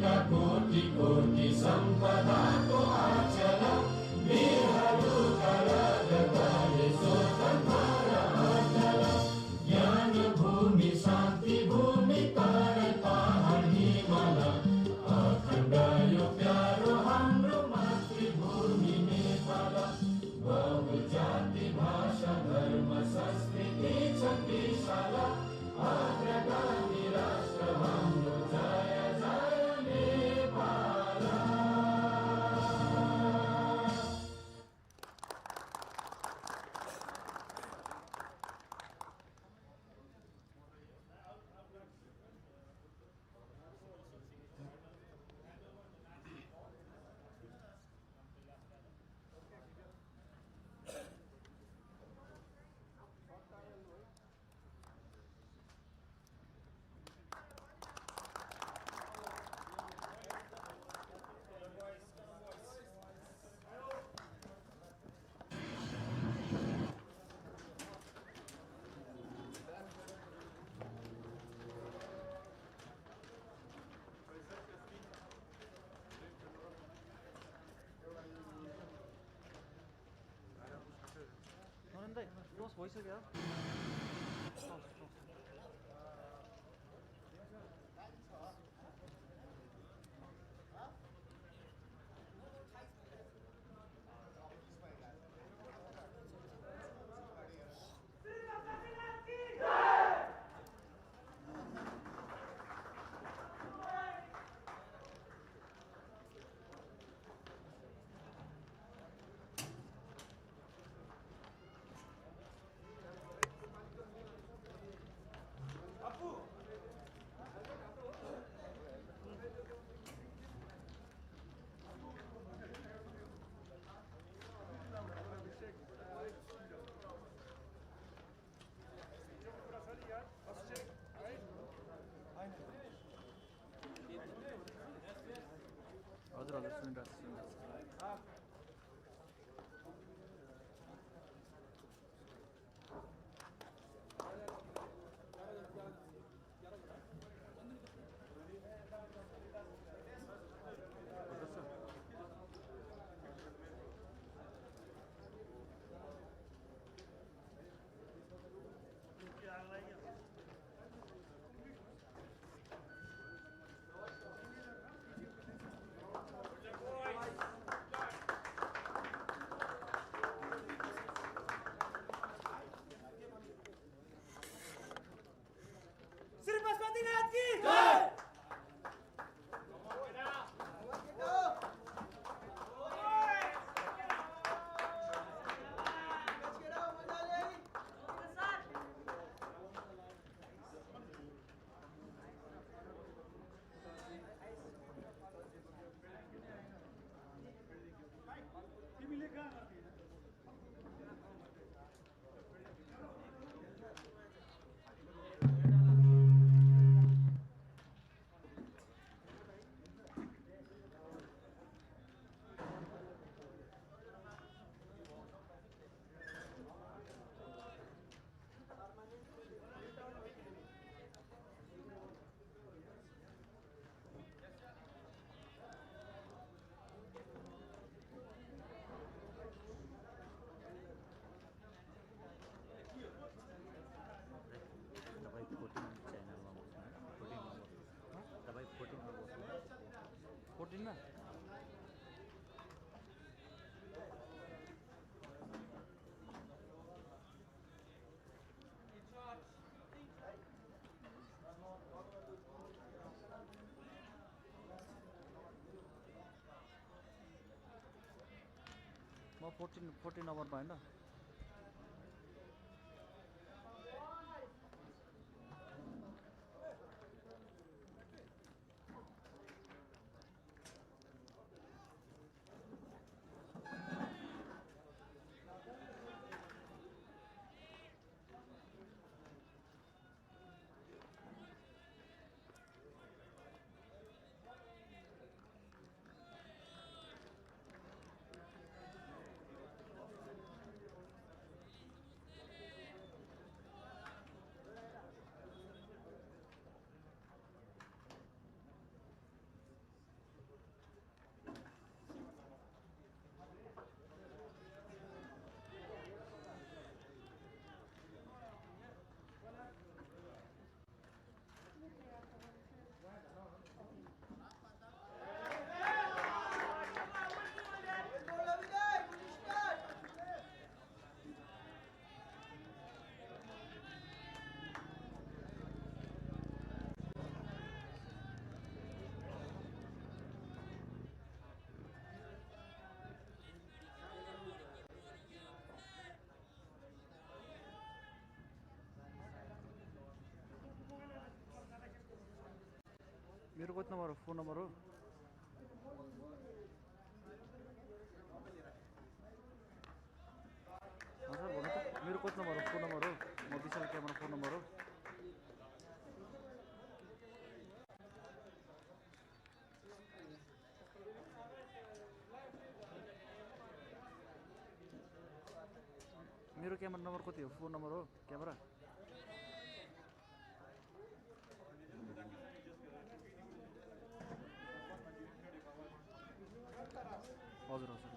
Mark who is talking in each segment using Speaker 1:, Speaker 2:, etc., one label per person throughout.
Speaker 1: कोटि कोटि सम्पदाको आचल वीरहरूका रगतले स्वतन्त्र अचल ज्ञान भूमि शान्ति भूमि तराई पहाड हिमाल अखण्ड यो प्यारो हाम्रो मातृभूमि नेपाल बहुजाति भाषा धर्म संस्कृति छ विशाल अग्रगामी राष्ट्र हाम्रो जय जय नेपाल।
Speaker 2: Los भइसक्यो हजुर हजुर सुनिरहेको छु फोर्टिनमा म 14 नम्बरमा हैन कोच नंबर हो फोन नंबर हो सर भन्नु त मेरो कोच नम्बर हो फोन नम्बर हो म विशाल क्यामेरा फोन नम्बर हो मेरो क्यामेरा नम्बर कति हो फोन नम्बर हो क्यामेरा हजुर हजुर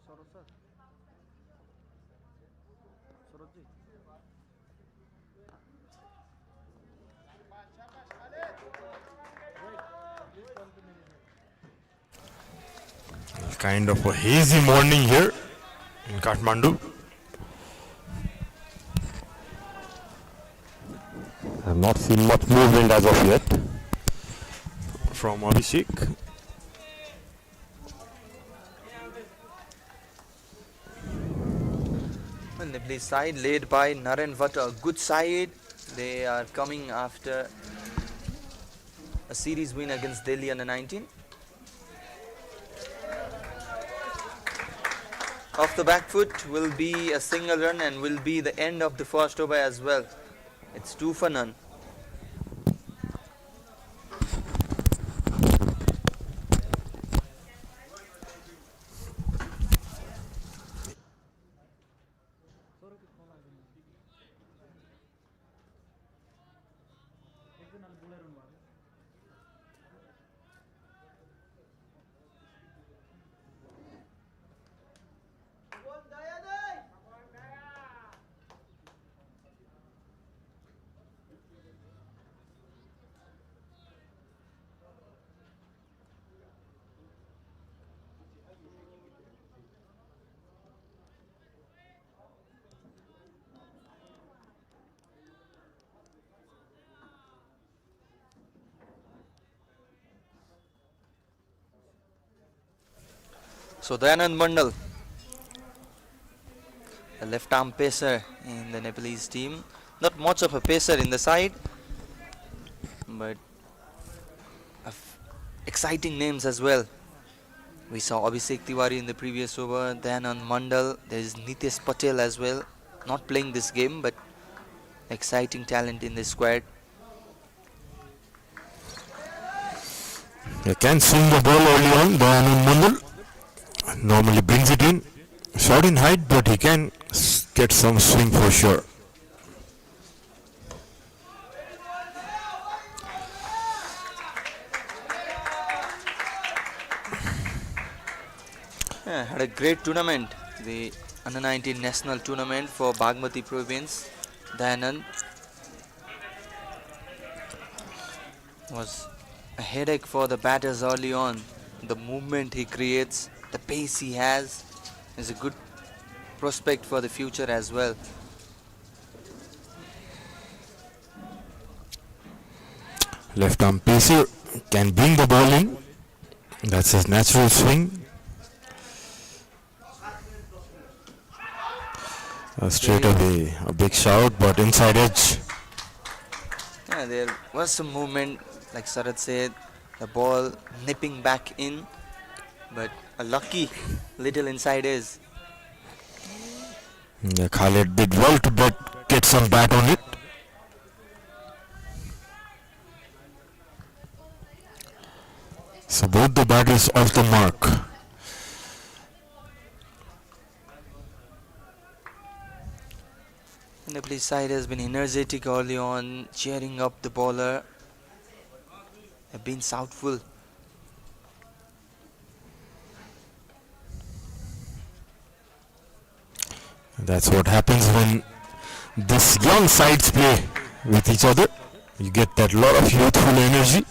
Speaker 2: Saroj sir Saroj ji
Speaker 3: Kind of a hazy morning here in Kathmandu. I have not seen much movement as of yet from Abhishek.
Speaker 4: And the play side led by Naren Vatt, a good side. They are coming after a series win against Delhi under 19. Off the back foot will be a single run and will be the end of the first over as well. It's 2 for none. So Dayanand Mandal, a left arm pacer in the Nepalese team. Not much of a pacer in the side, but exciting names as well. We saw Abhishek Tiwari in the previous over, Dayanand Mandal, there is Nitesh Patel as well, not playing this game but exciting talent in this squad.
Speaker 3: He can swing the ball early on. Dayanand Mandal normally brings it in, short in height, but he can get some swing for sure.
Speaker 4: Yeah, had a great tournament, the under 19 national tournament for Bagmati province. Dayanand was a headache for the batters early on. The movement he creates, the pace he has, is a good prospect for the future as well.
Speaker 3: Left arm pacer can bring the ball in. That's his natural swing. Straight away, a big shout, but inside edge.
Speaker 4: Yeah, there was some movement, like Sarat said, the ball nipping back in, but a lucky little inside is.
Speaker 3: Yeah, Khalid did well to get some bat on it. So both the batters off the mark.
Speaker 4: And the play side has been energetic early on, cheering up the bowler. Have been southful.
Speaker 3: That's what happens when this young sides play with each other. You get that lot of youthful energy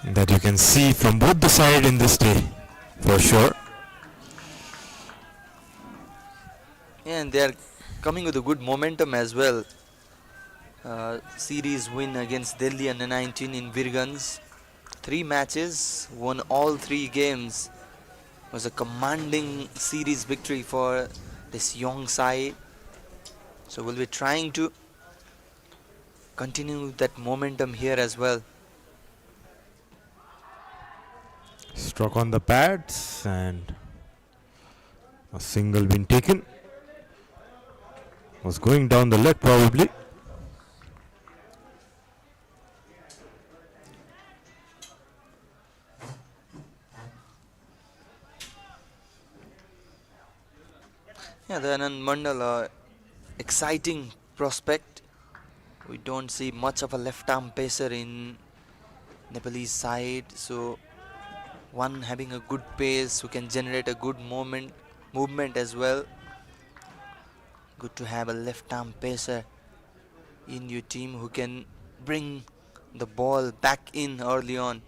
Speaker 3: that you can see from both the side in this day, for sure.
Speaker 4: Yeah, and they are coming with a good momentum as well. Series win against Delhi under 19 in Virgans. 3 matches, won all 3 games. Was a commanding series victory for this young side. So we'll be trying to continue that momentum here as well.
Speaker 3: Struck on the pads and a single been taken. Was going down the leg probably.
Speaker 4: Yeah, the Anand Mandal, exciting prospect. We don't see much of a left arm pacer in Nepalese side, so one having a good pace who can generate a good movement as well. Good to have a left arm pacer in your team who can bring the ball back in early on.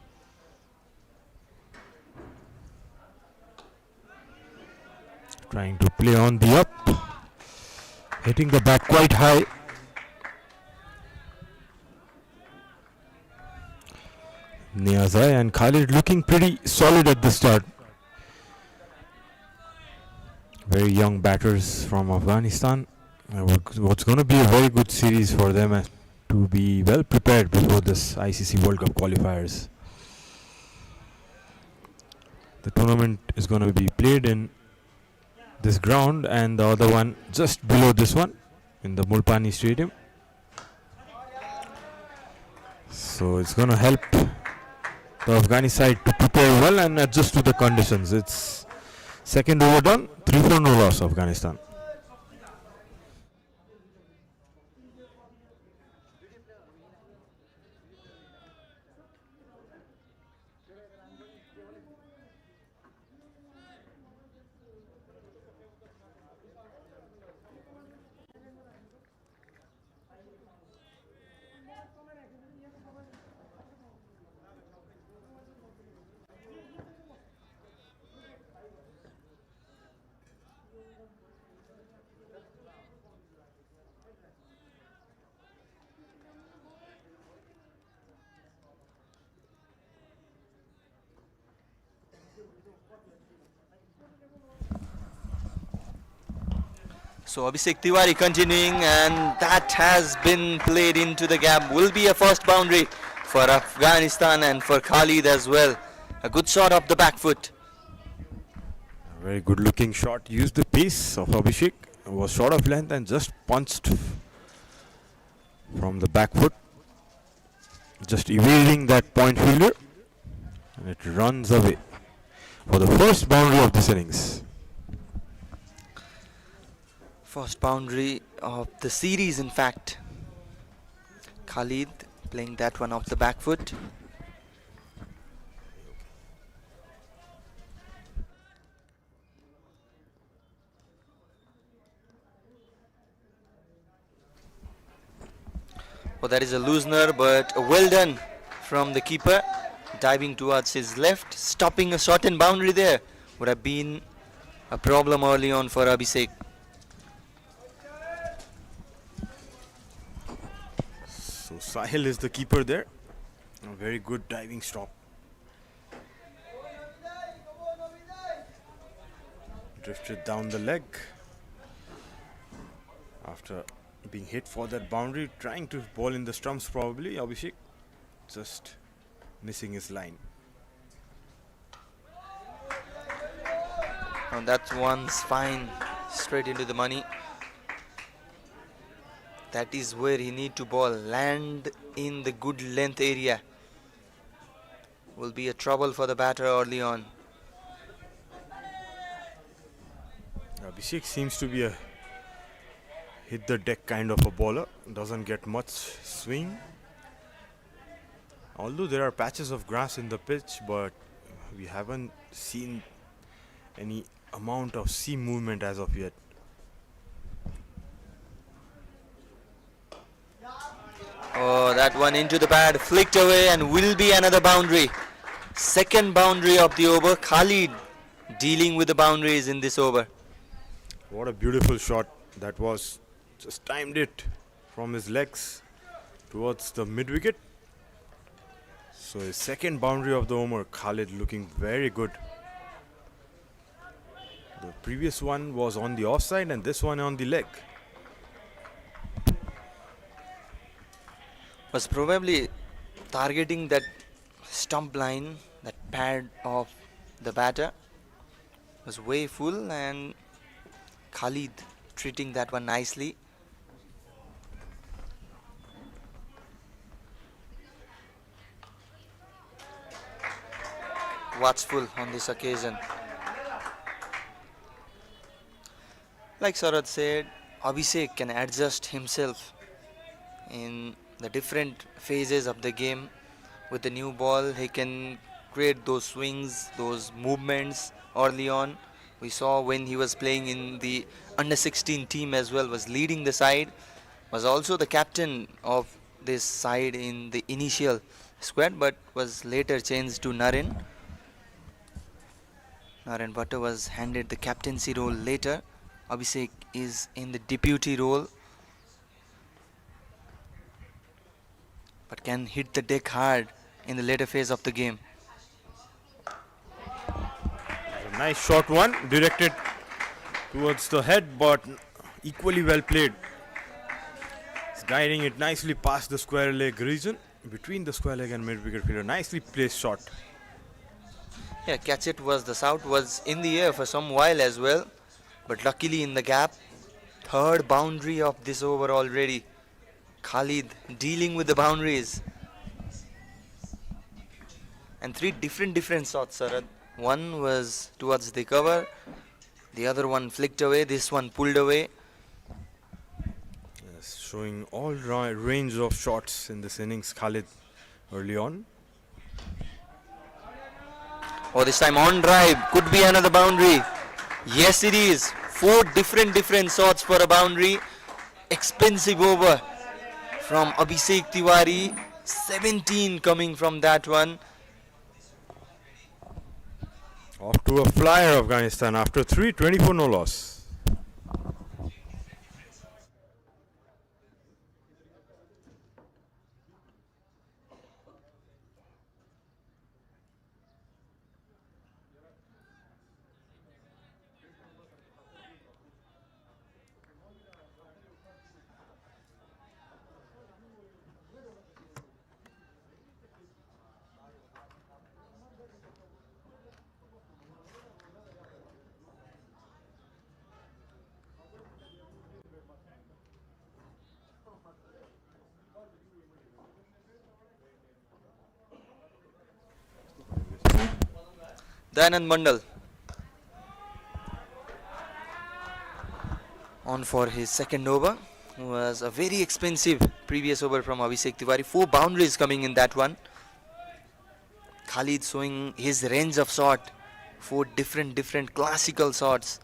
Speaker 3: Trying to play on the up. Hitting the bat quite high. Niazai and Khalid looking pretty solid at the start. Very young batters from Afghanistan. What's going to be a very good series for them to be well prepared before this ICC World Cup qualifiers. The tournament is going to be played in this ground and the other one just below this one in the Mulpani Stadium. So it's going to help the Afghani side to prepare well and adjust to the conditions. It's second over done, 3 for no loss Afghanistan.
Speaker 4: So Abhishek Tiwari continuing, and that has been played into the gap. Will be a first boundary for Afghanistan and for Khalid as well. A good shot off the back foot.
Speaker 3: A very good looking shot. Used the pace of Abhishek. Was short of length and just punched from the back foot. Just evading that point fielder. And it runs away for the first boundary of this innings.
Speaker 4: First boundary of the series, in fact. Khalid playing that one off the back foot. Well, that is a loosener, but well done from the keeper. Diving towards his left, stopping a short and boundary there. Would have been a problem early on for Abhishek.
Speaker 3: So Sahil is the keeper there. A very good diving stop. Drifted down the leg after being hit for that boundary, trying to ball in the stumps probably. Abhishek just missing his line.
Speaker 4: And that one's fine, straight into the money. That is where he need to ball, land in the good length area. Will be a trouble for the batter early on.
Speaker 3: Abhishek seems to be a hit the deck kind of a bowler, doesn't get much swing. Although there are patches of grass in the pitch, but we haven't seen any amount of seam movement as of yet.
Speaker 4: Oh, that one into the pad, flicked away, and will be another boundary. Second boundary of the over. Khalid dealing with the boundaries in this over.
Speaker 3: What a beautiful shot that was. Just timed it from his legs towards the mid wicket. So his second boundary of the over, Khalid looking very good. The previous one was on the offside and this one on the leg.
Speaker 4: Was probably targeting that stump line, that pad of the batter. Was way full, and Khalid treating that one nicely. Watchful on this occasion. Like Sarad said, Abhishek can adjust himself in the different phases of the game. With the new ball, he can create those swings, those movements early on. We saw when he was playing in the under 16 team as well, was leading the side, was also the captain of this side in the initial squad, but was later changed to Naren. Naren Bhatta was handed the captaincy role later. Abhishek is in the deputy role, but can hit the deck hard in the later phase of the game.
Speaker 3: A nice short one, directed towards the head, but equally well played. He's guiding it nicely past the square leg region, between the square leg and mid wicket fielder. Nicely placed shot.
Speaker 4: Yeah, catch it was the south, was in the air for some while as well, but luckily in the gap. Third boundary of this over already. Khalid dealing with the boundaries. And three different shots, Sarad. One was towards the cover, the other one flicked away, this one pulled away.
Speaker 3: Yes, showing all range of shots in this innings, Khalid, early on.
Speaker 4: Oh, this time on drive, could be another boundary. Yes, it is. Four different shots for a boundary. Expensive over from Abhishek Tiwari. 17 coming from that one.
Speaker 3: Off to a flyer, Afghanistan, after 3, 24 no loss.
Speaker 4: Dayanand Mandal on for his second over. Was a very expensive previous over from Abhishek Tiwari. 4 boundaries coming in that one. Khalid showing his range of shot. 4 different classical shots.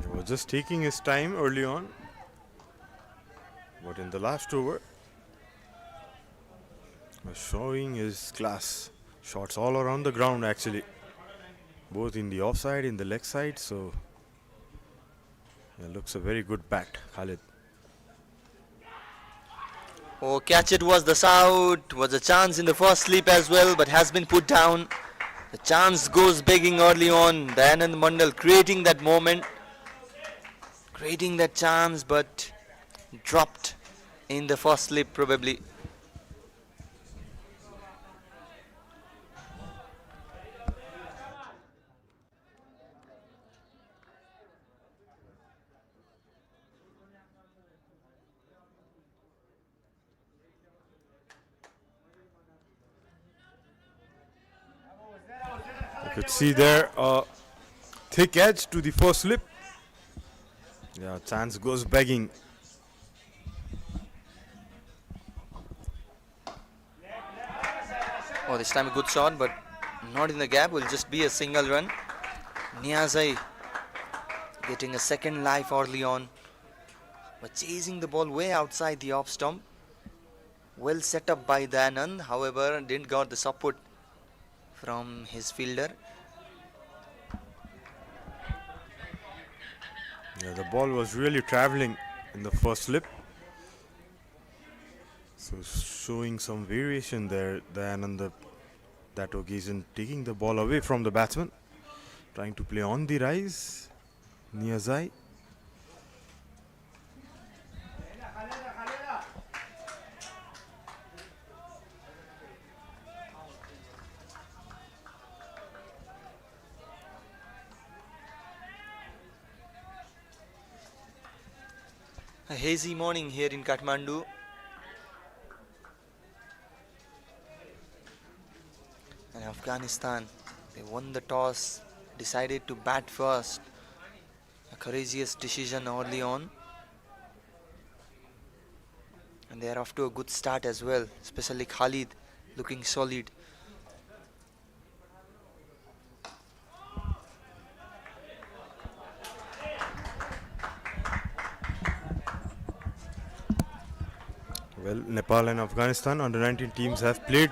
Speaker 3: He was just taking his time early on, but in the last over, was showing his class. Shots all around the ground actually, both in the offside, in the leg side, so it looks a very good bat, Khalid.
Speaker 4: Oh, catch it was the south. Was a chance in the first slip as well, but has been put down. The chance goes begging early on. Dayanand Mandal creating that moment. Creating that chance, but dropped in the first slip probably.
Speaker 3: You could see there a thick edge to the first slip. Yeah, chance goes begging.
Speaker 4: Oh, this time a good shot, but not in the gap. Will just be a single run. Niazai getting a second life early on, but chasing the ball way outside the off stump. Well set up by Dayanand, however, didn't got the support from his fielder.
Speaker 3: Yeah, the ball was really traveling in the first slip. So showing some variation there, Dayanand, that occasion taking the ball away from the batsman, trying to play on the rise. Niazai.
Speaker 4: A hazy morning here in Kathmandu. And Afghanistan, they won the toss, decided to bat first. A courageous decision early on. And they are off to a good start as well, especially Khalid looking solid.
Speaker 3: Well, Nepal and Afghanistan under 19 teams have played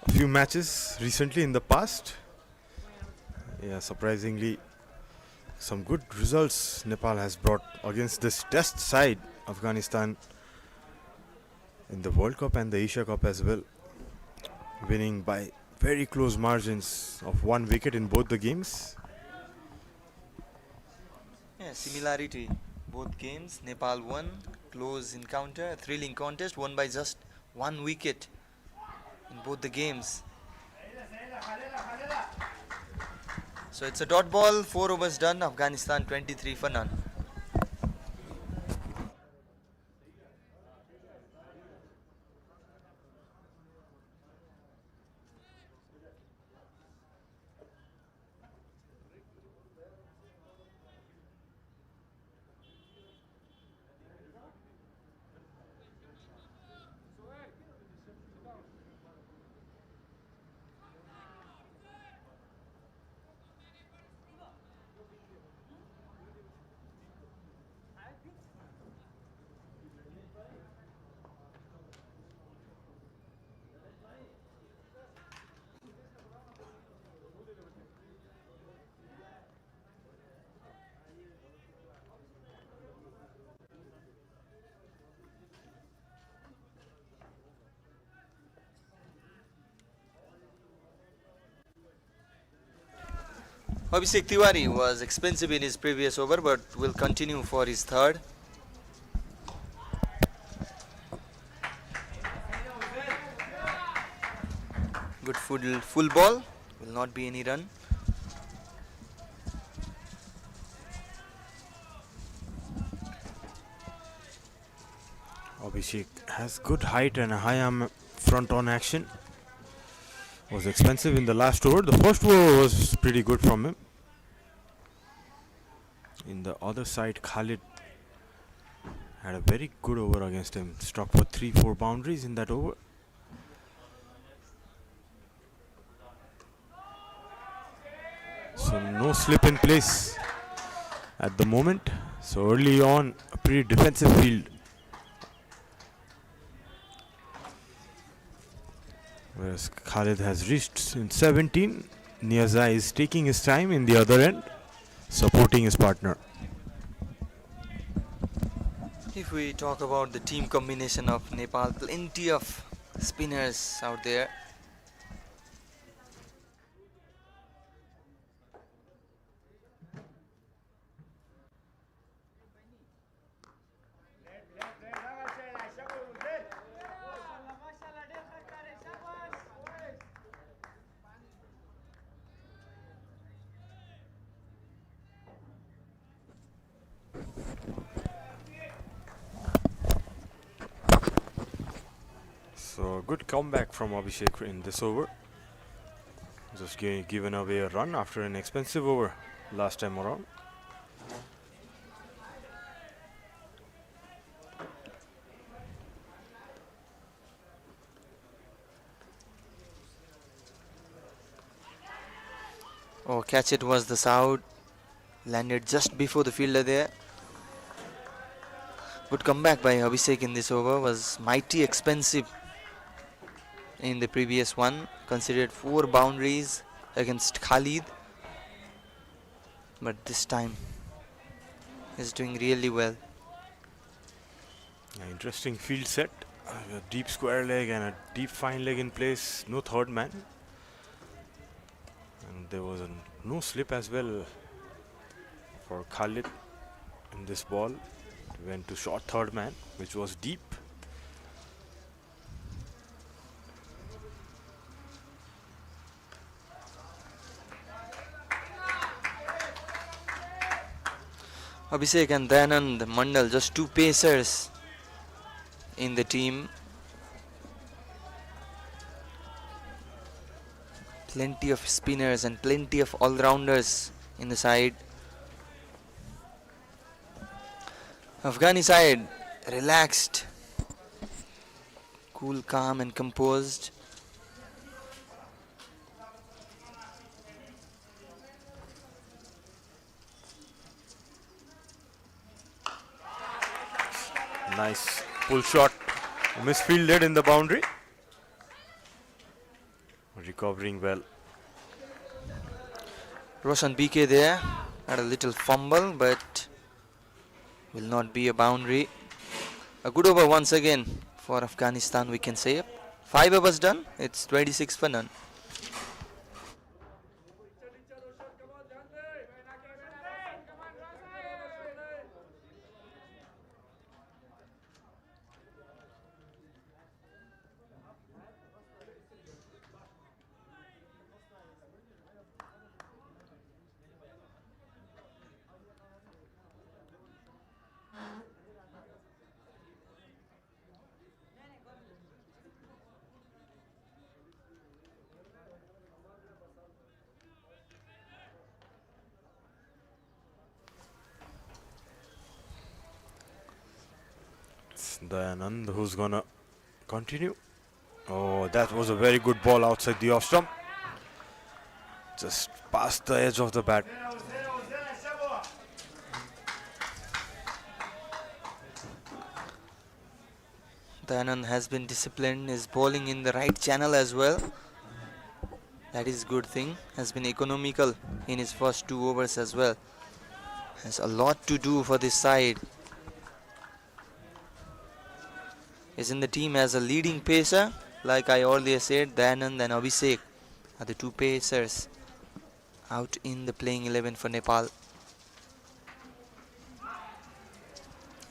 Speaker 3: a few matches recently in the past. Yeah, surprisingly, some good results Nepal has brought against this test side, Afghanistan, in the World Cup and the Asia Cup as well, winning by very close margins of 1 wicket in both the games.
Speaker 4: Yeah, similarity. Both games, Nepal won, close encounter, thrilling contest, won by just 1 wicket in both the games. So it's a dot ball, 4 overs done, Afghanistan 23 for none. Abhishek Tiwari was expensive in his previous over, but will continue for his third. Good full ball, will not be any run.
Speaker 3: Abhishek has good height and a high arm front on action. Was expensive in the last over. The first over was pretty good from him. In the other side, Khalid had a very good over against him. Struck for 3-4 boundaries in that over. So no slip in place at the moment. So early on, a pretty defensive field. Whereas Khalid has reached in 17. Niazai is taking his time in the other end, supporting his partner.
Speaker 4: If we talk about the team combination of Nepal, plenty of spinners out there.
Speaker 3: good comeback from Abhishek in this over. Just given away a run after an expensive over last time around.
Speaker 4: Oh, catch it was the Saud. Landed just before the fielder there. Good comeback by Abhishek in this over. Was mighty expensive in the previous one. Considered 4 boundaries against Khalid. But this time is doing really well.
Speaker 3: Interesting field set. A deep square leg and a deep fine leg in place. No third man. And there was no slip as well for Khalid in this ball. Went to short third man, which was deep.
Speaker 4: Abhishek and Dayanand Mandal, just 2 pacers in the team. Plenty of spinners and plenty of all-rounders in the side. Afghani side relaxed, cool, calm and composed.
Speaker 3: Nice pull shot. Misfielded in the boundary. Recovering well.
Speaker 4: Roshan BK there had a little fumble, but will not be a boundary. A good over once again for Afghanistan, we can say. 5 overs done, it's 26 for none.
Speaker 3: Dayanand, who's gonna continue. Oh, that was a very good ball outside the off stump. Just past the edge of the bat.
Speaker 4: Dayanand has been disciplined, is bowling in the right channel as well. That is good thing. Has been economical in his first 2 overs as well. Has a lot to do for this side. Is in the team as a leading pacer. Like I earlier said, Dayanand and Abhishek are the 2 pacers out in the playing 11 for Nepal.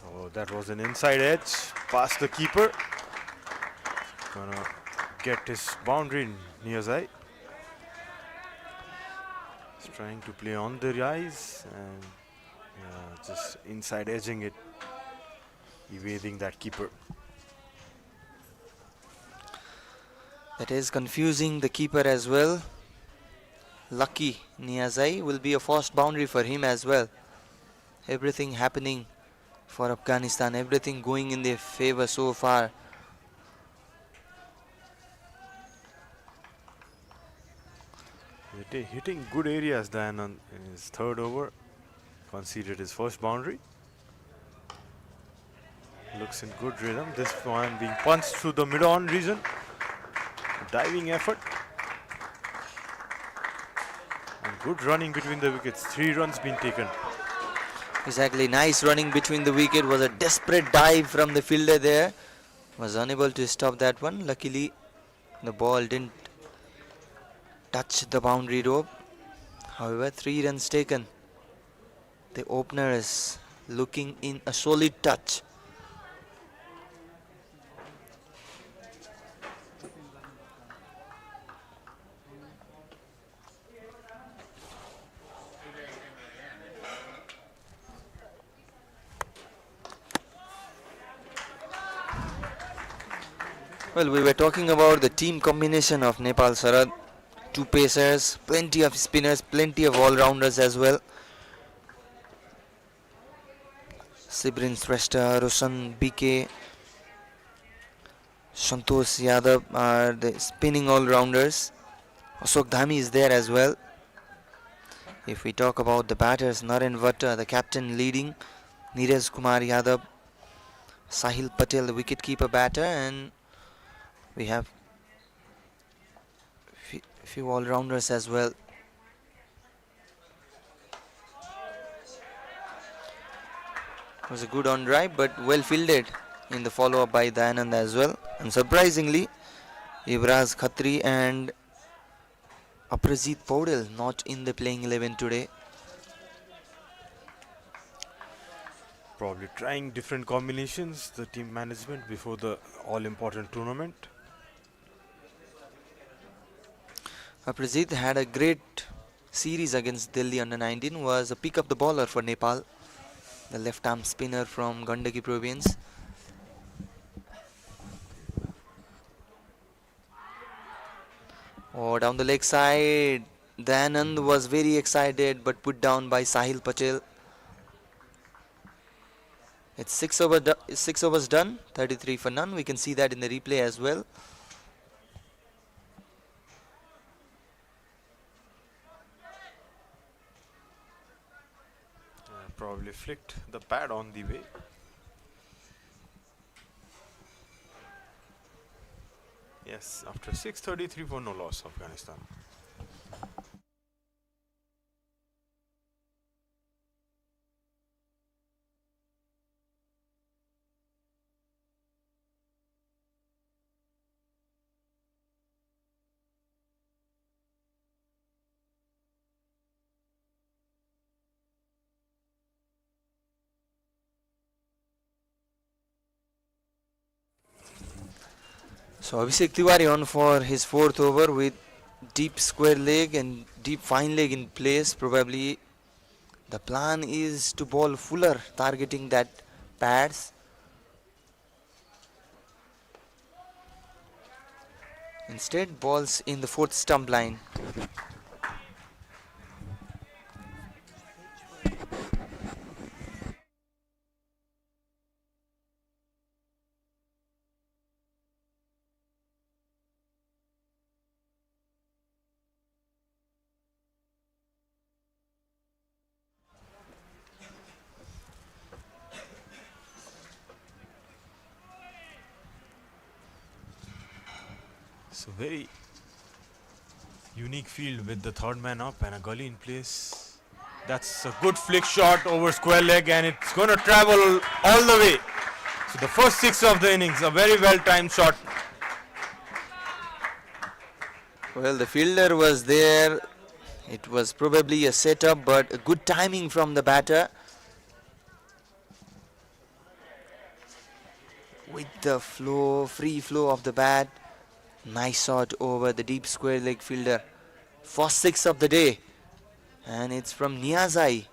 Speaker 3: Oh, that was an inside edge. Past the keeper. Gonna get his boundary, Niyazai. He's trying to play on the rise and just inside edging it, evading that keeper.
Speaker 4: That is confusing the keeper as well. Lucky Niyazai will be a first boundary for him as well. Everything happening for Afghanistan, everything going in their favor so far.
Speaker 3: Hitting good areas then in his 3rd over. Conceded his first boundary. Looks in good rhythm. This one being punched through the mid-on region. Diving effort. And good running between the wickets. 3 runs been taken.
Speaker 4: Exactly, nice running between the wicket. Was a desperate dive from the fielder there. Was unable to stop that one. Luckily, the ball didn't touch the boundary rope. However, 3 runs taken. The opener is looking in a solid touch. Well, we were talking about the team combination of Nepal, Sarad. Two pacers, plenty of spinners, plenty of all-rounders as well. Sibrin Shrestha, Roshan BK, Santosh Yadav are the spinning all-rounders. Ashok Dhami is there as well. If we talk about the batters, Naren Vatta, the captain leading, Neeraj Kumar Yadav, Sahil Patel, the wicketkeeper batter, and we have few all-rounders as well. It was a good on drive, but well fielded in the follow-up by Dayanand as well. And surprisingly, Yuvraj Khatri and Aparajit Paudel not in the playing 11 today.
Speaker 3: Probably trying different combinations, the team management, before the all-important tournament.
Speaker 4: Aparajit had a great series against Delhi under-19, was a pick-up the bowler for Nepal, the left-arm spinner from Gandaki province. Oh, down the leg side, Dayanand was very excited but put down by Sahil Patel. It's 6 overs done, 33 for none. We can see that in the replay as well.
Speaker 3: Probably flicked the pad on the way. Yes, after 6:33 for no loss, Afghanistan.
Speaker 4: So Abhishek Tiwari on for his fourth over with deep square leg and deep fine leg in place. Probably the plan is to bowl fuller, targeting that pads. Instead balls in the fourth stump line.
Speaker 3: So very unique field with the third man up and a gully in place. That's a good flick shot over square leg, and it's going to travel all the way. So the first 6 of the innings, a very well timed shot.
Speaker 4: Well, the fielder was there. It was probably a setup, but a good timing from the batter. With the flow, free flow of the bat. Nice shot over the deep square leg fielder. First 6 of the day. And it's from Niazai.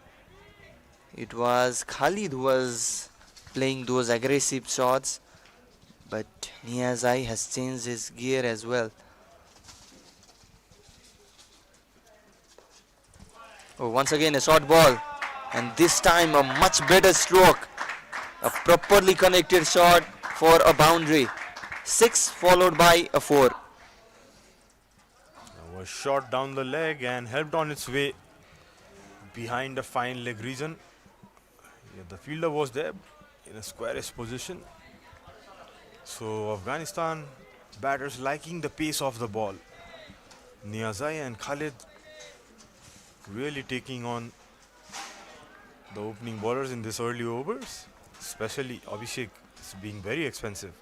Speaker 4: It was Khalid who was playing those aggressive shots. But Niazai has changed his gear as well. Oh, once again a short ball. And this time a much better stroke. A properly connected shot for a boundary. 6 followed by a 4.
Speaker 3: Was shot down the leg and helped on its way behind the fine leg region. Yeah, the fielder was there in a squarish position. So Afghanistan batters liking the pace of the ball. Niazai and Khalid really taking on the opening bowlers in this early overs, especially Abhishek is being very expensive.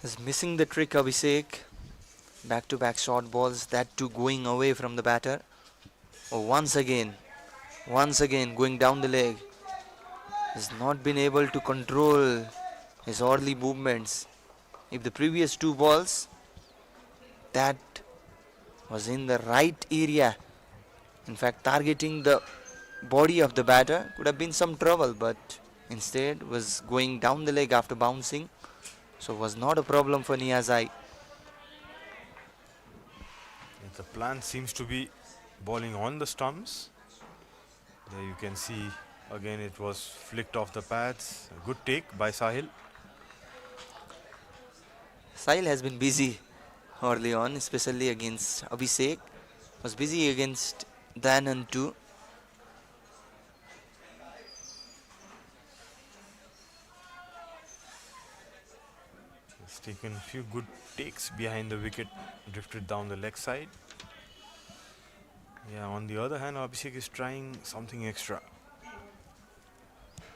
Speaker 4: Is missing the trick, Abhishek. Back-to-back short balls, that too going away from the batter. Oh, once again going down the leg. Has not been able to control his early movements. If the previous 2 balls, that was in the right area. In fact, targeting the body of the batter could have been some trouble, but instead was going down the leg after bouncing. So it was not a problem for Niazai.
Speaker 3: The plan seems to be bowling on the stumps. There you can see again it was flicked off the pads. A good take by Sahil.
Speaker 4: Sahil has been busy early on, especially against Abhishek. Was busy against Danan too.
Speaker 3: He's taken a few good takes behind the wicket, drifted down the leg side. Yeah, on the other hand, Abhishek is trying something extra.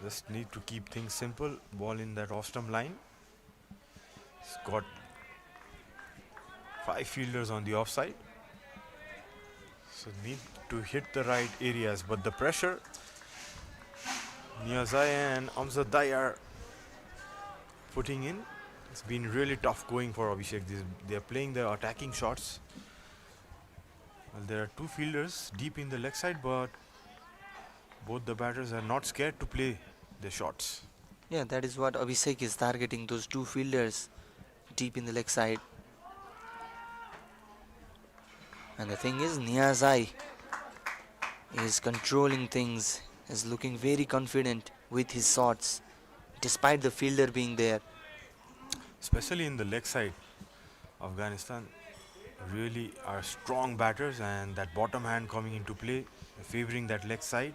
Speaker 3: Just need to keep things simple. Ball in that off-stump line. He's got 5 fielders on the offside. So need to hit the right areas, but the pressure, Niazai and Amjad Dai are putting in. It's been really tough going for Abhishek. They are playing the attacking shots. Well, there are 2 fielders deep in the leg side, but both the batters are not scared to play the shots.
Speaker 4: Yeah, that is what Abhishek is targeting, those 2 fielders deep in the leg side. And the thing is, Niazai is controlling things, is looking very confident with his shots, despite the fielder being there.
Speaker 3: Especially in the leg side, Afghanistan really are strong batters, and that bottom hand coming into play, favoring that leg side.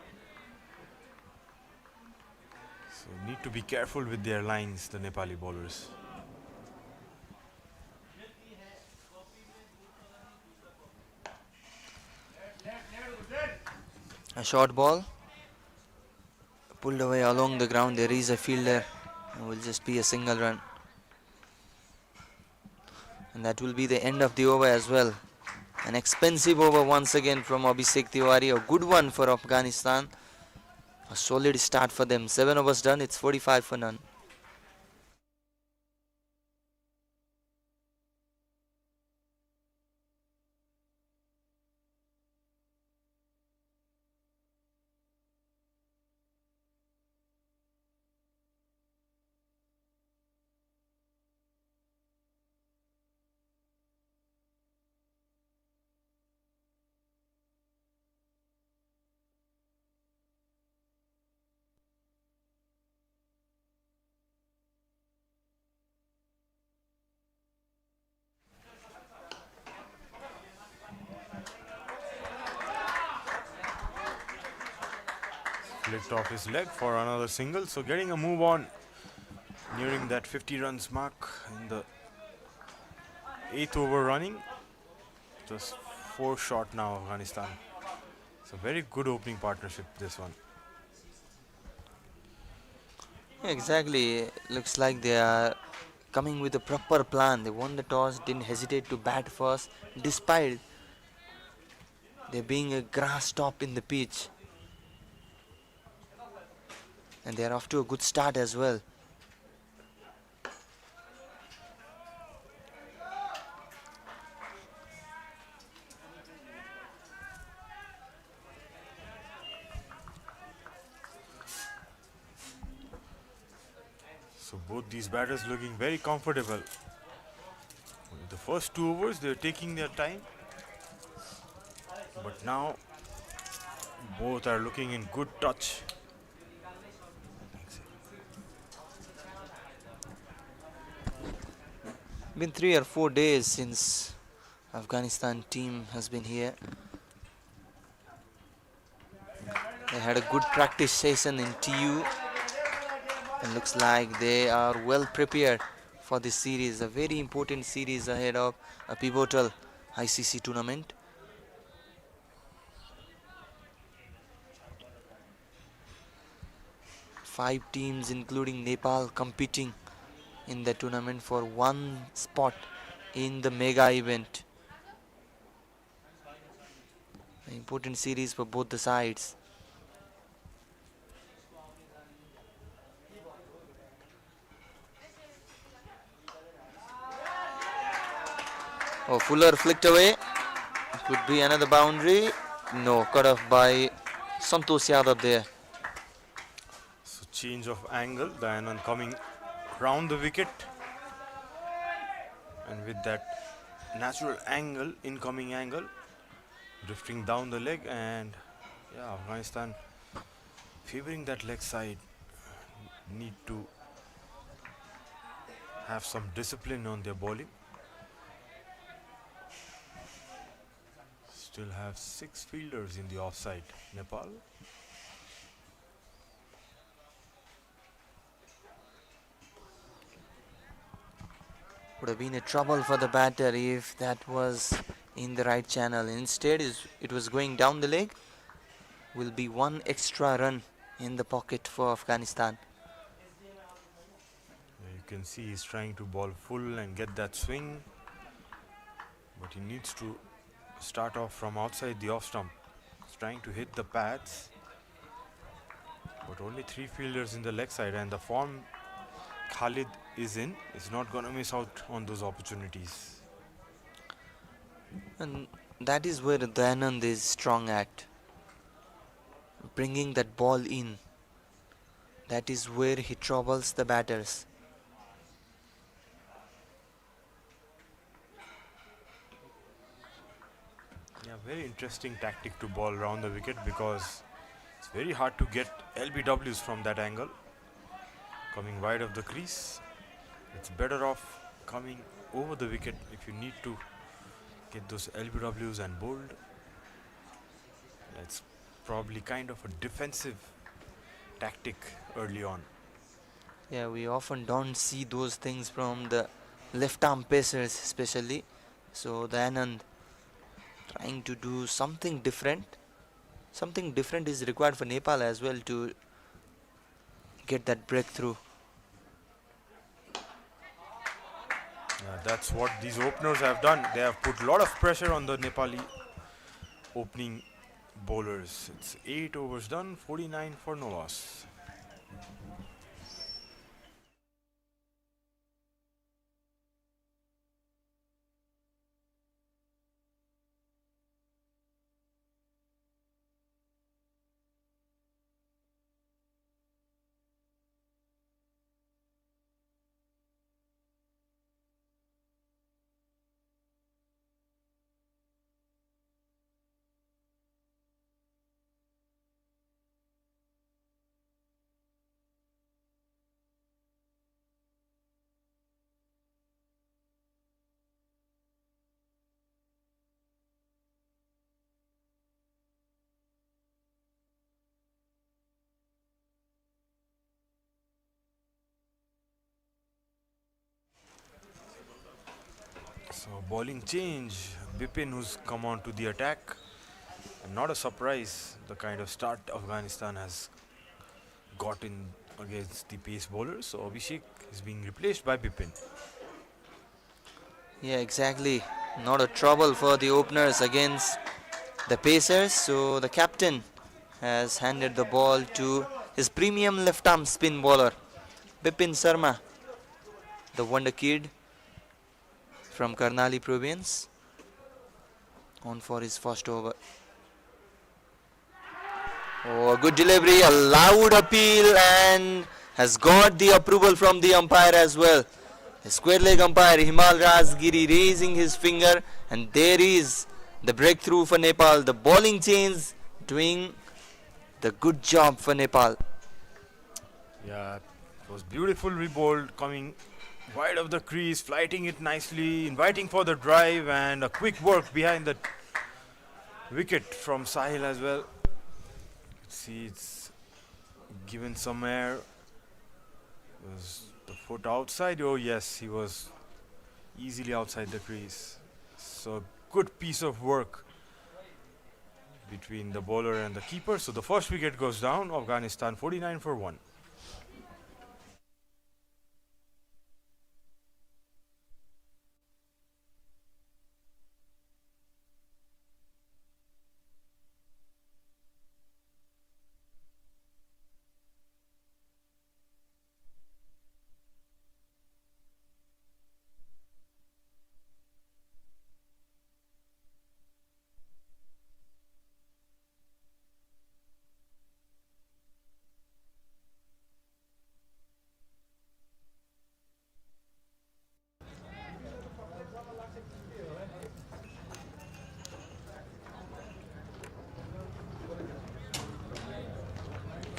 Speaker 3: So need to be careful with their lines, the Nepali bowlers.
Speaker 4: A short ball pulled away along the ground. There is a fielder. It will just be a single run. And that will be the end of the over as well. An expensive over once again from Abhishek Tiwari. A good one for Afghanistan. A solid start for them. 7 overs done. It's 45 for none.
Speaker 3: Flicked off his leg for another single. So getting a move on, nearing that 50 runs mark in the 8th over running. Just 4 short now, Afghanistan. It's a very good opening partnership, this one.
Speaker 4: Exactly. Looks like they are coming with a proper plan. They won the toss, didn't hesitate to bat first, despite there being a grass top in the pitch. And they are off to a good start as well.
Speaker 3: So both these batters looking very comfortable. The first 2 overs they're taking their time, but now both are looking in good touch.
Speaker 4: Been 3 or 4 days since Afghanistan team has been here. They had a good practice session in TU, and looks like they are well prepared for this series, a very important series ahead of a pivotal ICC tournament. Five teams including Nepal competing in the tournament for one spot in the mega event. An important series for both the sides. Oh, Fuller flicked away. Could be another boundary. No, cut off by Santosh Yadav there.
Speaker 3: So change of angle, the Anand coming round the wicket. and with that natural angle, incoming angle, drifting down the leg, and yeah, Afghanistan favoring that leg side. Need to have some discipline on their bowling. Still have 6 fielders in the offside, Nepal.
Speaker 4: Would have been a trouble for the batter if that was in the right channel. Instead, it was going down the leg. Will be one extra run in the pocket for Afghanistan.
Speaker 3: You can see he's trying to bowl full and get that swing, but he needs to start off from outside the off stump. He's trying to hit the pads, but only 3 fielders in the leg side, and the form Khalid is in is not going to miss out on those opportunities.
Speaker 4: And that is where Dayanand is strong at. Bringing that ball in. That is where he troubles the batters.
Speaker 3: Yeah, very interesting tactic to bowl around the wicket, because it's very hard to get LBWs from that angle. Coming wide of the crease, it's better off coming over the wicket if you need to get those LBWs and bowled. It's probably kind of a defensive tactic early on.
Speaker 4: Yeah, we often don't see those things from the left arm pacers especially. So Dayanand trying to do something different. Something different is required for Nepal as well to get that breakthrough.
Speaker 3: That's what these openers have done. They have put a lot of pressure on the Nepali opening bowlers. It's 8 overs done, 49 for no loss. So bowling change, Bipin who's come on to the attack, and not a surprise the kind of start Afghanistan has gotten against the pace bowlers. So Abhishek is being replaced by Bipin.
Speaker 4: Yeah, exactly. Not a trouble for the openers against the pacers. So the captain has handed the ball to his premium left arm spin bowler, Bipin Sharma, the wonder kid from Karnali province, on for his first over. Oh, a good delivery, a loud appeal, and has got the approval from the umpire as well. The square leg umpire Himal Rajgiri raising his finger, and there is the breakthrough for Nepal. The bowling chains doing the good job for Nepal.
Speaker 3: Yeah, it was beautifully bowled, coming wide of the crease, flighting it nicely, inviting for the drive, and a quick work behind the wicket from Sahil as well. See, it's given some air. Was the foot outside? Oh yes, he was easily outside the crease. So good piece of work between the bowler and the keeper. So the first wicket goes down. Afghanistan 49 for 1.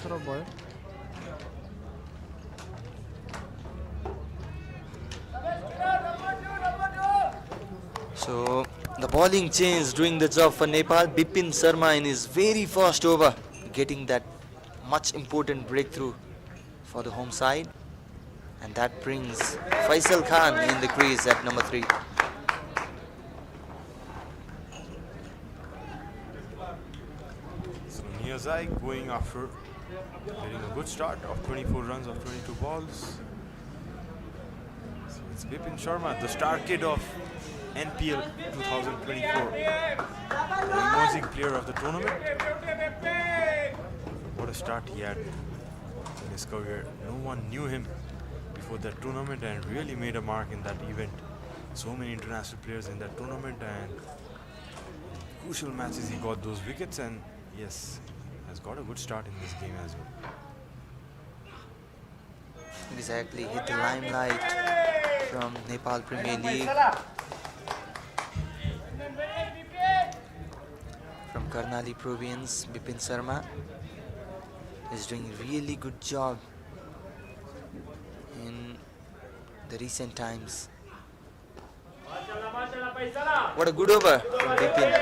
Speaker 2: mixer of ball.
Speaker 4: So the bowling change doing the job for Nepal. Bipin Sharma in his very first over getting that much important breakthrough for the home side, and that brings Faisal Khan in the crease at number 3.
Speaker 5: So Niyazai going after getting a good start of 24 runs of 22 balls. So it's Bipin Sharma, the star kid of NPL 2024, the emerging player of the tournament. What a start he had in his career. No one knew him before that tournament and really made a mark in that event. So many international players in that tournament, and crucial matches he got those wickets, and yes, has got a good start in this game as well.
Speaker 4: Exactly, hit the limelight from Nepal Premier League. From Karnali province, Bipin Sharma is doing a really good job in the recent times. What a good over from Bipin.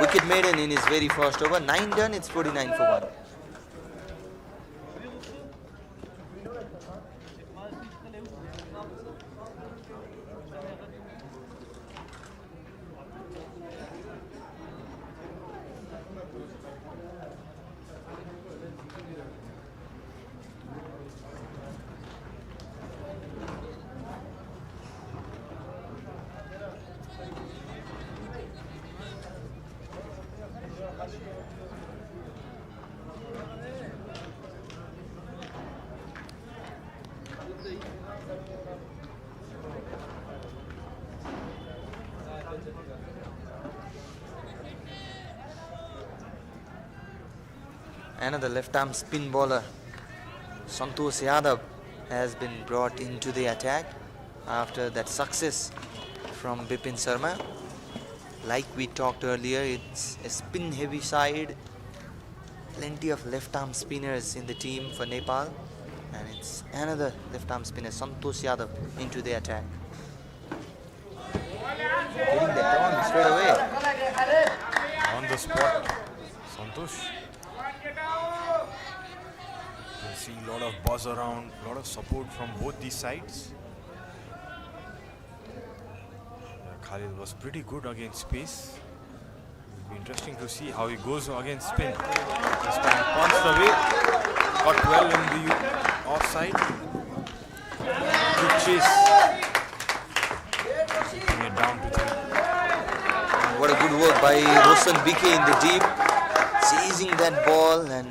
Speaker 4: Wicket maiden in his very first over. 9 done, it's 49 for 1. Another left-arm spin bowler, Santosh Yadav, has been brought into the attack after that success from Bipin Sharma. Like we talked earlier, it's a spin-heavy side. Plenty of left-arm spinners in the team for Nepal. And it's another left-arm spinner, Santosh Yadav, into the attack. Getting that on straight away.
Speaker 5: On the spot, Santosh. You can see a lot of buzz around, a lot of support from both these sides. Khalil was pretty good against pace. It'll be interesting to see how he goes against spin. This time punched away, got well in the offside. Good chase. Bring it down to 3.
Speaker 4: What a good work by Roshan BK in the deep, chasing that ball and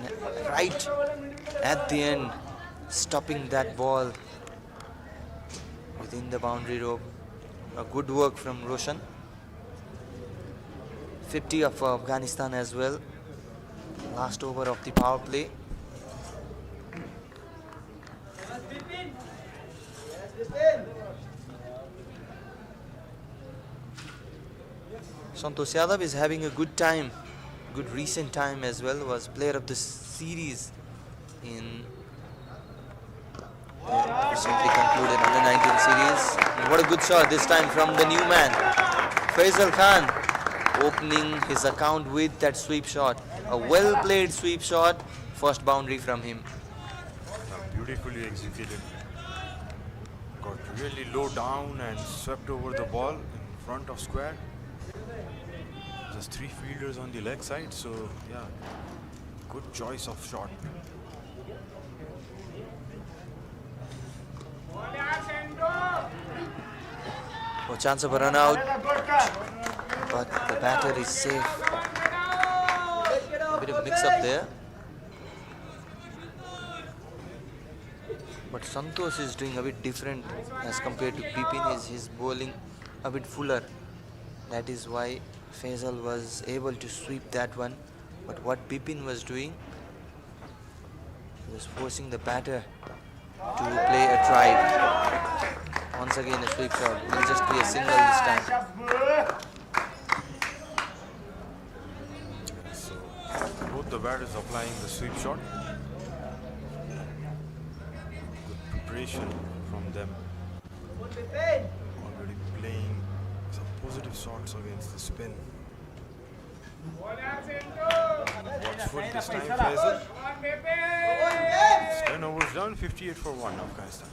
Speaker 4: right at the end stopping that ball within the boundary rope. A good work from Roshan. 50 of Afghanistan as well. Last over of the power play. Santosh Yadav is having a good time, good recent time as well. Was player of the series in the recently concluded under-19 series. And what a good shot this time from the new man, Faisal Khan, opening his account with that sweep shot. A well-played sweep shot, first boundary from him.
Speaker 5: Beautifully executed. Got really low down and swept over the ball in front of square. Just 3 fielders on the leg side, so yeah, good choice of shot.
Speaker 4: Oh, chance of a run out, but the batter is safe. A bit of mix up there. But Santosh is doing a bit different as compared to Bipin. Is his bowling a bit fuller. That is why Faisal was able to sweep that one. But what Bipin was doing, he was forcing the batter to play a drive. Once again a sweep shot. Will just be a single this time.
Speaker 5: So both the batters applying the sweep shot. Good preparation from them. Already playing some positive shots against the spin. Watchful this time, Faisal. It's 10 overs down, 58 for 1, Afghanistan.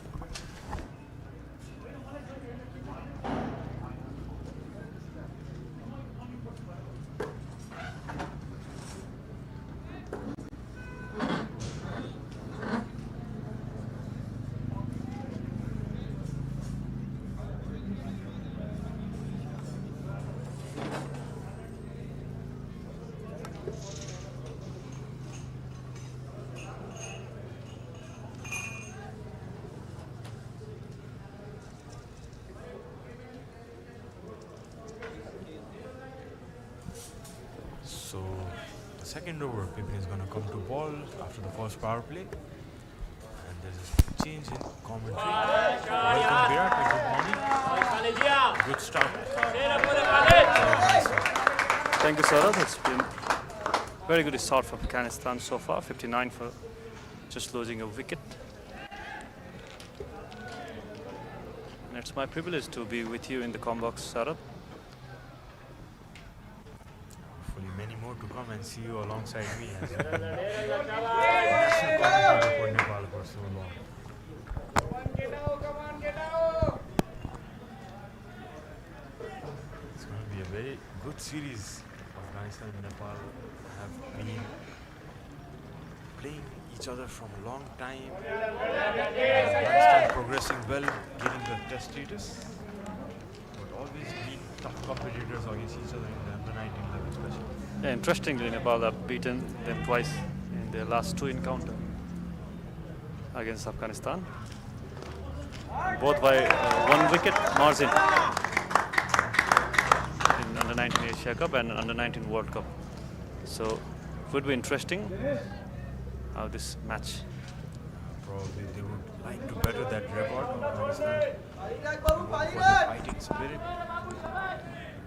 Speaker 5: So the second over, Pippin is going to come to ball after the first power play. And there's a change in commentary. Welcome Virat, and good morning. Good start.
Speaker 6: Thank you, Sarad. It's been very good start for Afghanistan so far. 59 for just losing a wicket. And it's my privilege to be with you in the Combox, Sarad.
Speaker 5: Hopefully many more to come and see you alongside me as well. National commentator for Nepal for so long. It's going to be a very good series. Afghanistan and Nepal have been playing each other from a long time. Afghanistan progressing well, getting the test status, but always been tough competitors against each other in the under-19 level especially.
Speaker 6: Yeah, interestingly, Nepal have beaten them twice in their last two encounters against Afghanistan. Both by 1 wicket margin in under-19 Asia Cup and under-19 World Cup. So it would be interesting how this match.
Speaker 5: Probably they would like to better that record of Afghanistan. For the fighting spirit.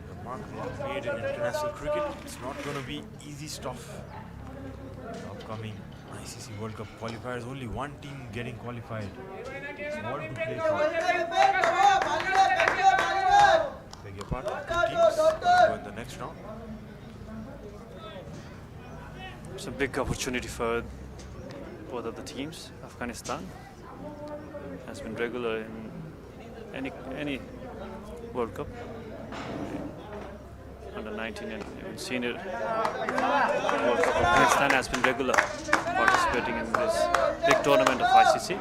Speaker 5: The mark they have made in international cricket, it's not going to be easy stuff. The upcoming ICC World Cup qualifiers, only one team getting qualified. It's all to play for. Beg your pardon, 2 teams go in the next round.
Speaker 6: It's a big opportunity for both of the teams. Afghanistan has been regular in any World Cup, under 19 and even senior World Cup. Afghanistan has been regular participating in this big tournament of ICC.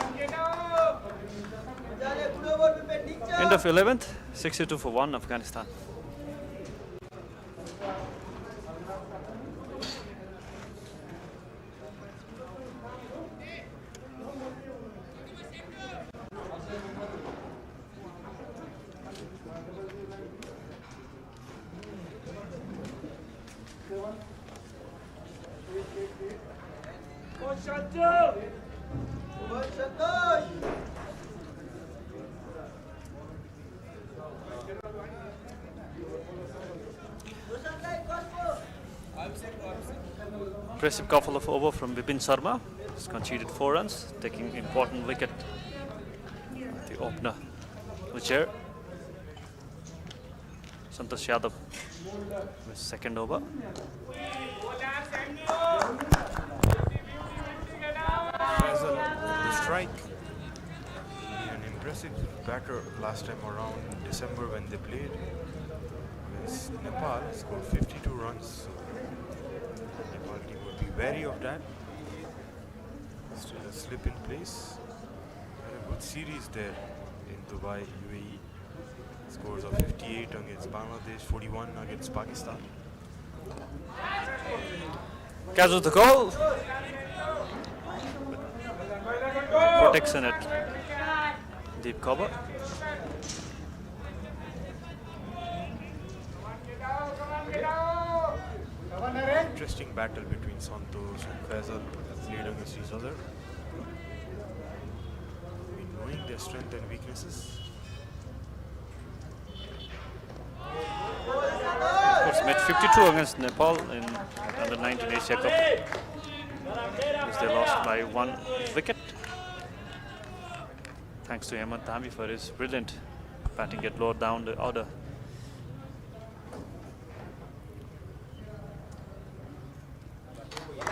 Speaker 6: End of 11th, 62 for 1 Afghanistan. Impressive couple of over from Bipin Sharma. He's conceded 4 runs, taking important wicket. The opener, Uchair. Santosh Yadav with second over.
Speaker 5: Faisal with the strike. An impressive batter last time around in December when they played against Nepal. Scored 52 runs. So Nepal team would be wary of that. Still a slip in place. Had a good series there in Dubai, UAE. Scores of 58 against Bangladesh, 41 against Pakistan.
Speaker 6: Catches the goal. Protection at deep cover.
Speaker 5: Interesting battle between Santosh and Faisal played against each other. Knowing their strengths and weaknesses.
Speaker 6: Of course, made 52 against Nepal in under 19 Asia Cup, which they lost by 1 wicket. Thanks to Hemant Dhami for his brilliant batting at lower down the order.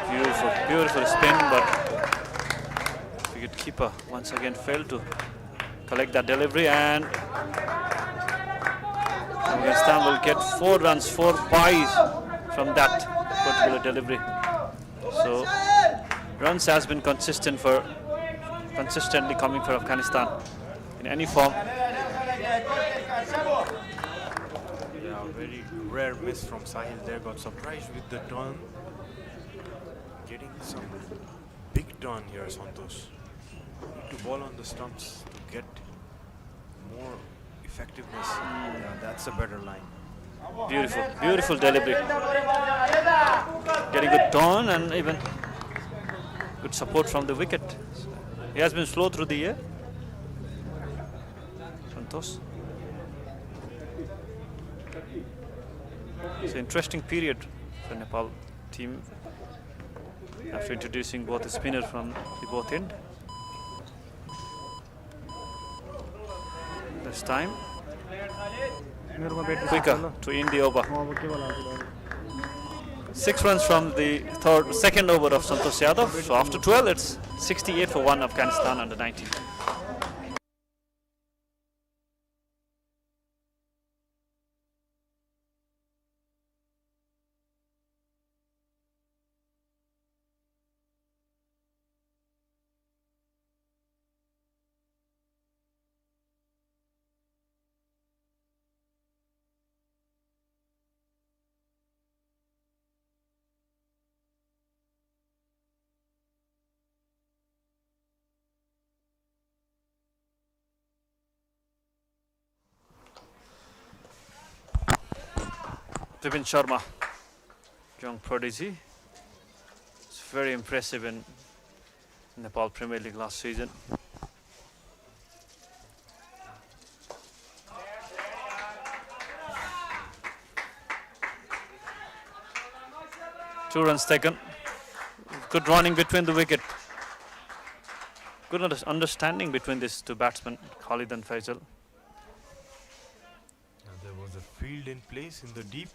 Speaker 6: Beautiful, beautiful spin, but wicket-keeper once again failed to collect that delivery, and Afghanistan will get 4 runs, 4 byes from that particular delivery. So runs has been consistently coming for Afghanistan in any form.
Speaker 5: Yeah, very rare miss from Sahil there. Got surprised with the turn. Getting some big turn here, Santosh. Need to ball on the stumps to get more effectiveness. Yeah, that's a better line.
Speaker 6: Beautiful, beautiful delivery. Getting good turn and even good support from the wicket. He has been slow through the year. Santosh. It's an interesting period for Nepal team after introducing both a spinner from the both end. This time
Speaker 2: मेरोमा bat
Speaker 6: quicker to end the over. 6 runs from the second over of Santosh Yadav. So after 12, it's 68 for 1 Afghanistan under 19. Vipin Sharma, young prodigy. It's very impressive in Nepal Premier League last season. Two runs taken. Good running between the wicket. Good understanding between these two batsmen, Khalid and Faisal.
Speaker 5: There was a field in place in the deep.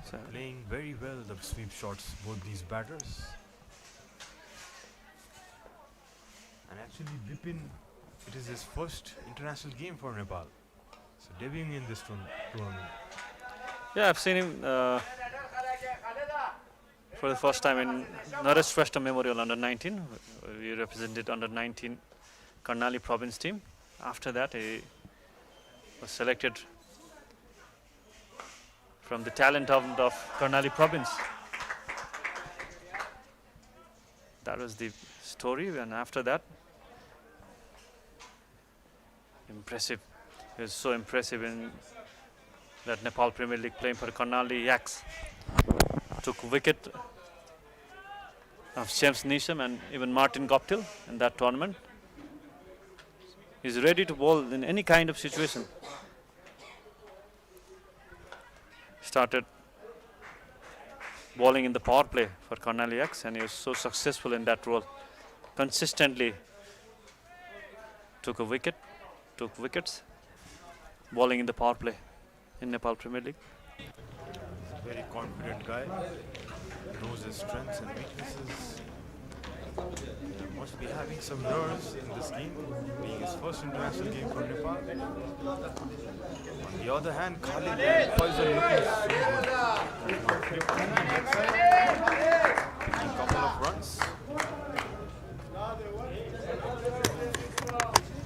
Speaker 6: So
Speaker 5: Playing very well the sweep shots, both these batters. And actually Vipin, it is his first international game for Nepal. So debuting in this tournament.
Speaker 6: yeah, I've seen him for the first time in Naresh Shrestha Memorial under 19. We represented under 19 Karnali province team. After that, he was selected from the talent of Karnali province. That was the story, and after that, impressive. He was so impressive in that Nepal Premier League, playing for Karnali Yaks. Took wicket of James Neesham and even Martin Goptill in that tournament. He's ready to bowl in any kind of situation. Started bowling in the power play for Karnali Yaks, and he was so successful in that role. Consistently took wickets, bowling in the power play in Nepal Premier League.
Speaker 5: Very confident guy. Knows his strengths and weaknesses. Must be having some nerves in this game, being his first international game for Nepal. On the other hand, Khalid and Faisal looking so good. Picking a couple of runs.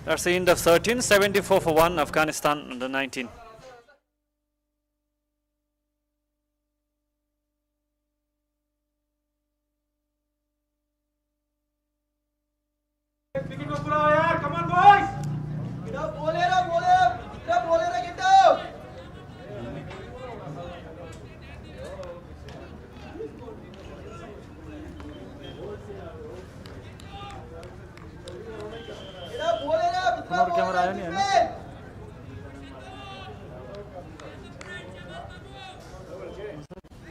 Speaker 6: That's the end of 13, 74 for 1 Afghanistan under 19.
Speaker 1: Come on, boys! Get up, get down!
Speaker 2: Camera आयो नि हैन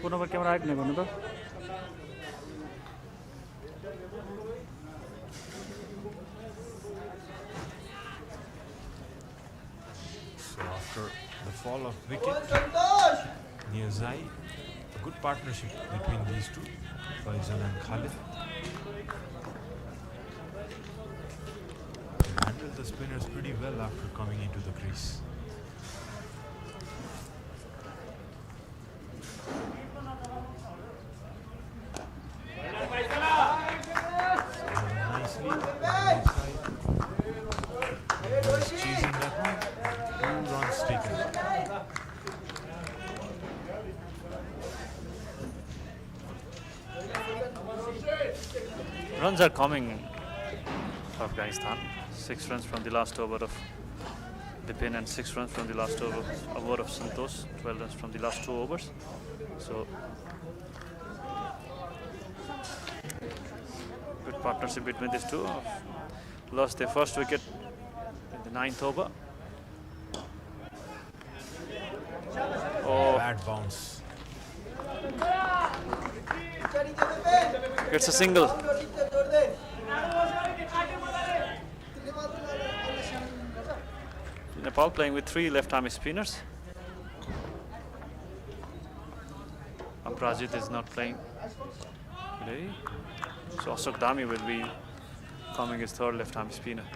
Speaker 2: पूर्ण camera आइट नै गर्नु त
Speaker 5: So after the fall of wicket,
Speaker 1: Santosh!
Speaker 5: near Zai, a good partnership between these two, Faisal and Khalid. They handled the spinners pretty well after coming into the crease. Nicely, he's chasing that one. 2 runs taken.
Speaker 6: Runs are coming for Afghanistan. 6 runs from the last over of Bipin and 6 runs from the last over of Santosh. 12 runs from the last 2 overs. So good partnership between these two. Lost their first wicket in the 9th over. Oh,
Speaker 5: Bad bounce.
Speaker 6: it's a single. Nepal playing with 3 left-arm spinners. Amprajit is not playing today. So Ashok Dami will be coming his 3rd left-arm spinner.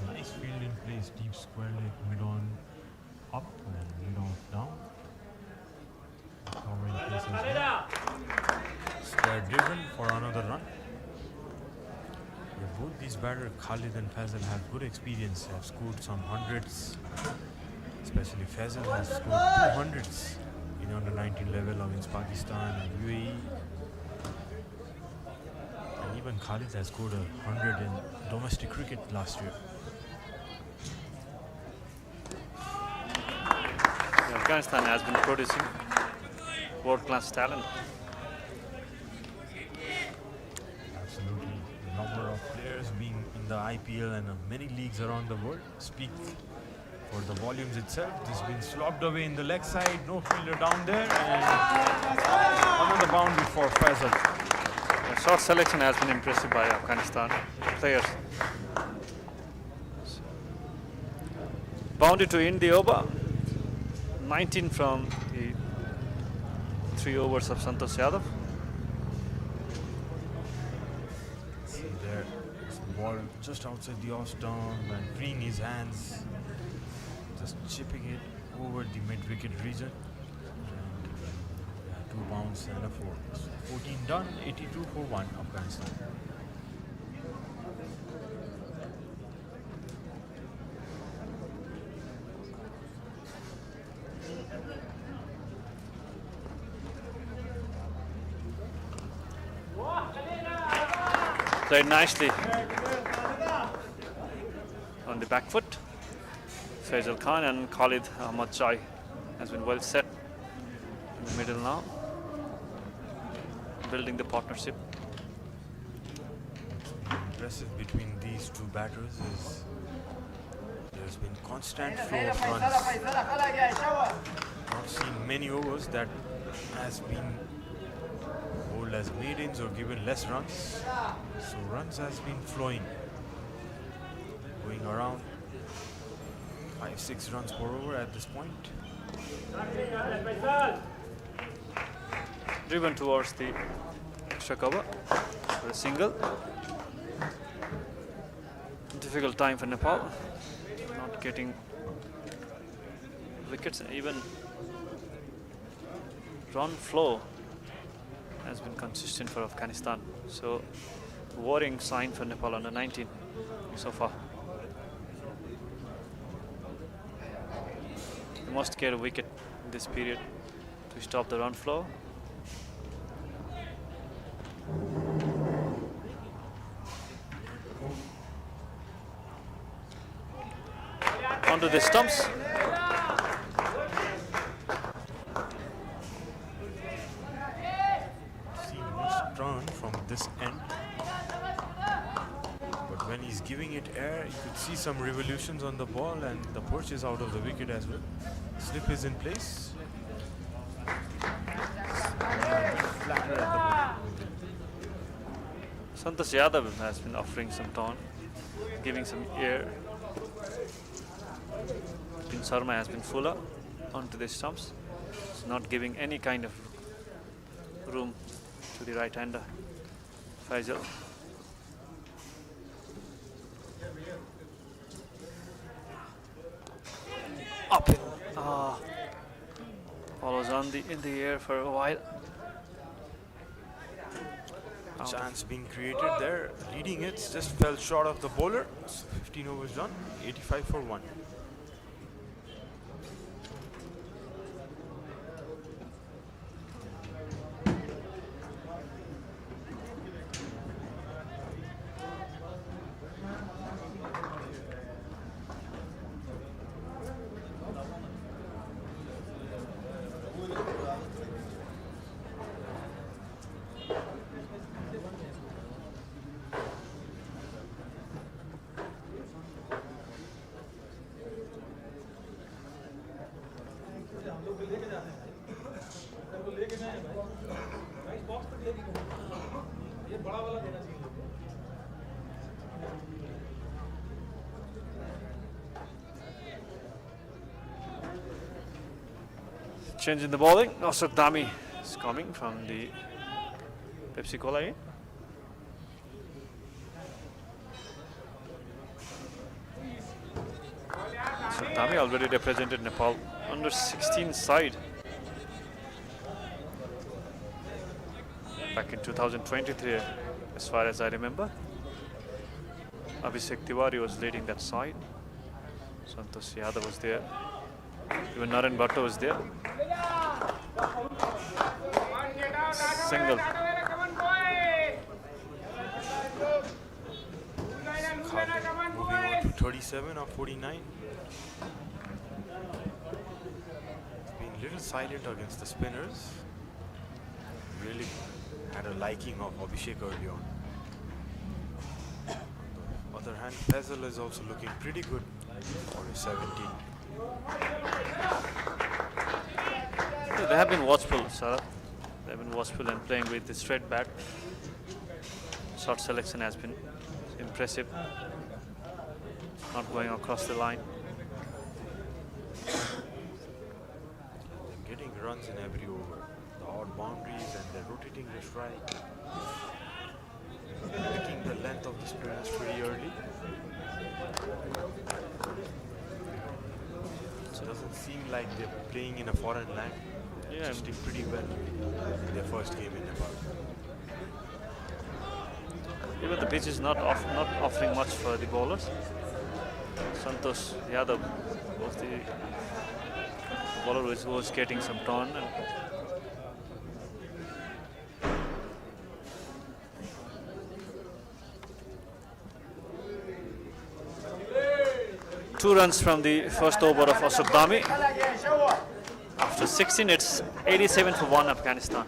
Speaker 5: Nice field in place, deep square leg, mid on up and mid off down. Covering place as well. Square driven for another run. Yeah, both these batters, Khalid and Faisal, have good experience, have scored some hundreds. Especially Faisal has scored 200s in under 19 level against Pakistan and UAE. And even Khalid has scored 100 in domestic cricket last year.
Speaker 6: Afghanistan has been producing world-class talent.
Speaker 5: Absolutely. The number of players being in the IPL and many leagues around the world speak for the volumes itself. This has been slogged away in the leg side, no fielder down there, and another boundary for Faisal.
Speaker 6: The shot selection has been impressive by Afghanistan players. Boundary to end the over. 19 from the 3 overs of Santosh Yadav.
Speaker 5: See there, this ball just outside the off stump and freeing his hands, just chipping it over the mid-wicket region. And 2 bounce and a 4. So 14 done, 82 for 1, Afghanistan.
Speaker 6: Played nicely on the back foot. Faisal Khan and Khalid Ahmad Chai has been well set in the middle now, building the partnership.
Speaker 5: Impressive between these two batters is there's been constant flow of runs. Not seen many overs that has been bowled as maidens or given less runs. So runs has been flowing, going around 5-6 runs per over at this point.
Speaker 6: Driven towards the extra cover for a single. Difficult time for Nepal, not getting wickets. Even run flow has been consistent for Afghanistan. So worrying sign for Nepal under 19 so far. They must get a wicket in this period to stop the run flow. Onto the stumps.
Speaker 5: See much turn from this end, but when he's giving it air. You could see some revolutions on the ball, and the perch is out of the wicket as well. Slip is in place. Flatter at the moment.
Speaker 6: Santosh Yadav has been offering some tone, giving some air. Vipin Sharma has been fuller onto the stumps. He's not giving any kind of room to the right-hander, Faisal. Up it. Ball was in the air for a while.
Speaker 5: Chance being created there. Leading hits just fell short of the bowler. So 15 overs done. 85 for 1.
Speaker 6: Change in the bowling. Ashok Dami is coming from the Pepsi Cola. Ashok Dami already represented Nepal under 16 side back in 2023, as far as I remember. Abhishek Tiwari was leading that side. Santosh Yadav was there. Even Naren Bhatta was there. Single.
Speaker 5: Moving on to 37 or 49. Been a little silent against the spinners. Really had a liking of Abhishek early on. On the other hand, Faisal is also looking pretty good for his 17.
Speaker 6: Yeah, they have been watchful, sir. They have been watchful and playing with the straight bat. Shot selection has been impressive. Not going across the line.
Speaker 5: They're getting runs in every over. The odd boundaries, and they're rotating the strike. Picking the length of the spinners pretty early. So it doesn't seem like they're playing in a foreign land.
Speaker 6: Yeah,
Speaker 5: Adjusting pretty well in their first game in Nepal.
Speaker 6: even the pitch is not offering much for the bowlers. Santosh Yadav was the bowler who was getting some turn. And two runs from the first over of Ashok Dami. After 16, it's 87 for 1 Afghanistan.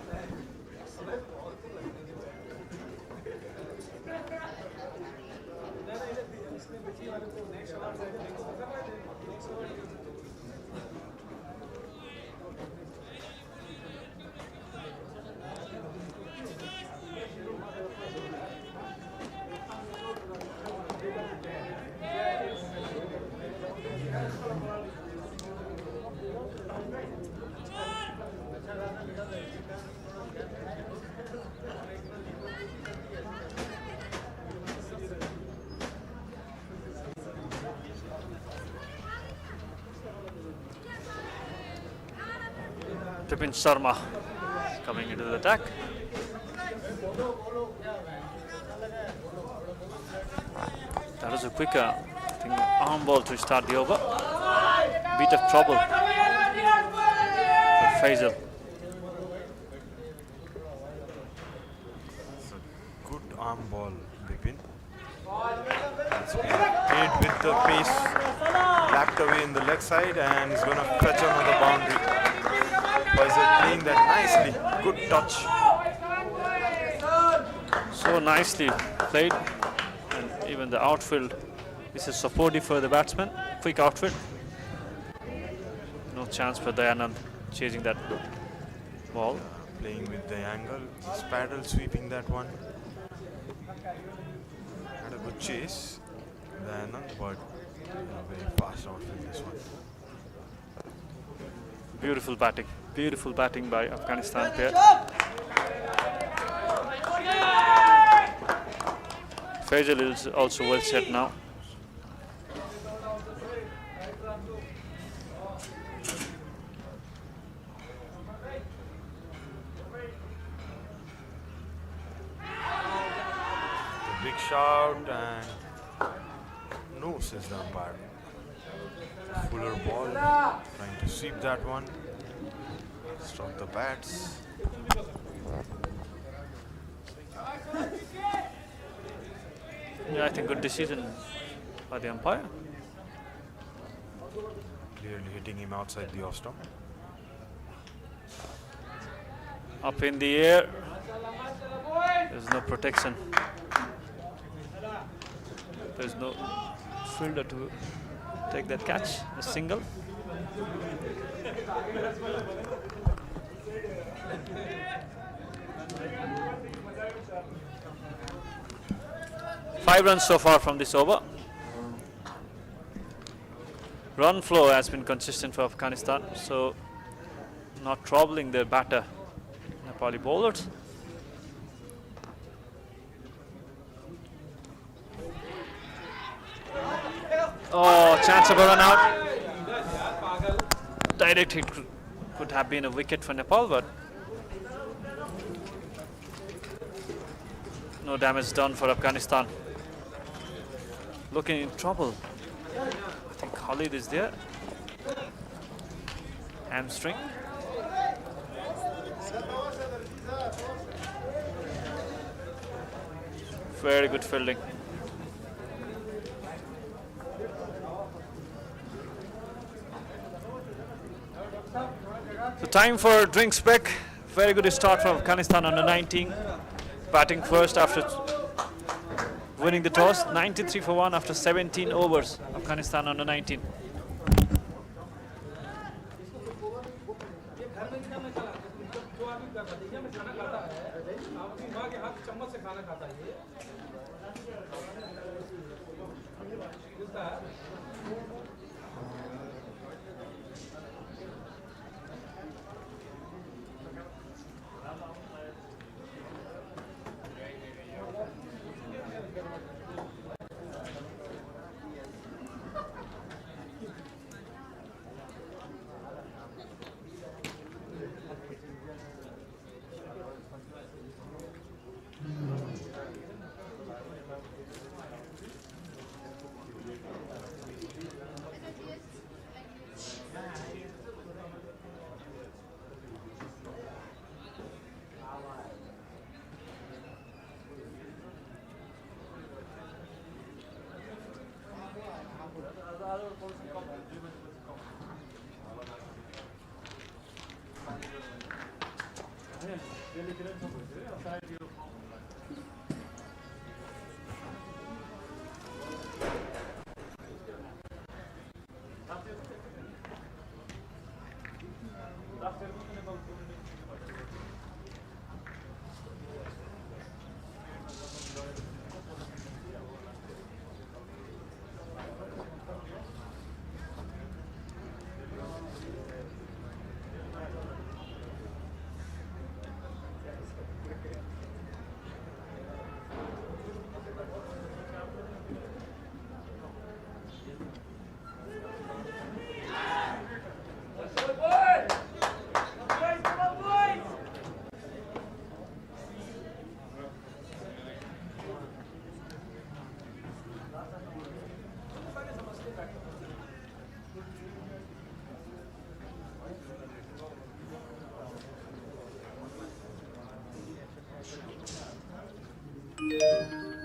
Speaker 6: Vipin Sharma coming into the attack. That was a quicker, I think, arm ball to start the over. Bit of trouble for Faisal.
Speaker 5: It's a good arm ball, Vipin. It's been played with the pace, backed away in the leg side, and he's going to fetch another boundary. Faisal playing that nicely. Good touch.
Speaker 6: So nicely played. And Even the outfield, this is supportive for the batsman. Quick outfield. No chance for Dayanand chasing that ball.
Speaker 5: Playing with the angle, his paddle sweeping that one. Had a good chase, Dayanand, but very fast outfield this one.
Speaker 6: Beautiful batting by Afghanistan pair. Faisal is also well set now.
Speaker 5: The big shout and no, says the umpire. Fuller ball, trying to sweep that one. Struck the bats.
Speaker 6: Yeah, I think good decision by the umpire.
Speaker 5: Clearly hitting him outside the off stump.
Speaker 6: Up in the air. There's no protection. There's no fielder to take that catch. A single. Five runs so far from this over. Run flow has been consistent for Afghanistan, so not troubling their batter, Nepali bowlers. Oh, chance of a run out. Direct hit could have been a wicket for Nepal, but no damage done for Afghanistan. Looking in trouble. I think Khalid is there. Hamstring. Very good fielding. So time for drinks break. Very good start from Afghanistan under 19. Batting first after winning the toss. 93 for 1 after 17 overs. Afghanistan under 19.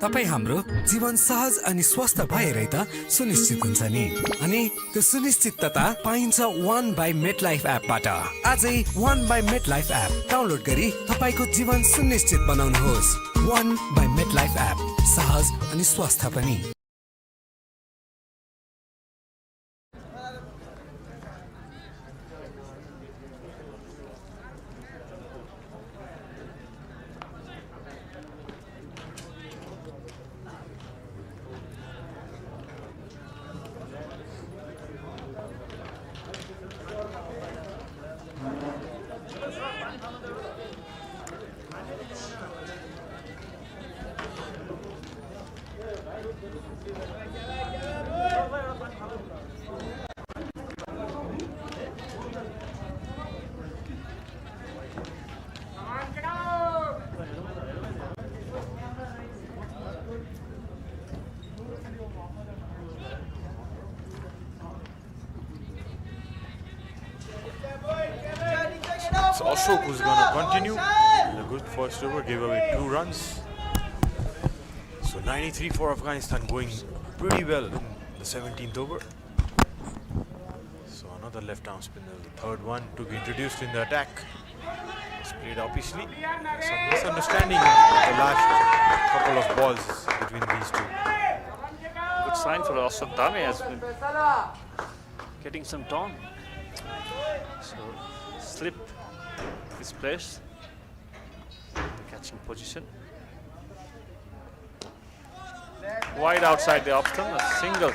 Speaker 7: तपाई हाम्रो जीवन सहज अनि स्वस्थ भएरै त सुनिश्चित हुन्छ नि। अनि त्यो सुनिश्चितता पाइन्छ वन बाई मेटलाइफ एपबाट। आजै one by MetLife app download गरी तपाईको जीवन सुनिश्चित बनाउनुहोस्। वन बाई मेटलाइफ एप, सहज अनि स्वस्थ पनि।
Speaker 5: It's Ashok who's going to continue. A good first over, gave away 2 runs. So 93 for Afghanistan, going pretty well in the 17th over. So another left arm spinner, the third one to be introduced in the attack. It's played obviously. Some misunderstanding in the last couple of balls between these two.
Speaker 6: Good sign for Ashok Dhami, has been getting some tone. So slip his place, catching position. Wide outside the off stump, a single.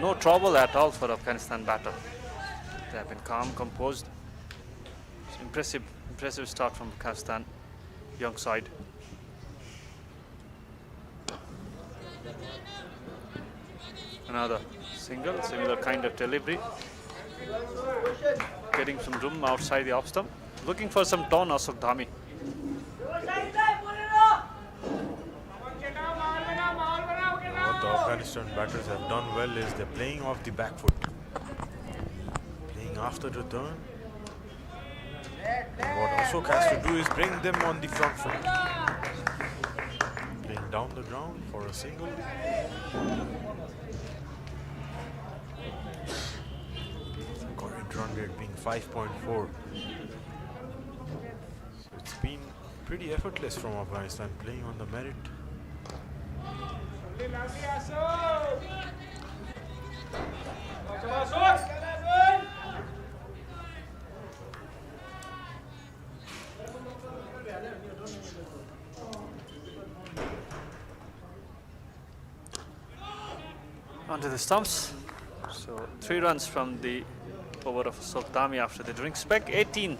Speaker 6: No trouble at all for Afghanistan batter. They have been calm, composed. It's impressive start from Afghanistan, young side. Another single, similar kind of delivery. Getting some room outside the off stump. Looking for some tone, Ashok Dhami.
Speaker 5: What the Afghanistan batters have done well is they're playing off the back foot. Playing after the turn. And what Ashok has to do is bring them on the front foot. Playing down the ground for a single. Current run rate being 5.4. So it's been pretty effortless from Afghanistan, playing on the merit.
Speaker 6: Onto the stumps. So 3 runs from the over of Ashok Dhami after the drink spec. 18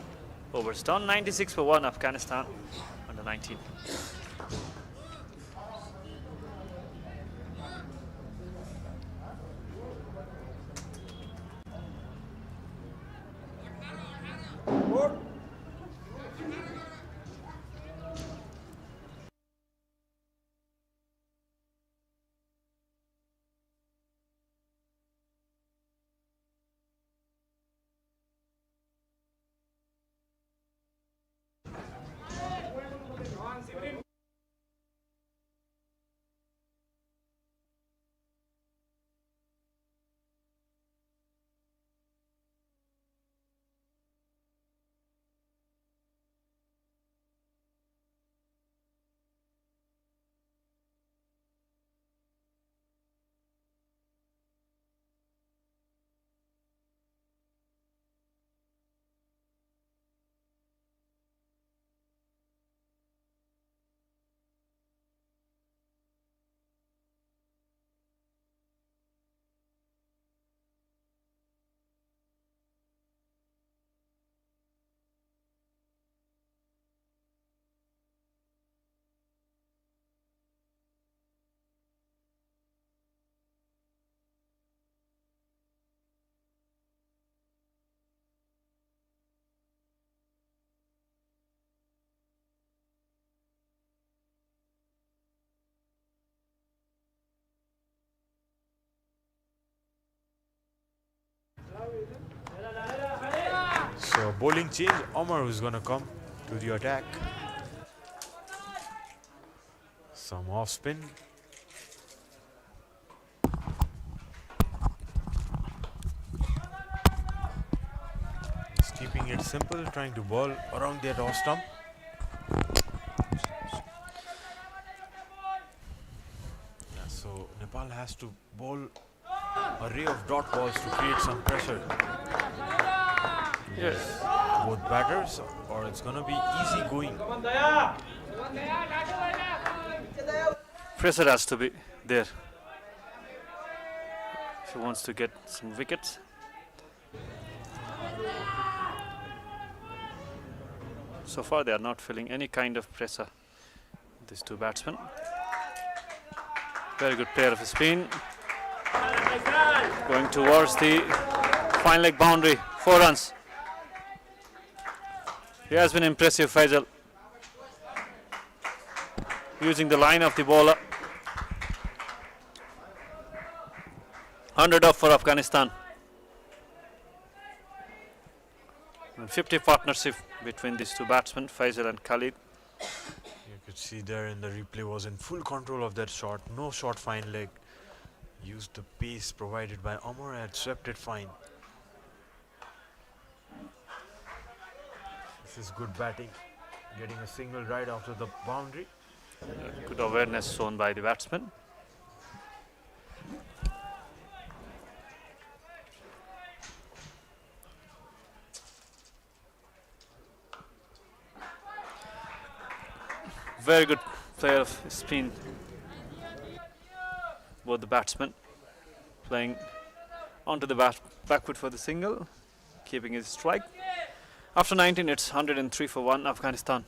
Speaker 6: overs done. 96 for 1 Afghanistan under 19.
Speaker 5: bowling change. Omar who's gonna come to the attack. Some off spin. He's keeping it simple, trying to bowl around that off stump. Yeah, so Nepal has to bowl a ray of dot balls to create some pressure.
Speaker 6: Yes.
Speaker 5: Both batters, or it's gonna be easy going.
Speaker 6: Pressure has to be there if he wants to get some wickets. So far they are not feeling any kind of pressure, these two batsmen. Very good pair of spin. Going towards the fine leg boundary, 4 runs. He has been impressive, Faisal. Using the line of the bowler. 100 off for Afghanistan. And 50 partnership between these two batsmen, Faisal and Khalid.
Speaker 5: You could see there in the replay was in full control of that shot. No short fine leg. Used the pace provided by Omar and swept it fine. This is good batting. Getting a single right after the boundary.
Speaker 6: Good awareness shown by the batsman. Very good player of spin. Both the batsmen playing onto the back foot for the single, keeping his strike. After 19, it's 103 for 1, Afghanistan.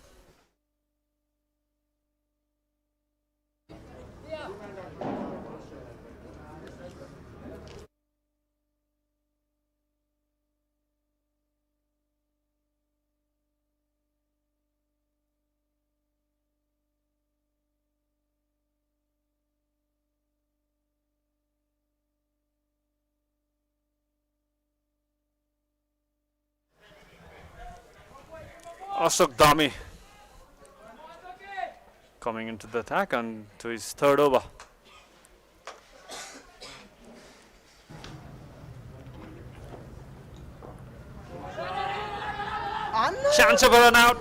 Speaker 6: Ashok Dami coming into the attack and to his third over. Chance of a run out.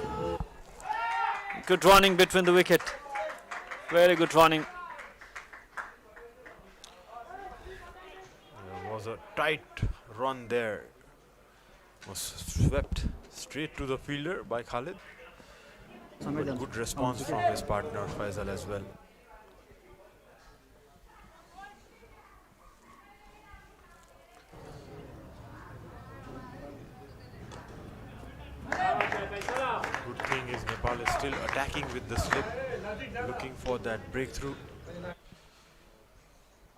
Speaker 6: Good running between the wicket. Very good running.
Speaker 5: There was a tight run there. Was swept straight to the fielder by Khalid. But good response from his partner Faisal as well. Good thing is Nepal is still attacking with the slip, looking for that breakthrough,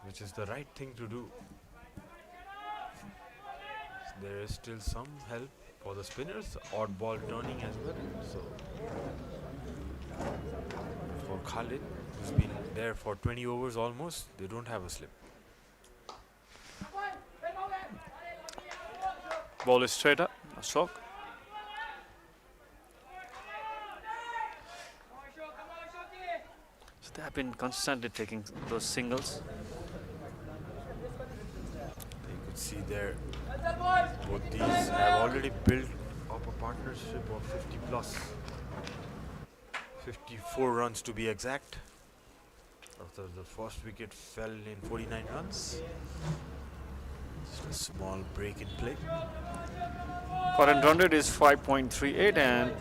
Speaker 5: which is the right thing to do. There is still some help for the spinners, odd ball turning as well. So for Khalid, who's been there for 20 overs almost, they don't have a slip.
Speaker 6: Ball is straighter, Ashok. So they have been constantly taking those singles.
Speaker 5: You could see there, both these have already built up a partnership of 50 plus. 54 runs to be exact. After the first wicket fell in 49 runs. Just a small break in play.
Speaker 6: Current run rate is 5.38 and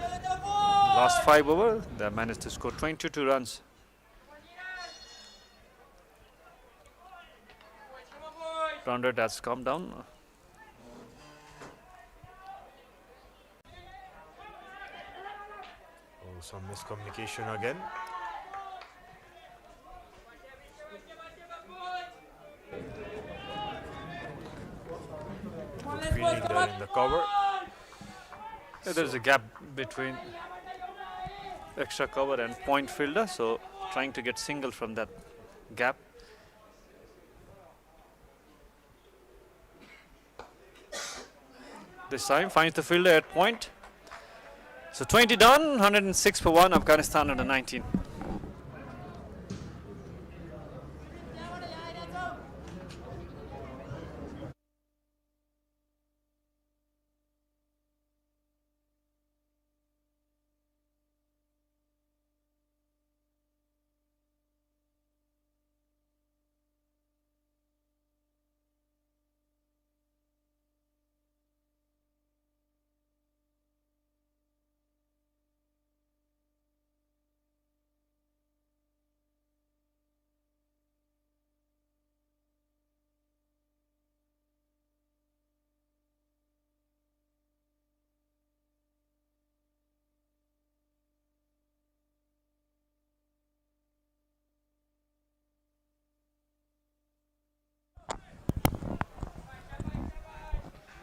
Speaker 6: last 5 over they managed to score 22 runs. Run rate has come down.
Speaker 5: Oh, some miscommunication again. Good fielding there in the cover.
Speaker 6: Yeah, there's a gap between extra cover and point fielder, so trying to get single from that gap. This time finds the fielder at point. So 20 done, 106 for 1, Afghanistan under 19.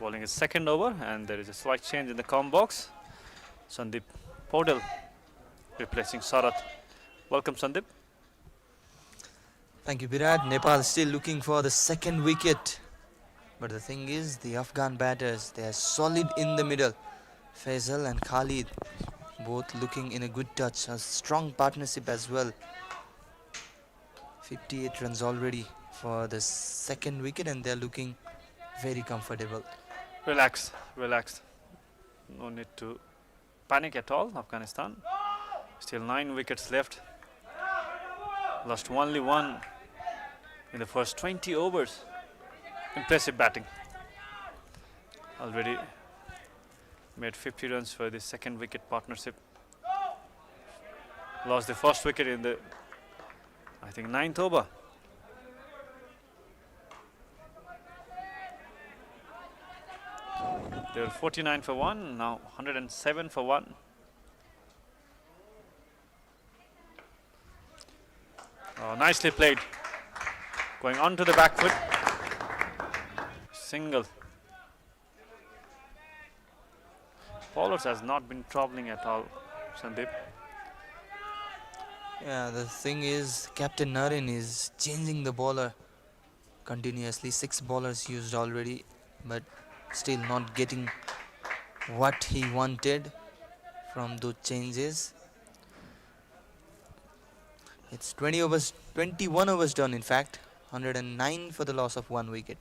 Speaker 6: Bowling his second over, and there is a slight change in the com box. Sandeep Podal replacing Sarat. Welcome, Sandeep.
Speaker 4: Thank you, Virat. Nepal still looking for the second wicket. But the thing is, the Afghan batters, they are solid in the middle. Faisal and Khalid, both looking in a good touch. A strong partnership as well. 58 runs already for the second wicket, and they're looking very comfortable.
Speaker 6: Relax, relax. No need to panic at all, Afghanistan. Still 9 wickets left. Lost only one in the first 20 overs. Impressive batting. Already made 50 runs for the second wicket partnership. Lost the first wicket in the, I think, 9th over. They were 49 for 1, now 107 for 1. Oh, nicely played. Going on to the back foot. Single. Bowlers has not been troubling at all, Sandeep.
Speaker 4: Yeah, the thing is, Captain Naren is changing the bowler continuously. 6 bowlers used already, but still not getting what he wanted from those changes. It's 21 overs done, in fact. 109 for the loss of 1 wicket.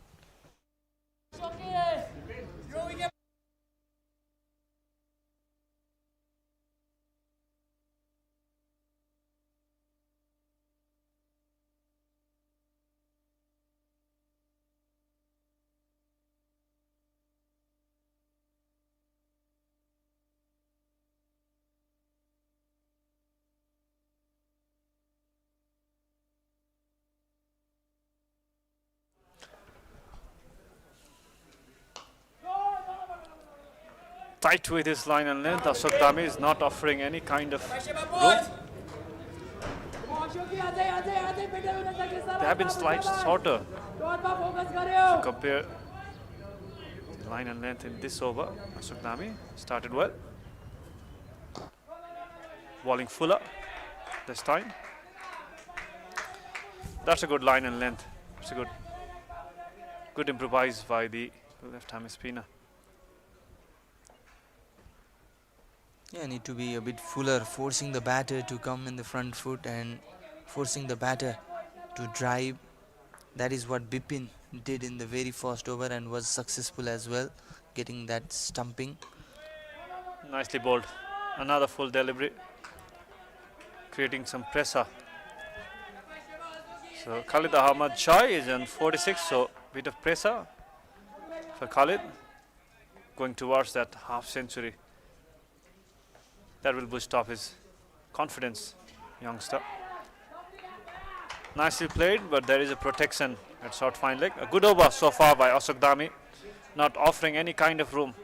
Speaker 6: Tight with his line and length. Ashok Dami is not offering any kind of room. They have been slightly shorter. If you compare the line and length in this over, Ashok Dami started well. Bowling fuller this time. That's a good line and length. It's a good improvise by the left-hand spinner.
Speaker 4: Yeah, need to be a bit fuller, forcing the batter to come in the front foot and forcing the batter to drive. That is what Bipin did in the very first over and was successful as well, getting that stumping.
Speaker 6: Nicely bowled. Another full delivery, creating some pressure. So Khalid Ahmad Shah is on 46, so bit of pressure for Khalid, going towards that half century. That will boost up his confidence, youngster. Nicely played, but there is a protection at short fine leg. A good over so far by Ashok Dami, not offering any kind of room.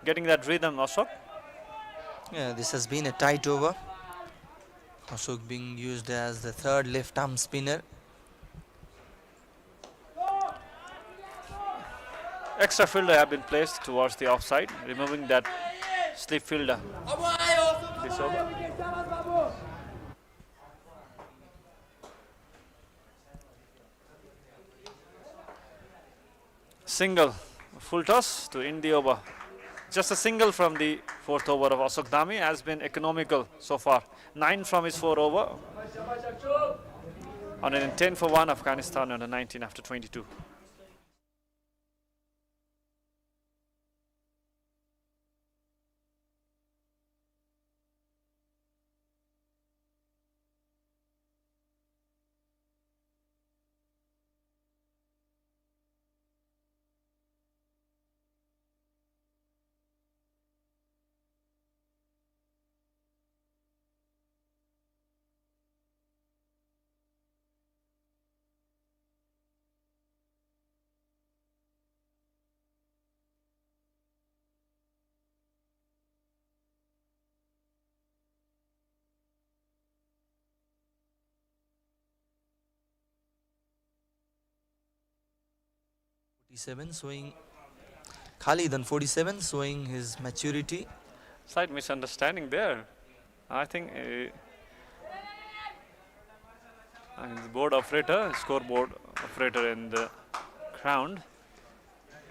Speaker 6: Getting that rhythm, Ashok.
Speaker 4: Yeah, this has been a tight over. Ashok being used as the third left arm spinner.
Speaker 6: Extra fielder have been placed towards the offside, removing that slip fielder. This over. Single full toss to end the over. Just a single from the fourth over of Ashok Dami has been economical so far. 9 from his 4 over. 110 for 1, Afghanistan under 19 after 22.
Speaker 4: Showing Khalid on 47, showing his maturity.
Speaker 6: Slight misunderstanding there. I think the board operator, scoreboard operator in the ground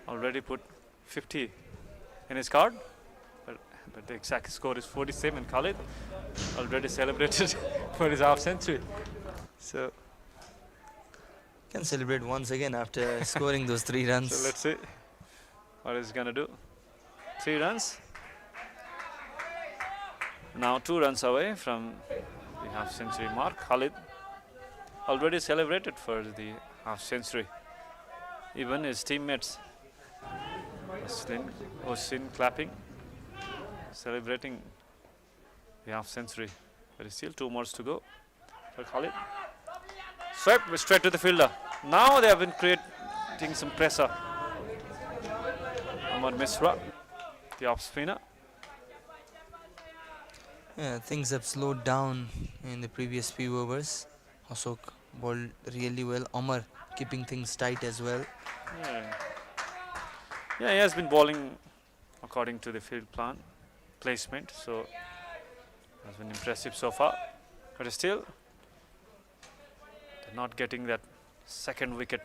Speaker 6: already put 50 in his card, but the exact score is 47. Khalid already celebrated for his half century. So
Speaker 4: Can celebrate once again after scoring those 3 runs.
Speaker 6: So let's see what he's gonna do. 3 runs. Now 2 runs away from the half century mark. Khalid already celebrated for the half century. Even his teammates, Osin clapping, celebrating the half century. But still 2 more to go for Khalid. Swept straight to the fielder. Now they have been creating some pressure. Amar Misra, the off spinner.
Speaker 4: Yeah, things have slowed down in the previous few overs. Ashok bowled really well. Amar keeping things tight as well.
Speaker 6: Yeah, he has been bowling according to the field plan placement, so has been impressive so far. But still, they're not getting that second wicket.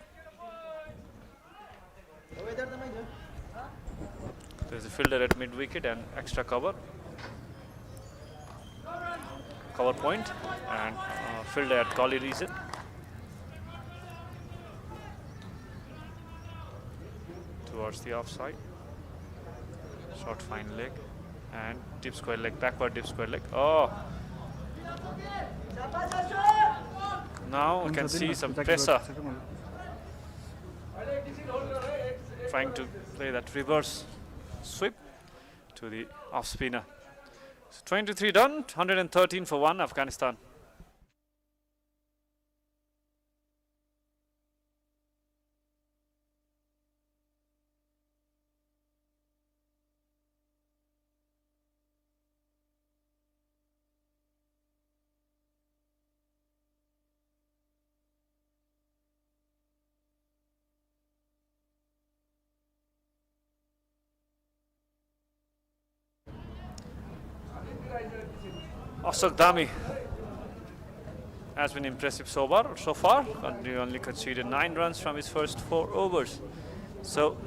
Speaker 6: There's a fielder at mid wicket and extra cover point, and fielder at Collie region. Towards the offside. Short fine leg and deep square leg, backward deep square leg. Oh! Now we can see some pressure. Trying to play that reverse sweep to the off spinner. So 23 done, 113 for 1, Afghanistan. Ashok Dami has been impressive so far. He only conceded 9 runs from his first 4 overs. So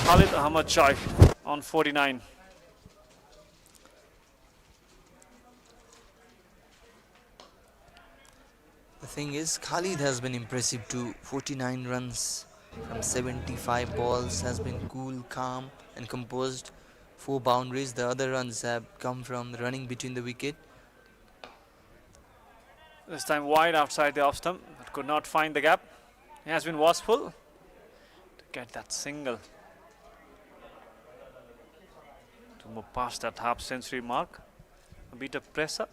Speaker 6: Khalid Ahmad Shah on 49.
Speaker 4: The thing is, Khalid has been impressive too. 49 runs from 75 balls, has been cool, calm and composed. 4 boundaries. The other runs have come from running between the wicket.
Speaker 6: This time wide outside the off stump, but could not find the gap. He has been watchful to get that single to move past that half century mark. A bit of pressure.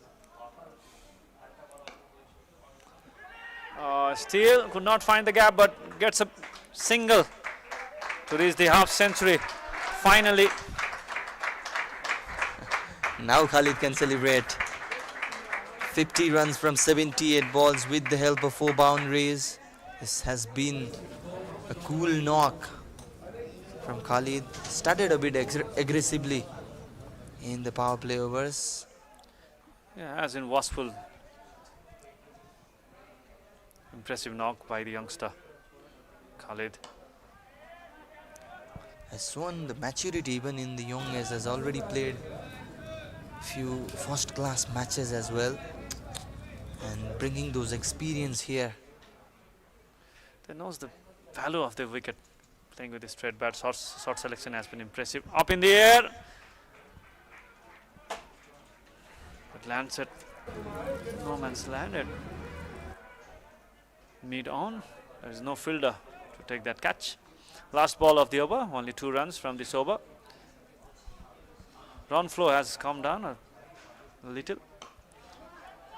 Speaker 6: Still could not find the gap, but gets a single to reach the half century. Finally.
Speaker 4: Now Khalid can celebrate. 50 runs from 78 balls with the help of 4 boundaries. This has been a cool knock from Khalid. Started a bit aggressively in the power play overs.
Speaker 6: Yeah, as in watchful. Impressive knock by the youngster, Khalid.
Speaker 4: has shown the maturity even in the young age, has already played few first class matches as well, and bringing those experience here.
Speaker 6: They knows the value of the wicket. Playing with the straight bat, short selection has been impressive. Up in the air, but lands at no man's landed. Mid on, there is no fielder to take that catch. Last ball of the over, only 2 runs from this over. Run flow has come down a little.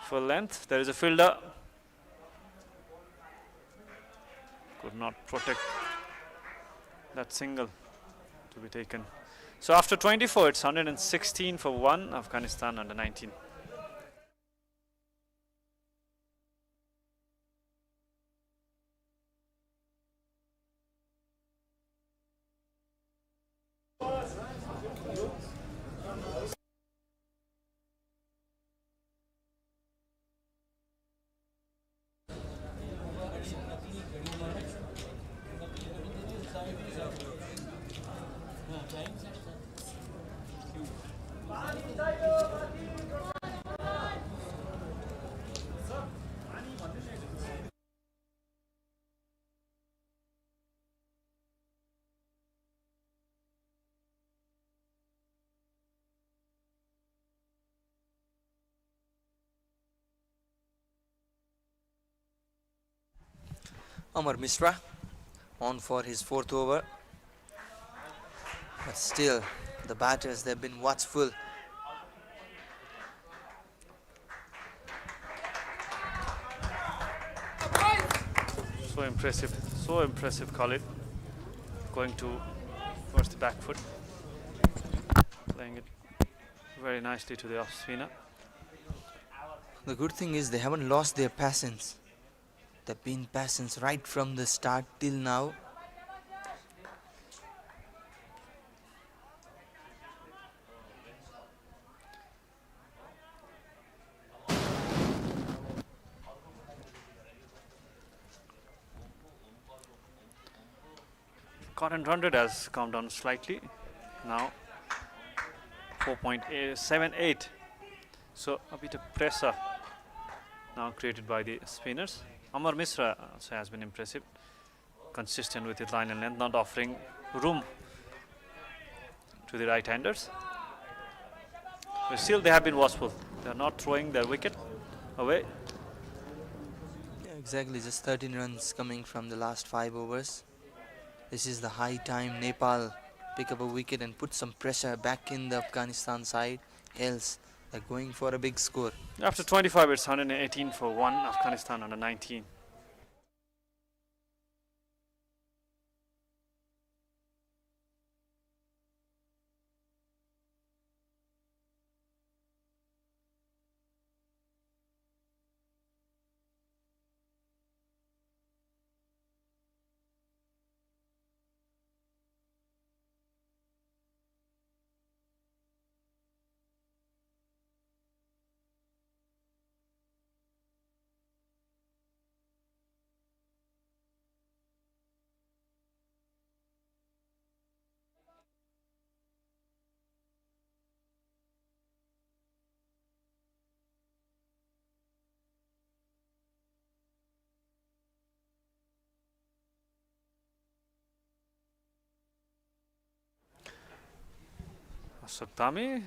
Speaker 6: Full length, there is a fielder. Could not protect that single to be taken. So after 24, it's 116 for 1, Afghanistan under 19.
Speaker 4: Amar Misra on for his 4th over. But still, the batters, they've been watchful.
Speaker 6: So impressive Khalid. Going towards the back foot. Playing it very nicely to the off spinner.
Speaker 4: The good thing is they haven't lost their patience. They've been patient right from the start till now.
Speaker 6: Current run rate has come down slightly now, 4.78. So a bit of pressure now created by the spinners. Amar Misra also has been impressive, consistent with his line and length, not offering room to the right-handers. But still they have been watchful. They are not throwing their wicket away.
Speaker 4: Yeah, exactly, just 13 runs coming from the last 5 overs. This is the high time Nepal pick up a wicket and put some pressure back in the Afghanistan side, else they're going for a big score.
Speaker 6: After 25, it's 118 for 1, Afghanistan under 19. Saktami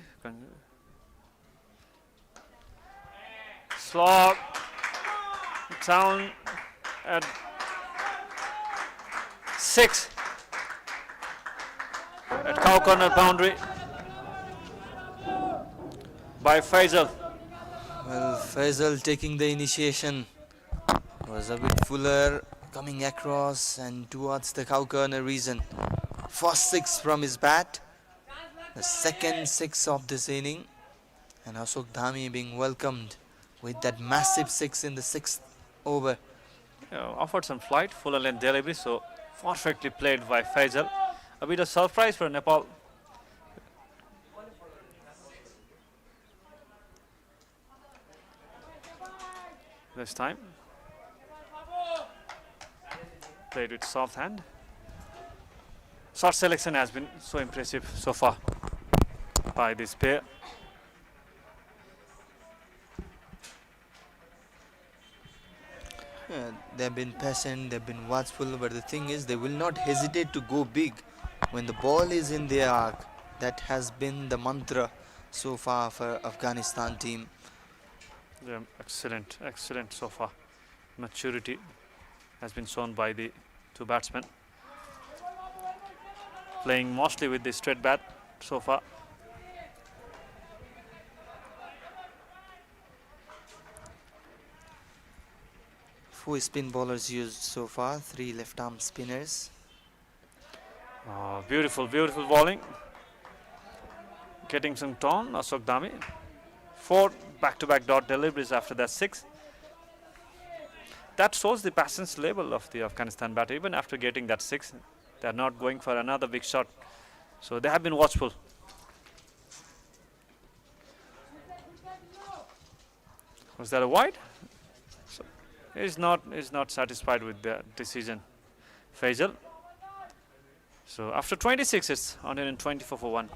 Speaker 6: slog down at 6 at cow corner boundary by Faisal.
Speaker 4: Well, Faisal taking the initiation was a bit fuller, coming across and towards the cow corner region. First 6 from his bat, the second 6 of this inning, and Ashok Dhami being welcomed with that massive 6 in the 6th over.
Speaker 6: Offered some flight, full length delivery, so perfectly played by Faisal. A bit of surprise for Nepal. This time played with soft hand. Shot selection has been so impressive so far by this pair.
Speaker 4: Yeah, they've been patient, they've been watchful, but the thing is, they will not hesitate to go big when the ball is in their arc. That has been the mantra so far for Afghanistan team.
Speaker 6: Yeah, excellent, excellent so far. Maturity has been shown by the two batsmen. Playing mostly with the straight bat so far.
Speaker 4: Four spin bowlers used so far, 3 left arm spinners.
Speaker 6: Oh, beautiful, beautiful bowling. Getting some tone, Ashok Dami. 4 back-to-back dot deliveries after that 6. That shows the patience level of the Afghanistan batter. Even after getting that 6, they are not going for another big shot. So they have been watchful. Was that a wide? So he's not satisfied with the decision, Faisal. So after 26, it's 124 for 1.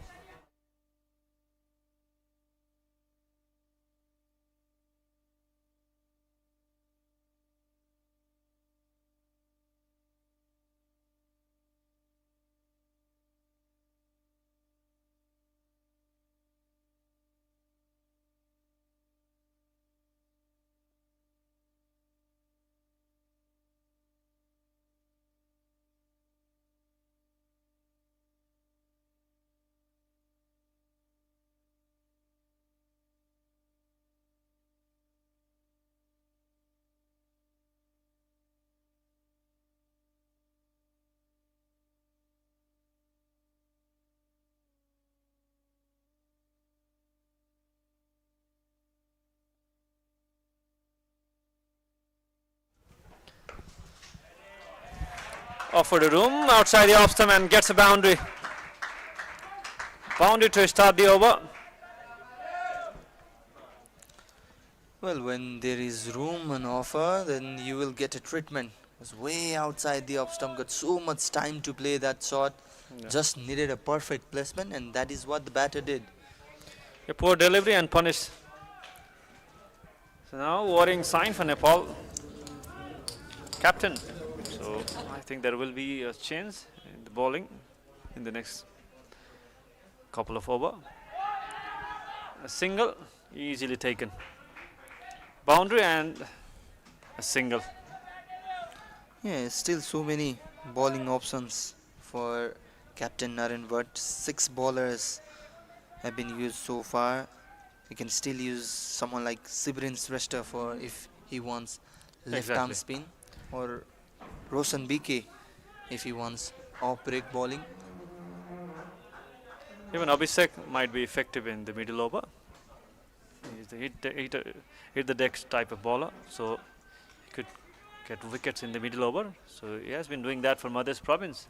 Speaker 6: Offered a room outside the off stump and gets a boundary. Boundary to start the over.
Speaker 4: Well, when there is room and offer, then you will get a treatment. It was way outside the off stump, got so much time to play that shot.
Speaker 6: Yeah.
Speaker 4: Just needed a perfect placement, and that is what the batter did.
Speaker 6: A poor delivery and punished. So now worrying sign for Nepal. Captain. So I think there will be a change in the bowling in the next couple of over. A single easily taken. Boundary and a single.
Speaker 4: Yeah, still so many bowling options for Captain Naren Bhatt. 6 bowlers have been used so far. You can still use someone like Sibrin Shrestha for if he wants left arm
Speaker 6: Exactly.
Speaker 4: spin, or Roshan BK if he wants off break bowling.
Speaker 6: Even Abhishek might be effective in the middle over. He's the hit the deck type of bowler, so he could get wickets in the middle over. So he has been doing that for Madhya province.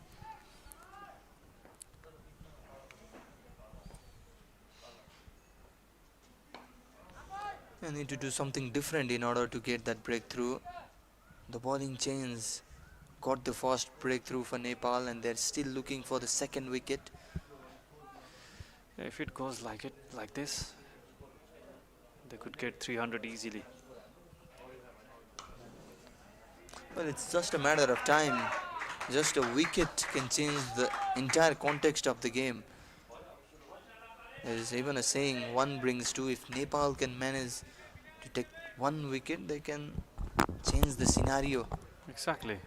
Speaker 4: You need to do something different in order to get that breakthrough. The bowling chains got the first breakthrough for Nepal, and they're still looking for the second wicket.
Speaker 6: If it goes like this, they could get 300 easily.
Speaker 4: Well, it's just a matter of time. Just a wicket can change the entire context of the game. There is even a saying, one brings two. If Nepal can manage to take 1 wicket, they can change the scenario.
Speaker 6: Exactly.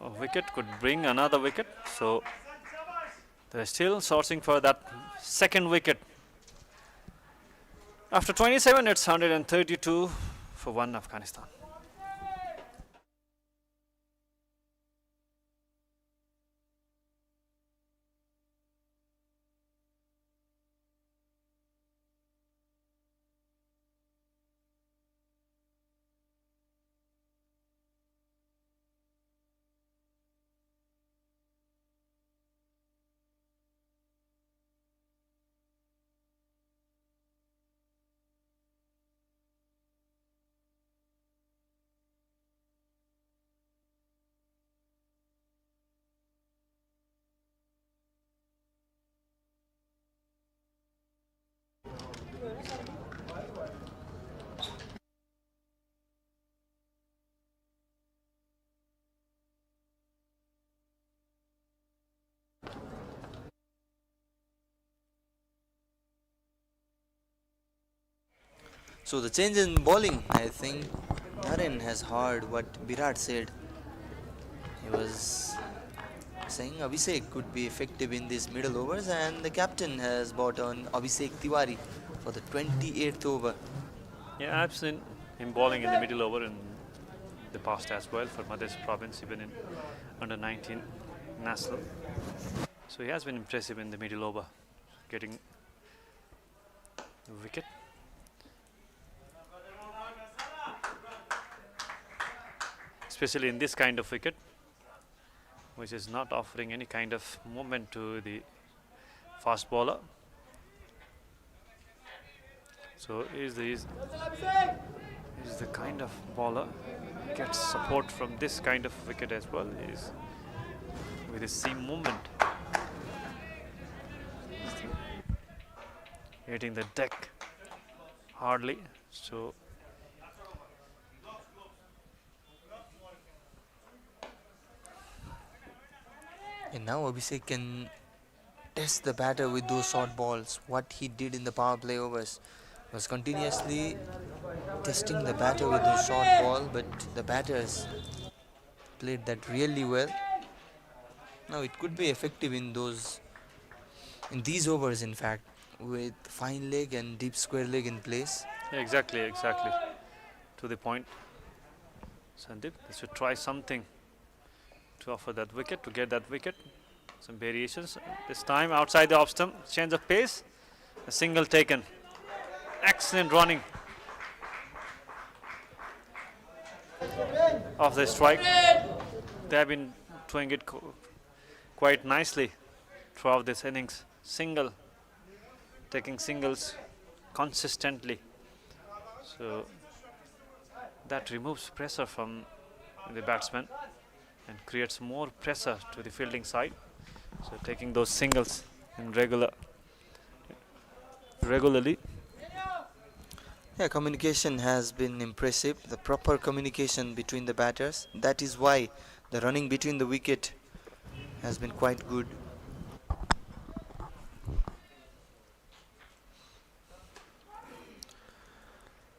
Speaker 6: A wicket could bring another wicket, so they're still sourcing for that second wicket. After 27, it's 132 for 1 Afghanistan.
Speaker 4: So the change in bowling, I think Naren has heard what Virat said. He was saying Abhishek could be effective in these middle overs, and the captain has brought on Abhishek Tiwari for the 28th over.
Speaker 6: Yeah, I've seen him bowling in the middle over in the past as well for Madhya Province, even in under 19 national. So he has been impressive in the middle over, getting the wicket. Especially in this kind of wicket, which is not offering any kind of movement to the fast bowler. So is the kind of bowler gets support from this kind of wicket as well, is with the seam movement, hitting the deck hardly. So
Speaker 4: And now Abhishek can test the batter with those short balls. What he did in the power play overs was continuously testing the batter with those short ball, but the batters played that really well. Now it could be effective in these overs, in fact, with fine leg and deep square leg in place.
Speaker 6: yeah, exactly. To the point, Sandeep. They should try something to offer that wicket, to get that wicket. Some variations. This time outside the off stump, change of pace, a single taken. Excellent running of the strike. They have been doing it quite nicely throughout this innings. Single, taking singles consistently. So that removes pressure from the batsman and creates more pressure to the fielding side. So taking those singles in regularly.
Speaker 4: Yeah, communication has been impressive. The proper communication between the batters. That is why the running between the wicket has been quite good.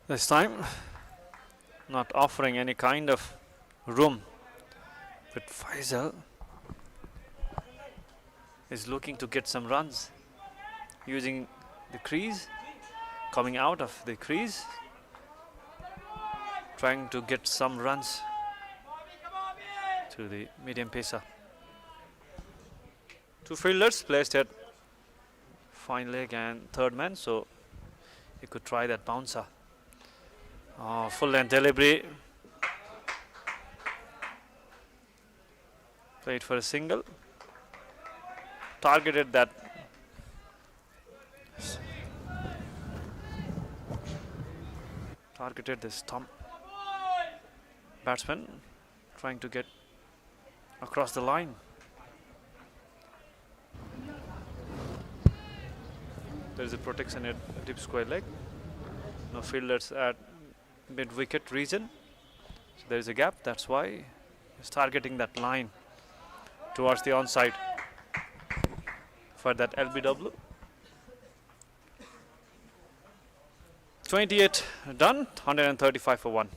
Speaker 6: This time, not offering any kind of room, but Faisal is looking to get some runs using the crease, coming out of the crease, trying to get some runs to the medium pacer. Two fielders placed at fine leg and third man, so he could try that bouncer. Full length delivery. Played for a single. Targeted that. Targeted the stump. Batsman trying to get across the line. There is a protection at deep square leg. No fielders at mid wicket region. So there is a gap. That's why he's targeting that line towards the onside for that LBW. 28 done, 135 for 1.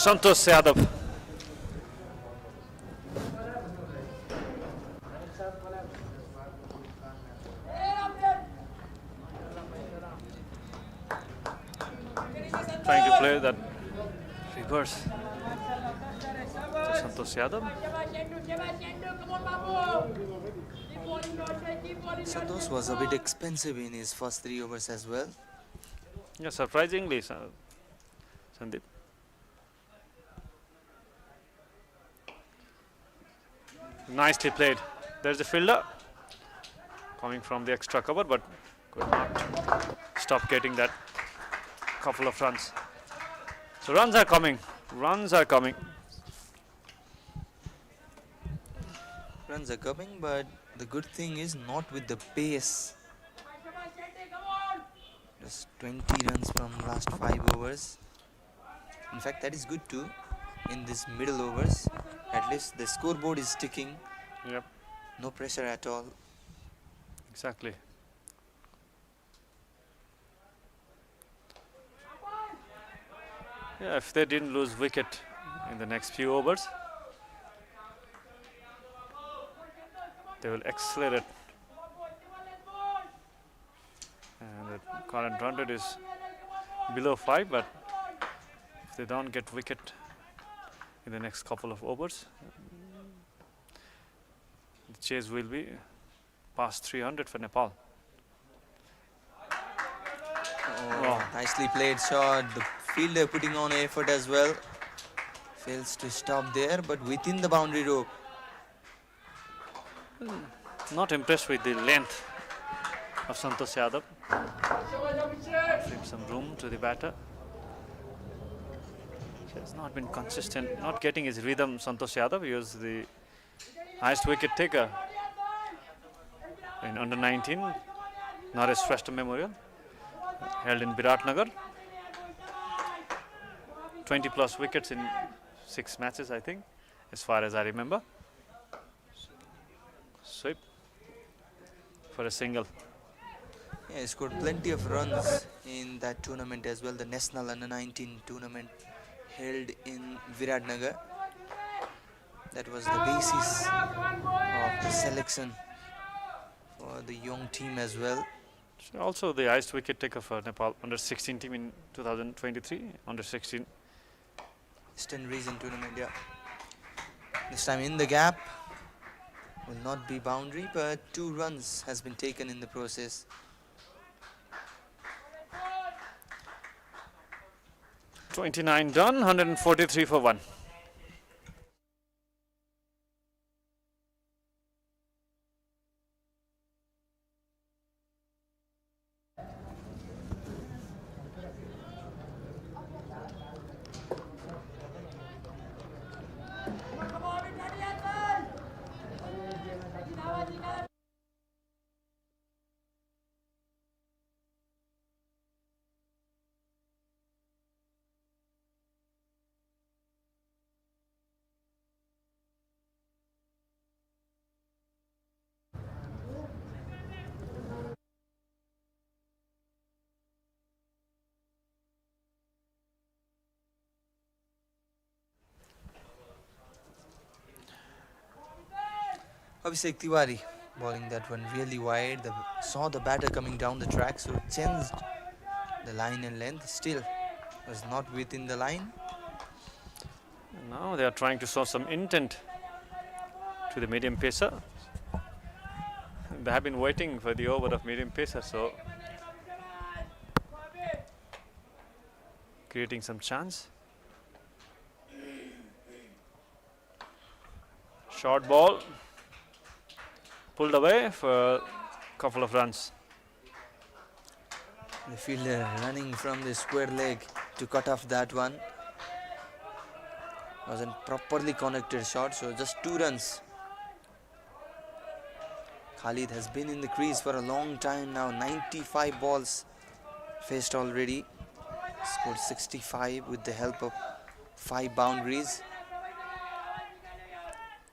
Speaker 6: Santosh Yadav. Trying to play that reverse to Santosh Yadav.
Speaker 4: Santosh was a bit expensive in his first 3 overs as well.
Speaker 6: Yeah, surprisingly, Sandeep. Nicely played. There's the fielder coming from the extra cover, but could not stop getting that couple of runs. So runs are coming. Runs are coming.
Speaker 4: Runs are coming, but the good thing is not with the pace. Just 20 runs from last 5 overs. In fact, that is good too. In this middle overs, at least the scoreboard is ticking.
Speaker 6: Yep,
Speaker 4: No pressure at all.
Speaker 6: exactly. Yeah, if they didn't lose wicket in the next few overs, they will accelerate. And the current run rate is below 5, but if they don't get wicket in the next couple of overs, the chase will be past 300 for Nepal.
Speaker 4: Oh, nicely played shot. The fielder putting on effort as well. Fails to stop there, but within the boundary rope.
Speaker 6: Not impressed with the length of Santosh Yadav. Offering some room to the batter. He has not been consistent, not getting his rhythm. Santosh Yadav, he was the highest wicket taker in under 19 Naresh Shrestha Memorial, held in Biratnagar. 20 plus wickets in 6 matches, I think, as far as I remember. Sweep for a single.
Speaker 4: Yeah, he scored plenty of runs in that tournament as well. The National Under 19 tournament held in Viratnagar. That was the basis of the selection for the young team as well.
Speaker 6: Also the highest wicket taker for Nepal under 16 team in 2023, under 16.
Speaker 4: Eastern Region tournament, yeah. This time in the gap. Will not be boundary, but 2 runs has been taken in the process.
Speaker 6: .29 done, 143 for 1.
Speaker 4: Abhishek Tiwari bowling that one really wide. Saw the batter coming down the track, so changed the line and length. Still was not within the line.
Speaker 6: Now they are trying to show some intent to the medium pacer. They have been waiting for the over of medium pacer, so creating some chance. Short ball pulled away for a couple of runs.
Speaker 4: The fielder running from the square leg to cut off that one. Wasn't properly connected shot, so just 2 runs. Khalid has been in the crease for a long time now. 95 balls faced already. Scored 65 with the help of 5 boundaries.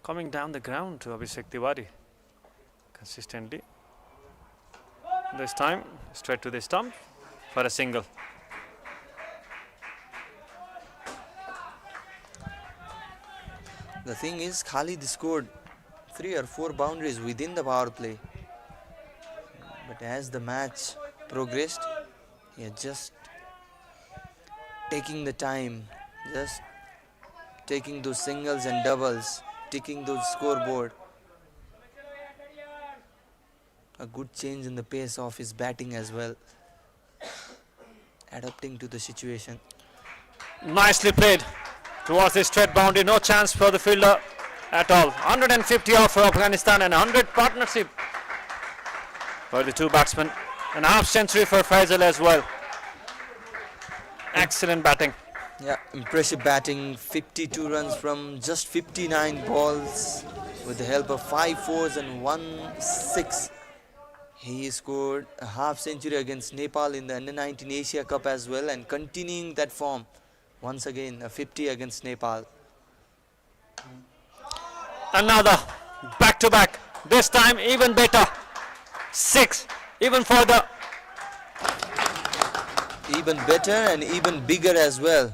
Speaker 6: Coming down the ground to Abhishek Tiwari consistently. This time straight to the stump for a single.
Speaker 4: The thing is, Khalid scored 3 or 4 boundaries within the power play. But as the match progressed, he had just taking the time, just taking those singles and doubles, ticking those scoreboard. A good change in the pace of his batting as well, adapting to the situation.
Speaker 6: Nicely played towards the straight boundary. No chance for the fielder at all. 150 off for Afghanistan and 100 partnership for the two batsmen. And a half century for Faisal as well. Excellent batting.
Speaker 4: Yeah, impressive batting. 52 runs from just 59 balls with the help of 5 fours and 1 6. He scored a half century against Nepal in the Under-19 Asia Cup as well, and continuing that form. Once again, a 50 against Nepal.
Speaker 6: Another back-to-back. This time even better. 6. Even further.
Speaker 4: Even better and even bigger as well.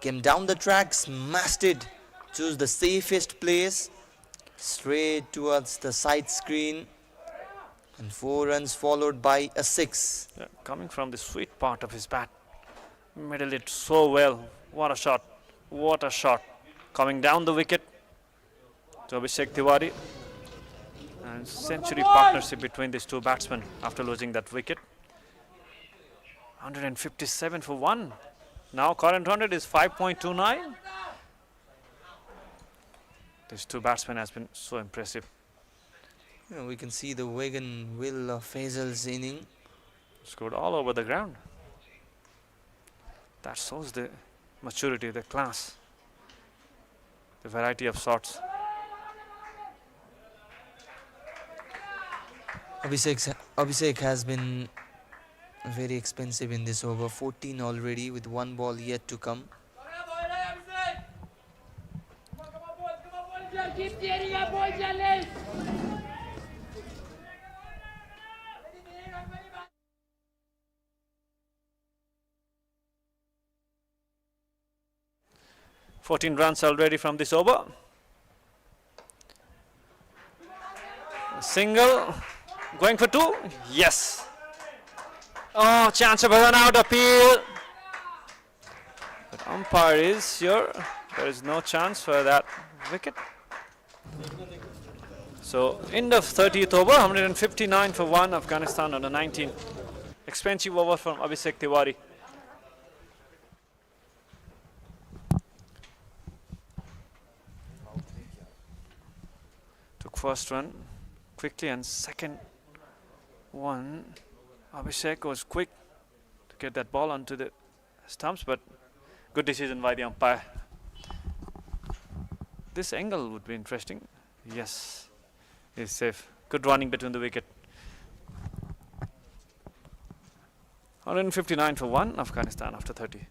Speaker 4: Came down the track, smashed it. Chose the safest place. Straight towards the side screen. And 4 runs followed by a 6.
Speaker 6: Yeah, coming from the sweet part of his bat. Middled it so well. What a shot. What a shot. Coming down the wicket to Abhishek Tiwari. And century partnership between these two batsmen after losing that wicket. 157 for 1. Now current 100 is 5.29. These two batsmen has been so impressive.
Speaker 4: You know, we can see the wagon wheel of Faisal's inning.
Speaker 6: Scored all over the ground. That shows the maturity, the class, the variety of shots.
Speaker 4: Abhishek has been very expensive in this over. 14 already with 1 ball yet to come.
Speaker 8: Keep tearing up, boys, Charlie.
Speaker 6: $14 runs already from this over. A single, going for 2. Yes. Oh, chance of a run out appeal. But umpire is sure there is no chance for that wicket. So end of 30th over, 159 for 1, Afghanistan under 19. Expensive over from Abhishek Tiwari. Took first run quickly, and second one, Abhishek was quick to get that ball onto the stumps, but good decision by the umpire. This angle would be interesting. Yes, he's safe. Good running between the wicket. 159 for 1, Afghanistan after 30.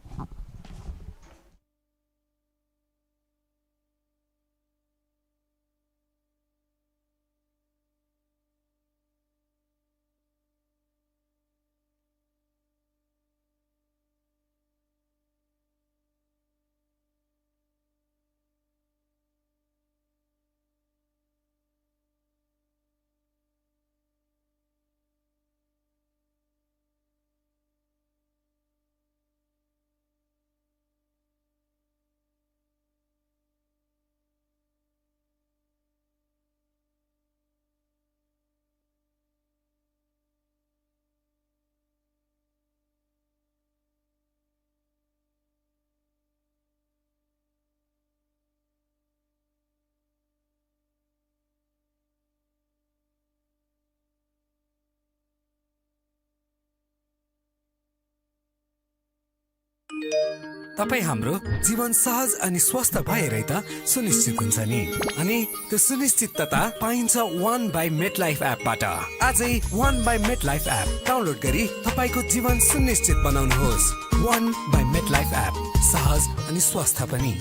Speaker 7: तपाईँ हाम्रो जीवन सहज अनि स्वस्थ भएरै त सुनिश्चित हुन्छ नि। अनि त्यो सुनिश्चितता पाइन्छ 1 बाइ मेटलाइफ एपबाट। आजै 1 बाइ मेटलाइफ एप डाउनलोड गरी तपाईको जीवन सुनिश्चित बनाउनुहोस्। 1 बाइ मेटलाइफ एप, सहज अनि स्वस्थ पनि।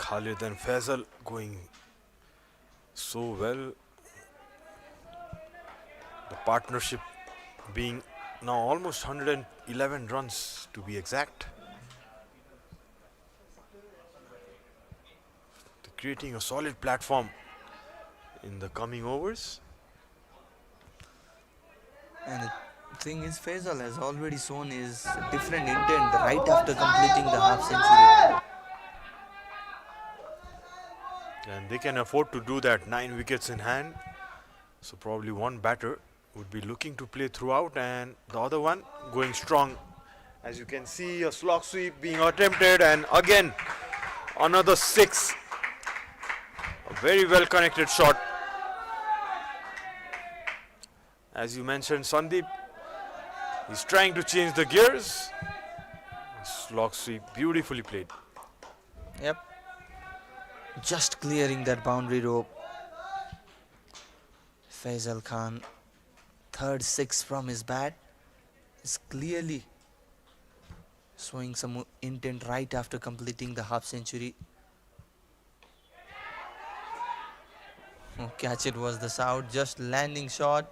Speaker 5: Khalid and Faisal going so well. The partnership being now almost 111 runs to be exact. They're creating a solid platform in the coming overs.
Speaker 4: And the thing is, Faisal has already shown his different intent right after completing the half century.
Speaker 5: And they can afford to do that, 9 wickets in hand. So probably one batter would be looking to play throughout and the other one going strong. As you can see, a slog sweep being attempted and again another 6. A very well connected shot. As you mentioned, Sandeep, he's trying to change the gears. Slog sweep beautifully played.
Speaker 4: Yep. Just clearing that boundary rope. Faisal Khan, third 6 from his bat, is clearly showing some intent right after completing the half century. Oh, catch it was the South, just landing shot.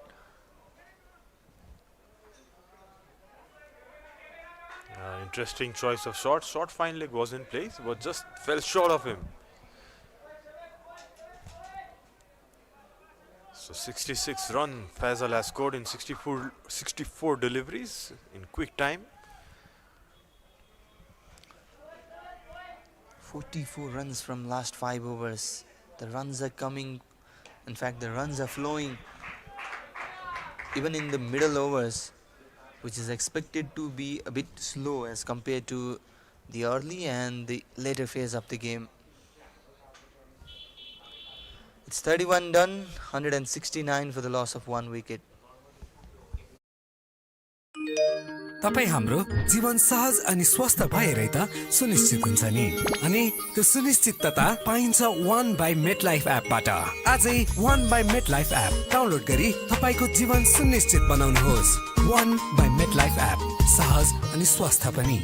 Speaker 5: Interesting choice of shot. Short fine leg was in place, but just fell short of him. So 66 run Faisal has scored in 64 deliveries in quick time.
Speaker 4: 44 runs from last 5 overs. The runs are coming. In fact, the runs are flowing even in the middle overs, which is expected to be a bit slow as compared to the early and the later phase of the game. It's 31 done, 169 for the loss of 1 wicket.
Speaker 7: तपाई हाम्रो जीवन सहज अनि स्वस्थ भएरै त सुनिश्चित हुन्छ नि अनि त्यो सुनिश्चितता पाइन्छ 1 बाइ मेटलाइफ एपबाट आजै 1 बाइ मेटलाइफ एप डाउनलोड गरी तपाईको जीवन सुनिश्चित बनाउनुहोस् 1 बाइ मेटलाइफ एप सहज अनि स्वस्थ पनि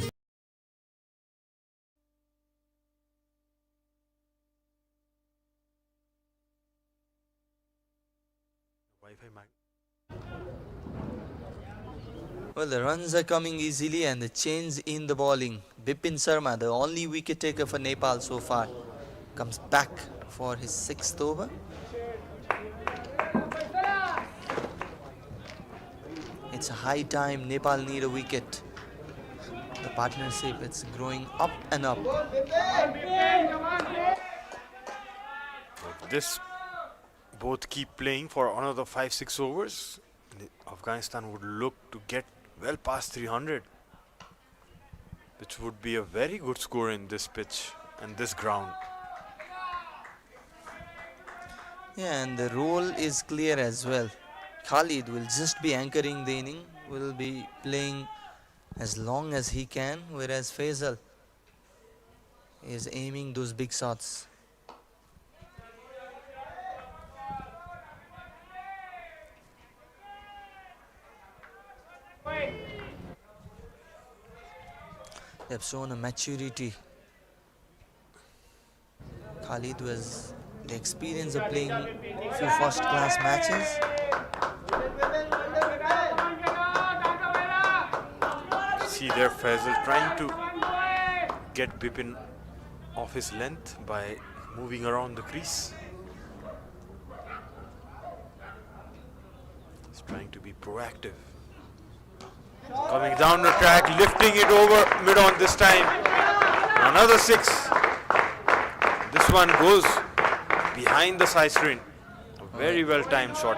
Speaker 4: Well, the runs are coming easily and the change in the bowling. Bipin Sharma, the only wicket taker for Nepal so far, comes back for his 6th over. It's a high time. Nepal need a wicket. The partnership, it's growing up and up.
Speaker 5: This both keep playing for another 5-6 overs. Afghanistan would look to get well past 300, which would be a very good score in this pitch and this ground.
Speaker 4: Yeah, and the role is clear as well. Khalid will just be anchoring the inning, will be playing as long as he can, whereas Faisal is aiming those big shots. They've shown a maturity. Khalid was the experience of playing few first-class matches.
Speaker 5: See there Faisal trying to get Bipin off his length by moving around the crease. He's trying to be proactive. Coming down the track, lifting it over mid-on this time. Another 6. This one goes behind the side screen. A very well-timed shot.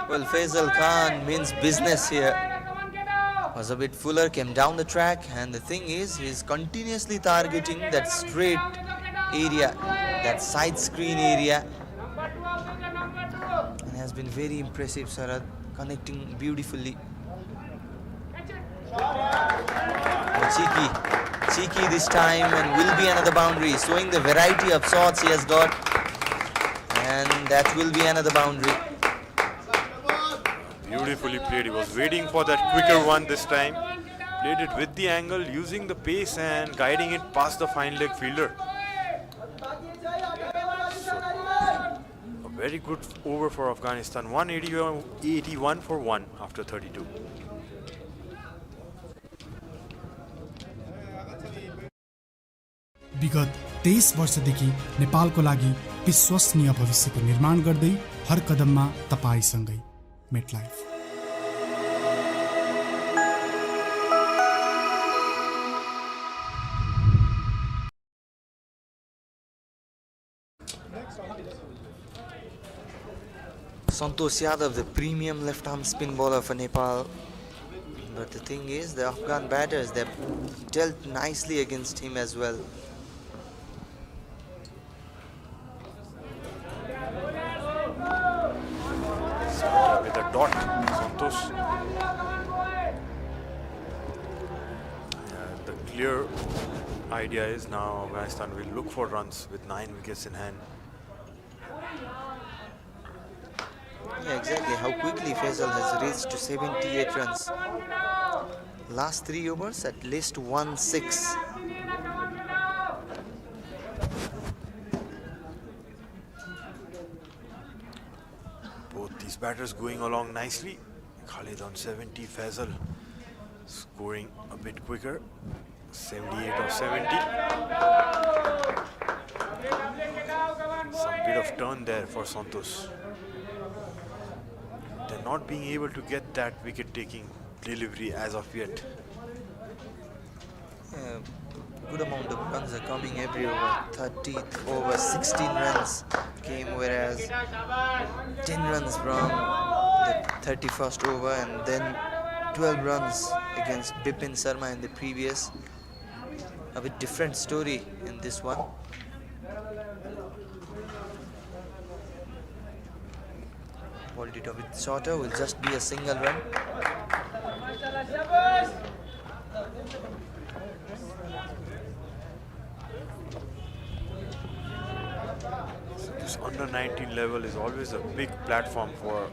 Speaker 4: Well, Faisal Khan means business here. Was a bit fuller, came down the track, and the thing is, he's continuously targeting that straight area, that side screen area. And has been very impressive, Sarad, connecting beautifully. Cheeky this time, and will be another boundary, showing the variety of shots he has got, and that will be another boundary.
Speaker 5: Beautifully played. He was waiting for that quicker one this time. Played it with the angle, using the pace and guiding it past the fine leg fielder. So, a very good over for Afghanistan. 181 for 1 after 32.
Speaker 9: विगत 23 वर्षदेखि नेपालको लागि विश्वसनीय भविष्यको निर्माण गर्दै हर कदममा तपाईसँगै MetLife.
Speaker 4: Santosh Yadav, the premium left-arm spin bowler for Nepal. But the thing is, the Afghan batters, they've dealt nicely against him as well.
Speaker 5: With a dot, Santosh. The clear idea is now Afghanistan will look for runs with 9 wickets in hand.
Speaker 4: Yeah, exactly. How quickly Faisal has reached to 78 runs. Last 3 overs, at least 1-6.
Speaker 5: Both these batters going along nicely. Khalid on 70, Faisal scoring a bit quicker. 78 or 70. Some bit of turn there for Santosh. They're not being able to get that wicket-taking delivery as of yet.
Speaker 4: Good amount of runs are coming every over. 30th over, 16 runs came, whereas 10 runs from the 31st over, and then 12 runs against Bipin Sharma in the previous. A bit different story in this one. Hold it a bit shorter, will just be a single run.
Speaker 5: This under 19 level is always a big platform for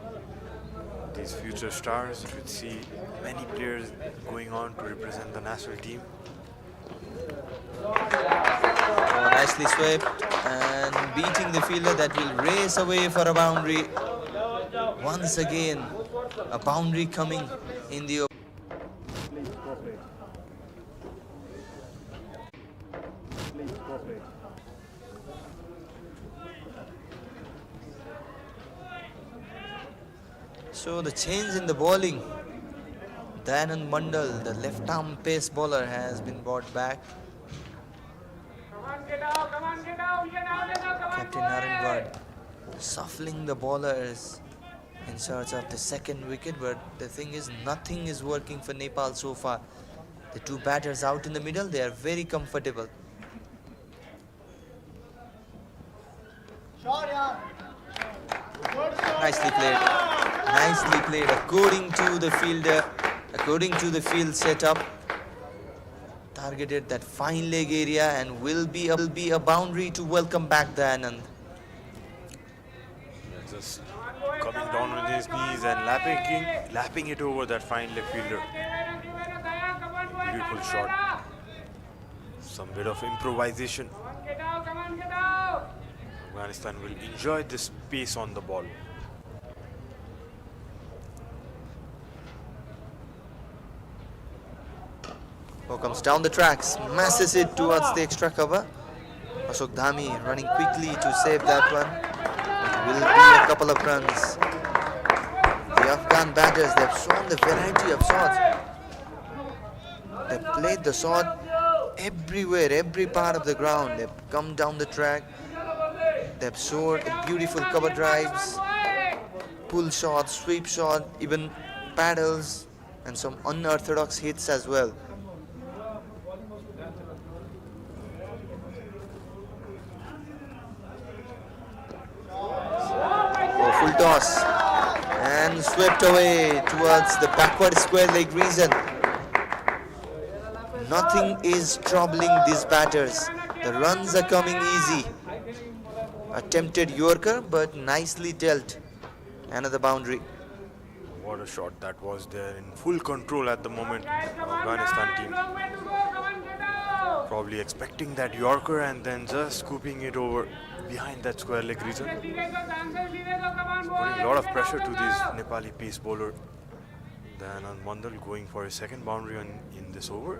Speaker 5: these future stars. You could see many players going on to represent the national team.
Speaker 4: Oh, nicely swept and beating the fielder that will race away for a boundary. Once again, a boundary coming in the over. So the change in the bowling. Dayanand Mandal, the left-arm pace bowler, has been brought back. Captain Narendra shuffling the bowlers in search of the second wicket, but the thing is, nothing is working for Nepal so far. The two batters out in the middle, they are very comfortable. Nicely played. Nicely played according to the fielder, according to the field setup. Targeted that fine leg area and will be a boundary to welcome back Dayanand.
Speaker 5: Just coming down on his knees and lapping it over that fine leg fielder. Beautiful shot. Some bit of improvisation. Afghanistan will enjoy this pace on the ball.
Speaker 4: Who comes down the track, smashes it towards the extra cover. Ashok Dhami running quickly to save that one. It will be a couple of runs. The Afghan batters, they've shown the variety of shots. They've played the shot everywhere, every part of the ground. They've come down the track. They've showed beautiful cover drives, pull shots, sweep shot, even paddles, and some unorthodox hits as well. Oh, full toss and swept away towards the backward square leg region. Nothing is troubling these batters. The runs are coming easy. Attempted Yorker, but nicely dealt. Another boundary.
Speaker 5: What a shot that was there, in full control at the moment. Afghanistan team probably expecting that Yorker and then just scooping it over behind that square leg region. Putting a lot of pressure to this Nepali pace bowler. Then on Mandal going for his second boundary in this over.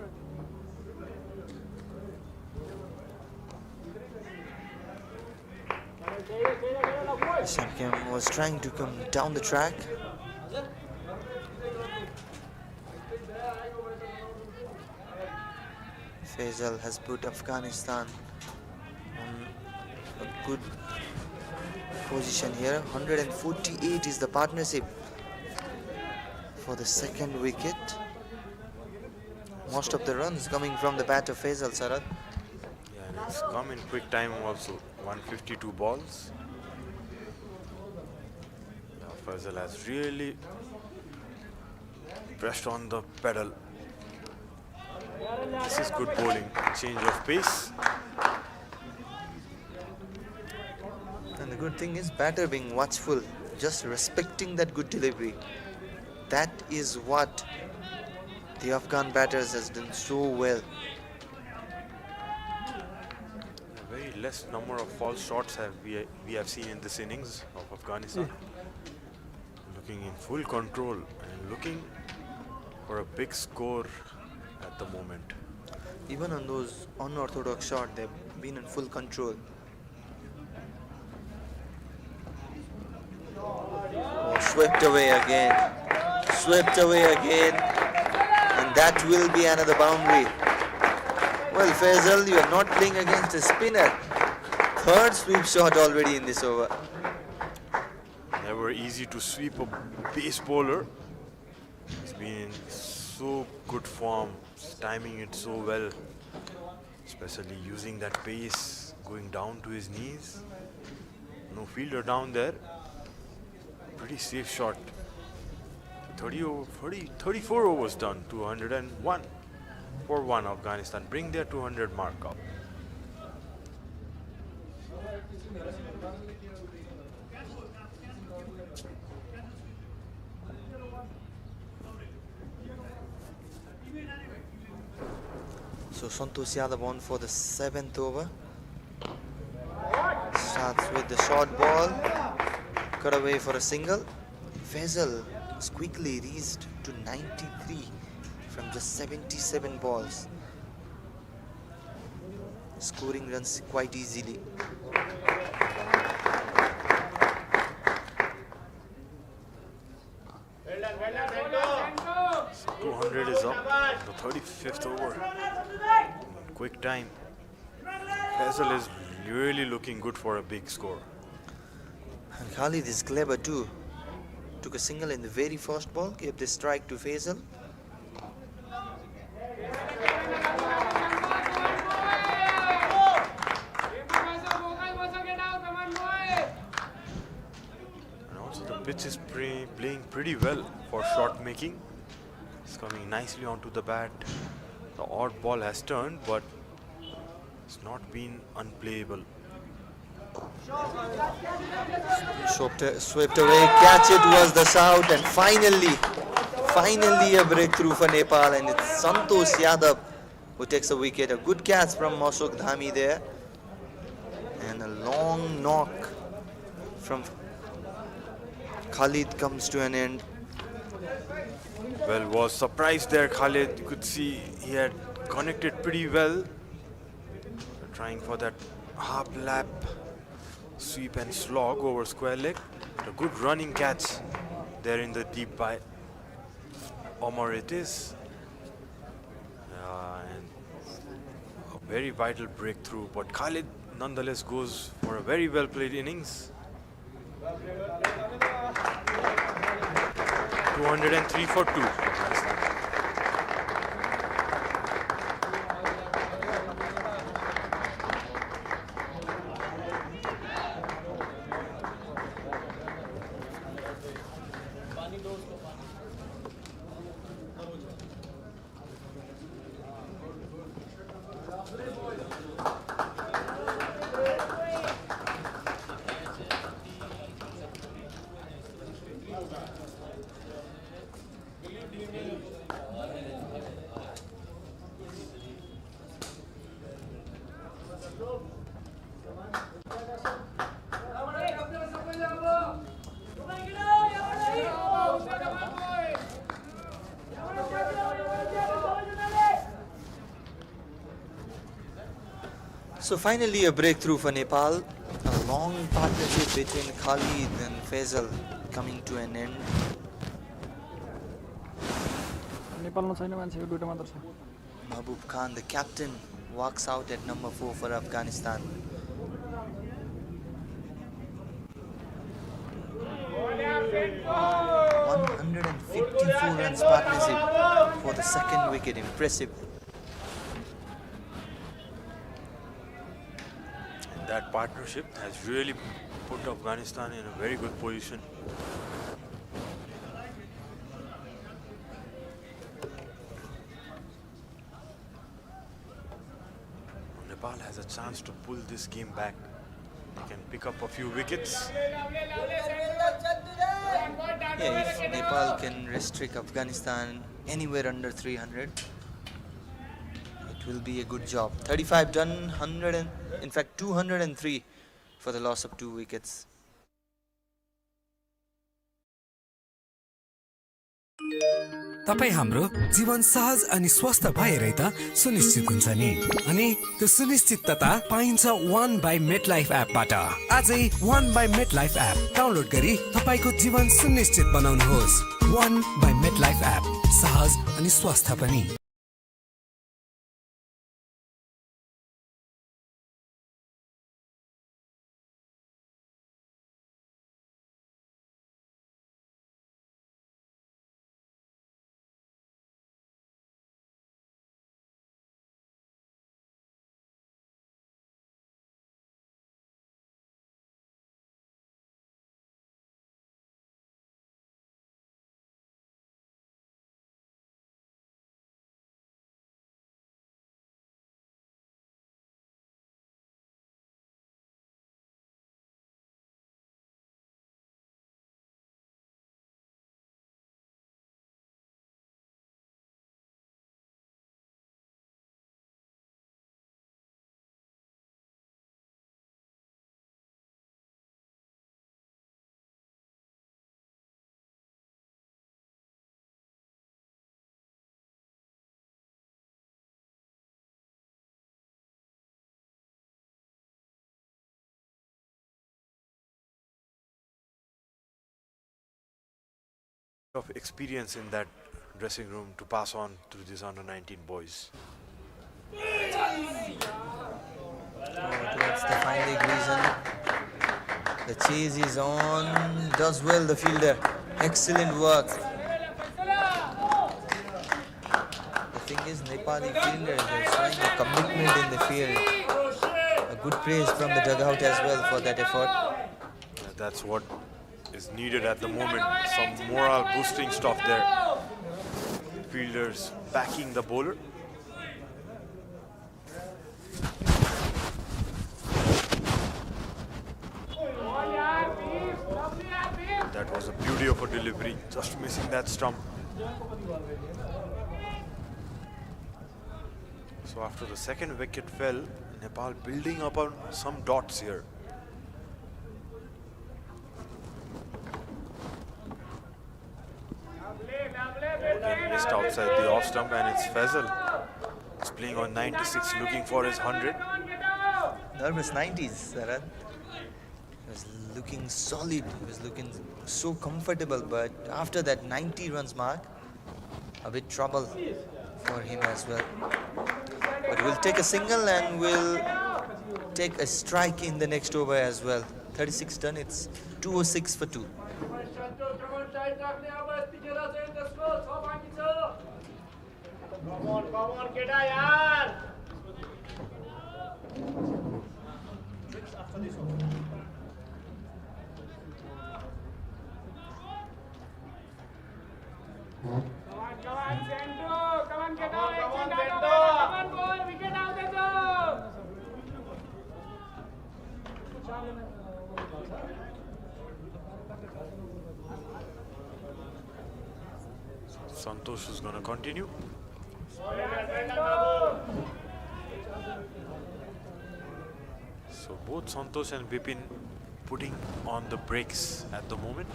Speaker 4: Shamkam was trying to come down the track. Faisal has put Afghanistan on a good position here. 148 is the partnership for the second wicket. Most of the runs coming from the bat of Faisal, Sarad.
Speaker 5: Yeah, and it's come in quick time also. 152 balls. Now Faisal has really pressed on the pedal. This is good bowling. Change of pace.
Speaker 4: And the good thing is batter being watchful, just respecting that good delivery. That is what the Afghan batters has done so well.
Speaker 5: A very less number of false shots we have seen in this innings of Afghanistan. Looking in full control and looking for a big score at the moment.
Speaker 4: Even on those unorthodox shots, they've been in full control. Oh, swept away again. Swept away again. And that will be another boundary. Well, Faisal, you are not playing against a spinner. Third sweep shot already in this over.
Speaker 5: Never easy to sweep a pace bowler. He's been in so good form, timing it so well, especially using that pace, going down to his knees. No fielder down there. Pretty safe shot. 34 overs done, 201 for 1 Afghanistan. Bring their 200 mark up.
Speaker 4: So Santosh Yadav on for the 7th over. Starts with the short ball. Cut away for a single. Faisal has quickly reached to 93 from just 77 balls. Scoring runs quite easily.
Speaker 5: 200 is up. The 35th over. Quick time. Faisal is really looking good for a big score.
Speaker 4: And Khalid is clever too. Took a single in the very first ball, gave the strike to Faisal.
Speaker 5: And also the pitch is playing pretty well for shot making. It's coming nicely onto the bat. The odd ball has turned, but it's not been unplayable.
Speaker 4: Swept away, catch it was the shout, and finally a breakthrough for Nepal, and it's Santosh Yadav who takes a wicket. A good catch from Ashok Dhami there, and a long knock from Khalid comes to an end.
Speaker 5: Well, was surprised there, Khalid. You could see he had connected pretty well. Trying for that half lap sweep and slog over square leg. A good running catch there in the deep by Omar it is. And a very vital breakthrough, but Khalid nonetheless goes for a very well played innings. 203 for 2.
Speaker 4: So finally a breakthrough for Nepal. A long partnership between Khalid and Faisal coming to an end.
Speaker 2: नेपालमा छैन मान्छेको दुईटा मात्र छ
Speaker 4: Mahbub Khan, the captain, walks out at number 4 for Afghanistan. ...154 runs partnership for the second wicket. Impressive.
Speaker 5: That partnership has really put Afghanistan in a very good position. Nepal has a chance to pull this game back. They can pick up a few wickets.
Speaker 4: Yeah, if Nepal can restrict Afghanistan anywhere under 300, it will be a good job. 35 done, 100 and, in fact 203 for the loss of 2 wickets.
Speaker 7: तपाई हाम्रो जीवन सहज अनि स्वस्थ भएरै त सुनिश्चित हुन्छ नि अनि त्यो सुनिश्चितता पाइन्छ 1 बाइ मेटलाइफ एपबाट आजै 1 बाइ मेटलाइफ एप डाउनलोड गरी तपाईको जीवन सुनिश्चित बनाउनुहोस् 1 बाइ मेटलाइफ एप सहज अनि स्वस्थ पनि
Speaker 5: of experience in that dressing room to pass on to these under-19 boys.
Speaker 4: Towards the fine leg reason. The chase is on. Does well the fielder. Excellent work. The thing is, Nepali fielders are showing a commitment in the field. A good praise from the dugout as well for that effort.
Speaker 5: That's what is needed at the moment. Some morale boosting stuff there. Fielders backing the bowler. That was a beauty of a delivery, just missing that stump. So after the second wicket fell, Nepal building up on some dots here. Again missed outside the off stump, and it's Faisal. He's playing on 96, looking for his 100.
Speaker 4: Nervous 90s, Sarad. He was looking solid, he was looking so comfortable, but after that 90 runs mark, a bit trouble for him as well. But we'll take a single and we'll take a strike in the next over as well. 36 done, it's 206 for 2.
Speaker 1: Come on, केटा यार. Come on, Sento. Come on, get out. Come on, boy. Wicket out there, though.
Speaker 5: Santosh is going to continue. So both Santosh and Bipin putting on the brakes at the moment.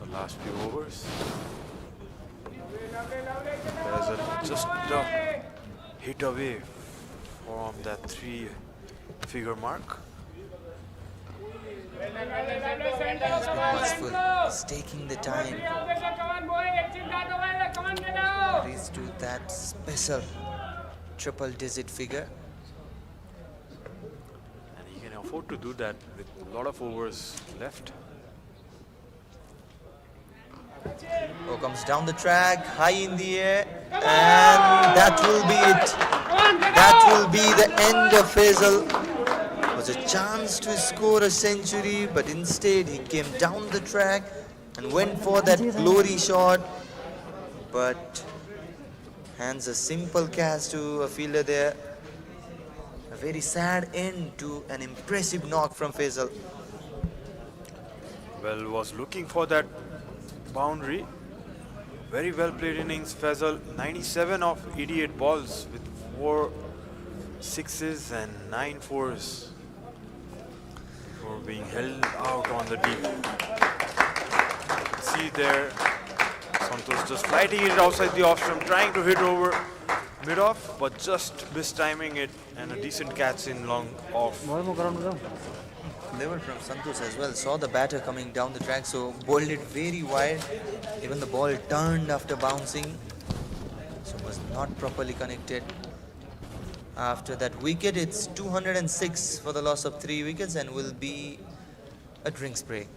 Speaker 5: The last few overs. There's just a hit away from that 3-figure mark.
Speaker 4: Watchful, he's taking the time. Reach to that special triple-digit figure.
Speaker 5: And he can afford to do that with a lot of overs left.
Speaker 4: Oh, comes down the track, high in the air, and that will be it. That will be the end of Faisal. Was a chance to score a century, but instead he came down the track and went for that glory shot. But hands a simple catch to a fielder there. A very sad end to an impressive knock from Faisal.
Speaker 5: Well, was looking for that boundary. Very well played innings, Faisal. 97 of 88 balls with 4 sixes and 9 fours for being held out on the deep. See there, Santosh just flighting it outside the off stump, trying to hit over mid-off, but just mistiming it, and a decent catch in long off.
Speaker 4: Clever from Santosh as well. Saw the batter coming down the track, so bowled it very wide. Even the ball turned after bouncing, so was not properly connected. After that wicket, it's 206 for the loss of 3 wickets and will be a drinks break.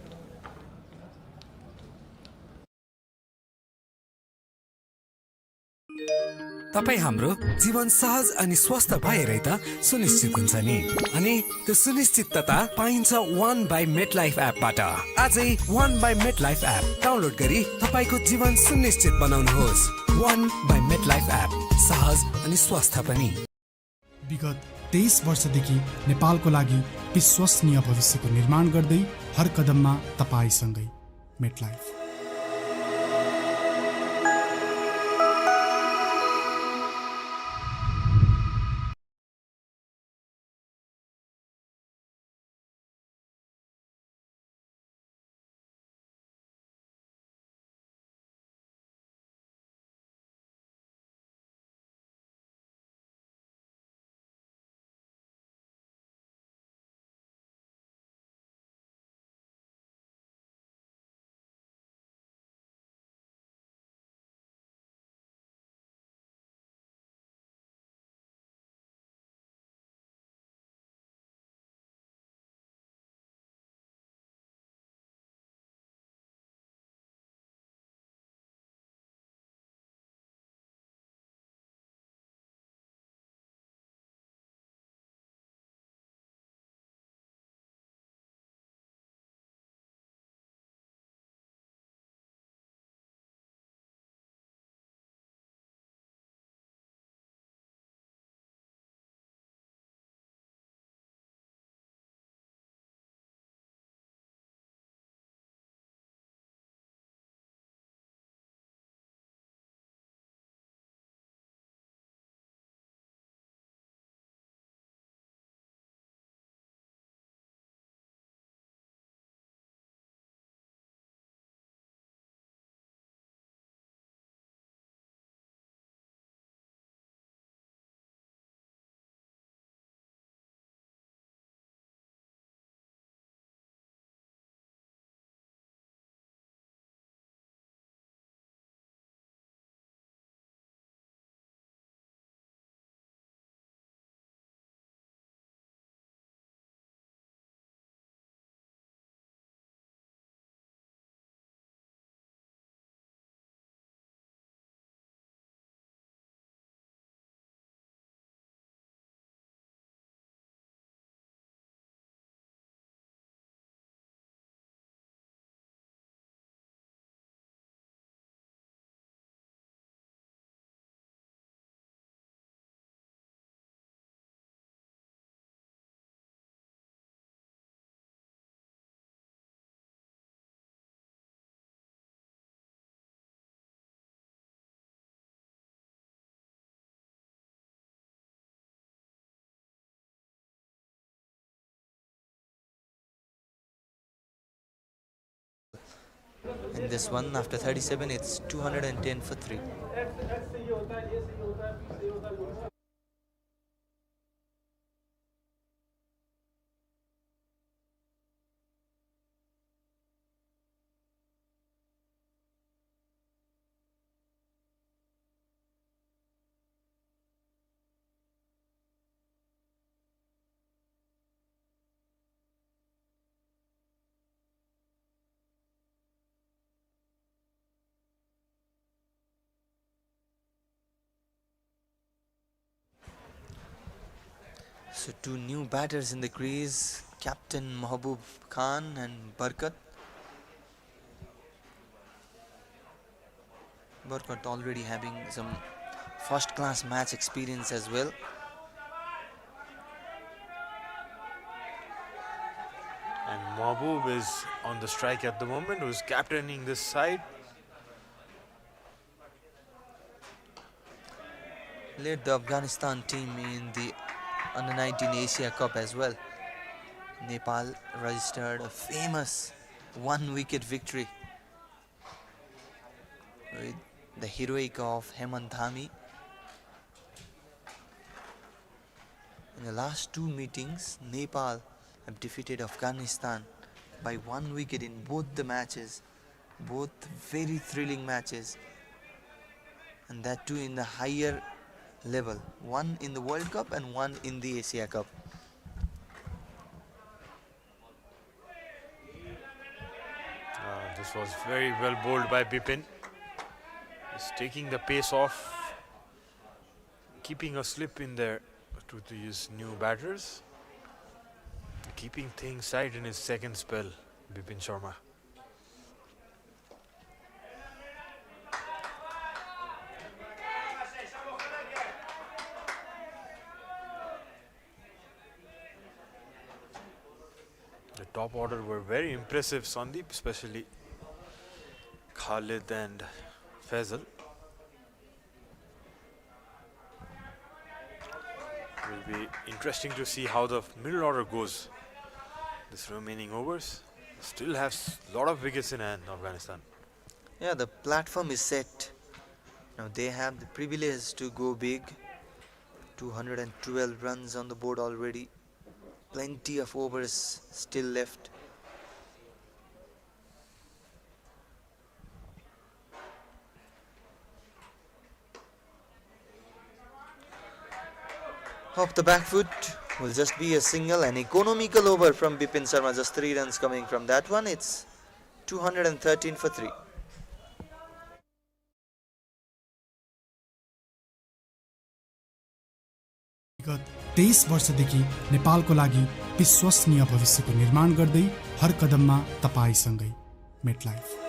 Speaker 7: तपाई हाम्रो जीवन सहज अनि स्वस्थ भएरै त सुनिश्चित हुन्छ नि अनि त्यो सुनिश्चितता पाइन्छ 1 बाइ मेटलाइफ एपबाट आजै 1 बाइ मेटलाइफ एप डाउनलोड गरी तपाईको जीवन सुनिश्चित बनाउनुहोस् 1 बाइ मेटलाइफ एप सहज अनि स्वस्थ पनि
Speaker 9: विगत 23 वर्षदेखि नेपालको लागि विश्वसनीय भविष्यको निर्माण गर्दै हर कदममा तपाईसँगै MetLife
Speaker 4: In this one, after 37, it's 210 for 3. So two new batters in the crease, Captain Mahbub Khan and Barkat. Barkat already having some first-class match experience as well.
Speaker 5: And Mahbub is on the strike at the moment, who's captaining this side.
Speaker 4: Led the Afghanistan team in the Under-19 Asia Cup as well. Nepal registered a famous one-wicket victory with the heroic of Hemant Dhami. In the last two meetings, Nepal have defeated Afghanistan by 1 wicket in both the matches, both very thrilling matches, and that too in the higher level, one in the World Cup and one in the Asia Cup.
Speaker 5: This was very well bowled by Bipin. He's taking the pace off, keeping a slip in there to these new batters, keeping things tight in his second spell, Bipin Sharma. The top order were very impressive, Sandeep, especially Khalid and Faisal. Will be interesting to see how the middle order goes. This remaining overs still have a lot of wickets in hand, Afghanistan.
Speaker 4: Yeah, the platform is set. Now they have the privilege to go big. 212 runs on the board already. Plenty of overs still left. Off the back foot will just be a single, an economical over from Bipin Sharma. Just 3 runs coming from that one. It's 213 for 3.
Speaker 9: विगत 23 वर्षदेखि नेपालको लागि विश्वसनीय भविष्यको निर्माण गर्दै हर कदममा तपाईसँगै MetLife.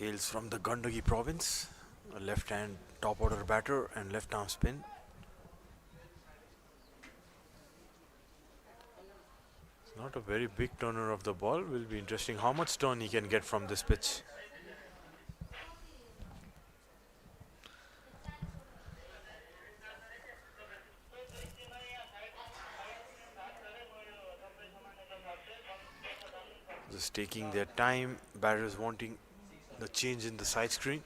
Speaker 5: Hails from the Gandaki province, a left-hand top-order batter and left-arm spin. It's not a very big turner of the ball. Will be interesting how much turn he can get from this pitch. Just taking their time, batters wanting the change in the side screen.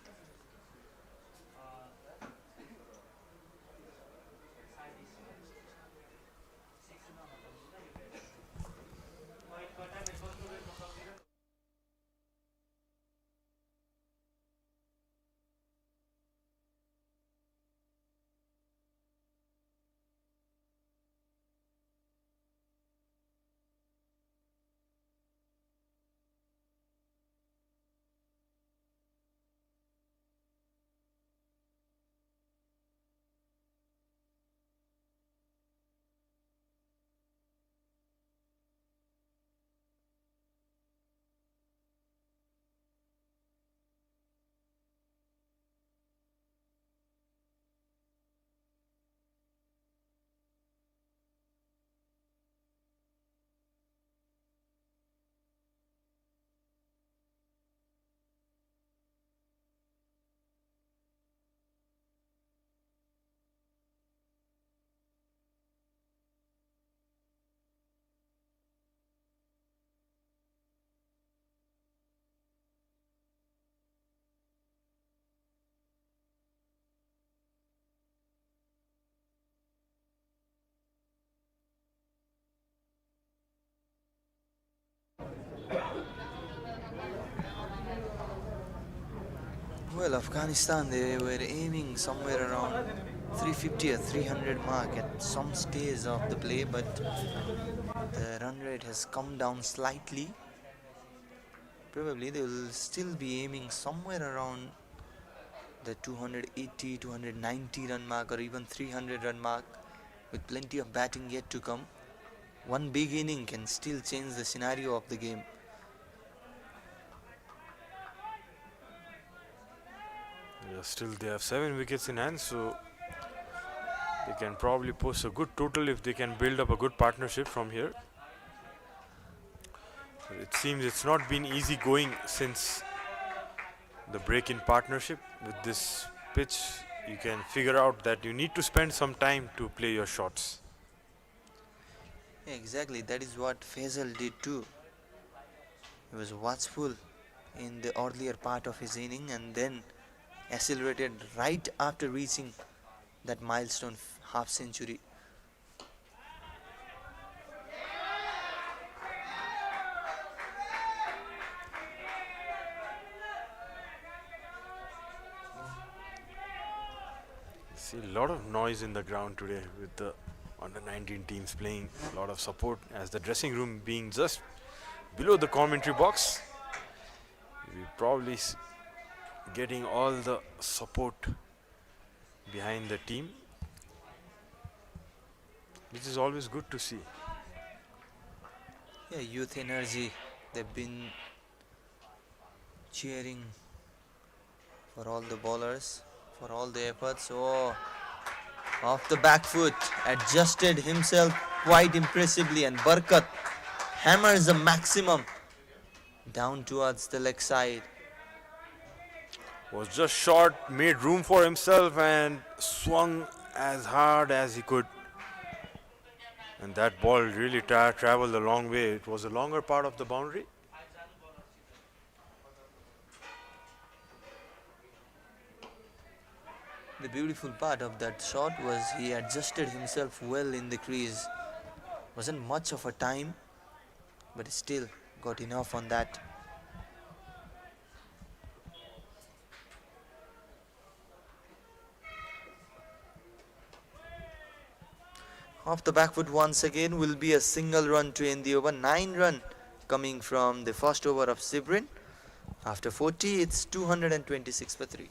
Speaker 4: Well, Afghanistan, they were aiming somewhere around 350 or 300 mark at some stage of the play, but the run rate has come down slightly. Probably they will still be aiming somewhere around the 280, 290 run mark or even 300 run mark, with plenty of batting yet to come. One big inning can still change the scenario of the game.
Speaker 5: Yeah, still they have 7 wickets in hand, so they can probably post a good total if they can build up a good partnership from here. It seems it's not been easy going since the break in partnership. With this pitch, you can figure out that you need to spend some time to play your shots.
Speaker 4: Exactly, that is what Faisal did too. He was watchful in the earlier part of his inning and then accelerated right after reaching that milestone half century.
Speaker 5: See a lot of noise in the ground today with the under 19 teams playing. A lot of support as the dressing room being just below the commentary box. We probably getting all the support behind the team, which is always good to see.
Speaker 4: Yeah, youth energy. They've been cheering for all the bowlers, for all the efforts. Oh, off the back foot, adjusted himself quite impressively, and Barkat hammers the maximum down towards the leg side.
Speaker 5: Was just short, made room for himself and swung as hard as he could. And that ball really traveled a long way. It was a longer part of the boundary.
Speaker 4: The beautiful part of that shot was he adjusted himself well in the crease. Wasn't much of a time, but still got enough on that. Off the back foot once again will be a single run to end the over. 9 run coming from the first over of Sibrin. After 40, it's 226 for 3.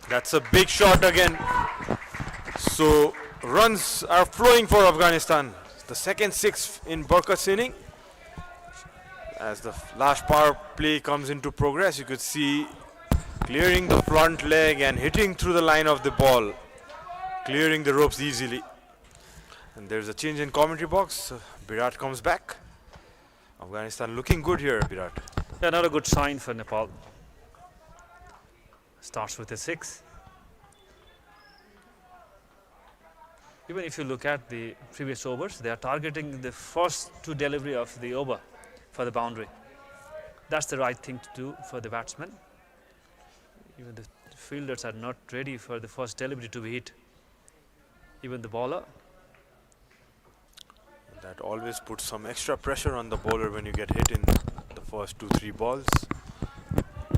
Speaker 5: That's a big shot again. So runs are flowing for Afghanistan. The second six in Barkat's inning. As the last power play comes into progress, you could see clearing the front leg and hitting through the line of the ball, clearing the ropes easily. And there's a change in commentary box. Virat comes back. Afghanistan looking good here, Virat.
Speaker 6: Yeah, another good sign for Nepal. Starts with a 6. Even if you look at the previous overs, they are targeting the first 2 delivery of the over for the boundary. That's the right thing to do for the batsman. Even the fielders are not ready for the first delivery to be hit. Even the bowler.
Speaker 5: That always puts some extra pressure on the bowler when you get hit in the first 2-3 balls.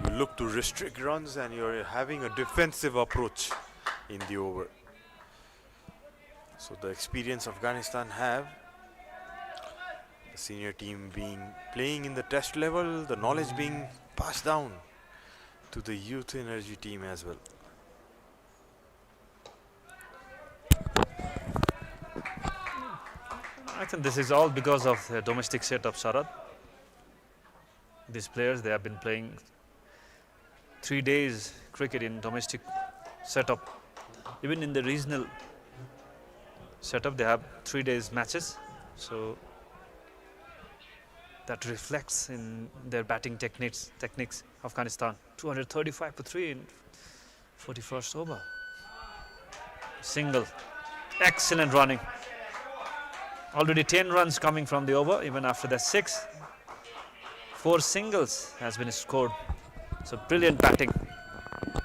Speaker 5: You look to restrict runs and you're having a defensive approach in the over. So the experience Afghanistan have, the senior team playing in the test level, the knowledge being passed down to the youth energy team as well.
Speaker 6: I think this is all because of the domestic setup, Sharad. These players, they have been playing 3 days cricket in domestic setup. Even in the regional setup, they have 3 days matches. So that reflects in their batting techniques. Afghanistan 235 for 3 in 41st over. Single, excellent running. Already 10 runs coming from the over. Even after that 6, 4 singles has been scored. So brilliant batting.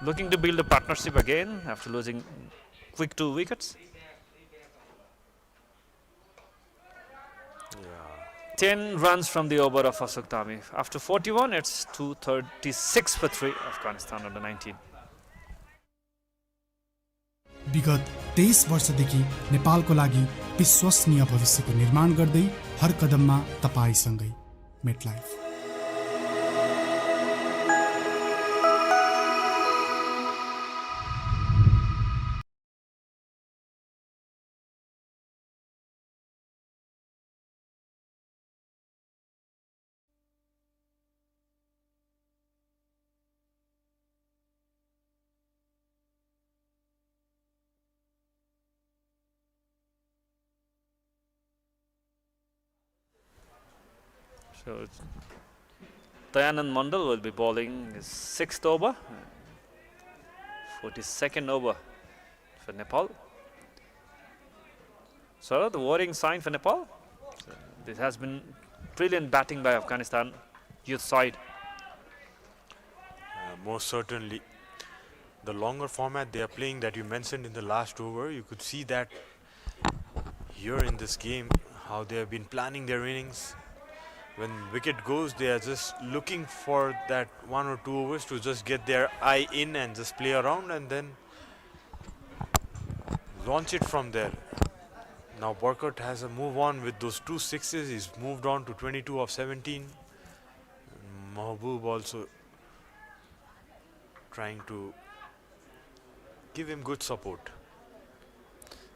Speaker 6: Looking to build a partnership again after losing quick 2 wickets. 10 runs from the over of Ashok Dami. After 41, it's 236 for 3, Afghanistan under 19.
Speaker 9: विगत 23 वर्षदेखि नेपालको लागि विश्वसनीय भविष्यको निर्माण गर्दै हर कदममा तपाईसँगै MetLife.
Speaker 6: So Dayanand Mandal will be bowling his 6th over, 42nd over for Nepal. So the worrying sign for Nepal. So this has been brilliant batting by Afghanistan youth side.
Speaker 5: Most certainly. The longer format they are playing that you mentioned in the last over, you could see that here in this game, how they have been planning their innings. When wicket goes, they are just looking for that 1 or 2 overs to just get their eye in and just play around and then launch it from there. Now Barkat has a move on with those 2 sixes. He's moved on to 22 of 17. Mahbub also trying to give him good support.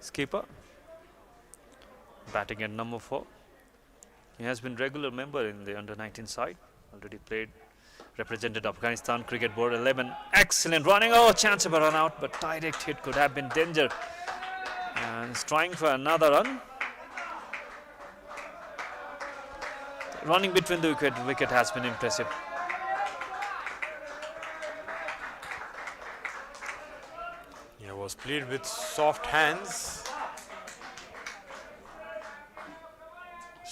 Speaker 6: Skipper batting at number 4. He has been regular member in the under-19 side. Already played, represented Afghanistan Cricket Board 11. Excellent running. Oh, chance of a run out, but direct hit could have been danger. And he's trying for another run. Running between the wicket has been impressive.
Speaker 5: Yeah, was played with soft hands.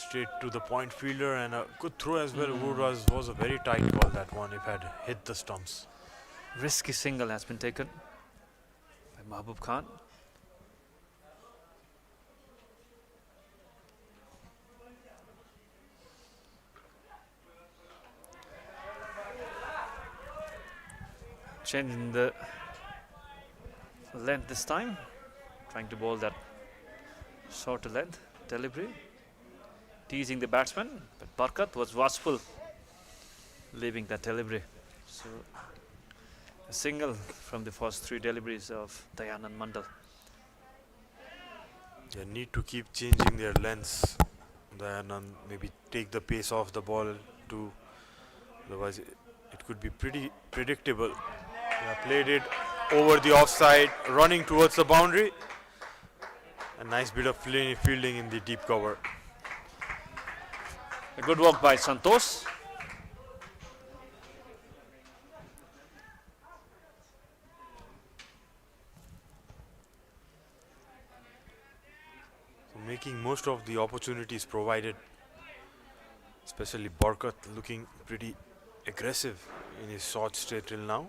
Speaker 5: Straight to the point fielder and a good throw as well. Wood was a very tight ball, that one, if had hit the stumps.
Speaker 6: Risky single has been taken by Mahbub Khan. Changing the length this time, trying to bowl that shorter length delivery. Teasing the batsman, but Barkat was watchful, leaving that delivery. So A single from the first 3 deliveries of Dayanand Mandal.
Speaker 5: They need to keep changing their lengths. Dayanand maybe take the pace off the ball too. Otherwise, it could be pretty predictable. They have played it over the offside, running towards the boundary. A nice bit of fielding in the deep cover.
Speaker 6: A good work by Santosh.
Speaker 5: So making most of the opportunities provided, especially Barkat looking pretty aggressive in his short stay till now.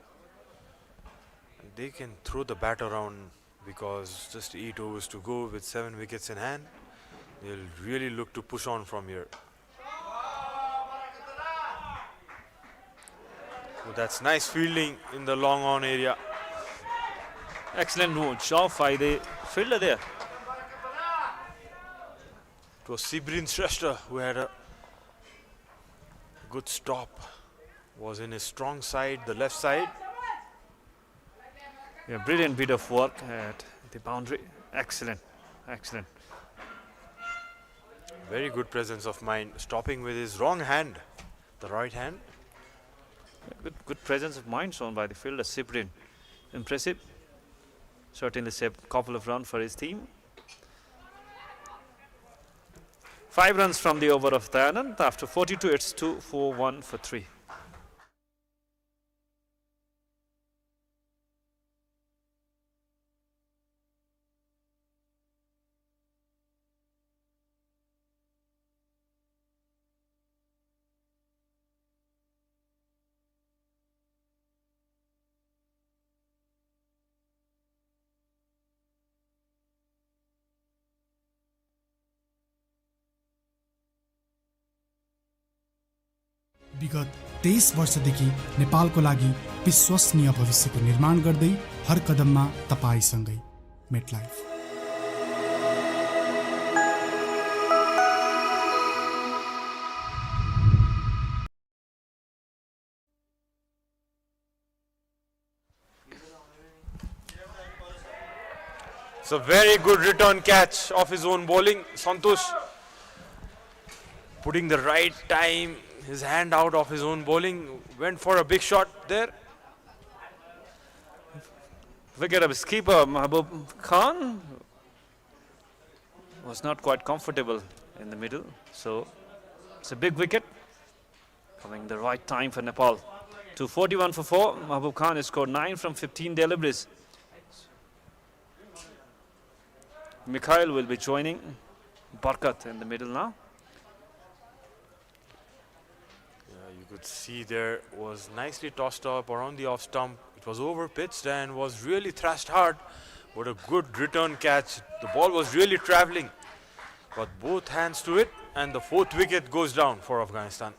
Speaker 5: And they can throw the bat around because just 8 overs to go with 7 wickets in hand. They'll really look to push on from here. So that's nice fielding in the long on area.
Speaker 6: Excellent job by the fielder there.
Speaker 5: It was Sibrin Shrestha who had a good stop. Was in his strong side, the left side.
Speaker 6: Yeah, brilliant bit of work at the boundary. Excellent, excellent.
Speaker 5: Very good presence of mind, stopping with his wrong hand, the right hand.
Speaker 6: Good presence of mind shown by the fielder Sibrin. Impressive. Certainly saved a couple of runs for his team. 5 runs from the over of Dayanand. After 42, it's 2-4-1 for 3.
Speaker 9: विगत 23 वर्षदेखि नेपालको लागि विश्वसनीय भविष्यको निर्माण गर्दै हर कदममा तपाईसँगै MetLife.
Speaker 5: It's a very good return catch of his own bowling. Santosh putting the right time, his hand out of his own bowling, went for a big shot there.
Speaker 6: Wicket of his keeper Mahbub Khan was not quite comfortable in the middle, so it's a big wicket coming the right time for Nepal. 241 for 4. Mahbub Khan has scored 9 from 15 deliveries. Mikhail will be joining Barkat in the middle now.
Speaker 5: You could see there was nicely tossed up around the off stump. It was over pitched and was really thrashed hard. What a good return catch. The ball was really traveling. Got both hands to it, and the 4th wicket goes down for Afghanistan.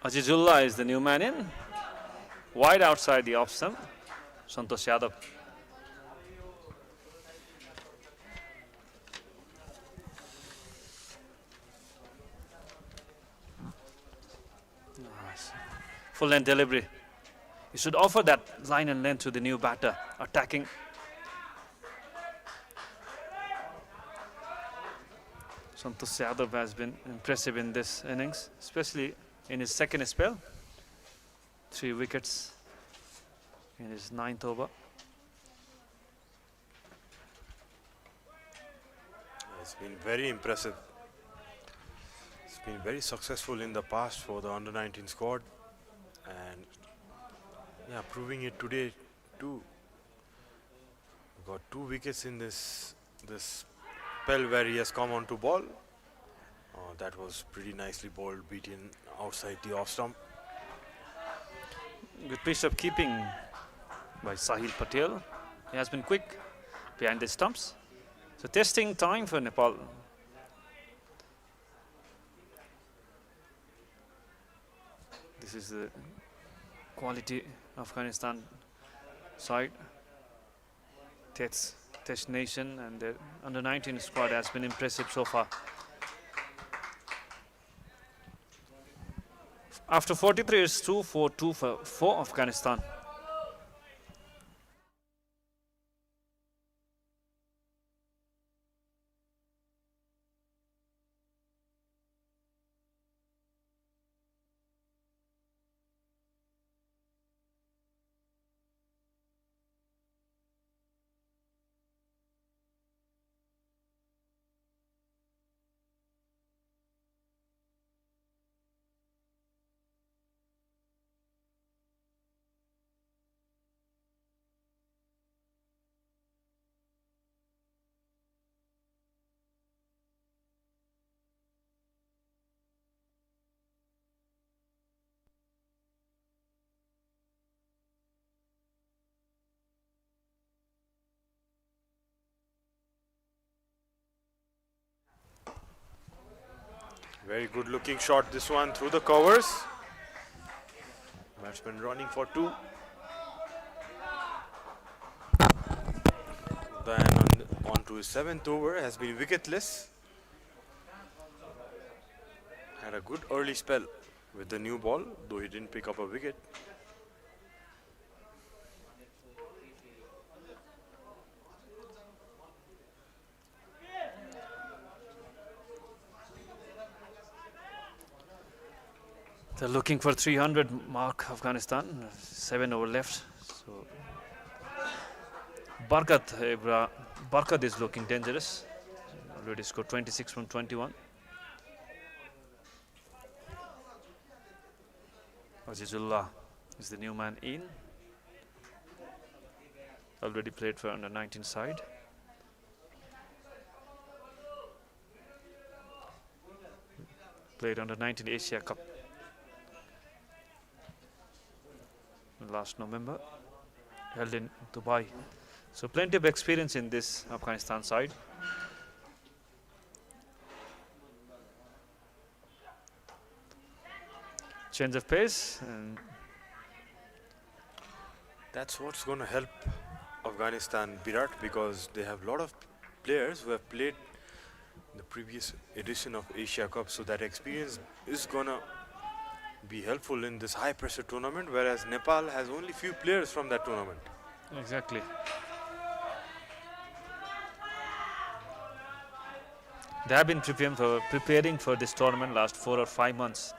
Speaker 6: Azizullah is the new man in. Wide outside the off stump. Santosh Yadav. Nice. Full length delivery. You should offer that line and length to the new batter. Attacking. Santosh Yadav has been impressive in this innings, especially in his second spell. 3 wickets in his 9th over.
Speaker 5: It's been very impressive. It's been very successful in the past for the under-19 squad, and yeah, proving it today too. Got 2 wickets in this spell where he has come on to ball. That was pretty nicely bowled, beaten outside the off stump.
Speaker 6: Good piece of keeping by Sahil Patel. He has been quick behind the stumps. So testing time for Nepal. This is the quality Afghanistan side. Test nation, and the under-19 squad has been impressive so far. After 43, it's 2-4-2 for Afghanistan.
Speaker 5: Very good looking shot, this one through the covers. Batsman running for 2. Then on to his 7th over, has been wicketless. Had a good early spell with the new ball, though he didn't pick up a wicket.
Speaker 6: They're looking for 300 mark, Afghanistan. 7 over left. So Barkat is looking dangerous. Already scored 26 from 21. Azizullah is the new man in. Already played for under-19 side. Played under-19 Asia Cup last November, held in Dubai. So plenty of experience in this Afghanistan side. Change of pace, and
Speaker 5: that's what's going to help Afghanistan, Virat, because they have a lot of players who have played the previous edition of Asia Cup, so that experience is going to be helpful in this high pressure tournament, whereas Nepal has only few players from that tournament.
Speaker 6: Exactly. They have been preparing for this tournament last 4 or 5 months.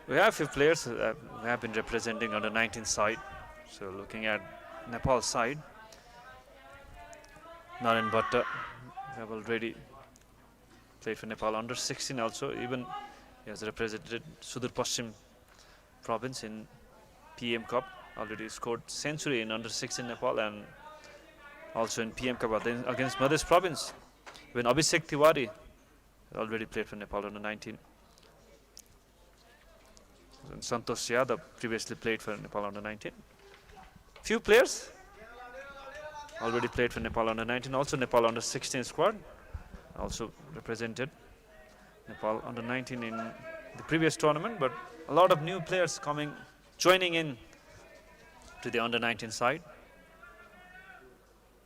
Speaker 6: We have few players who have been representing on the 19th side. So looking at Nepal side, Naren Bhatta have already played for Nepal under 16 also. Even he has represented Sudur Paschim province in PM Cup. Already scored century in under 16 Nepal, and also in PM Cup against Madhya province. Even Abhishek Tiwari already played for Nepal under 19. And Santosh Yadav previously played for Nepal under 19. Few players already played for Nepal under 19, also Nepal under 16 squad, also represented Nepal under 19 in the previous tournament, but a lot of new players joining in to the under 19 side.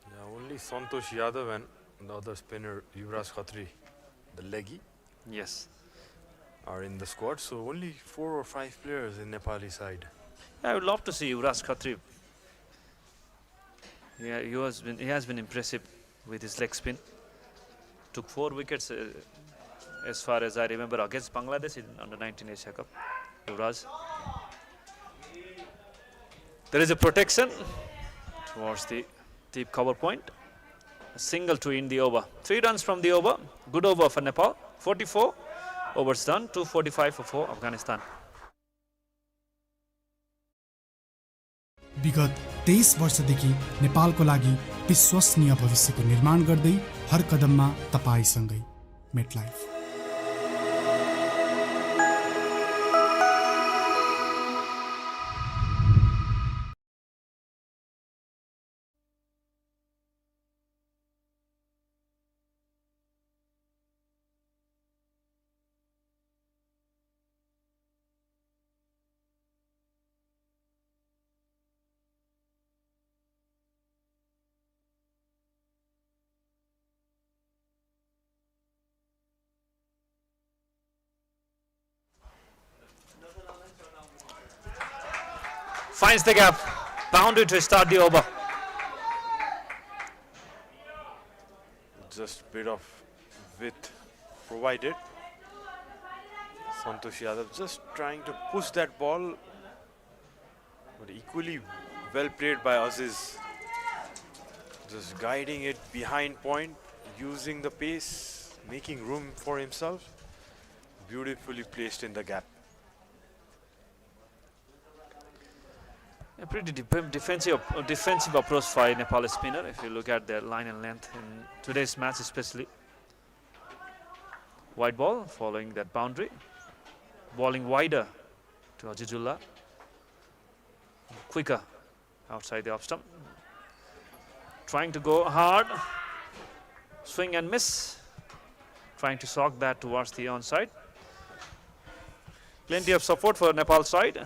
Speaker 5: Yeah, only Santosh Yadav and the other spinner Yuvraj Khatri, the leggy,
Speaker 6: Yes.
Speaker 5: are in the squad. So only 4 or 5 players in Nepali side.
Speaker 6: I would love to see Yuvraj Khatri. Yeah, he has been impressive with his leg spin. Took 4 wickets as far as I remember against Bangladesh in under 19 Asia Cup. Yuvraj. There is a protection towards the deep cover point. A single to end the over. 3 runs from the over. Good over for Nepal. 44 overs done. 245 for 4 Afghanistan.
Speaker 9: विगत 23 वर्षदेखि नेपालको लागि विश्वसनीय भविष्यको निर्माण गर्दै हर कदममा तपाईसँगै MetLife.
Speaker 6: Finds the gap. Boundary to start the over.
Speaker 5: Just bit of width provided. Santosh Yadav just trying to push that ball, but equally well played by Aziz. Just guiding it behind point, using the pace, making room for himself. Beautifully placed in the gap.
Speaker 6: A pretty defensive approach by Nepali spinner if you look at their line and length in today's match especially. Wide ball following that boundary. Bowling wider to Azizullah. Quicker outside the off stump. Trying to go hard. Swing and miss. Trying to sock that towards the onside. Plenty of support for Nepal side.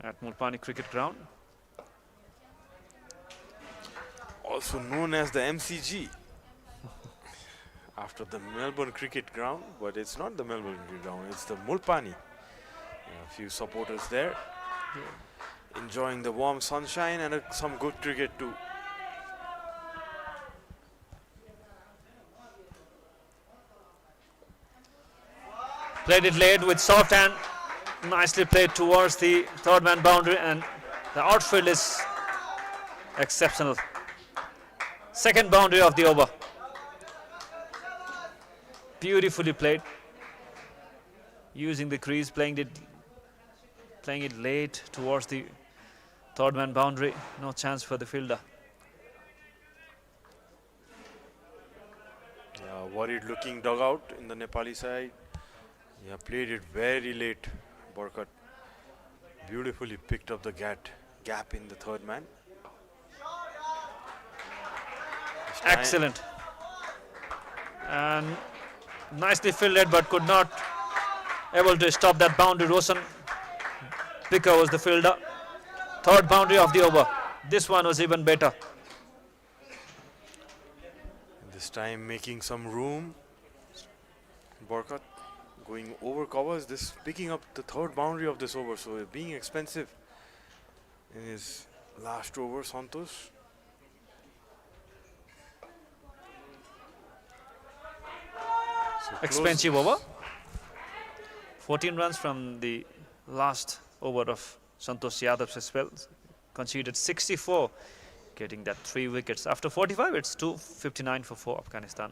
Speaker 6: At Mulpani Cricket Ground.
Speaker 5: Also known as the MCG. After the Melbourne Cricket Ground, but it's not the Melbourne Cricket Ground, it's the Mulpani. A few supporters there. Enjoying the warm sunshine and some good cricket too.
Speaker 6: Played it late with soft hand. Nicely played towards the third man boundary, and the outfield is exceptional. Second boundary of the over. Beautifully played. Using the crease, playing it late towards the third man boundary. No chance for the fielder.
Speaker 5: Yeah, worried looking dugout in the Nepali side. Yeah, played it very late. Borkat beautifully picked up the gap in the third man.
Speaker 6: Excellent. And nicely fielded, but could not able to stop that boundary. Roshan Picker was the fielder. Third boundary of the over. This one was even better.
Speaker 5: This time making some room. Borkat going over covers, this picking up the third boundary of this over, so being expensive in his last over, Santosh. So
Speaker 6: expensive over. 14 runs from the last over of Santosh Yadav's spell. Conceded 64, getting that 3 wickets. After 45, it's 259 for 4 Afghanistan.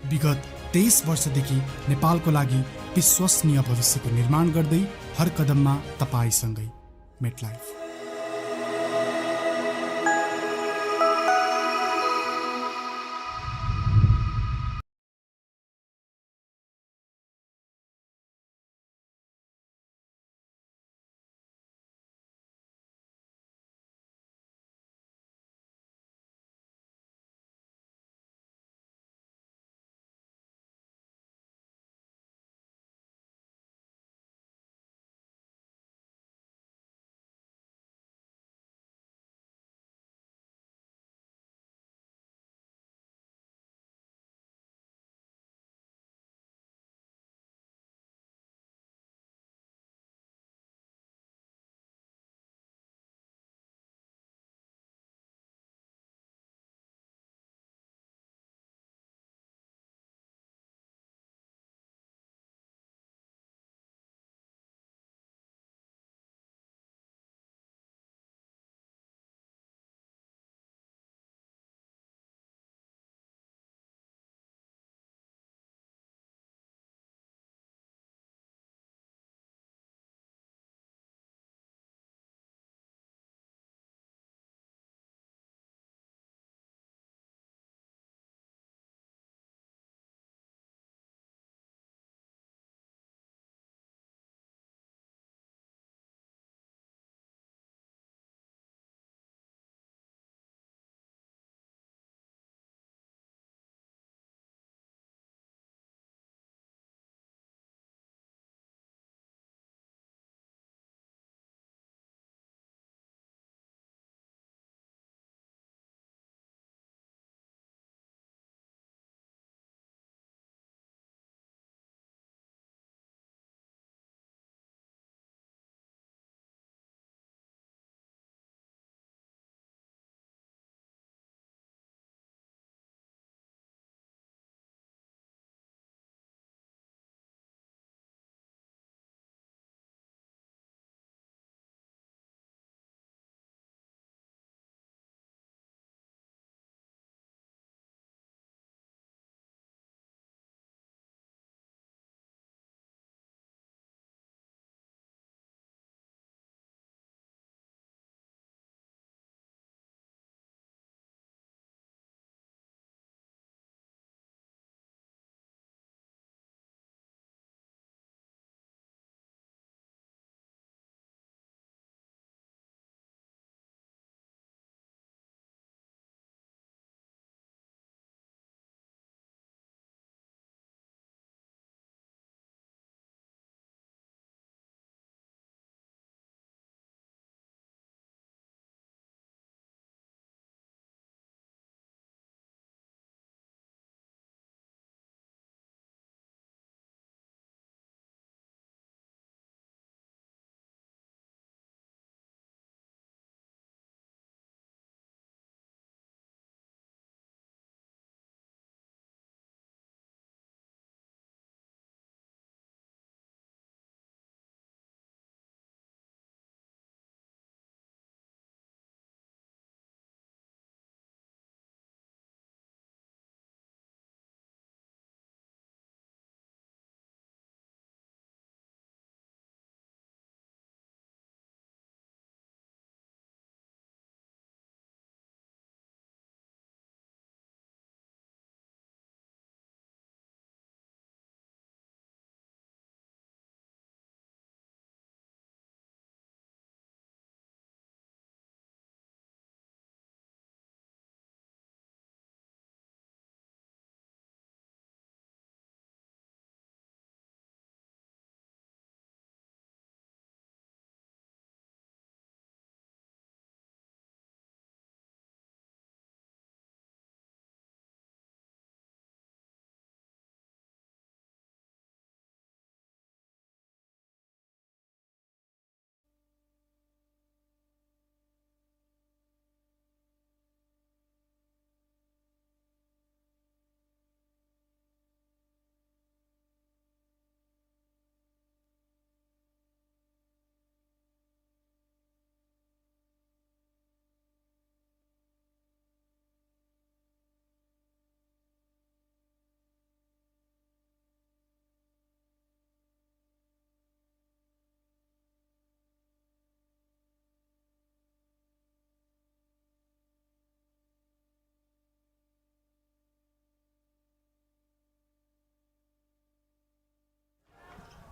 Speaker 9: विगत 23 वर्षदेखि नेपालको लागि विश्वसनीय भविष्यको निर्माण गर्दै हर कदममा तपाईसँगै MetLife.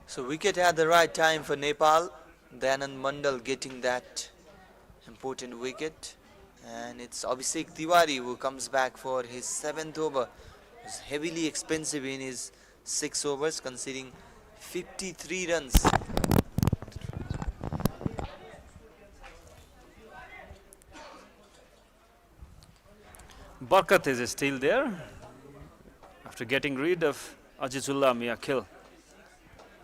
Speaker 4: So wicket at the right time for Nepal. Dayanand Mandal getting that important wicket. And it's Abhishek Tiwari who comes back for his 7th over. It's heavily expensive in his 6 overs, conceding 53 runs.
Speaker 6: Barkat is still there after getting rid of Azizullah Miyakil.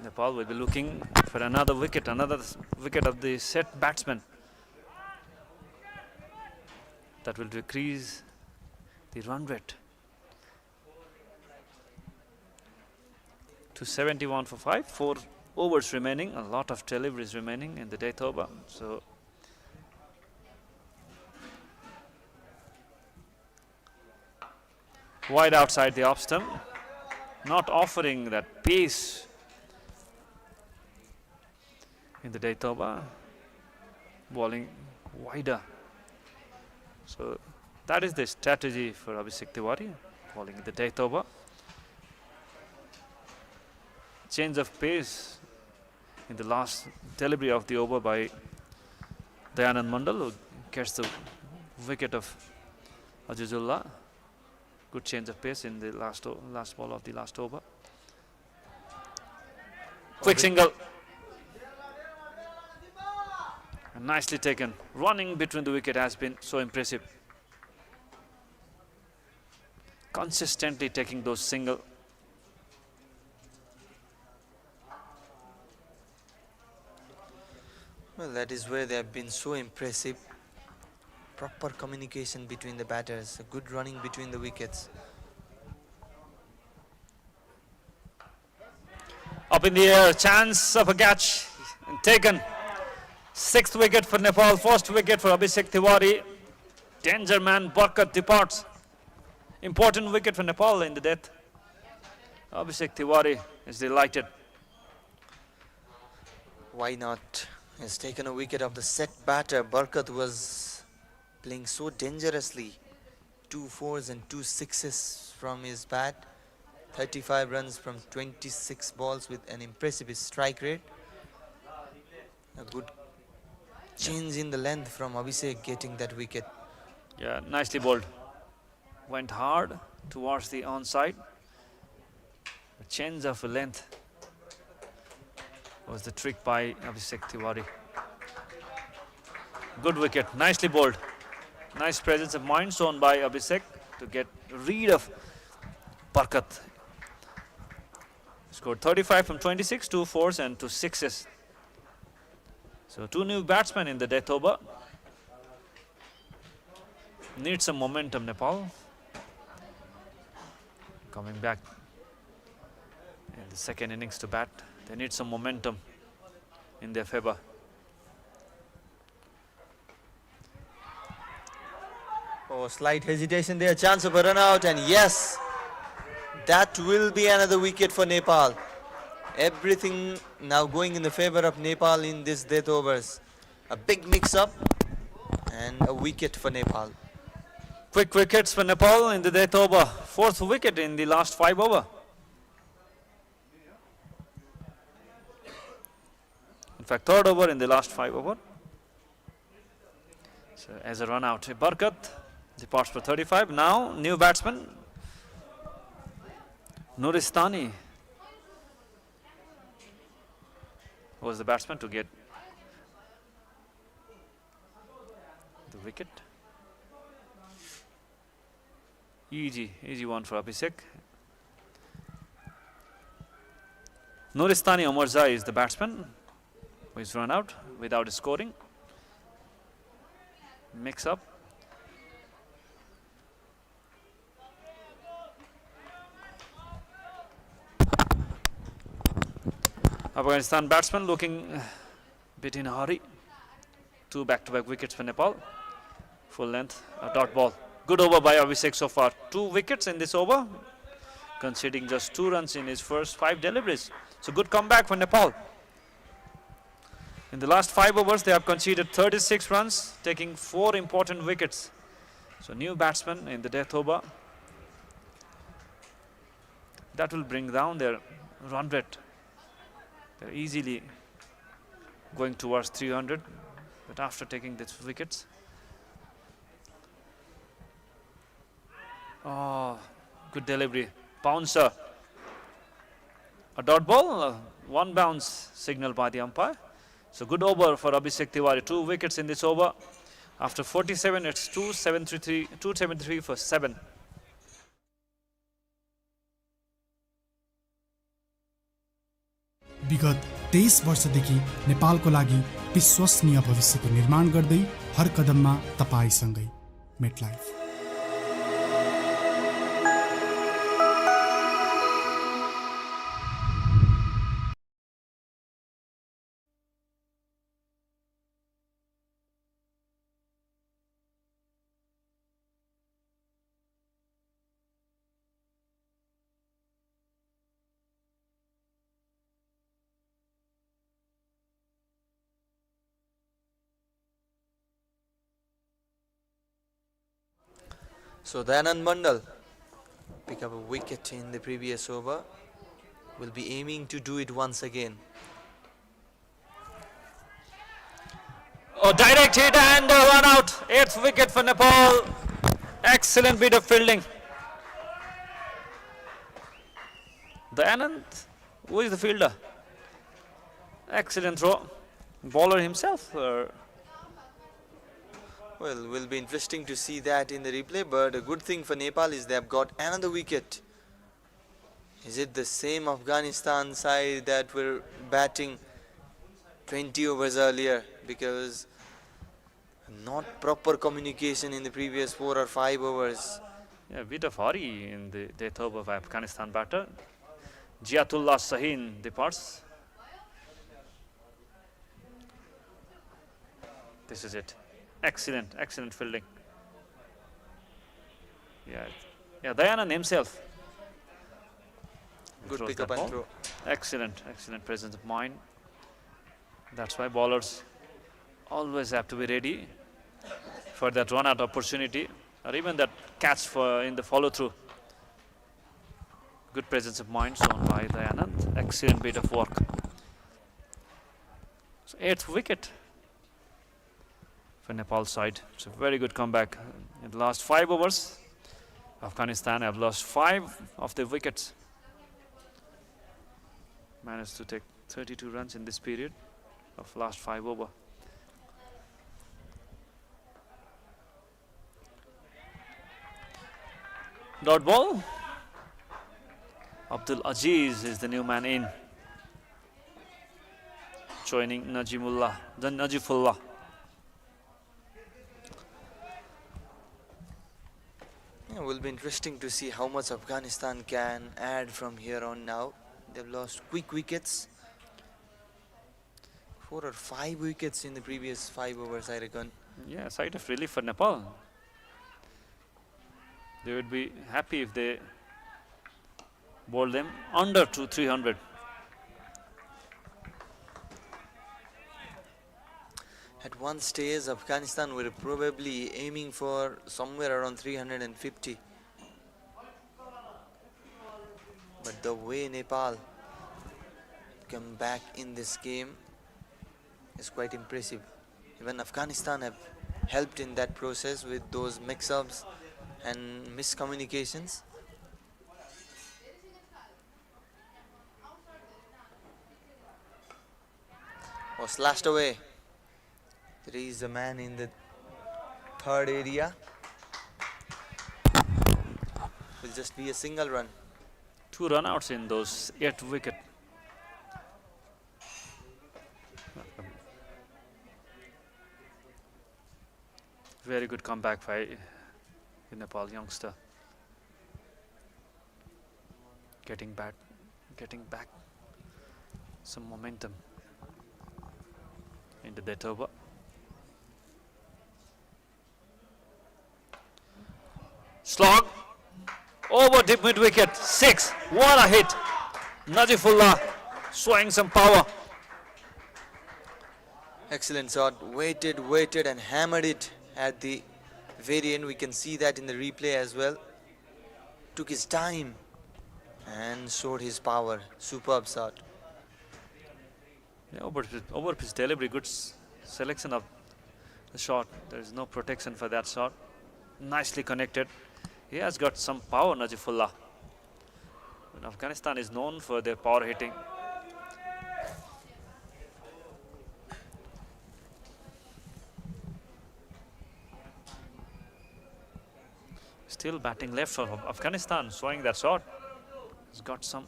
Speaker 6: Nepal will be looking for another wicket of the set batsman. That will decrease the run rate to 71 for 5. 4 overs remaining, a lot of deliveries remaining in the death over. So wide outside the off stump, not offering that pace in the death over, bowling wider. So that is the strategy for Abhishek Tiwari, bowling the death over. Change of pace in the last delivery of the over by Dayanand Mandal, who gets the wicket of Azizullah. Good change of pace in the last ball of the last over. Quick single. And nicely taken. Running between the wicket has been so impressive. Consistently taking those single.
Speaker 4: Well, that is where they have been so impressive. Proper communication between the batters, a good running between the wickets.
Speaker 6: Up in the air, chance of a catch taken. 6th wicket for Nepal, 1st wicket for Abhishek Tiwari. Danger man Barkat departs. Important wicket for Nepal in the death. Abhishek Tiwari is delighted.
Speaker 4: Why not? He's taken a wicket of the set batter. Barkat was playing so dangerously. 2 4s and 2 6s from his bat. 35 runs from 26 balls with an impressive strike rate. A good change in the length from Abhishek getting that wicket.
Speaker 6: Yeah, nicely bowled. Went hard towards the onside. A change of length was the trick by Abhishek Tiwari. Good wicket, nicely bowled. Nice presence of mind shown by Abhishek to get rid of Barkat. Scored 35 from 26, 2 4s and 2 6s. So 2 new batsmen in the death over. Need some momentum, Nepal. Coming back in the second innings to bat. They need some momentum in their favor.
Speaker 4: Oh, slight hesitation there, chance of a run out, and yes, that will be another wicket for Nepal. Everything now going in the favor of Nepal in this death overs. A big mix-up and a wicket for Nepal.
Speaker 6: Quick wickets for Nepal in the death over. 4th wicket in the last 5 over. In fact, 3rd over in the last 5 over. So as a run out, Barkat departs for 35. Now, new batsman, Nuristani was the batsman to get the wicket. Easy one for Abhishek. Nuristani Omarza is the batsman who is run out without scoring. Mix up. Afghanistan batsman looking a bit in a hurry. 2 back-to-back wickets for Nepal. Full length, a dot ball. Good over by Abhishek so far. 2 wickets in this over, conceding just 2 runs in his first 5 deliveries. So good comeback for Nepal. In the last 5 overs, they have conceded 36 runs, taking 4 important wickets. So new batsman in the death over. That will bring down their run rate. They're easily going towards 300, but after taking these wickets. Oh, good delivery. Bouncer. A dot ball, one bounce signaled by the umpire. So good over for Abhishek Tiwari. 2 wickets in this over. After 47, it's 273 for 7.
Speaker 9: विगत 23 वर्षदेखि नेपालको लागि विश्वसनीय भविष्यको निर्माण गर्दै हर कदममा तपाईसँगै MetLife.
Speaker 4: So Dayanand Mandal pick up a wicket in the previous over. Will be aiming to do it once again.
Speaker 6: Oh, direct hit and a run out. 8th wicket for Nepal. Excellent bit of fielding. Dayanand, who is the fielder? Excellent throw. Bowler himself.
Speaker 4: Well, will be interesting to see that in the replay, but a good thing for Nepal is they have got another wicket. Is it the same Afghanistan side that were batting 20 overs earlier? Because not proper communication in the previous 4 or 5 overs.
Speaker 6: Yeah, a bit of hurry in the death over of Afghanistan batter. Jiatullah Sahin departs. This is it. Excellent, excellent fielding. Yeah, Dayanand himself.
Speaker 4: Good pick up and throw.
Speaker 6: Excellent, excellent presence of mind. That's why bowlers always have to be ready for that run-out opportunity or even that catch for in the follow-through. Good presence of mind shown by Dayanand. Excellent bit of work. So 8th wicket for Nepal side. It's a very good comeback. In the last 5 overs, Afghanistan have lost 5 of their wickets. Managed to take 32 runs in this period of last 5 over. Dot ball. Abdul Aziz is the new man in, joining Najifullah.
Speaker 4: Yeah, will be interesting to see how much Afghanistan can add from here on now. They've lost quick wickets. 4 or 5 wickets in the previous 5 overs, I reckon.
Speaker 6: Yeah, sight of relief for Nepal. They would be happy if they bowl them under 300.
Speaker 4: At one stage, Afghanistan were probably aiming for somewhere around 350. But the way Nepal come back in this game is quite impressive. Even Afghanistan have helped in that process with those mix-ups and miscommunications. Was slashed away. There is a man in the 3rd area. Will just be a single run.
Speaker 6: 2 run-outs in those 8th wicket. Very good comeback by the Nepal youngster. Getting back some momentum into that over. Slog over deep mid wicket. 6. What a hit! Najifullah showing some power.
Speaker 4: Excellent shot. Waited and hammered it at the very end. We can see that in the replay as well. Took his time and showed his power. Superb shot.
Speaker 6: Yeah, over pitch delivery, good selection of the shot. There is no protection for that shot. Nicely connected. He has got some power, Najifullah. And Afghanistan is known for their power hitting. Still batting left for Afghanistan, showing that shot. He's got some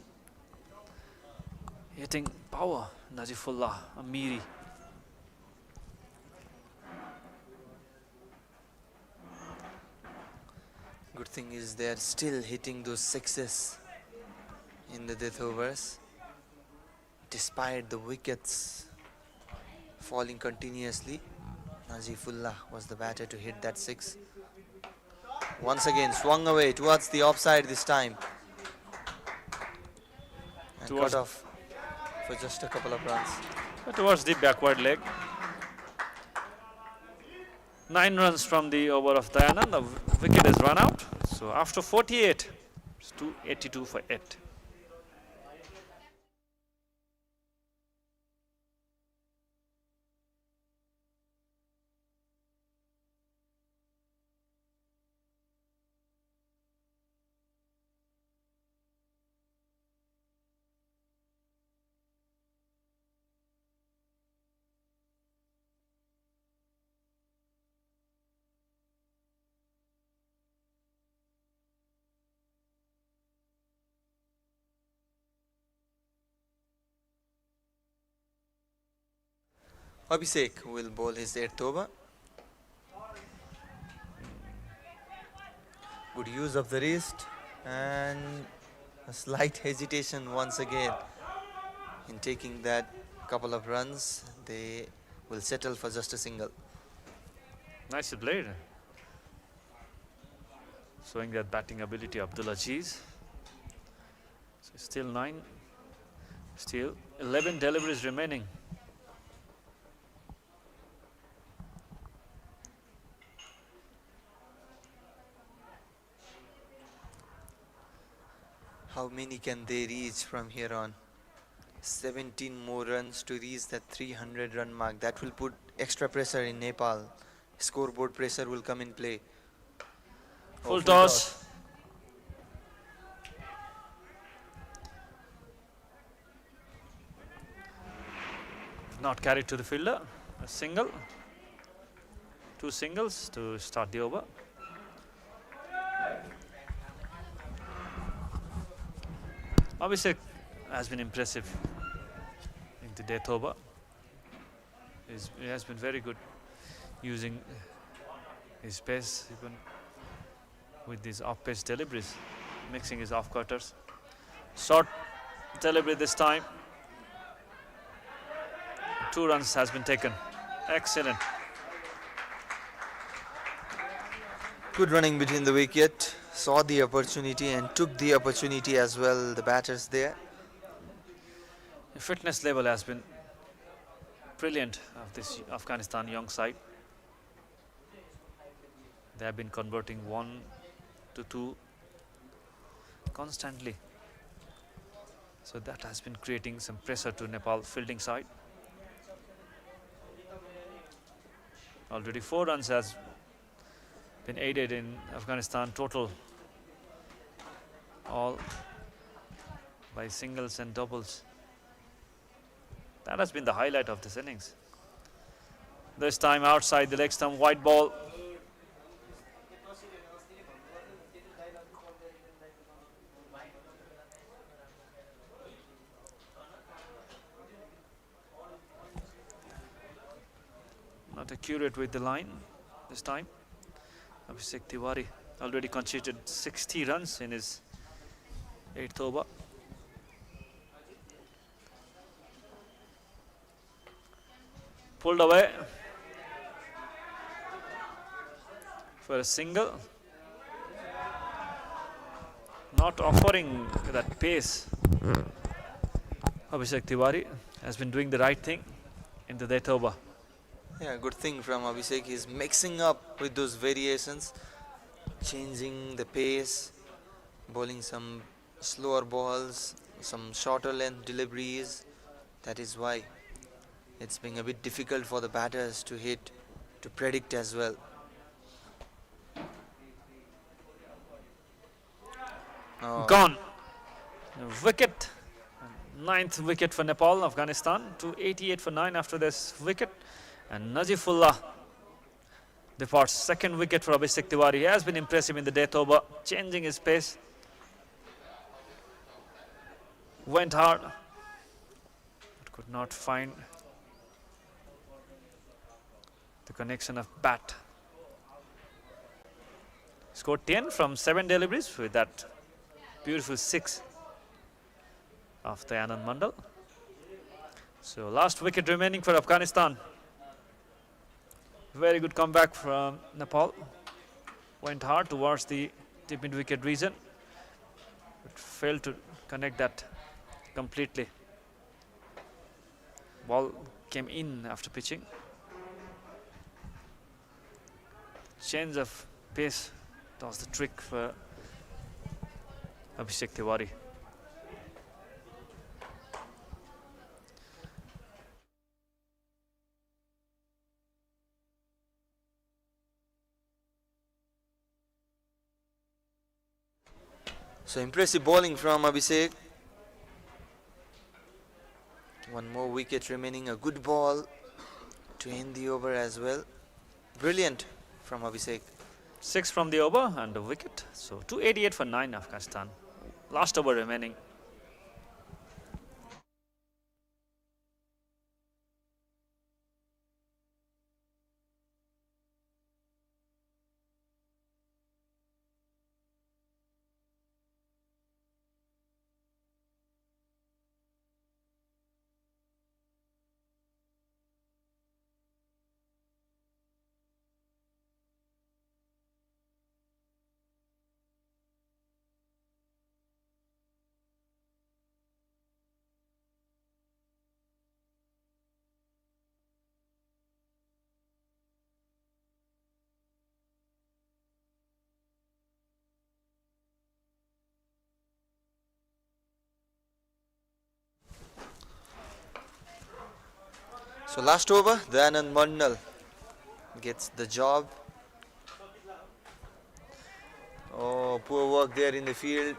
Speaker 6: hitting power, Najifullah Amiri.
Speaker 4: Good thing is they're still hitting those sixes in the death overs, despite the wickets falling continuously. Najifullah was the batter to hit that six. Once again swung away towards the offside this time, and cut off for just a couple of runs.
Speaker 6: Towards the backward leg. 9 runs from the over of Dayanand. The wicket is run out. So after 48, it's 282 for 8.
Speaker 4: Abhishek will bowl his 8th over. Good use of the wrist and a slight hesitation once again in taking that couple of runs. They will settle for just a single.
Speaker 6: Nicely played. Showing that batting ability, Abdul Aziz. So still 9. Still 11 deliveries remaining.
Speaker 4: How many can they reach from here on? 17 more runs to reach that 300 run mark. That will put extra pressure in Nepal. Scoreboard pressure will come in play.
Speaker 6: Full toss. Not carried to the fielder. A single. 2 singles to start the over. Abhishek has been impressive in the death over. He has been very good using his pace, even with these off-pace deliveries, mixing his off-cutters. Short delivery this time. 2 runs has been taken. Excellent.
Speaker 4: Good running between the wicket. Saw the opportunity and took the opportunity as well, the batters there.
Speaker 6: The fitness level has been brilliant of this Afghanistan young side. They have been converting 1 to 2 constantly. So that has been creating some pressure to Nepal fielding side. Already 4 runs has been aided in Afghanistan total, all by singles and doubles. That has been the highlight of this innings. This time outside the leg stump, white ball. Not accurate with the line this time. Abhishek Tiwari already conceded 60 runs in his 8th over. Pulled away for a single. Not offering that pace. Abhishek Tiwari has been doing the right thing in the death over.
Speaker 4: Yeah, good thing from Abhishek. He's mixing up with those variations, changing the pace, bowling some slower balls, some shorter length deliveries. That is why it's being a bit difficult for the batters to hit, to predict as well. Oh.
Speaker 6: Gone. Wicket. Ninth wicket for Nepal. Afghanistan to 88 for 9 after this wicket. And Nazifullah departs. Second wicket for Abhishek Tiwari. He has been impressive in the death over, changing his pace. Went hard, but could not find the connection of bat. Scored 10 from 7 deliveries with that beautiful 6 of the Anand Mandal. So last wicket remaining for Afghanistan. Very good comeback from Nepal. Went hard towards the deep mid-wicket region, but failed to connect that completely. Ball came in after pitching. Change of pace was the trick for Abhishek Tiwari.
Speaker 4: So impressive bowling from Abhishek. One more wicket remaining, a good ball to end the over as well. Brilliant from Abhishek.
Speaker 6: 6 from the over and a wicket. So 288 for 9 Afghanistan. Last over remaining.
Speaker 4: So last over, the Anand Mandal gets the job. Oh, poor work there in the field.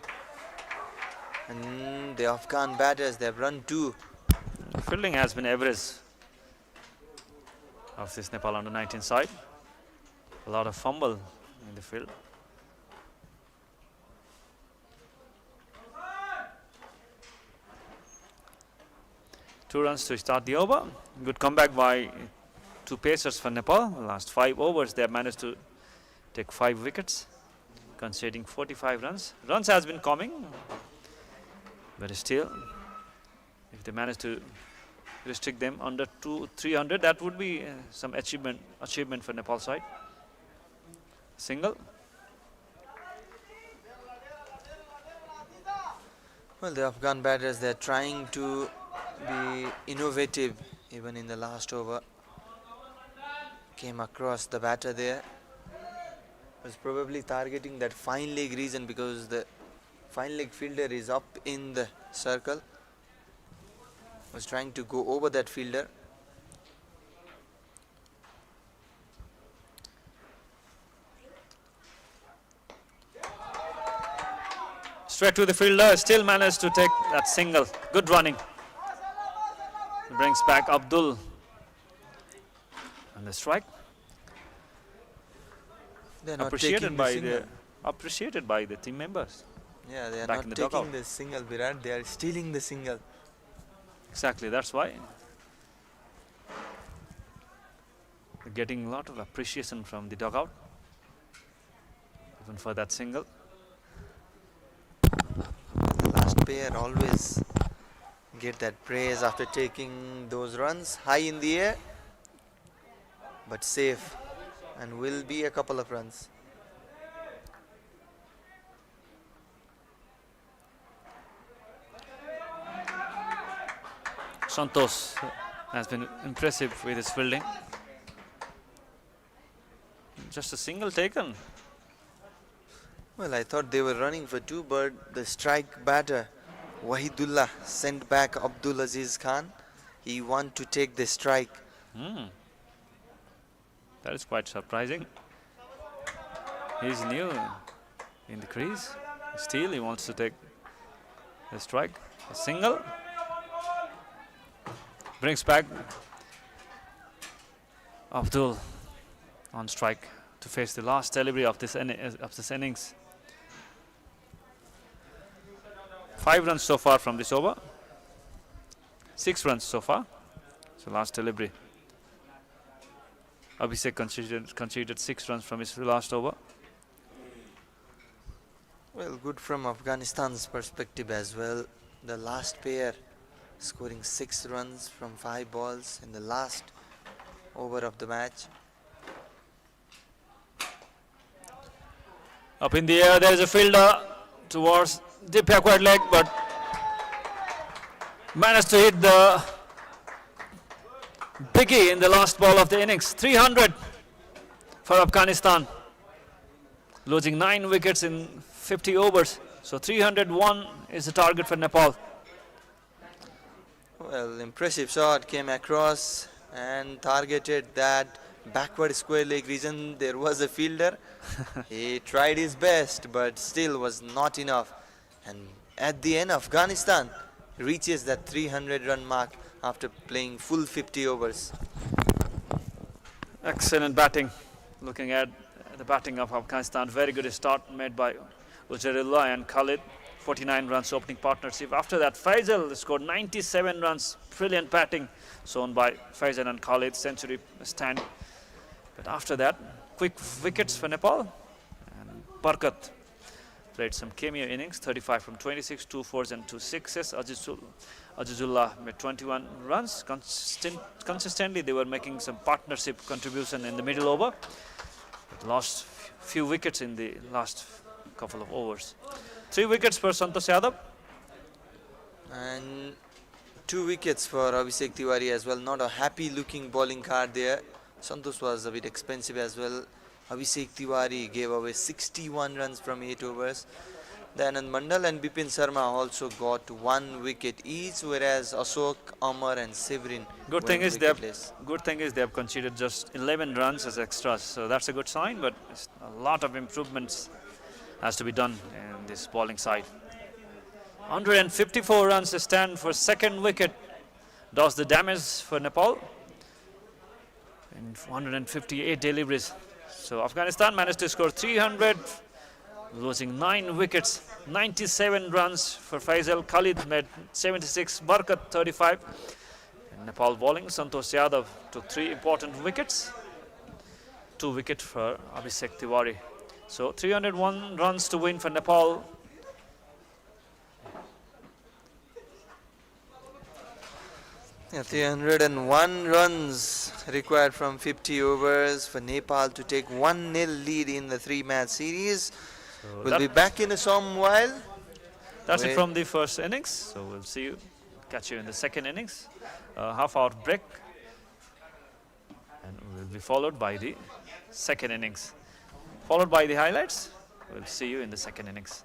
Speaker 4: And the Afghan batters, they have run 2.
Speaker 6: Fielding has been average of this Nepal under-19 side. A lot of fumble in the field. Two runs to start the over. Good comeback by 2 pacers for Nepal. Last 5 overs, they have managed to take 5 wickets, conceding 45 runs. Runs has been coming, but still, if they manage to restrict them under 300, that would be some achievement for Nepal side. Single.
Speaker 4: Well, the Afghan batters, they're trying to be innovative even in the last over. Came across the batter there. Was probably targeting that fine leg region because the fine leg fielder is up in the circle. Was trying to go over that fielder.
Speaker 6: Straight to the fielder, still managed to take that single. Good running. Brings back Abdul. And the strike.
Speaker 4: They're not
Speaker 6: Appreciated
Speaker 4: taking
Speaker 6: by
Speaker 4: the
Speaker 6: appreciated by the team members.
Speaker 4: Yeah, they are
Speaker 6: back in
Speaker 4: not
Speaker 6: the
Speaker 4: taking
Speaker 6: dugout.
Speaker 4: the single, Virat. They are stealing the single.
Speaker 6: Exactly, that's why. Getting a lot of appreciation from the dugout, even for that single.
Speaker 4: The last pair always get that praise after taking those runs high in the air, but safe, and will be a couple of runs.
Speaker 6: Santosh has been impressive with his fielding. Just a single taken.
Speaker 4: Well, I thought they were running for 2, but the strike batter Wahidullah sent back Abdul Aziz Khan. He want to take the strike.
Speaker 6: That is quite surprising. He's new in the crease. Still, he wants to take the strike. A single. Brings back Abdul on strike to face the last delivery of this innings. 5 runs so far from this over. 6 runs so far. So last delivery. Abhishek conceded 6 runs from his last over.
Speaker 4: Well, good from Afghanistan's perspective as well. The last pair scoring 6 runs from 5 balls in the last over of the match.
Speaker 6: Up in the air, there is a fielder towards the backward leg, but managed to hit the biggie in the last ball of the innings. 300 for Afghanistan, losing 9 wickets in 50 overs. So 301 is the target for Nepal.
Speaker 4: Well, impressive shot came across and targeted that backward square leg region. There was a fielder. He tried his best, but still was not enough. And at the end, Afghanistan reaches that 300 run mark after playing full 50 overs.
Speaker 6: Excellent batting. Looking at the batting of Afghanistan, very good start made by Ujarullah and Khalid. 49 runs opening partnership. After that, Faisal scored 97 runs. Brilliant batting shown by Faisal and Khalid, century stand. But after that, quick wickets for Nepal. And Barkat played some cameo innings, 35 from 26, 2 4s and 2 6s. Azizullah made 21 runs. Consistently, they were making some partnership contribution in the middle over. But lost few wickets in the last couple of overs. 3 wickets for Santosh Yadav.
Speaker 4: And 2 wickets for Abhishek Tiwari as well. Not a happy looking bowling card there. Santosh was a bit expensive as well. Abhishek Tiwari gave away 61 runs from 8 overs. Then Mandal and Bipin Sharma also got 1 wicket each, whereas Ashok, Amar and Severin
Speaker 6: Good thing is they have conceded just 11 runs as extras, so that's a good sign. But a lot of improvements has to be done in this bowling side. 154 runs to stand for second wicket does the damage for Nepal in 158 deliveries. So Afghanistan managed to score 300, losing 9 wickets. 97 runs for Faisal. Khalid made 76, Barkat 35. In Nepal bowling, Santosh Yadav took 3 important wickets. 2 wickets for Abhishek Tiwari. So 301 runs to win for Nepal.
Speaker 4: Yeah, 301 runs required from 50 overs for Nepal to take 1-0 lead in the 3-match series.
Speaker 6: So
Speaker 4: we'll be back in a some while.
Speaker 6: That's it from the first innings. So we'll see you, catch you in the second innings. Half-hour break, and we'll be followed by the second innings. Followed by the highlights. We'll see you in the second innings.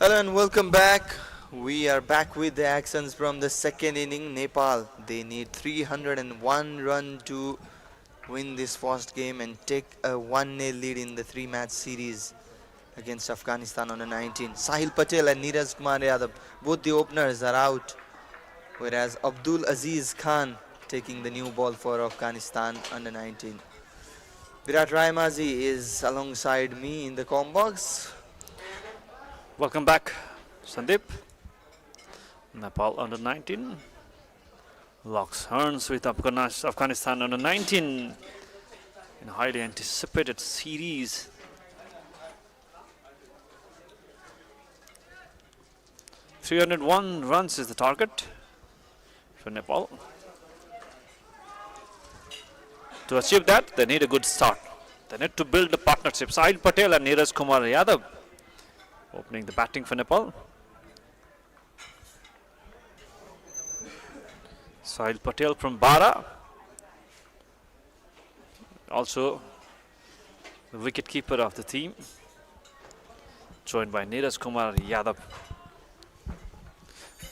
Speaker 4: Hello and welcome back. We are back with the actions from the second inning. Nepal, they need 301 run to win this first game and take a 1-0 lead in the 3-match series against Afghanistan under 19. Sahil Patel and Neeraj Kumar Yadav, both the openers are out, whereas Abdul Aziz Khan taking the new ball for Afghanistan under 19. Virat Rayamazi is alongside me in the comm box.
Speaker 6: Welcome back, Sandeep. Nepal under 19 locks horns with Afghanistan under 19 in a highly anticipated series. .301 runs is the target for Nepal. To achieve that, they need a good start. They need to build a partnership. Sahil Patel and Neeraj Kumar Yadav opening the batting for Nepal. Sahil Patel from Bara, also the wicket keeper of the team, joined by Neeraj Kumar Yadav.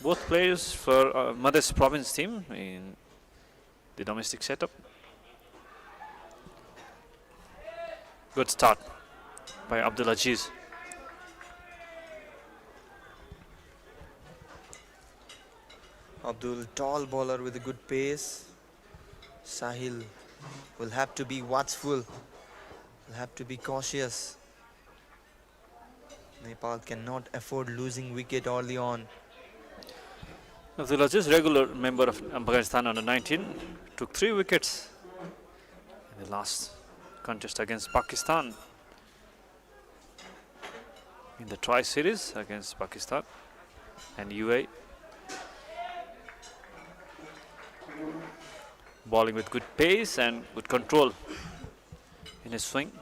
Speaker 6: Both players for Madhya province team in the domestic setup. Good start by Abdul Aziz.
Speaker 4: Abdul, tall bowler with a good pace. Sahil will have to be watchful, will have to be cautious. Nepal cannot afford losing wicket early on.
Speaker 6: Abdul Aziz, regular member of Afghanistan under 19, took 3 wickets in the last contest against Pakistan in the try series against Pakistan and UAE. Bowling with good pace and good control in his swing.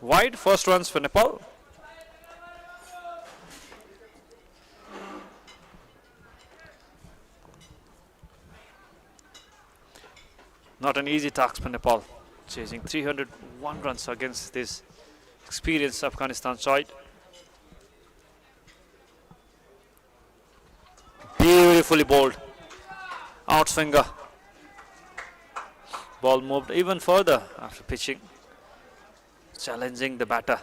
Speaker 6: Wide first runs for Nepal. Not an easy task for Nepal, chasing 301 runs against this experienced Afghanistan side. Beautifully bowled. Outswinger. Ball moved even further after pitching, challenging the batter.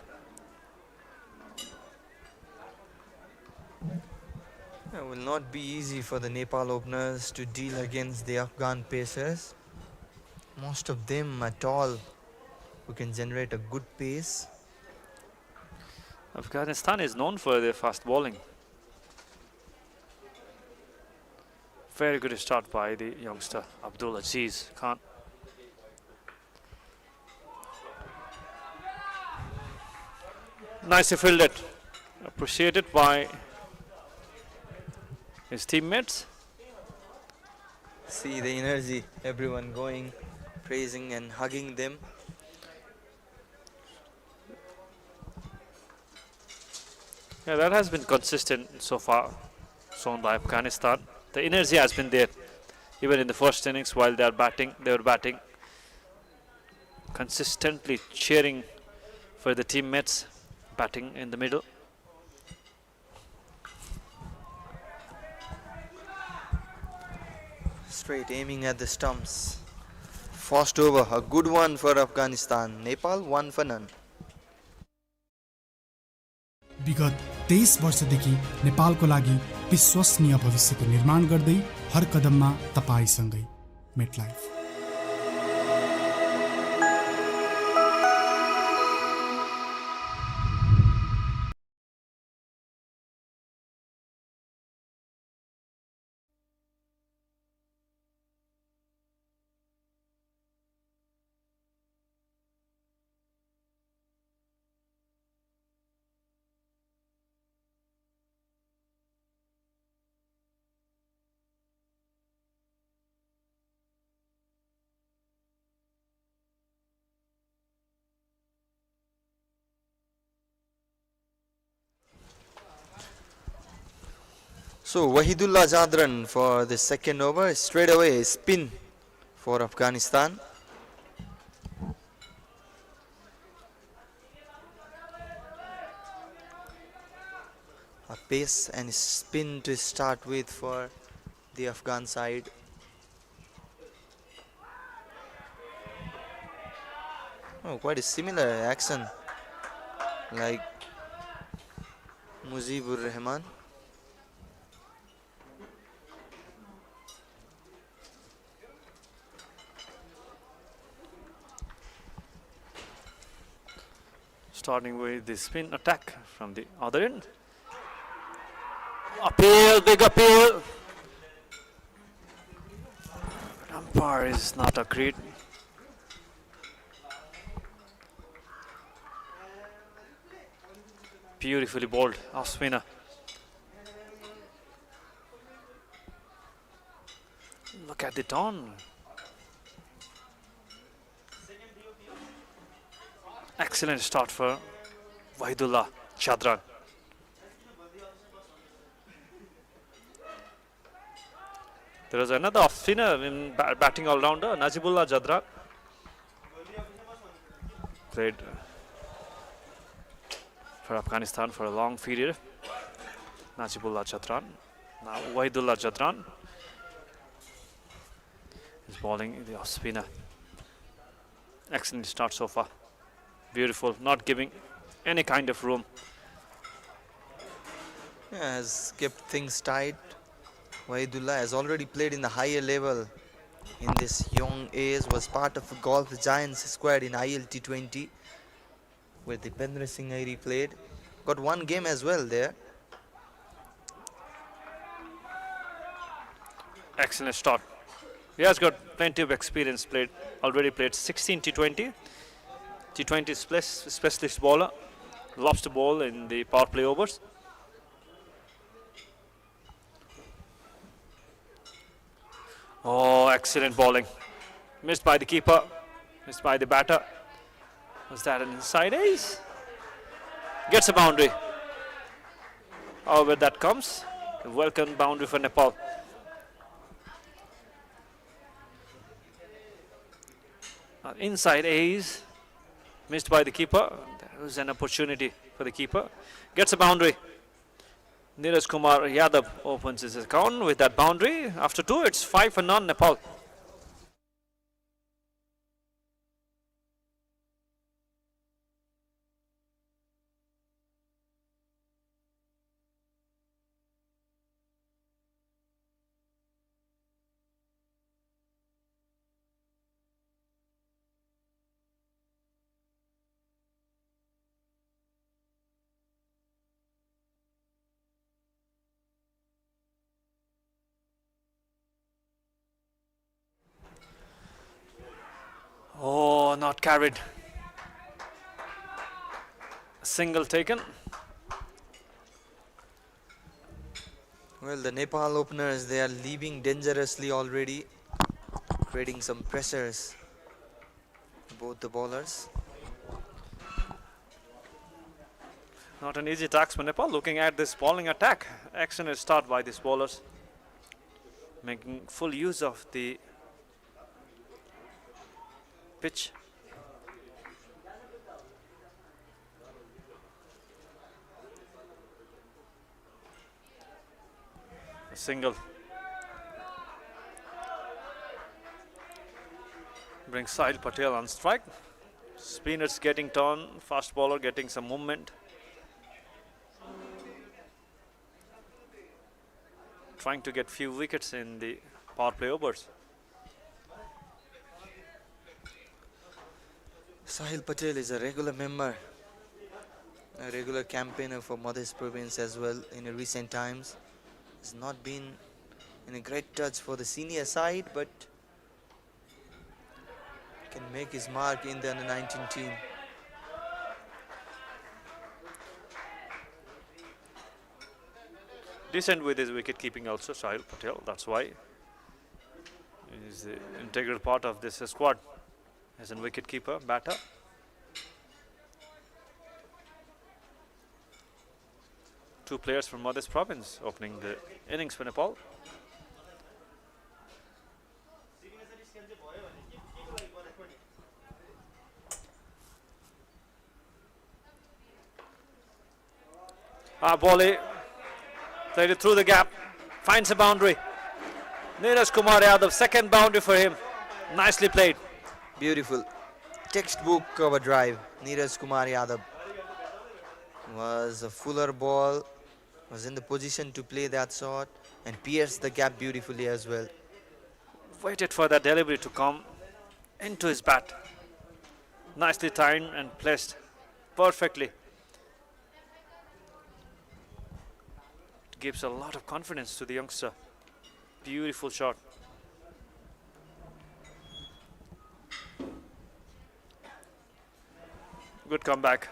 Speaker 4: It will not be easy for the Nepal openers to deal against the Afghan pacers. Most of them are tall, who can generate a good pace.
Speaker 6: Afghanistan is known for their fast bowling. Very good start by the youngster Abdul Aziz Khan. Nicely fielded, appreciated by his teammates.
Speaker 4: See the energy, everyone going, praising and hugging them.
Speaker 6: Yeah, that has been consistent so far, shown by Afghanistan. The energy has been there, even in the first innings while they were batting, consistently cheering for the teammates, batting in the middle.
Speaker 4: Straight aiming at the stumps. First over, a good one for Afghanistan. Nepal 1 for none.
Speaker 9: विगत 23 वर्षदेखि नेपालको लागि विश्वसनीय भविष्यको निर्माण गर्दै हर कदममा तपाईसँगै MetLife.
Speaker 4: So Wahidullah Jadran for the second over, straight away spin for Afghanistan. A pace and spin to start with for the Afghan side. Oh, quite a similar action like Mujibur Rahman.
Speaker 6: Starting with the spin attack from the other end. Appeal, big appeal. Umpire is not agreed. Beautifully bowled, off spinner. Look at the turn. Excellent start for Wahidullah Jadran. There is another off spinner in batting all-rounder, Najibullah Jadran. Played for Afghanistan for a long period. Najibullah Jadran. Now Wahidullah Jadran is bowling the off spinner. Excellent start so far. Beautiful, not giving any kind of room.
Speaker 4: Yeah, has kept things tight. Wahidullah has already played in the higher level in this young age, was part of a Golf Giants squad in ILT20 where Dipendra Singh Airi played. Got one game as well there.
Speaker 6: Excellent start. He has got plenty of experience, already played 16 T20. T20 specialist bowler, loves to bowl in the power play overs. Oh, excellent bowling. Missed by the keeper, missed by the batter. Was that an inside ace? Gets a boundary. However that comes, a welcome boundary for Nepal. Inside ace. Missed by the keeper. There was an opportunity for the keeper. Gets a boundary. Neeraj Kumar Yadav opens his account with that boundary. After 2, it's 5-0 Nepal. Oh, not carried. Single taken.
Speaker 4: Well, the Nepal openers, they are leaving dangerously already, creating some pressures. Both the bowlers.
Speaker 6: Not an easy task for Nepal. Looking at this bowling attack, excellent start by these bowlers, making full use of the pitch. A single brings Sahil Patel on strike. Spinners getting turn, fast bowler getting some movement. Trying to get few wickets in the power play overs.
Speaker 4: Sahil Patel is a regular member, a regular campaigner for Madhya Province as well in recent times. Has not been in a great touch for the senior side, but can make his mark in the under-19 team.
Speaker 6: Decent with his wicket keeping also, Sahil Patel. That's why he is the integral part of this squad as a wicket keeper, batter. Two players from Madhya Province opening the innings for Nepal. Bowley Played it through the gap. Finds a boundary. Neeraj Kumar Yadav, second boundary for him. Nicely played.
Speaker 4: Beautiful. Textbook cover drive. Neeraj Kumar Yadav was a fuller ball, was in the position to play that shot and pierce the gap beautifully as well.
Speaker 6: Waited for that delivery to come into his bat. Nicely timed and placed perfectly. It gives a lot of confidence to the youngster. Beautiful shot. Good comeback.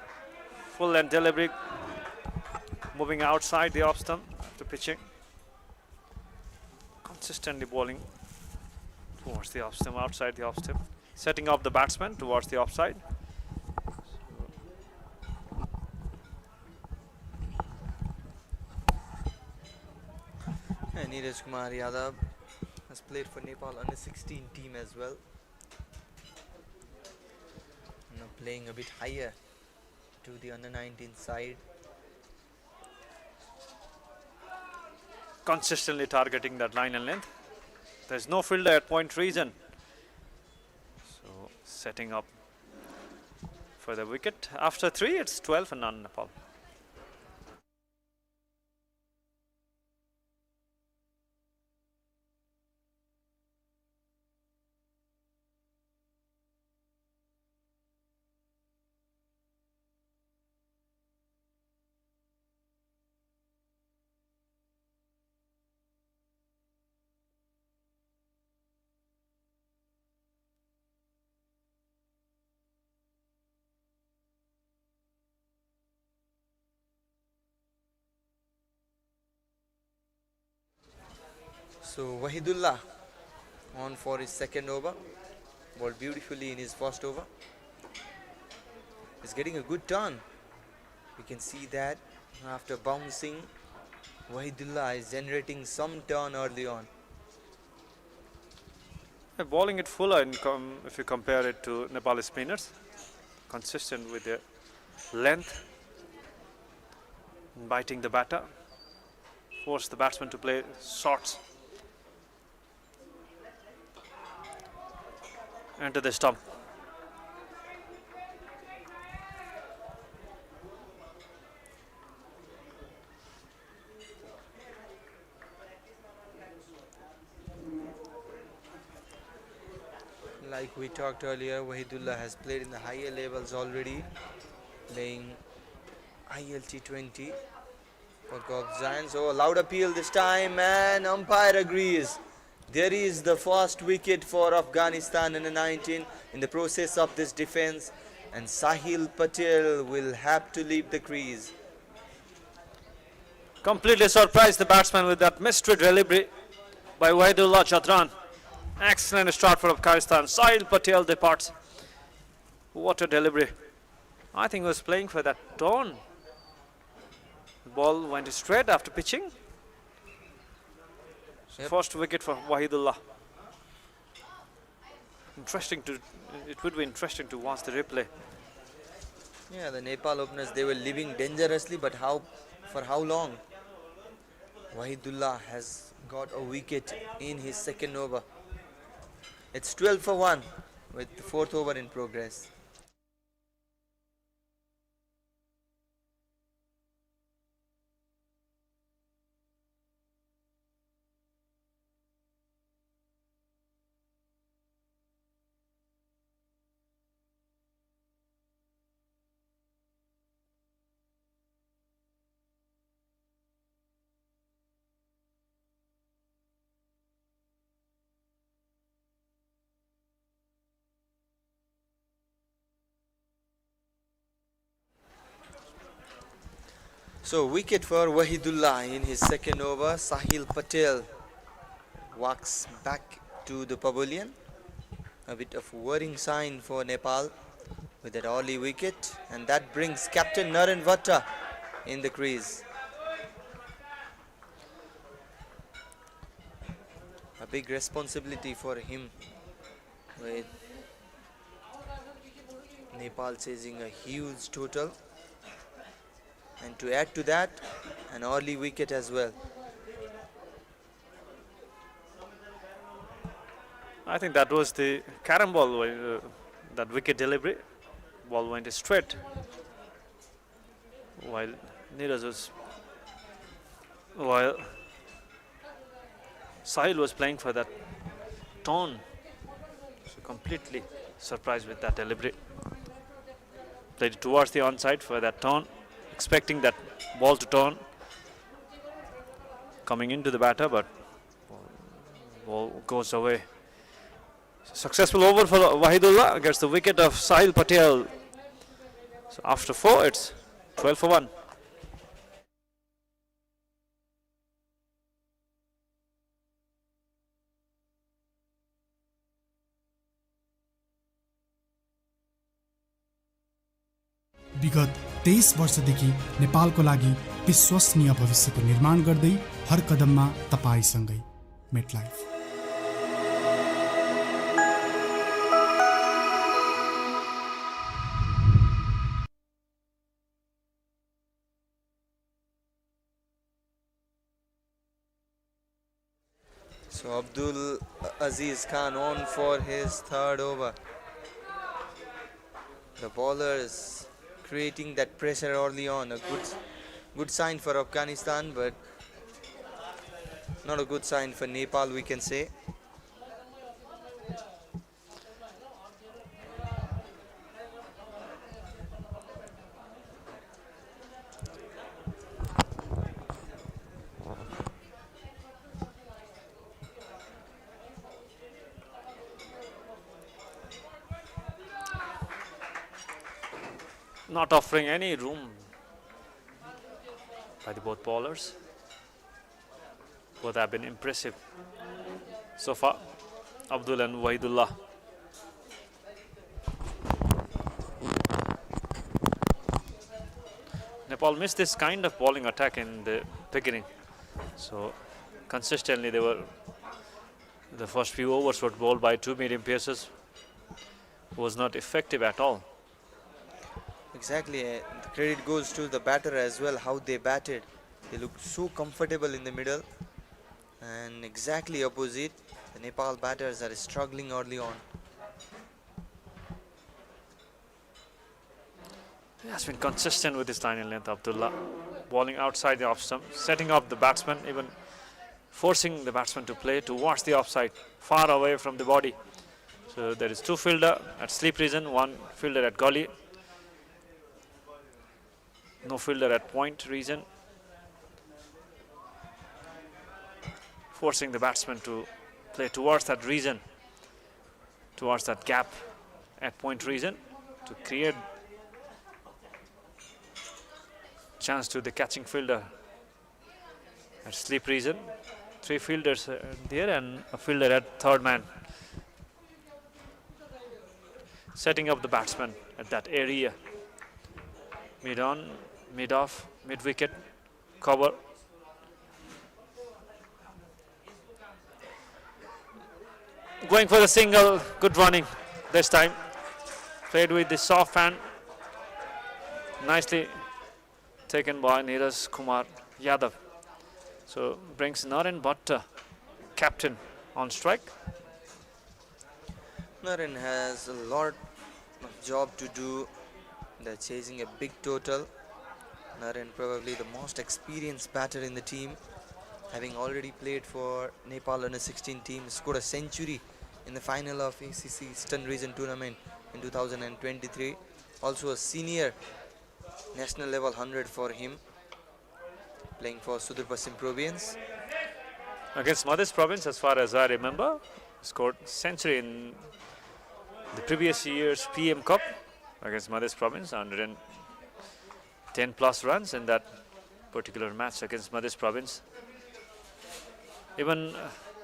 Speaker 6: Full length delivery. Moving outside the off stump after pitching. Consistently bowling towards the off stump, outside the off stump. Setting up the batsman towards the offside.
Speaker 4: And Neeraj Kumar Yadav has played for Nepal under 16 team as well. Now playing a bit higher to the under 19 side.
Speaker 6: Consistently targeting that line and length. There's no fielder at point region. So setting up for the wicket. After 3, it's 12 and none Nepal.
Speaker 4: So Wahidullah on for his second over. Bowled beautifully in his first over. He's getting a good turn. We can see that after bouncing, Wahidullah is generating some turn early on.
Speaker 6: Bowling it fuller if you compare it to Nepali spinners. Consistent with their length. Biting the batter. Force the batsman to play shots. Into the stump.
Speaker 4: Like we talked earlier, Wahidullah has played in the higher levels already, playing ILT20 for Gulf Giants. Oh, loud appeal this time, and umpire agrees. There is the first wicket for Afghanistan under 19 in the process of this defense, and Sahil Patel will have to leave the crease.
Speaker 6: Completely surprised the batsman with that mystery delivery by Wahidullah Chadran. Excellent start for Afghanistan. Sahil Patel departs. What a delivery. I think he was playing for that tone. The ball went straight after pitching.
Speaker 4: Yep.
Speaker 6: First wicket for Wahidullah. It would be interesting to watch the replay.
Speaker 4: Yeah, the Nepal openers, they were living dangerously, but for how long? Wahidullah has got a wicket in his second over. It's 12 for 1 with the fourth over in progress. So wicket for Wahidullah in his second over. Sahil Patel walks back to the pavilion. A bit of worrying sign for Nepal with that early wicket, and that brings Captain Naren Vatta in the crease. A big responsibility for him with Nepal chasing a huge total. And to add to that, an early wicket as well.
Speaker 6: I think that was the carom ball, that wicket delivery. Ball went straight. While Sahil was playing for that turn. So completely surprised with that delivery. Played it towards the onside for that turn, expecting that ball to turn. Coming into the batter, but ball goes away. Successful over for Wahidullah against the wicket of Sahil Patel. So after 4, it's 12 for 1.
Speaker 9: विगत 23 वर्षदेखि नेपालको लागि विश्वसनीय भविष्यको निर्माण गर्दै हर कदममा तपाईसँगै MetLife.
Speaker 4: So Abdul Aziz Khan on for his third over. The bowlers creating that pressure early on. A good sign for Afghanistan, but not a good sign for Nepal, we can say.
Speaker 6: Not offering any room by the both bowlers. Both have been impressive so far, Abdul and Wahidullah. Nepal missed this kind of bowling attack in the beginning. So consistently the first few overs were bowled by 2 medium pacers. Was not effective at all.
Speaker 4: Exactly, the credit goes to the batter as well, how they batted. They looked so comfortable in the middle, and exactly opposite, the Nepal batters are struggling early on.
Speaker 6: He has been consistent with his line in length, Abdullah. Bowling outside the off stump, setting up the batsman, even forcing the batsman to play towards the offside, far away from the body. So there is 2 fielder at sleep region, 1 fielder at gully. No fielder at point region. Forcing the batsman to play towards that region, towards that gap at point region to create chance to the catching fielder at sleep region. 3 fielders there and a fielder at third man. Setting up the batsman at that area. Mid on, mid off, mid wicket, cover. Going for the single, good running this time. Played with the soft hand. Nicely taken by Neeraj Kumar Yadav. So brings Naren Bhatta, captain, on strike.
Speaker 4: Naren has a lot of job to do. They're chasing a big total. Naren probably the most experienced batter in the team, having already played for Nepal under 16 team, scored a century in the final of ACC Eastern Region Tournament in 2023. Also a senior national level 100 for him, playing for Sudur Pasim Province.
Speaker 6: Against Madhya Province, as far as I remember, scored century in the previous year's PM Cup against Madhya Province, 110 plus runs in that particular match against Madhya Province. Even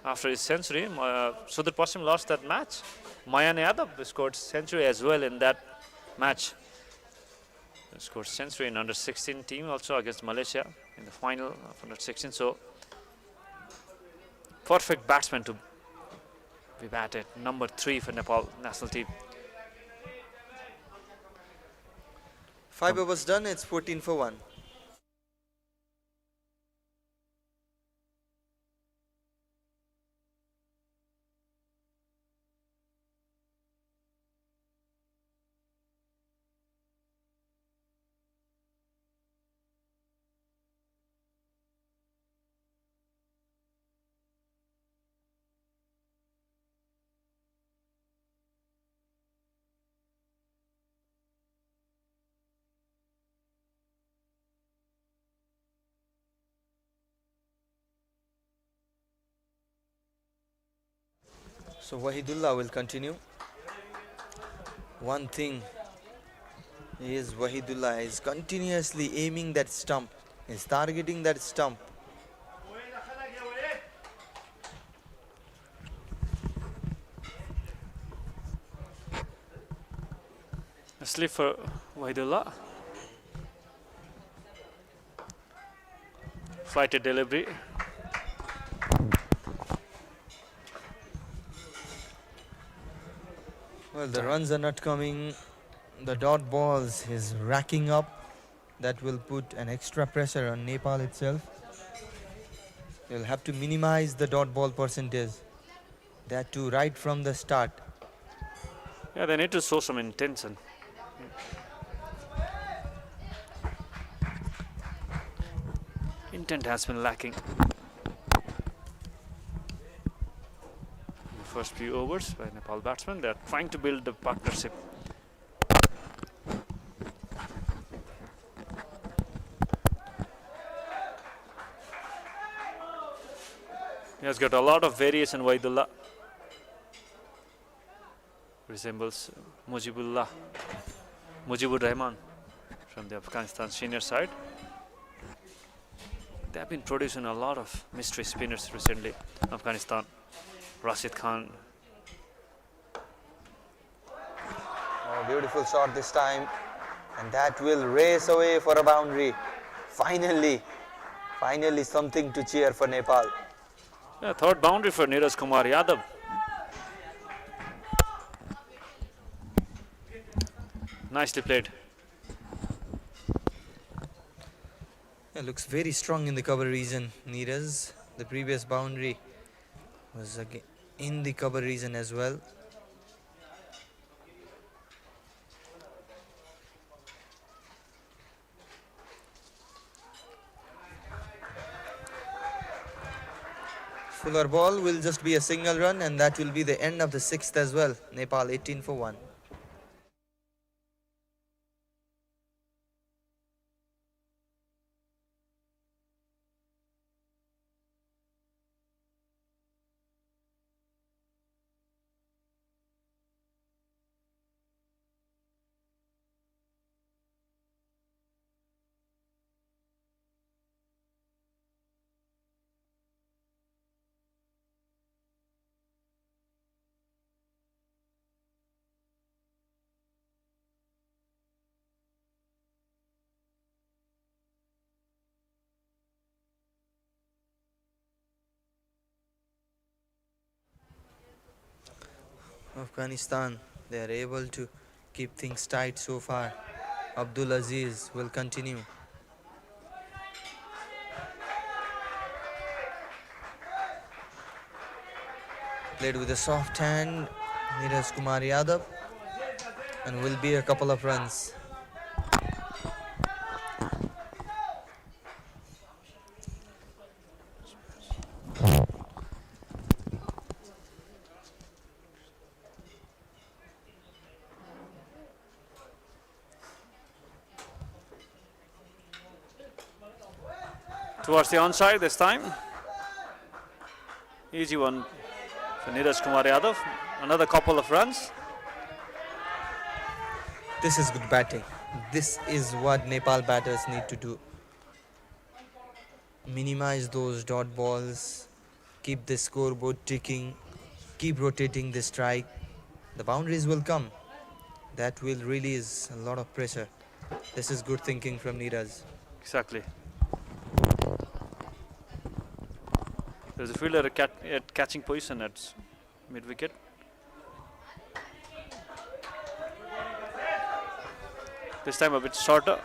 Speaker 6: after his century, Sudur Pasim lost that match. Mayan Yadav scored century as well in that match. He scored century in under 16 team also against Malaysia in the final of under 16. So perfect batsman to be batted. Number 3 for Nepal national team.
Speaker 4: 5 overs done, it's 14 for 1. So Wahidullah will continue. One thing is Wahidullah is continuously aiming that stump. He's targeting that stump.
Speaker 6: A slip for Wahidullah. Flighted delivery.
Speaker 4: Well, the runs are not coming. The dot balls is racking up. That will put an extra pressure on Nepal itself. You'll have to minimize the dot ball percentage. That too right from the start.
Speaker 6: Yeah, they need to show some intention. Intent has been lacking. The first few overs by Nepal batsmen, they are trying to build a partnership. He has got a lot of variation. Wahidullah resembles Mujibur Rahman from the Afghanistan senior side. They have been producing a lot of mystery spinners recently. Afghanistan, Rashid Khan.
Speaker 4: Oh, beautiful shot this time. And that will race away for a boundary. Finally something to cheer for Nepal.
Speaker 6: Yeah, third boundary for Neeraj Kumar Yadav. Nicely played.
Speaker 4: It looks very strong in the cover region, Neeraj. The previous boundary was again in the cover region as well. Fuller ball will just be a single run, and that will be the end of the sixth as well. Nepal 18 for 1. Afghanistan, they are able to keep things tight so far. Abdul Aziz will continue. Played with a soft hand, Neeraj Kumar Yadav, and will be a couple of runs.
Speaker 6: Towards the onside this time. Easy one for Neeraj Kumar Yadav. Another couple of runs.
Speaker 4: This is good batting. This is what Nepal batters need to do. Minimize those dot balls, keep the scoreboard ticking, keep rotating the strike. The boundaries will come. That will release a lot of pressure. This is good thinking from Neeraj.
Speaker 6: Exactly. There's a fielder at catching position at mid wicket. This time a bit shorter.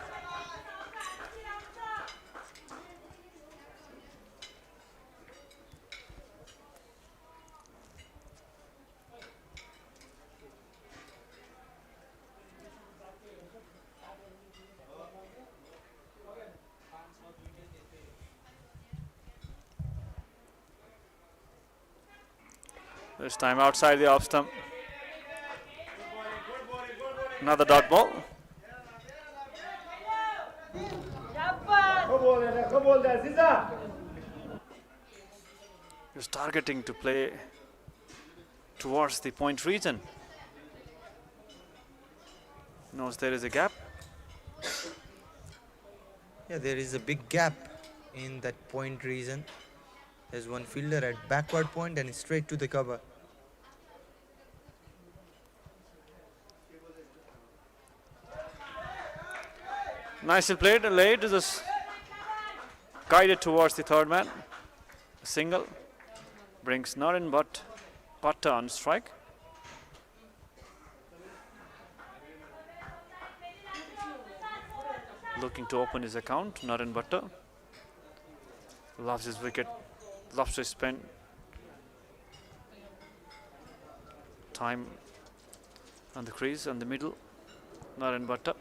Speaker 6: This time outside the off stump. Another dot ball. He's targeting to play towards the point region. Knows there is a gap.
Speaker 4: Yeah, there is a big gap in that point region. There's one fielder at backward point and straight to the cover.
Speaker 6: Nicely played, late, just guided towards the third man. A single brings Naren Bhatta on strike. Looking to open his account, Naren Bhatta. Loves his wicket, loves to spend time on the crease, on the middle. Naren Bhatta.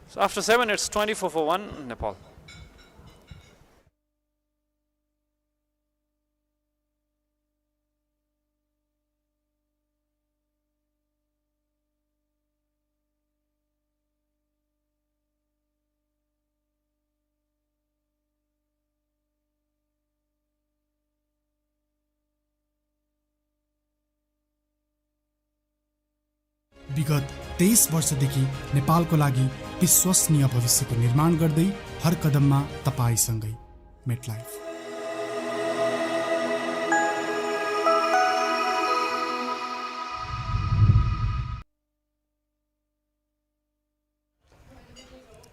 Speaker 6: So after 7, it's 24 for 1, Nepal.
Speaker 9: विगत 23 वर्षदेखि नेपालको लागि विश्वसनीय भविष्यको निर्माण गर्दै हर कदममा तपाईसँगै MetLife.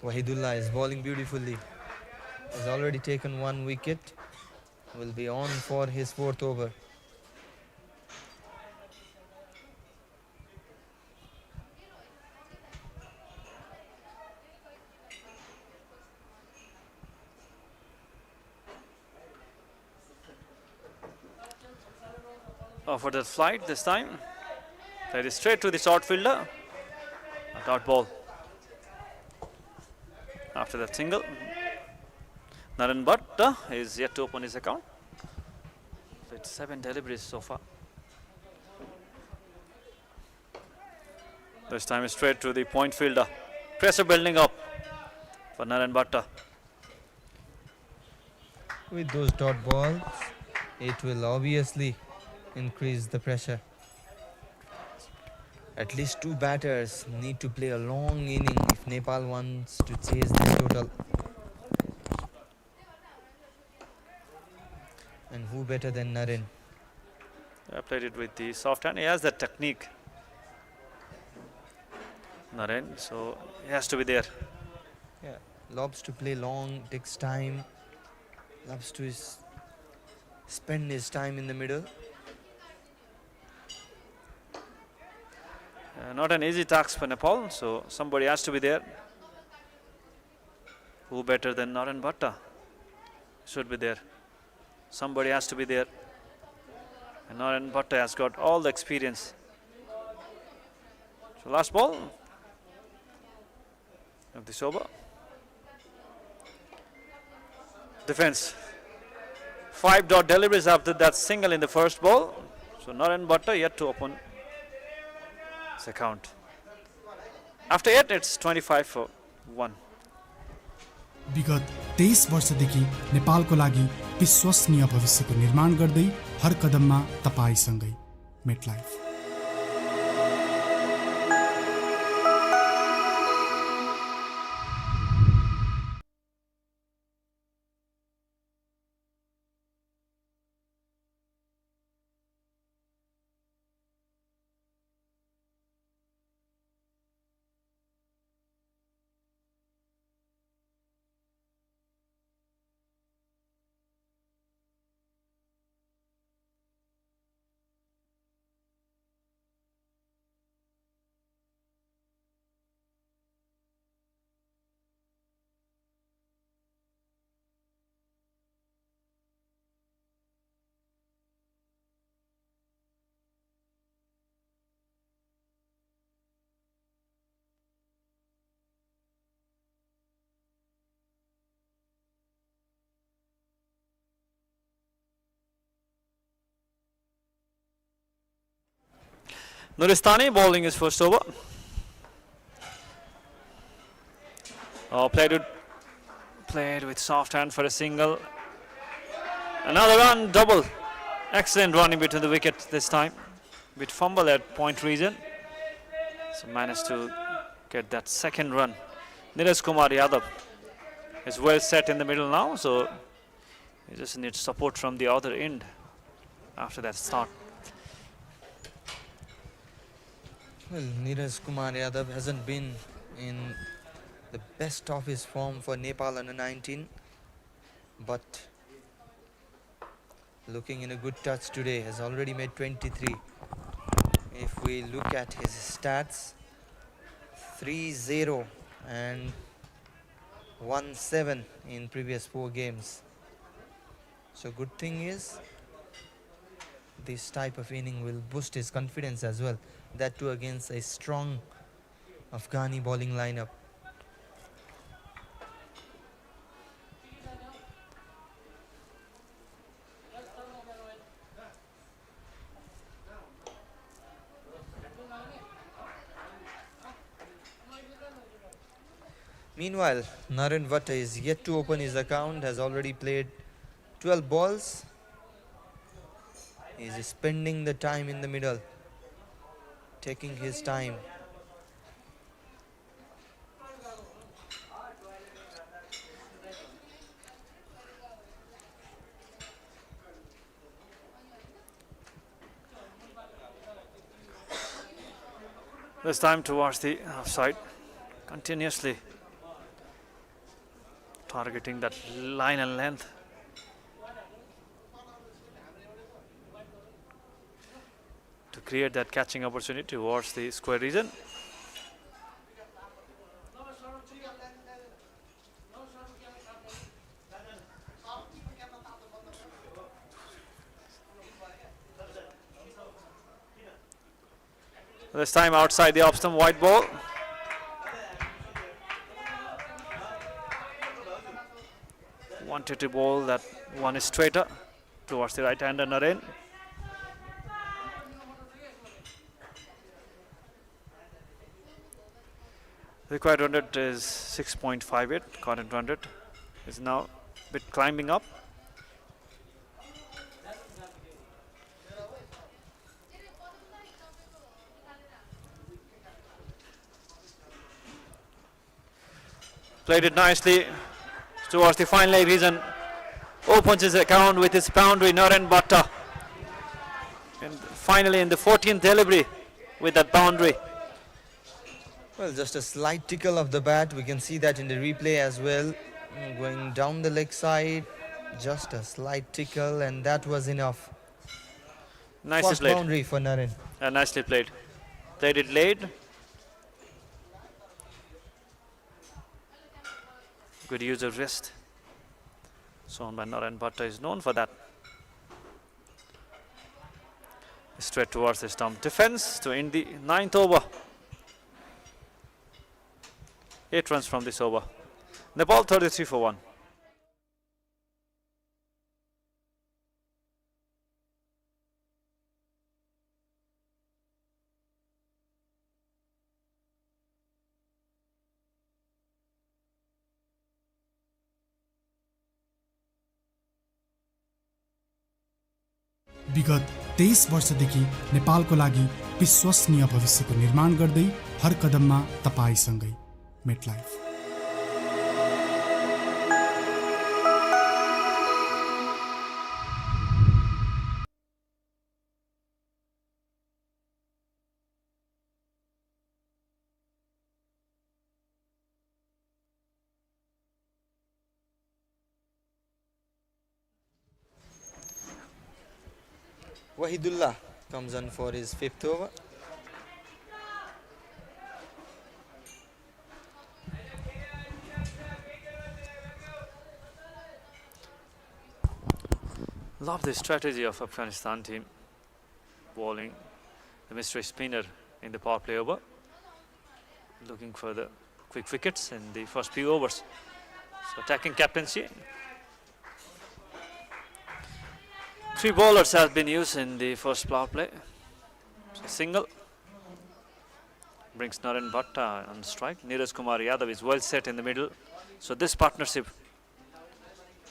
Speaker 4: Wahidullah is bowling beautifully. Has already taken 1 wicket. Will be on for his 4th over.
Speaker 6: For the flight this time. That is straight to the short fielder. A dot ball. After that single, Naren Bhatta is yet to open his account. So it's 7 deliveries so far. This time is straight to the point fielder. Pressure building up for Naren Bhatta.
Speaker 4: With those dot balls, it will obviously increase the pressure. At least 2 batters need to play a long inning if Nepal wants to chase the total. And who better than Naren?
Speaker 6: I played it with the soft hand. He has that technique, Naren, so he has to be there.
Speaker 4: Yeah, loves to play long, takes time, loves to spend his time in the middle.
Speaker 6: Not an easy task for Nepal, so somebody has to be there. Who better than Naren Bhatta? Should be there. Somebody has to be there. And Naren Bhatta has got all the experience. So last ball of this over. Defense. 5 dot deliveries after that single in the first ball. So Naren Bhatta yet to open his account. After 8, it's 25 for 1.
Speaker 9: विगत 23 वर्षदेखि नेपालको लागि विश्वसनीय भविष्यको निर्माण गर्दै हर कदममा तपाईसँगै MetLife.
Speaker 6: Nuristani bowling his first over. Played with played with soft hand for a single. Another run, double. Excellent running between the wickets this time. With fumble at point region. So managed to get that second run. Neeraj Kumar Yadav is well set in the middle now, so he just needs support from the other end after that start.
Speaker 4: Well, Neeraj Kumar Yadav hasn't been in the best of his form for Nepal under 19, but looking in a good touch today, has already made 23. If we look at his stats, 3-0 and 1-7 in previous 4 games. So good thing is, this type of inning will boost his confidence as well. That too against a strong Afghani bowling lineup. Meanwhile, Naren Vatta is yet to open his account, has already played 12 balls. He is spending the time in the middle, taking his time.
Speaker 6: This time towards the offside, continuously targeting that line and length. To create that catching opportunity towards the square region. This time outside the off stump, white ball. Wanted to bowl that one is straighter towards the right hander Naren. Required run rate is 6.58. Current run rate is now a bit climbing up. Played it nicely towards the fine leg region. Opens his account with his boundary, Naren Vatta. And finally in the 14th delivery with that boundary.
Speaker 4: Well, just a slight tickle of the bat. We can see that in the replay as well. Going down the leg side, just a slight tickle, and that was enough.
Speaker 6: Nicely
Speaker 4: First
Speaker 6: played.
Speaker 4: boundary for Naren.
Speaker 6: Nicely played. Played it late. Good use of wrist. Shown by Naren Vatta is known for that. Straight towards the stump. Defense to end the 9th over. 8 runs from this over. Nepal 33 for 1.
Speaker 9: विगत 23 वर्षदेखि नेपालको लागि विश्वसनीय भविष्यको निर्माण गर्दै हर कदममा तपाईसँगै MetLife.
Speaker 4: Wahidullah comes on for his 5th over.
Speaker 6: Love the strategy of Afghanistan team, bowling the mystery spinner in the power play over, looking for the quick wickets in the first few overs. So attacking captaincy. 3 bowlers have been used in the first power play. So single brings Naren Vatta on strike. Neeraj Kumar Yadav is well set in the middle. So this partnership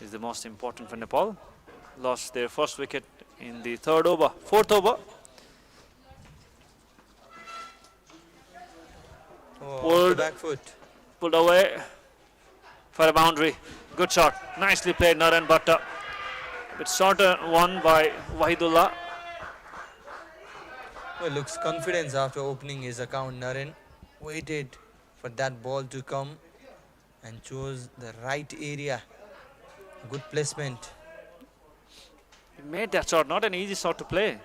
Speaker 6: is the most important for Nepal. Lost their first wicket in the fourth over.
Speaker 4: Oh, back foot.
Speaker 6: Pulled away for a boundary. Good shot. Nicely played, Naren Bhatta. A bit shorter one by Wahidullah.
Speaker 4: Well, looks confidence after opening his account. Naren waited for that ball to come and chose the right area. Good placement.
Speaker 6: He made that shot, not an easy shot to play,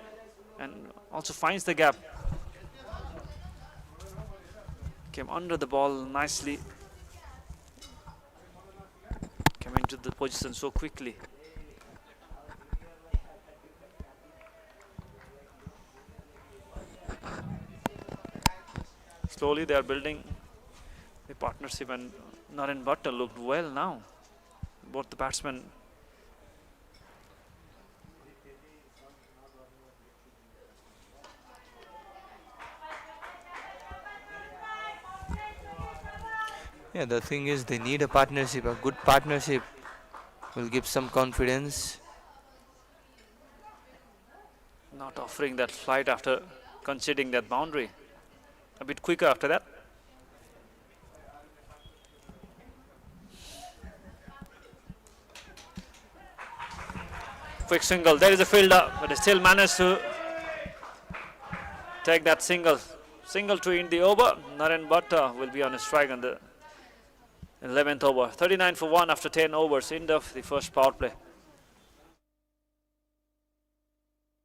Speaker 6: and also finds the gap. Came under the ball nicely. Came into the position so quickly. Slowly they are building the partnership, and Naren Bhatta looked well now. Both the batsmen.
Speaker 4: Yeah, the thing is they need a partnership. A good partnership will give some confidence.
Speaker 6: Not offering that flight after conceding that boundary. A bit quicker after that. Quick single. There is a fielder, but he still managed to take that single. Single to end the over. Naren Bhatta will be on a strike on the 11th over. 39 for 1 after 10 overs. End of the first power play.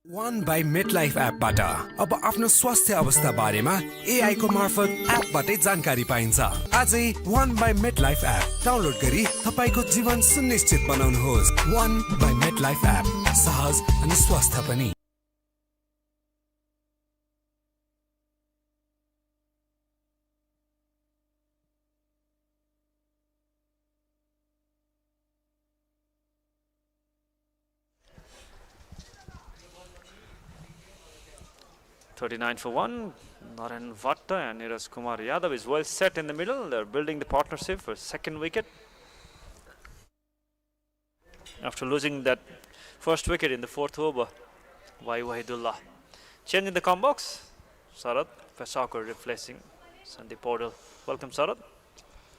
Speaker 7: One by MetLife एपबाट अब आफ्नो स्वास्थ्य अवस्था बारेमा AI को मार्फत एपबाटै जानकारी पाइन्छ। आजै One by MetLife app download गरी तपाईको जीवन सुनिश्चित बनाउनुहोस्। One by MetLife एप सहज अनि स्वस्थ पनि।
Speaker 6: $39 for 1. Naren Bhatta and Neeraj Kumar Yadav is well set in the middle. They're building the partnership for second wicket. After losing that first wicket in the fourth over by Wahidullah. Change in the com box. Sarath Pesakar replacing Sandeep Paudel. Welcome, Sarath.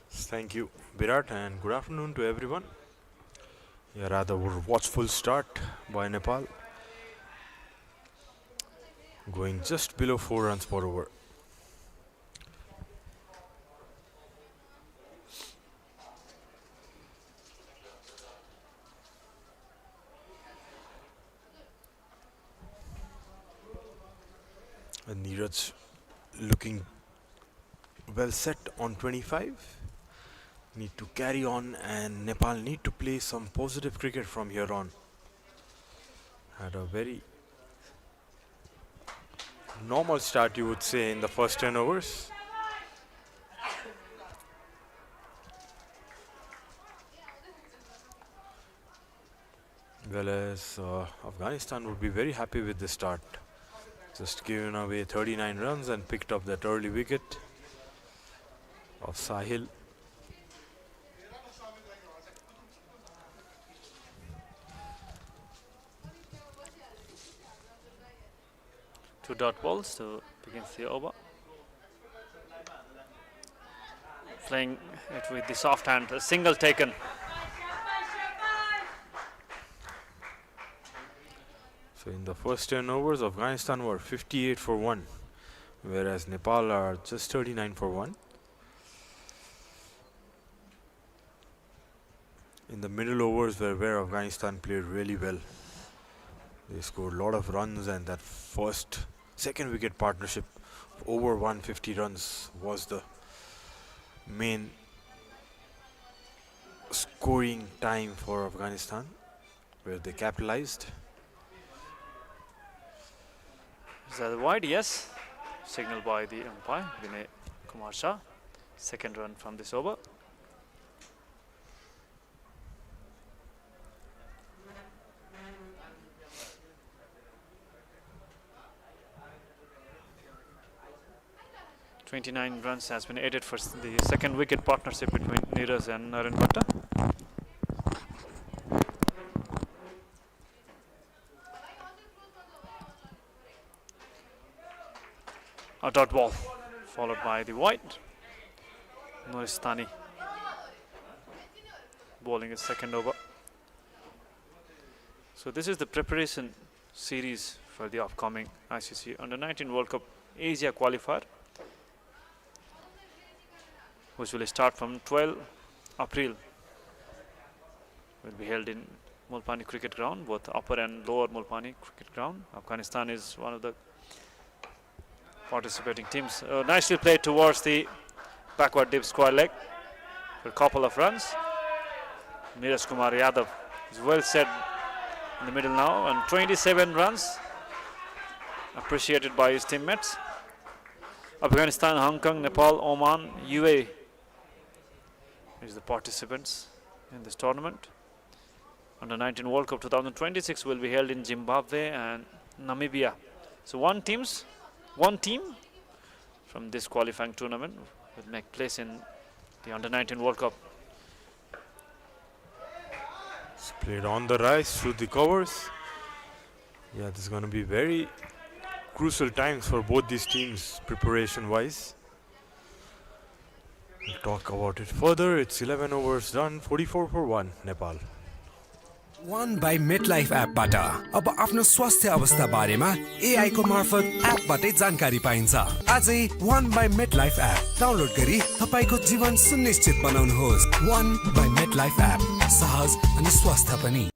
Speaker 5: Thank you, Virat, and good afternoon to everyone. Yeah, rather watchful start by Nepal, going just below 4 runs per over. And Neeraj looking well set on 25. Need to carry on, and Nepal need to play some positive cricket from here on. Had a very normal start, you would say, in the first 10 overs. Well, as Afghanistan would be very happy with the start. Just giving away 39 runs and picked up that early wicket of Sahil.
Speaker 6: Two dot balls to begin the over. Playing it with the soft hand, a single taken.
Speaker 5: So in the first 10 overs, Afghanistan were 58 for 1, whereas Nepal are just 39 for 1. In the middle overs where Afghanistan played really well. They scored a lot of runs, and that second wicket partnership of over 150 runs was the main scoring time for Afghanistan, where they capitalized.
Speaker 6: Is that wide? Yes. Signal by the umpire, Vinay Kumar Shah. Second run from this over. $29 runs has been added for the second wicket partnership between Neeraj and Naren Bhatta. A dot ball followed by the white. Nuristani bowling his second over. So this is the preparation series for the upcoming ICC Under-19 World Cup Asia qualifier, which will start from 12 April. Will be held in Mulpani Cricket Ground, both upper and lower Mulpani Cricket Ground. Afghanistan is one of the participating teams. Nicely played towards the backward dip square leg for a couple of runs. Neeraj Kumar Yadav is well set in the middle now, and 27 runs appreciated by his teammates. Afghanistan, Hong Kong, Nepal, Oman, UAE is the participants in this tournament. Under-19 World Cup 2026 will be held in Zimbabwe and Namibia. So one team from this qualifying tournament will make place in the Under-19 World Cup.
Speaker 5: It's played on the rise through the covers. Yeah, this is going to be very crucial times for both these teams preparation-wise. We'll talk about it further. It's 11 overs done, 44 for 1, Nepal.
Speaker 7: One by MetLife एपबाट अब आफ्नो स्वास्थ्य अवस्था बारेमा AI को मार्फत एपबाटै जानकारी पाइन्छ। आजै One by MetLife app download गरी तपाईको जीवन सुनिश्चित बनाउनुहोस्। One by MetLife एप सहज अनि स्वस्थ पनि।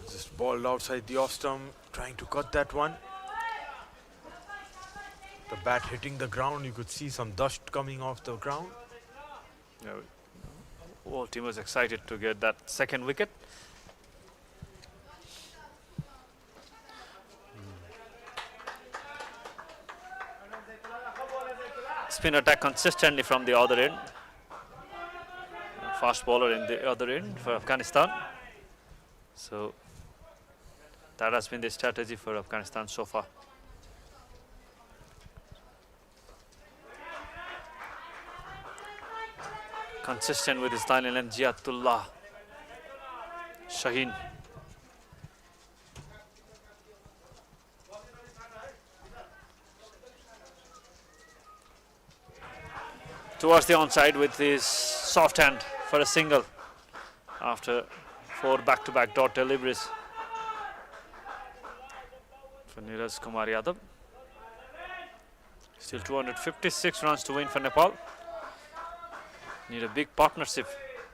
Speaker 5: Just balled outside the off stump, trying to cut that one. The bat hitting the ground, you could see some dust coming off the ground.
Speaker 6: Yeah, whole team was excited to get that second wicket. Spin attack consistently from the other end. Fast bowler in the other end for Afghanistan. So that has been the strategy for Afghanistan so far. Consistent with his line and Ziatullah Shaheen. Towards the onside with his soft hand for a single after 4 back-to-back dot deliveries for Neeraj Kumar Yadav. Still 256 runs to win for Nepal. Need a big partnership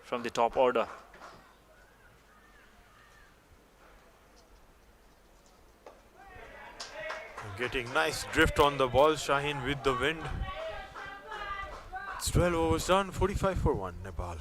Speaker 6: from the top order.
Speaker 5: Getting nice drift on the ball, Shaheen with the wind. It's 12 overs done, 45 for 1, Nepal.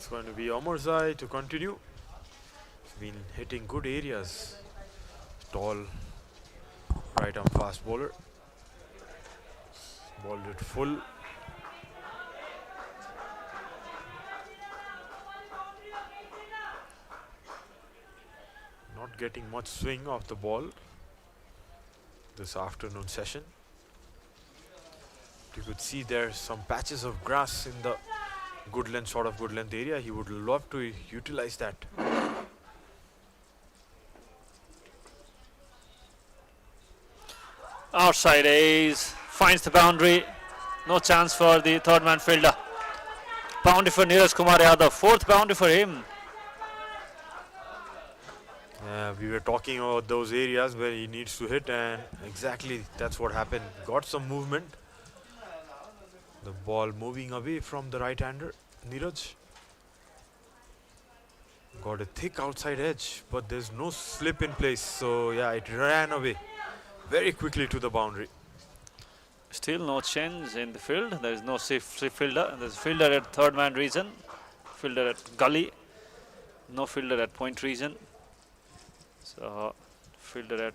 Speaker 5: It's going to be Omarzai to continue. He's been hitting good areas. Tall, right arm fast bowler. Balled it full. Not getting much swing off the ball this afternoon session. You could see there's some patches of grass in the good length, sort of good length area. He would love to utilize that.
Speaker 6: Outside ace, finds the boundary. No chance for the third man fielder. Boundary for Neeraj Kumar Yadav, fourth boundary for him.
Speaker 5: We were talking about those areas where he needs to hit, and exactly that's what happened. Got some movement. The ball moving away from the right-hander, Neeraj. Got a thick outside edge, but there's no slip in place. So yeah, it ran away very quickly to the boundary.
Speaker 6: Still no change in the field. There is no safe fielder. There's fielder at third man region, fielder at gully, no fielder at point region. So fielder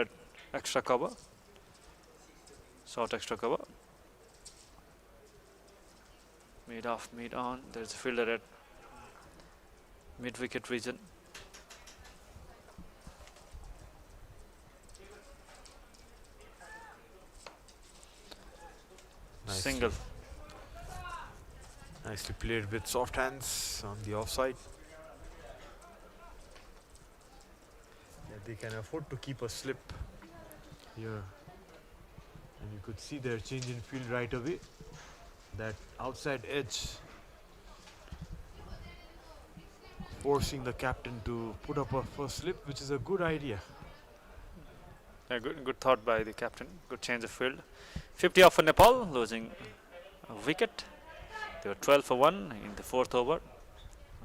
Speaker 6: at extra cover, short extra cover. Mid off, mid on. There's a fielder at mid wicket region.
Speaker 5: Nice.
Speaker 6: Single.
Speaker 5: Nicely played with soft hands on the offside. Yeah, they can afford to keep a slip here. And you could see their change in field right away. That outside edge forcing the captain to put up a first slip, which is a good idea.
Speaker 6: Yeah, good thought by the captain. Good change of field. 50 off for Nepal, losing a wicket. They were 12 for 1 in the fourth over.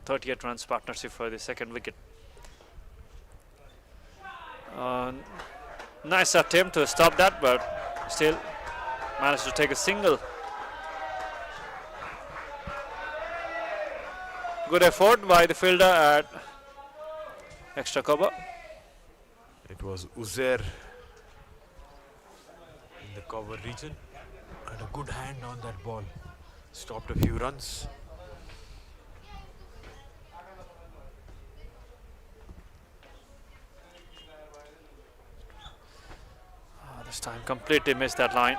Speaker 6: 38 runs partnership for the second wicket. Nice attempt to stop that, but still managed to take a single. Good effort by the fielder at extra cover.
Speaker 5: It was Uzair in the cover region. Had a good hand on that ball. Stopped a few runs.
Speaker 6: This time completely missed that line.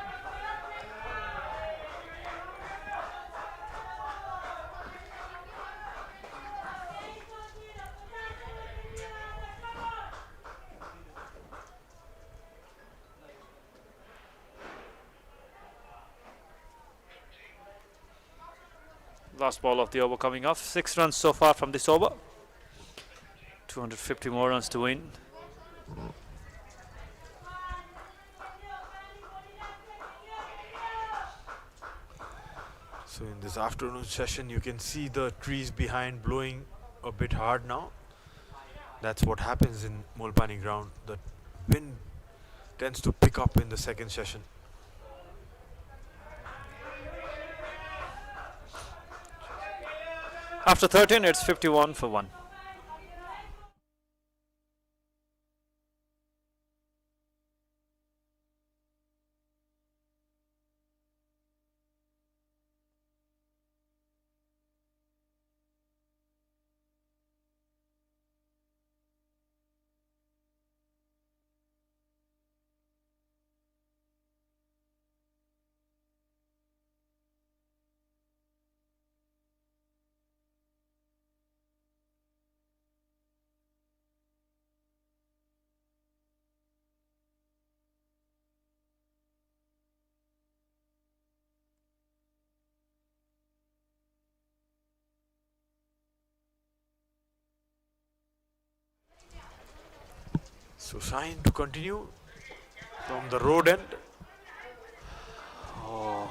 Speaker 6: Last ball of the over coming off. 6 runs so far from this over. 250 more runs to win.
Speaker 5: So in this afternoon session, you can see the trees behind blowing a bit hard now. That's what happens in Molpani ground. The wind tends to pick up in the second session.
Speaker 6: After 13, it's 51 for 1.
Speaker 5: So sign to continue from the road end.
Speaker 6: Oh.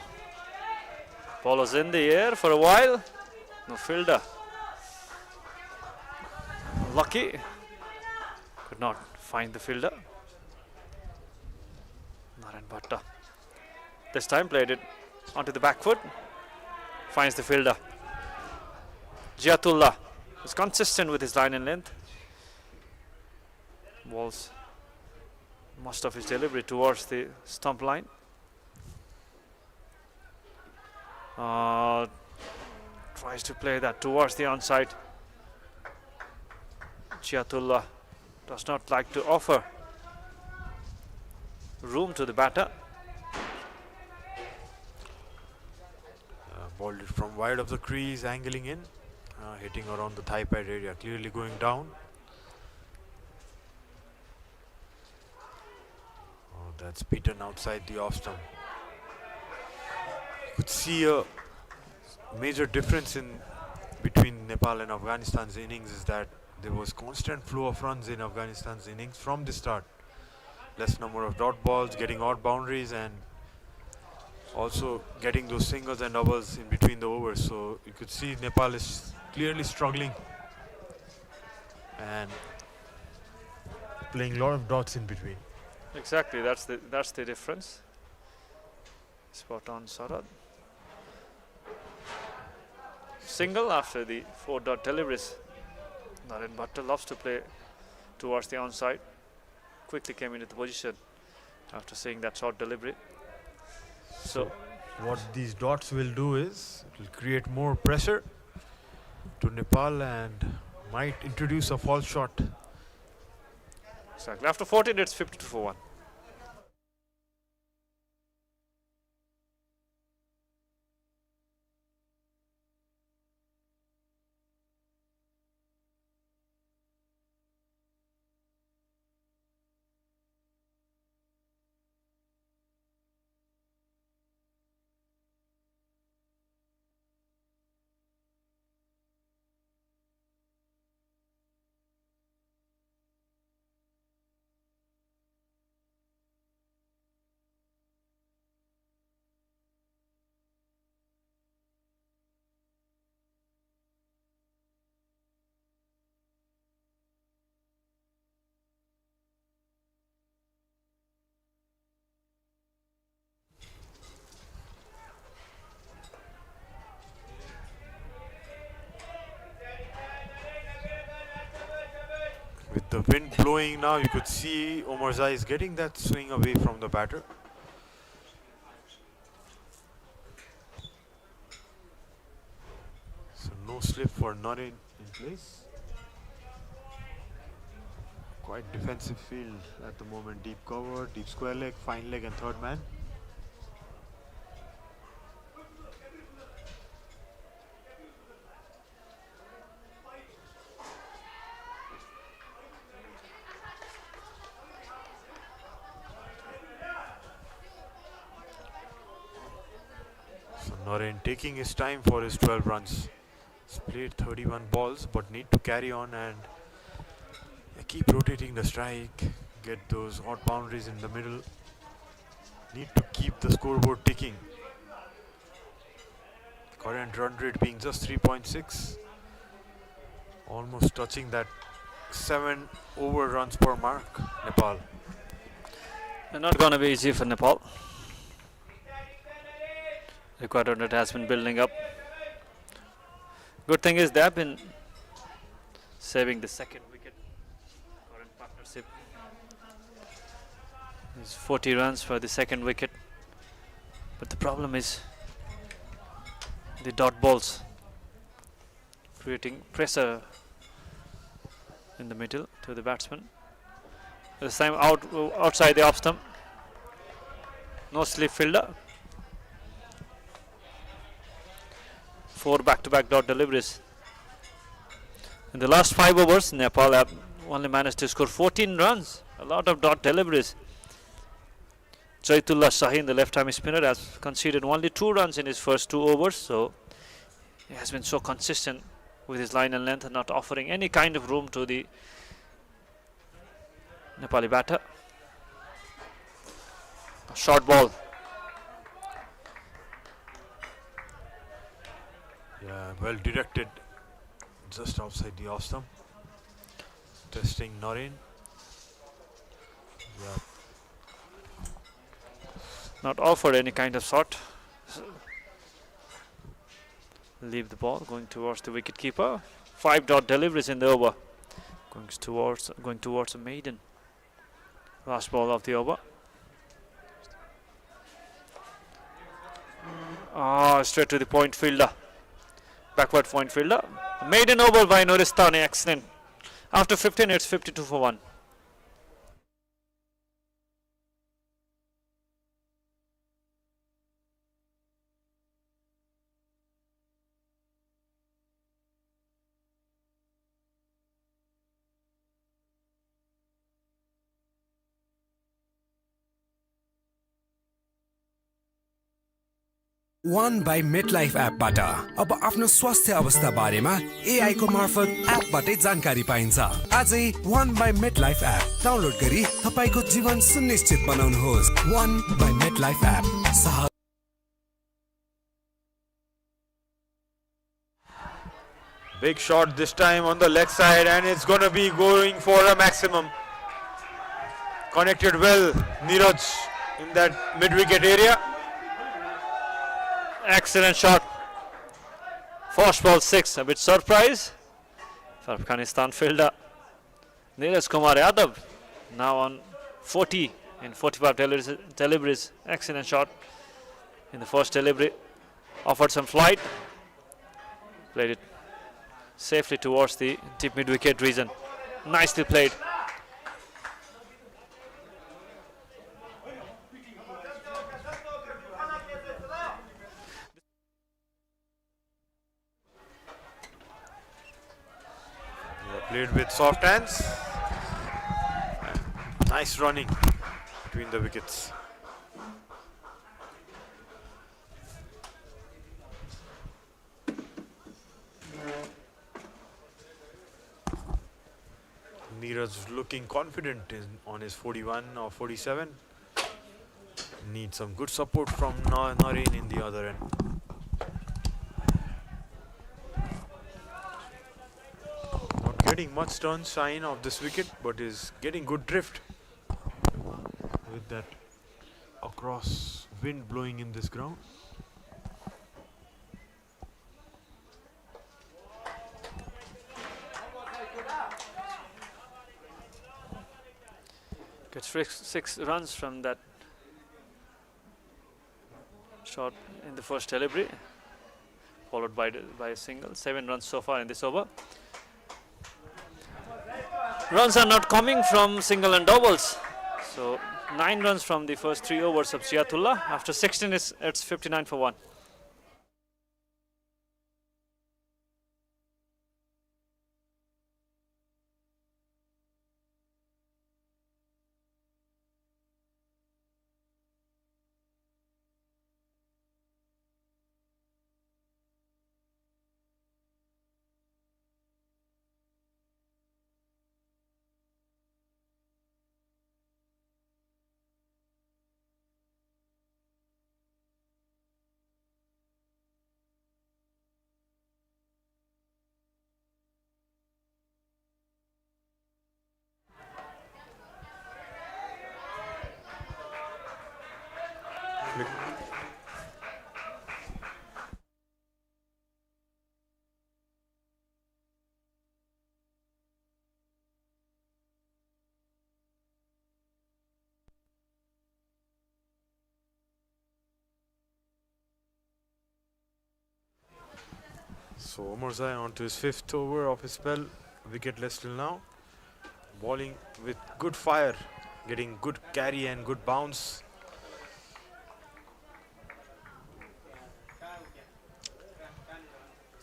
Speaker 6: Ball was in the air for a while. No fielder. Lucky. Could not find the fielder. Narayan Bhatta. This time played it onto the back foot. Finds the fielder. Ziatullah is consistent with his line and length. Balls most of his delivery towards the stump line. Tries to play that towards the onside. Ziatullah does not like to offer room to the batter.
Speaker 5: Balled it from wide of the crease, angling in, hitting around the thigh pad area, clearly going down. Oh, that's beaten outside the off stump. You could see a major difference in between Nepal and Afghanistan's innings is that there was constant flow of runs in Afghanistan's innings from the start. Less number of dot balls, getting odd boundaries, and also getting those singles and doubles in between the overs. So you could see Nepal is clearly struggling and playing a lot of dots in between.
Speaker 6: Exactly, that's the difference. Spot on, Sarad. Single after the 4-dot deliveries. Naren Bhatta loves to play towards the onside. Quickly came into the position after seeing that short delivery. So
Speaker 5: what these dots will do is it will create more pressure to Nepal and might introduce a false shot.
Speaker 6: exactly. After 14, it's 52 for 1.
Speaker 5: With the wind blowing now, you could see Omarzai is getting that swing away from the batter. So no slip for Naren in place. Quite defensive field at the moment. Deep cover, deep square leg, fine leg and third man. Naren taking his time for his 12 runs. He's played 31 balls but need to carry on and keep rotating the strike, get those odd boundaries in the middle. Need to keep the scoreboard ticking. Current run rate being just 3.6. Almost touching that 7 over runs per mark, Nepal.
Speaker 6: They're not going to be easy for Nepal. The quadrant has been building up. Good thing is they have been saving the second wicket. Current partnership is 40 runs for the second wicket. But the problem is the dot balls creating pressure in the middle to the batsman. This time outside the off stump. No slip fielder. 4 back-to-back dot deliveries. In the last 5 overs, Nepal have only managed to score 14 runs. A lot of dot deliveries. Zaitullah Shaheen, the left-arm spinner, has conceded only 2 runs in his first 2 overs. So he has been so consistent with his line and length and not offering any kind of room to the Nepali batter. A short ball.
Speaker 5: Yeah, well directed, just outside the off stump. Testing Naren. Yeah.
Speaker 6: Not offered any kind of shot. leave the ball, going towards the wicket keeper. 5 dot deliveries in the over. Going towards a maiden. Last ball of the over. Straight to the point fielder. Backward point fielder. Maiden over by Nuristani. Excellent. After 15, it's 52 for 1.
Speaker 7: One by MetLife एपबाट अब आफ्नो स्वास्थ्य अवस्था बारेमा AI को मार्फत एपबाटै जानकारी पाइन्छ। आजै वान बाई मेटलाइफ एप डाउनलोड गरी तपाईको जीवन सुनिश्चित बनाउनुहोस्। वान by MetLife app
Speaker 5: Big shot this time on the leg side, and it's going to be going for a maximum. Connected well, Neeraj in that mid-wicket area.
Speaker 6: Excellent shot. First ball 6. A bit surprise for Afghanistan fielder Neeraj Kumar Yadav. Now on 40 in 45 deliveries. Excellent shot in the first delivery. Offered some flight. Played it safely towards the deep mid-wicket region. Nicely played.
Speaker 5: Played with soft hands. Nice running between the wickets. Neeraj looking confident on his 41 or 47. Needs some good support from Nareen in the other end. Not getting much sunshine of this wicket, but is getting good drift with that across wind blowing in this ground.
Speaker 6: Gets 6 runs from that shot in the first delivery, followed by a single. 7 runs so far in this over. Runs are not coming from single and doubles. So 9 runs from the first 3 overs of Ziatullah. After 16, it's 59 for 1.
Speaker 5: So Omarzai on to his 5th over of his spell, wicketless till now. Bowling with good fire, getting good carry and good bounce.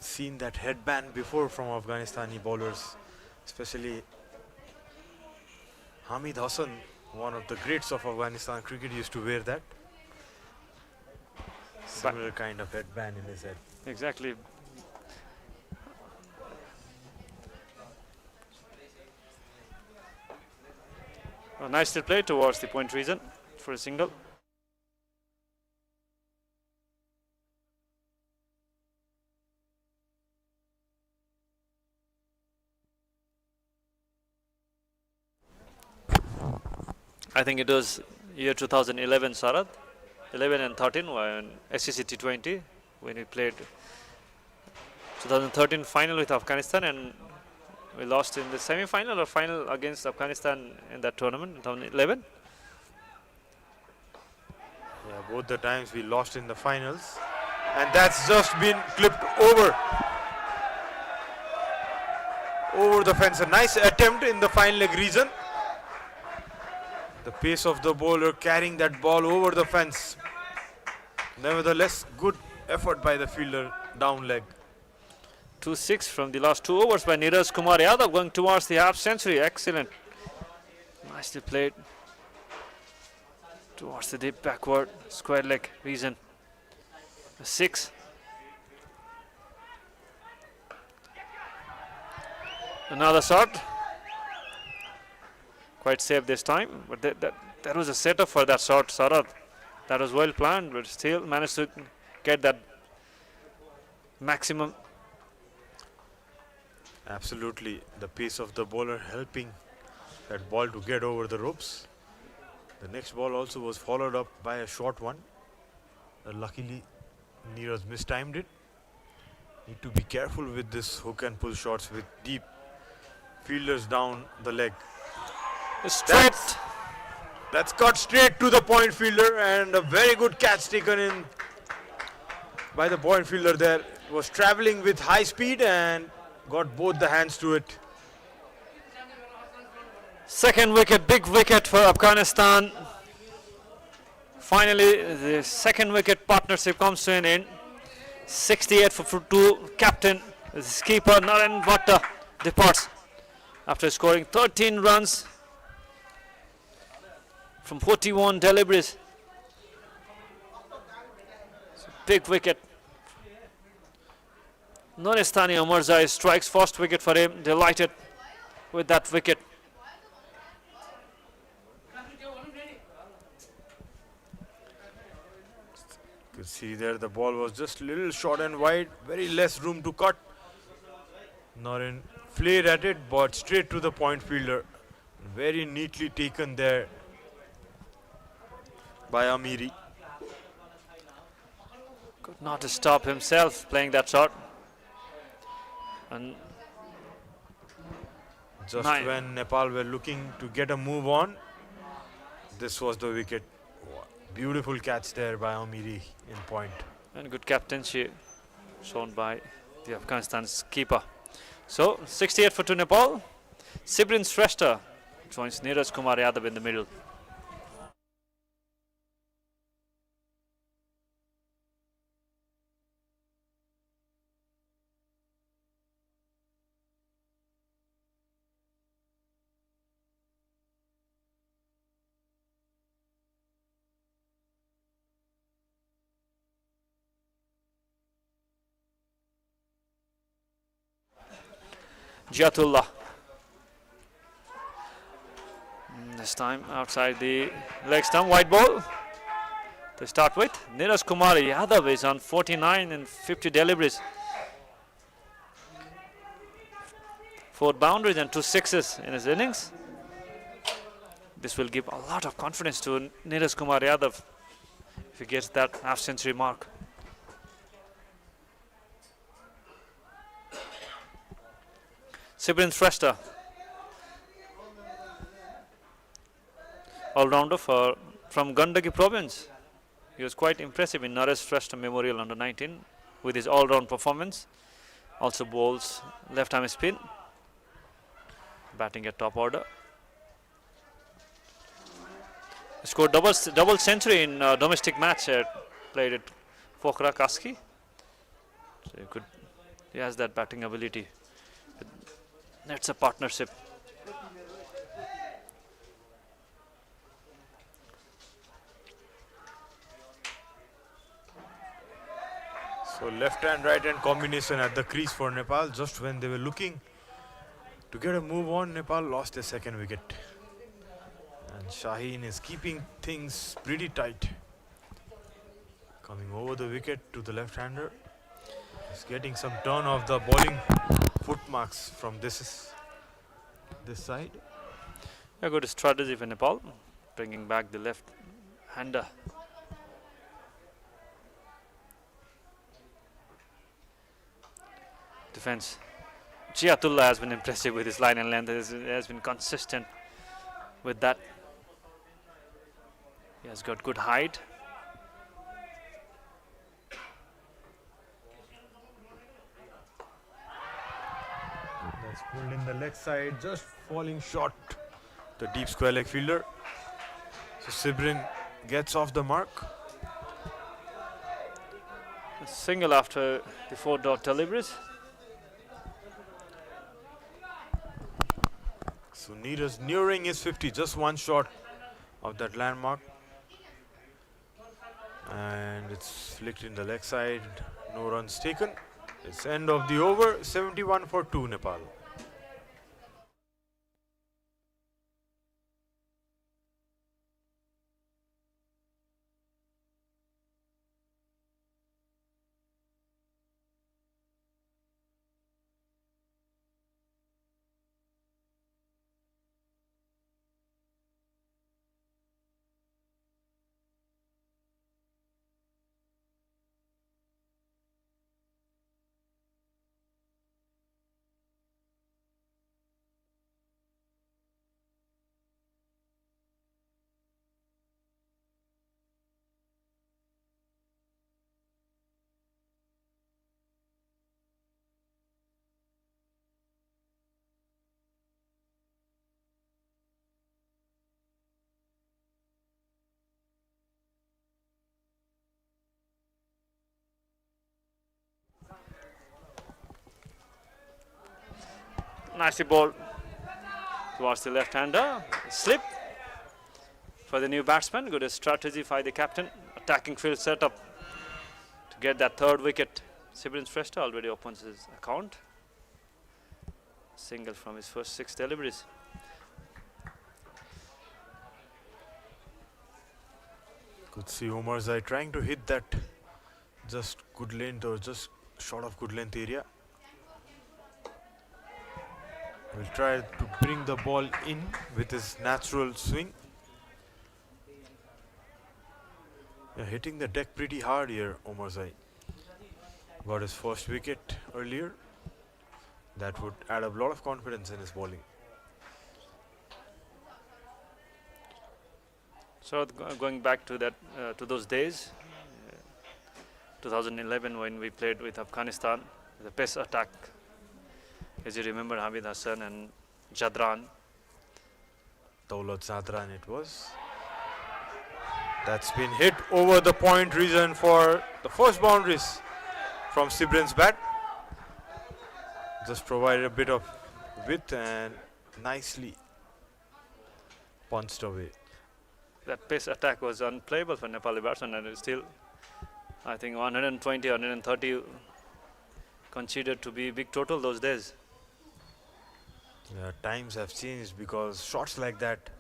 Speaker 5: Seen that headband before from Afghanistani bowlers, especially Hamid Hassan, one of the greats of Afghanistan cricket, used to wear that. Similar kind of headband in his head.
Speaker 6: Exactly. A nice little play towards the point region for a single. I think it was year 2011, Sarath, 11 and 13 when SCC T20, when we played 2013 final with Afghanistan, and we lost in the semi-final or final against Afghanistan in that tournament in 2011.
Speaker 5: Yeah, both the times we lost in the finals, and that's just been clipped over the fence. A nice attempt in the fine leg region. The pace of the bowler carrying that ball over the fence. Nevertheless, good effort by the fielder down leg.
Speaker 6: 2-6 from the last 2 overs by Neeraj Kumar Yadav, going towards the half century. Excellent. Nicely played towards the deep backward square leg region. 6. Another shot. Quite safe this time, but that was a setup for that shot, Sarath. That was well planned, but still managed to get that maximum.
Speaker 5: Absolutely, the pace of the bowler helping that ball to get over the ropes. The next ball also was followed up by a short one. Luckily, Neeraj mistimed it. Need to be careful with this hook and pull shots with deep fielders down the leg.
Speaker 6: Straight.
Speaker 5: That's got straight to the point fielder, and a very good catch taken in by the point fielder there. Was traveling with high speed and got both the hands to it.
Speaker 6: Second wicket, big wicket for Afghanistan. Finally, the second wicket partnership comes to an end. 68 for 2. Captain, the skipper Naren Bhatta departs after scoring 13 runs from 41 deliveries. Big wicket. Nuristani Omarzai strikes first wicket for him. Delighted with that wicket.
Speaker 5: You see there the ball was just a little short and wide, very less room to cut. Naren flared at it, but straight to the point fielder. Very neatly taken there by Amiri.
Speaker 6: Could not stop himself playing that shot. And
Speaker 5: just
Speaker 6: 9.
Speaker 5: when Nepal were looking to get a move on, this was the wicket. Beautiful catch there by Amiri in point.
Speaker 6: And good captaincy shown by the Afghanistan's keeper. So 68 for 2 Nepal. Sibrin Shrestha joins Neeraj Kumar Yadav in the middle. Jatullah. This time outside the leg stump, white ball to start with. Neeraj Kumar Yadav is on 49 and 50 deliveries. 4 boundaries and 2 sixes in his innings. This will give a lot of confidence to Neeraj Kumar Yadav if he gets that half century mark. Sibrin Shrestha, all-rounder from Gandaki province. He was quite impressive in Naresh Shrestha Memorial Under 19 with his all-round performance. Also bowls left-arm spin, batting at top order. He scored double century in domestic match played at Pokhara Kaski. So he has that batting ability. That's a partnership.
Speaker 5: So left and right hand combination at the crease for Nepal. Just when they were looking to get a move on, Nepal lost their second wicket. And Shaheen is keeping things pretty tight. Coming over the wicket to the left-hander. He's getting some turn of the bowling foot marks from this side.
Speaker 6: A good strategy for Nepal, bringing back the left-hander. defense. Chiatullah has been impressive with his line and length. He has been consistent with that. He has got good height.
Speaker 5: That's pulled in the leg side, just falling short. The deep square leg fielder. So Sibrin gets off the mark.
Speaker 6: A single after the 4 dot deliveries.
Speaker 5: So Neeraj nearing his 50, just one shot of that landmark. And it's flicked in the leg side, no runs taken. It's end of the over, 71 for 2 Nepal.
Speaker 6: Nicely ball towards the left-hander. Slip for the new batsman. Good strategy by the captain. Attacking field setup to get that 3rd wicket. Sibrin Shrestha already opens his account. Single from his first 6 deliveries.
Speaker 5: Could see Omar Zai trying to hit that just good length or just short of good length area. Will try to bring the ball in with his natural swing. Yeah, hitting the deck pretty hard here, Omar Zai. Got his first wicket earlier. That would add a lot of confidence in his bowling.
Speaker 6: So going back to that, to those days, 2011 when we played with Afghanistan, the pace attack. As you remember, Hamid Hassan and Jadran.
Speaker 5: Daulat Zadran it was. That's been hit over the point region for the first boundaries from Sibrin's bat. Just provided a bit of width and nicely punched away.
Speaker 6: That pace attack was unplayable for Nepali batsmen, and it's still, I think, 120, 130 considered to be big total those days.
Speaker 5: Yeah, times have changed because shots like that,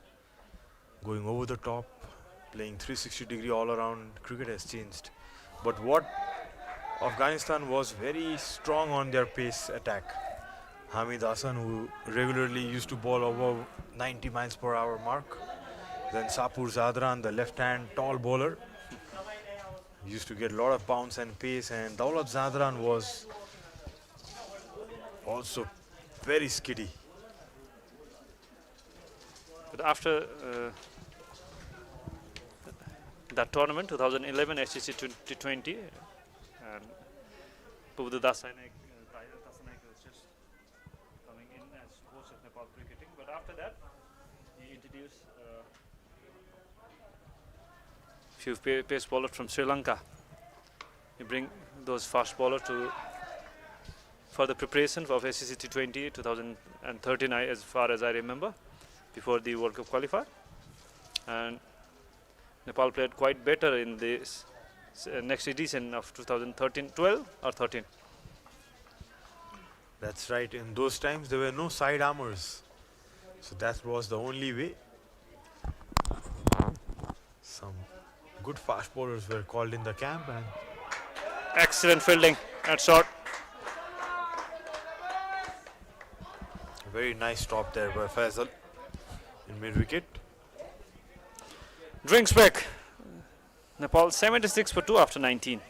Speaker 5: going over the top, playing 360-degree all-around cricket has changed. But what Afghanistan was very strong on their pace attack. Hamid Hassan, who regularly used to bowl over 90 miles per hour mark. Then Sapur Zadran, the left-hand tall bowler, used to get a lot of bounce and pace. And Daulat Zadran was also very skiddy.
Speaker 6: But after that tournament, 2011 SCC 2020, and Bubdu Dasainak was just coming in as host of Nepal cricketing. But after that, he introduced few pace bowlers from Sri Lanka. You bring those fast bowlers to for the preparation of SCC T20 2013, as far as I remember, before the World Cup qualifier. And Nepal played quite better in this next edition of 2013, 12 or 13.
Speaker 5: That's right. In those times, there were no side armors. So that was the only way. Some good fast bowlers were called in the camp. And
Speaker 6: excellent fielding at short.
Speaker 5: a very nice stop there by Faisal in mid-wicket.
Speaker 6: Drinks back. Nepal 76 for 2 after 19.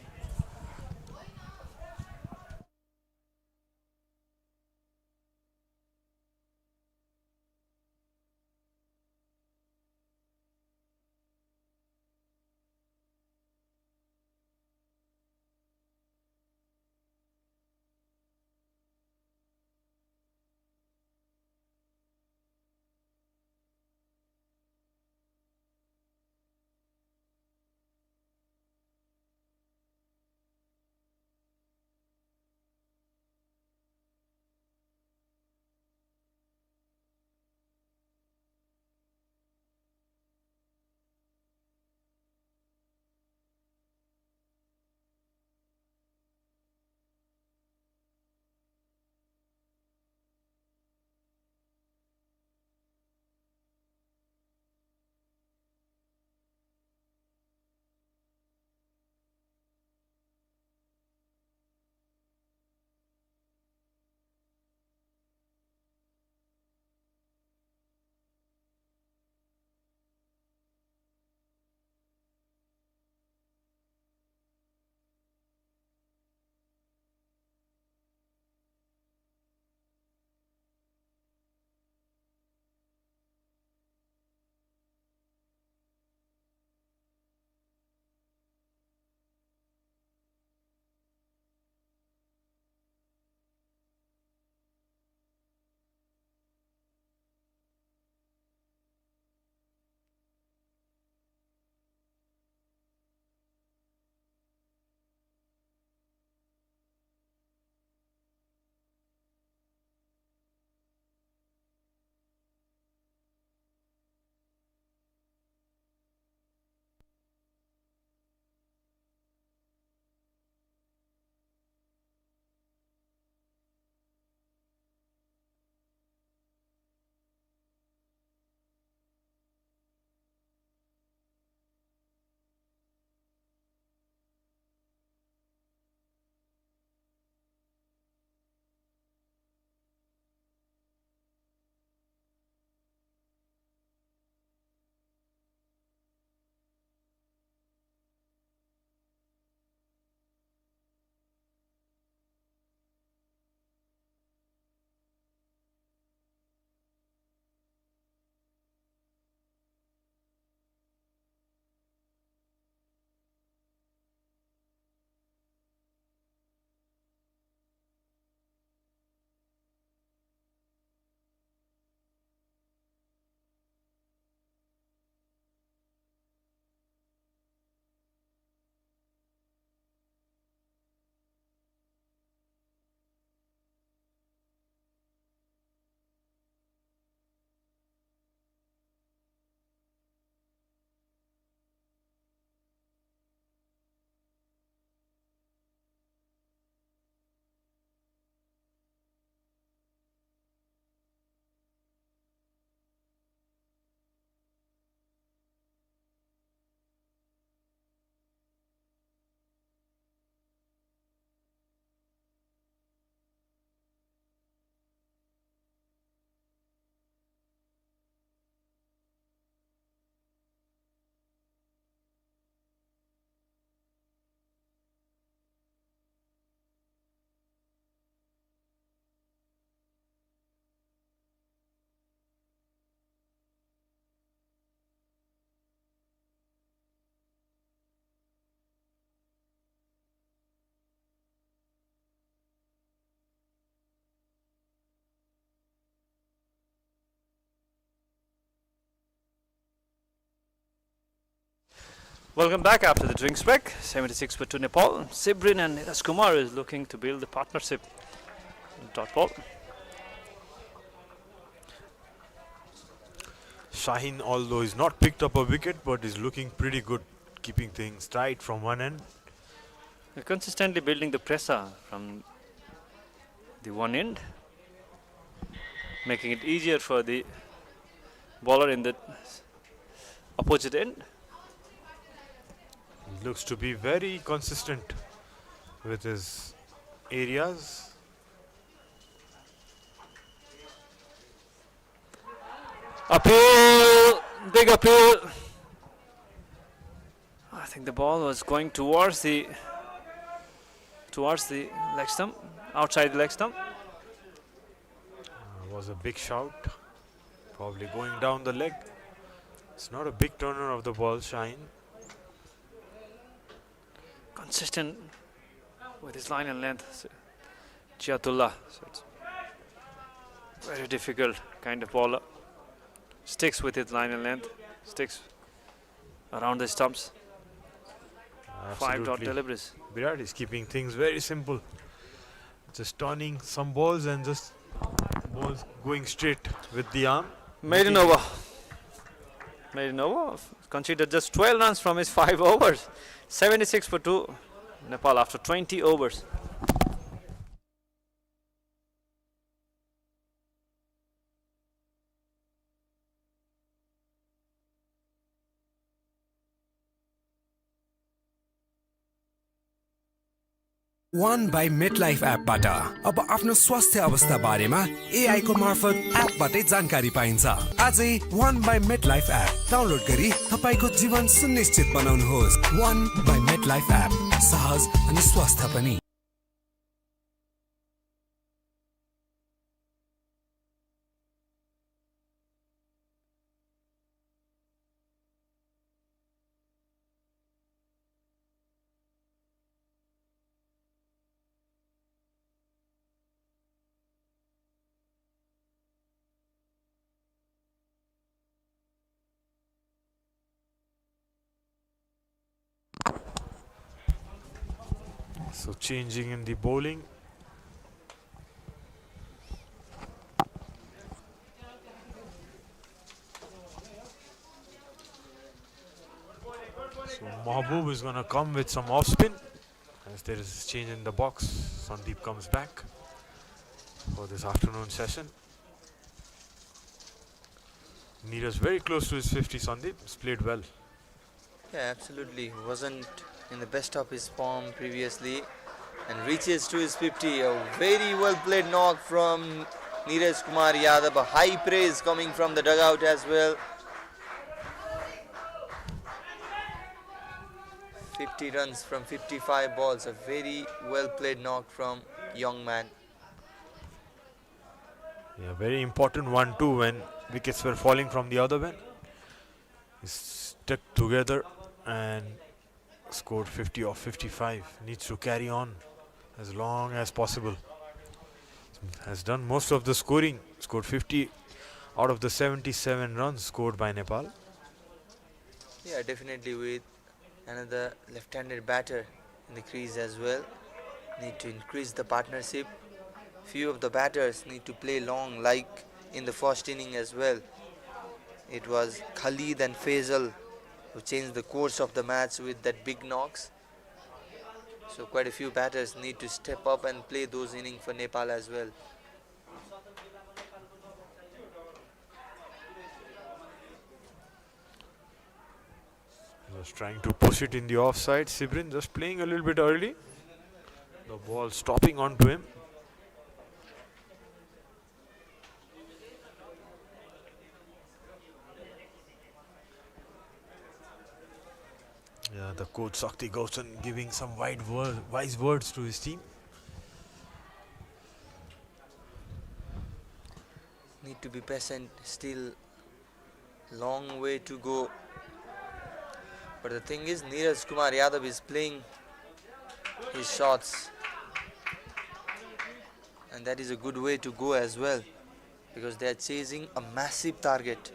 Speaker 6: Welcome back after the drinks break. 76 for 2 Nepal. Sibrin and Neeraj Kumar is looking to build the partnership. Dot ball.
Speaker 5: Shaheen, although he's not picked up a wicket, but is looking pretty good, keeping things tight from one end.
Speaker 6: They're consistently building the pressure from the one end, making it easier for the bowler in the opposite end.
Speaker 5: He looks to be very consistent with his areas.
Speaker 6: Appeal, big appeal. I think the ball was going towards the leg stump, outside the leg stump.
Speaker 5: Was a big shout, probably going down the leg. It's not a big turner of the ball, Shaheen.
Speaker 6: Consistent with his line and length, Jiyatullah. So it's very difficult kind of bowler. Sticks with his line and length, sticks around the stumps. 5 dot deliveries.
Speaker 5: Virat is keeping things very simple. Just turning some balls and just balls going straight with the arm.
Speaker 6: Maiden over. Maiden over. Considered just 12 runs from his 5 overs. 76 for 2. Nepal after 20 overs.
Speaker 7: One by MetLife एपबाट अब आफ्नो स्वास्थ्य अवस्था बारेमा AI को मार्फत एपबाटै जानकारी पाइन्छ। आजै वान बाई मेटलाइफ एप डाउनलोड गरी तपाईको जीवन सुनिश्चित बनाउनुहोस्। वान बाई मेटलाइफ एप, सहज अनि स्वस्थ पनि।
Speaker 5: So changing in the bowling. So Mahbub is going to come with some off spin. As there is a change in the box, Sandeep comes back for this afternoon session. Neeraj very close to his 50, Sandeep. He's played well.
Speaker 4: Yeah, absolutely. Wasn't in the best of his form previously and reaches to his 50. A very well played knock from Neeraj Kumar Yadav. A high praise coming from the dugout as well. 50 runs from 55 balls. A very well played knock from young man.
Speaker 5: Yeah, very important one too when wickets were falling from the other end. He stuck together and scored 50 off 55. Needs to carry on as long as possible. Has done most of the scoring. Scored 50 out of the 77 runs scored by Nepal.
Speaker 4: Yeah, definitely with another left-handed batter in the crease as well. Need to increase the partnership. Few of the batters need to play long like in the first inning as well. It was Khalid and Faisal who changed the course of the match with that big knocks. So quite a few batters need to step up and play those innings for Nepal as well.
Speaker 5: Just trying to push it in the offside. Sibrin just playing a little bit early. The ball stopping onto him. Yeah, the coach Sakti Gausan giving some wise words to his team.
Speaker 4: Need to be patient, still long way to go. But the thing is, Neeraj Kumar Yadav is playing his shots. And that is a good way to go as well. Because they are chasing a massive target.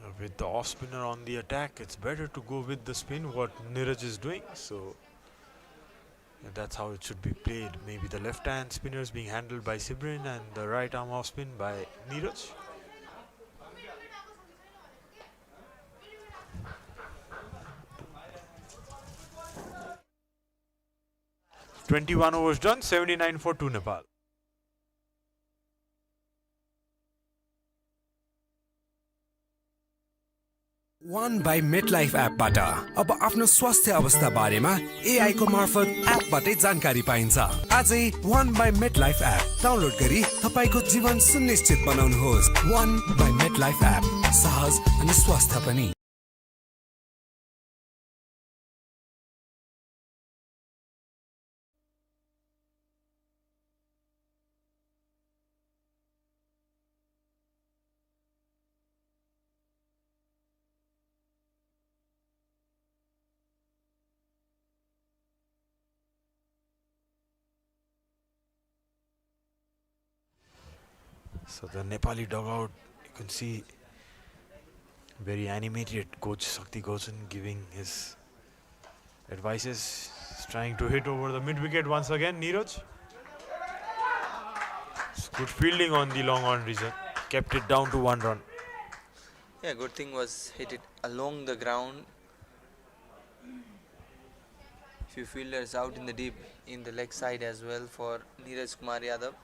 Speaker 5: A With the off spinner on the attack, it's better to go with the spin, what Neeraj is doing. So that's how it should be played. Maybe the left hand spinner is being handled by Sibrin and the right arm off spin by Neeraj. "21 overs done, 79 for 2 Nepal."
Speaker 7: One by MetLife एपबाट अब आफ्नो स्वास्थ्य अवस्था बारेमा AI को मार्फत एपबाटै जानकारी पाइन्छ। आजै One by MetLife app download गरी तपाईको जीवन सुनिश्चित बनाउनुहोस्। One by MetLife एप, सहज अनि स्वस्थ पनि।
Speaker 5: So the Nepali dugout, you can see very animated. Coach Shakti Goshen giving his advices. He's trying to hit over the mid wicket once again. Neeraj. It's good fielding on the long on region. Kept it down to 1 run.
Speaker 4: Yeah, good thing was hit it along the ground. Few fielders out in the deep in the leg side as well for Neeraj Kumar Yadav.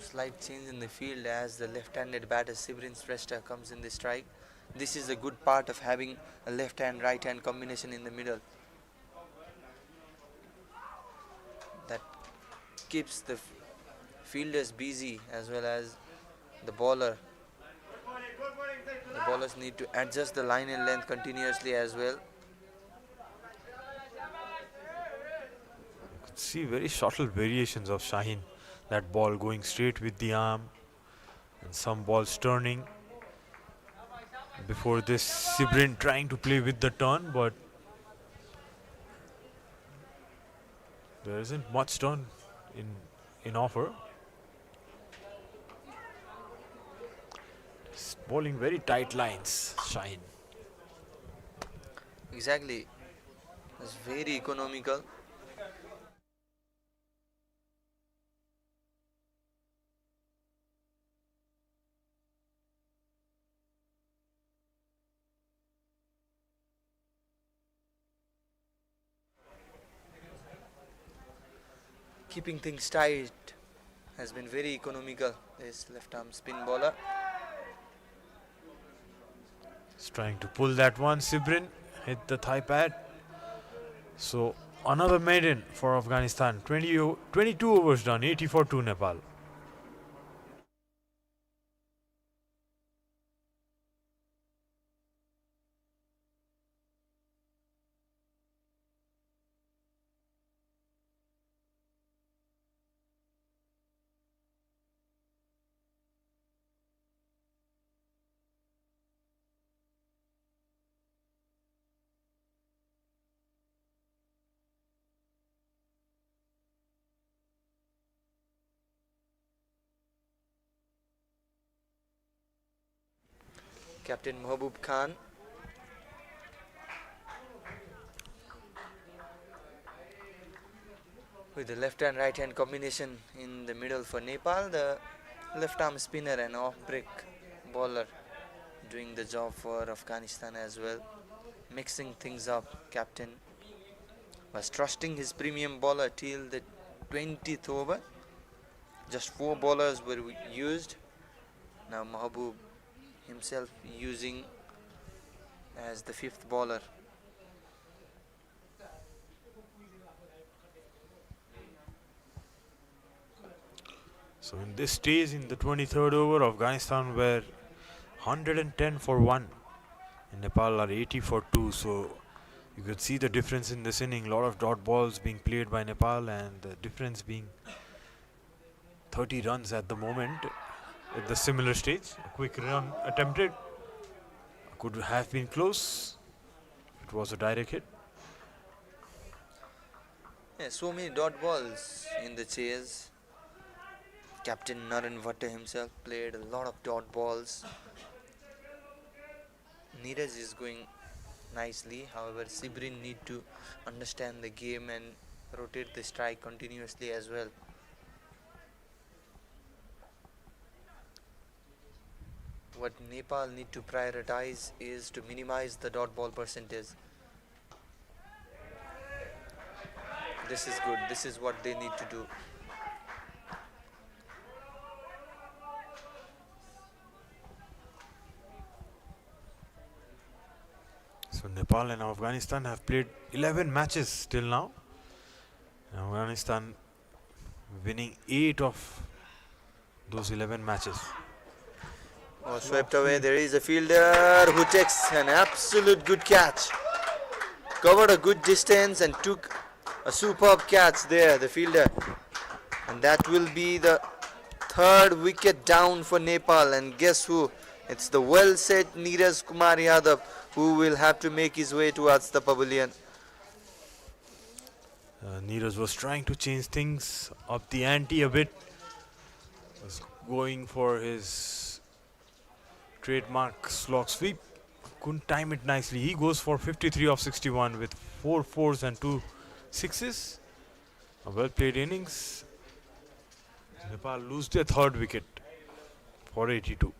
Speaker 4: Slight change in the field as the left-handed batter Sibrin Shrestha comes in the strike. This is a good part of having a left-hand right-hand combination in the middle. That keeps the fielders busy as well as the bowler. The bowlers need to adjust the line and length continuously as well.
Speaker 5: You could see very subtle variations of Shaheen. That ball going straight with the arm and some balls turning. Before this, Sibrin trying to play with the turn, but there isn't much turn in offer. He's bowling very tight lines, Shaheen.
Speaker 4: Exactly. It's very economical. Keeping things tight has been very economical, this left arm spin bowler.
Speaker 5: He's trying to pull that one. Sibrin hit the thigh pad. So another maiden for Afghanistan. 22 overs done, 80 for 2 Nepal.
Speaker 4: Captain Mahbub Khan. With the left hand right hand combination in the middle for Nepal, the left arm spinner and off break bowler doing the job for Afghanistan as well. Mixing things up, captain was trusting his premium bowler till the 20th over. Just 4 bowlers were used. Now Mahbub himself using as the 5th bowler.
Speaker 5: So in this stage, in the 23rd over, Afghanistan were 110 for 1 and Nepal are 80 for 2. So you could see the difference in this inning. A lot of dot balls being played by Nepal and the difference being 30 runs at the moment at the similar stage. A quick run attempted. Could have been close. It was a direct hit.
Speaker 4: Yeah, so many dot balls in the chase. Captain Naren Bhatta himself played a lot of dot balls. Neeraj is going nicely, however Sibrin need to understand the game and rotate the strike continuously as well. What Nepal need to prioritize is to minimize the dot ball percentage. This is good, this is what they need to do.
Speaker 5: So Nepal and Afghanistan have played 11 matches till now. Afghanistan winning 8 of those 11 matches.
Speaker 4: Oh, swept away. There is a fielder who takes an absolute good catch. Covered a good distance and took a superb catch there, the fielder. And that will be the third wicket down for Nepal. And guess who? It's the well set Neeraj Kumar Yadav who will have to make his way towards the pavilion.
Speaker 5: Neeraj was trying to change things up the ante a bit. Was going for his trademark slog sweep. Couldn't time it nicely. He goes for 53 of 61 with 4 fours and 2 sixes. A well played innings. Nepal lose their third wicket for 82.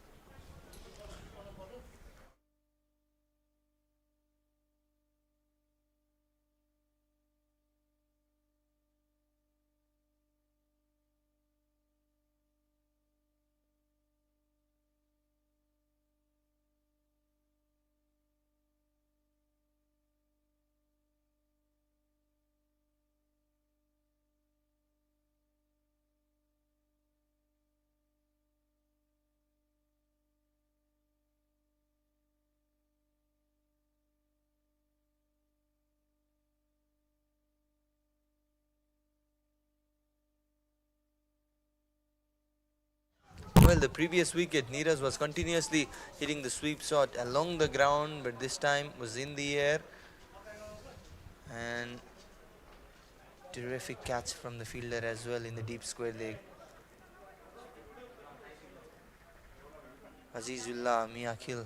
Speaker 4: Well, the previous wicket, Neeraj was continuously hitting the sweep shot along the ground, but this time was in the air. And terrific catch from the fielder as well in the deep square leg. Azizullah Miakhil.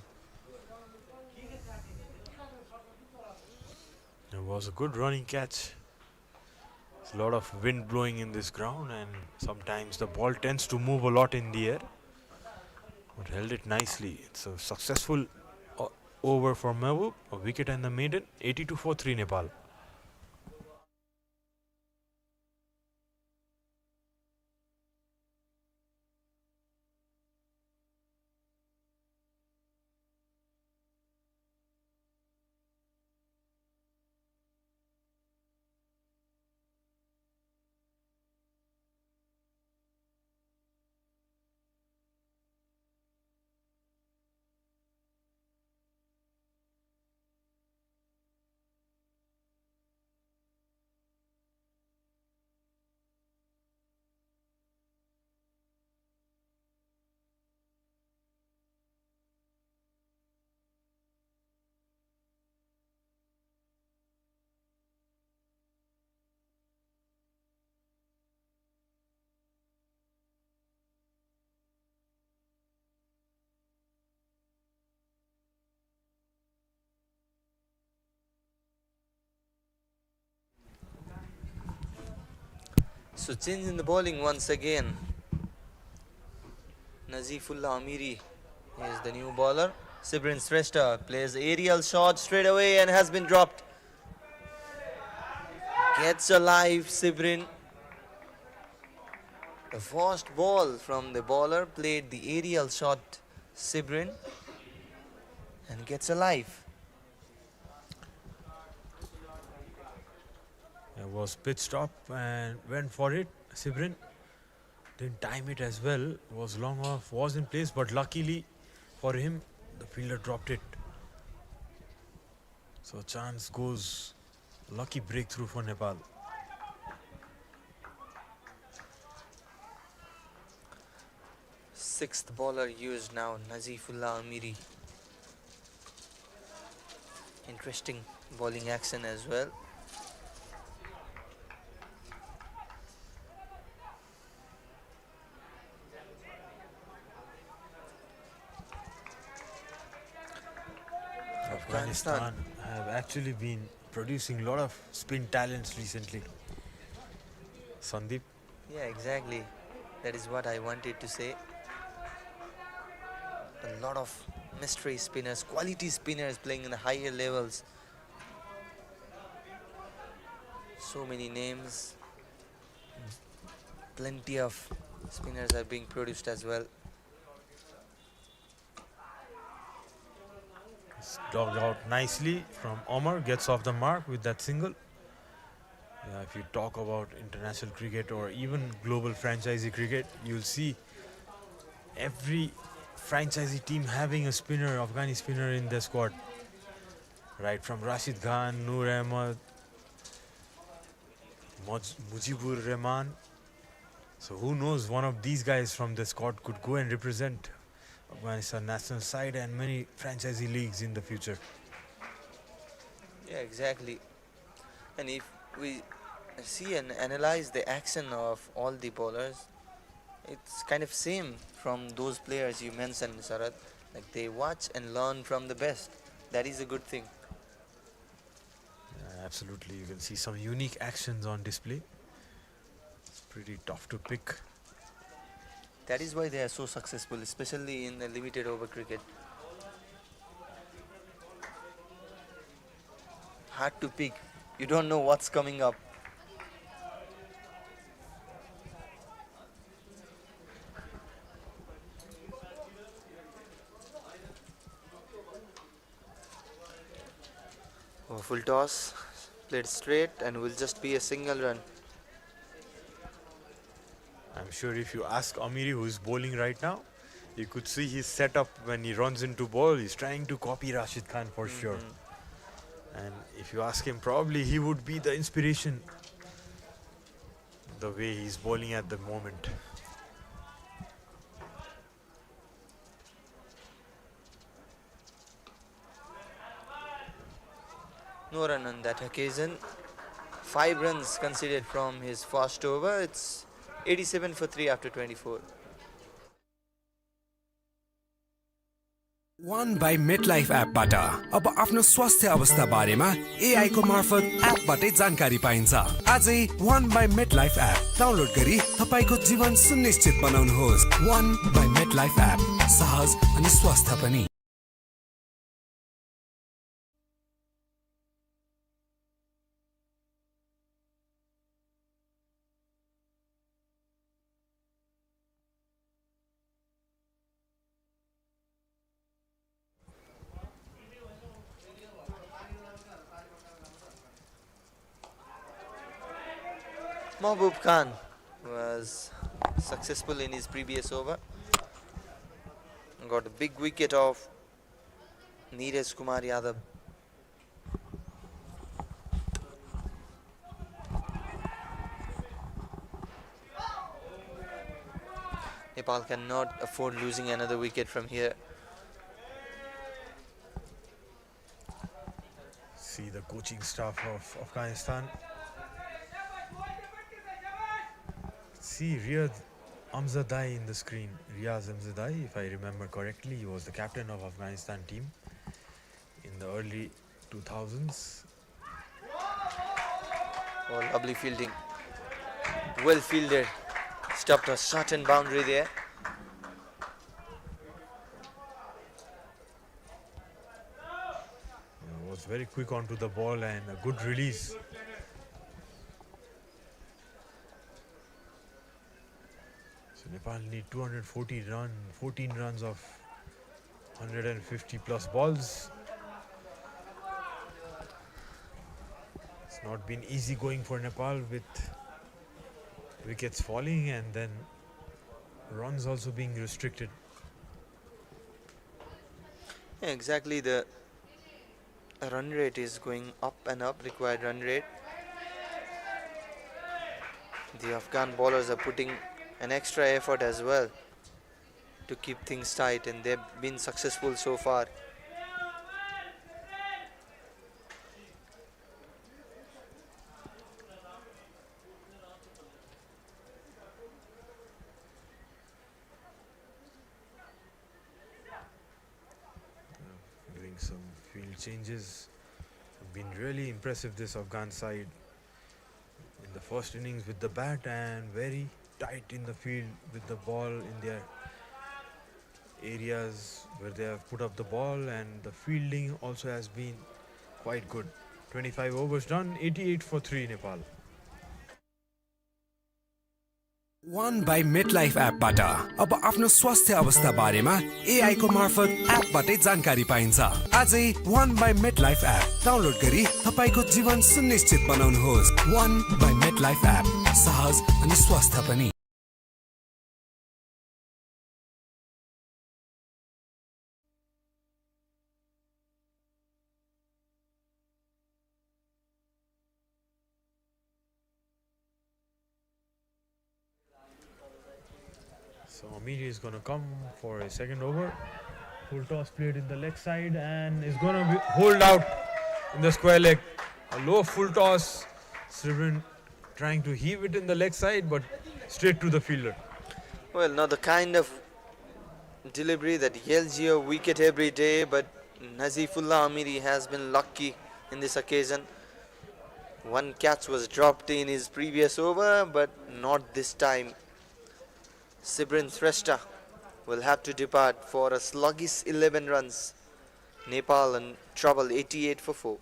Speaker 5: It was a good running catch. There's a lot of wind blowing in this ground and sometimes the ball tends to move a lot in the air. But held it nicely. It's a successful over for Mehboob. A wicket and the maiden. 82 for 3 Nepal.
Speaker 4: So change in the bowling once again. Nazifullah Amiri is the new bowler. Sibrin Shrestha plays aerial shot straight away and has been dropped. Gets alive Sibrin. The first ball from the bowler played the aerial shot Sibrin and gets alive.
Speaker 5: It was pitched up and went for it. Sibrin didn't time it as well. Was long off, was in place, but luckily for him, the fielder dropped it. So chance goes, lucky breakthrough for Nepal.
Speaker 4: Sixth bowler used now, Nazifullah Amiri. Interesting bowling action as well.
Speaker 5: Afghanistan have actually been producing a lot of spin talents recently. Sandeep?
Speaker 4: Yeah, exactly. That is what I wanted to say. A lot of mystery spinners, quality spinners playing in the higher levels. So many names. Plenty of spinners are being produced as well.
Speaker 5: It's dogged out nicely from Omar, gets off the mark with that single. Yeah, if you talk about international cricket or even global franchisee cricket, you'll see every franchisee team having a spinner, Afghani spinner in their squad. Right from Rashid Khan, Noor Ahmed, Mujibur Rahman. So who knows, one of these guys from the squad could go and represent Afghanistan national side and many franchisee leagues in the future.
Speaker 4: Yeah, exactly. And if we see and analyze the action of all the bowlers, it's kind of same from those players you mentioned, Sarath. Like they watch and learn from the best. That is a good thing.
Speaker 5: Absolutely, you can see some unique actions on display. It's pretty tough to pick.
Speaker 4: That is why they are so successful, especially in the limited over cricket. Hard to pick. You don't know what's coming up. Oh, full toss, played straight, and will just be a single run.
Speaker 5: I'm sure if you ask Amiri, who is bowling right now, you could see his setup when he runs into ball. He's trying to copy Rashid Khan for sure. And if you ask him, probably he would be the inspiration the way he's bowling at the moment.
Speaker 4: No run on that occasion. 5 runs conceded from his first over. It's 87 for 3 after 24.
Speaker 7: One by MetLife एपबाट अब आफ्नो स्वास्थ्य अवस्था बारेमा AI को मार्फत एपबाटै जानकारी पाइन्छ। आजै One by MetLife app download गरी तपाईको जीवन सुनिश्चित बनाउनुहोस्। One by MetLife एप सहज अनि स्वस्थ पनि।
Speaker 4: Mahbub Khan was successful in his previous over. Got a big wicket of Neeraj Kumar Yadav. Nepal cannot afford losing another wicket from here.
Speaker 5: See the coaching staff of Afghanistan. See Riyaz Amzadai in the screen. Riyaz Amzadai, if I remember correctly, he was the captain of Afghanistan team in the early 2000s.
Speaker 4: Oh, lovely fielding. Well fielded. Stopped a certain boundary there.
Speaker 5: Was very quick onto the ball and a good release. So Nepal need 14 runs of 150 plus balls. It's not been easy going for Nepal with wickets falling and then runs also being restricted.
Speaker 4: Yeah, exactly. The run rate is going up and up, required run rate. The Afghan bowlers are putting an extra effort as well to keep things tight, and they've been successful so far.
Speaker 5: Doing some field changes have been really impressive, this Afghan side. In the first innings with the bat and very tight in the field with the ball in their areas where they have put up the ball, and the fielding also has been quite good. 25 overs done, 88 for 3 Nepal.
Speaker 7: One by MetLife एपबाट अब आफ्नो स्वास्थ्य अवस्था बारेमा AI को मार्फत एपबाटै जानकारी पाइन्छ। आजै वान बाई मेटलाइफ एप डाउनलोड गरी तपाईको जीवन सुनिश्चित बनाउनुहोस्। वान बाई मेटलाइफ एप, सहज अनि स्वस्थ पनि।
Speaker 5: So Amiri is going to come for a second over. Full toss played in the leg side and is going to hold out in the square leg. A low full toss. Srivan trying to heave it in the leg side, but straight to the fielder.
Speaker 4: Well, not the kind of delivery that yields you a wicket every day, but Nazifullah Amiri has been lucky in this occasion. One catch was dropped in his previous over, but not this time. Sibrin Shrestha will have to depart for a sluggish 11 runs. Nepal in trouble, 88 for 4.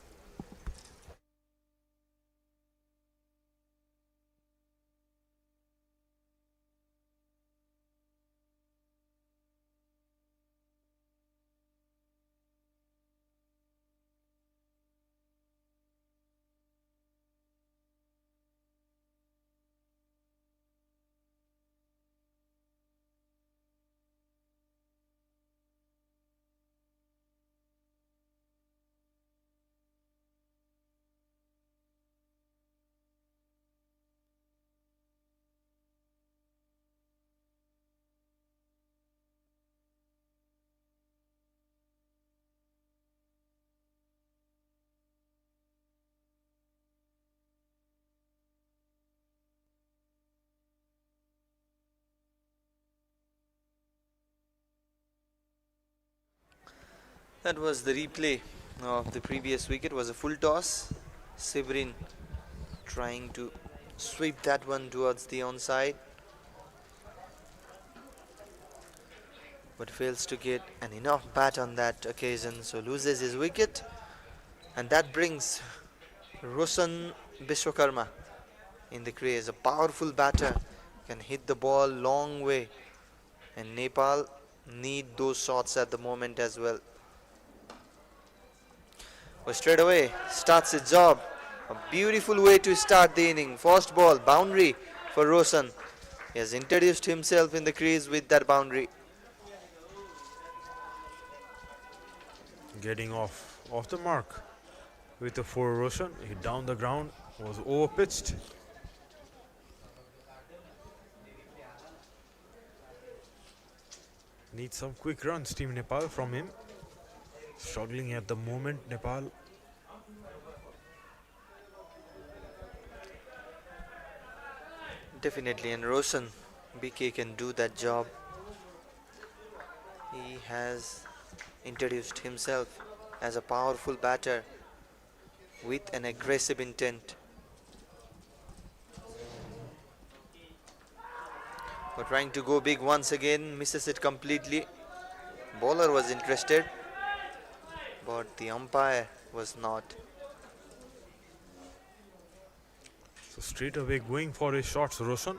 Speaker 4: That was the replay of the previous wicket. It was a full toss. Sibrin trying to sweep that one towards the onside, but fails to get an enough bat on that occasion, so loses his wicket. And that brings Roshan Bishwakarma in the crease. A powerful batter, can hit the ball long way, and Nepal need those shots at the moment as well. But straight away starts his job. A beautiful way to start the inning. First ball, boundary for Roshan. He has introduced himself in the crease with that boundary.
Speaker 5: Getting off the mark with a 4 Roshan. He down the ground, was over pitched. Needs some quick runs, Team Nepal, from him. Struggling at the moment, Nepal.
Speaker 4: Definitely, and Roshan BK can do that job. He has introduced himself as a powerful batter with an aggressive intent. But trying to go big once again, misses it completely. Bowler was interested, but the umpire was not.
Speaker 5: So straight away going for his shots, Roshan.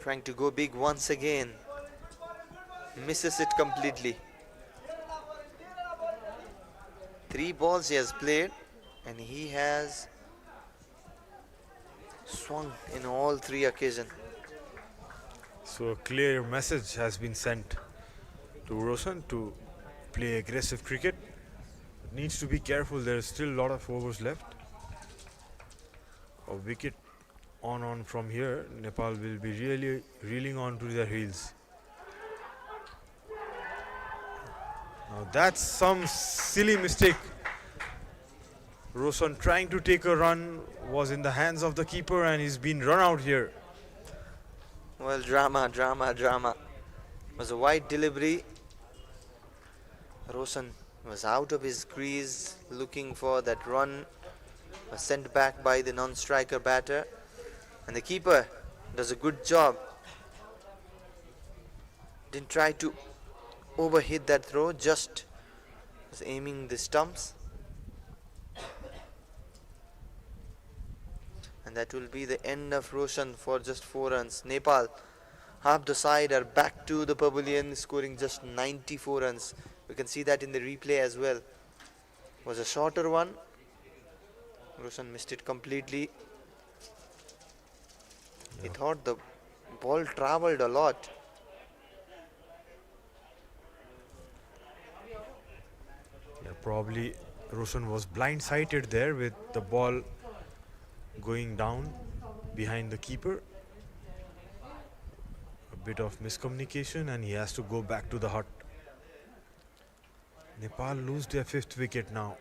Speaker 4: Trying to go big once again, misses it completely. 3 balls he has played, and he has swung in all 3 occasions.
Speaker 5: So a clear message has been sent to Roshan to play aggressive cricket. Needs to be careful, there is still a lot of overs left. A wicket on from here, Nepal will be really reeling on to their heels. Oh, that's some silly mistake. Roshan trying to take a run was in the hands of the keeper and he's been run out here.
Speaker 4: Well, drama. It was a wide delivery. Roshan was out of his crease looking for that run. Was sent back by the non-striker batter. And the keeper does a good job. Didn't try to overhit that throw, just was aiming the stumps. And that will be the end of Roshan for just 4 runs. Nepal, half the side, are back to the pavilion, scoring just 94 runs. We can see that in the replay as well. Was a shorter one. Roshan missed it completely. He thought the ball travelled a lot.
Speaker 5: Yeah, probably Roshan was blindsided there with the ball going down behind the keeper. A bit of miscommunication and he has to go back to the hut. Nepal lose their 5th wicket now.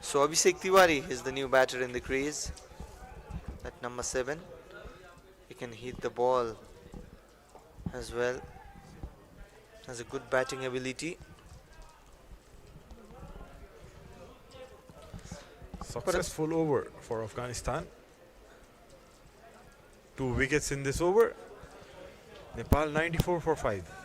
Speaker 4: So Abhishek Tiwari is the new batter in the crease. At number 7. He can hit the ball as well. Has a good batting ability.
Speaker 5: Successful over for Afghanistan. 2 wickets in this over. Nepal 94 for 5.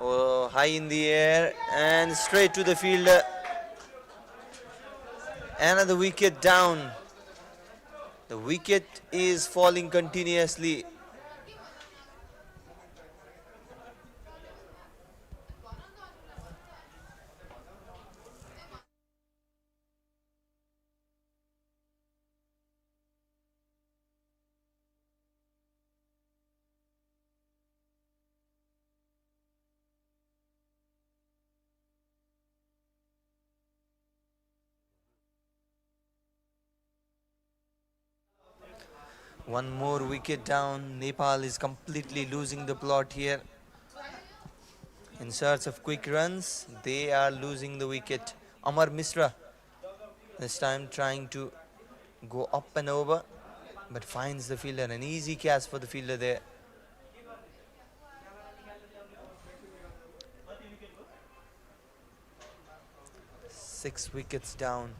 Speaker 4: Oh, high in the air and straight to the fielder. Another wicket down. The wicket is falling continuously. One more wicket down. Nepal is completely losing the plot here. In search of quick runs, they are losing the wicket. Amar Misra this time trying to go up and over, but finds the fielder. An easy catch for the fielder there. Six wickets down.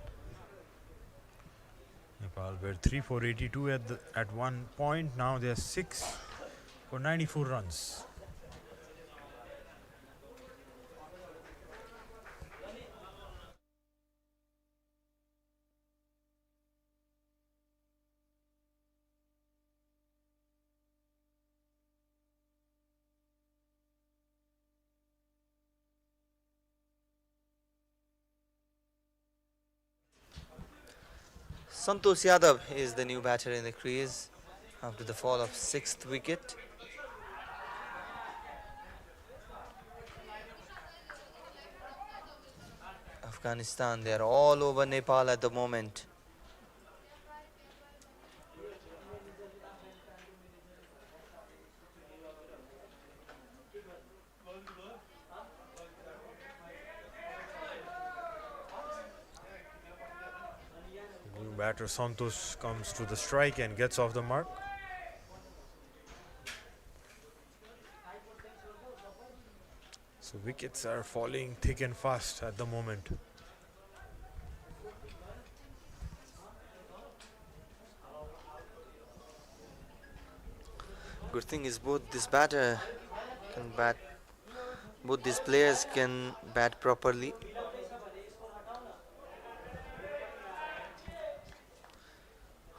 Speaker 5: Nepal were 3 for 82 at one point. Now they are 6 for 94 runs.
Speaker 4: Santosh Yadav is the new batter in the crease after the fall of 6th wicket. Afghanistan, they are all over Nepal at the moment.
Speaker 5: Batter Santosh comes to the strike and gets off the mark. So wickets are falling thick and fast at the moment.
Speaker 4: Good thing is both this batter can bat. Both these players can bat properly.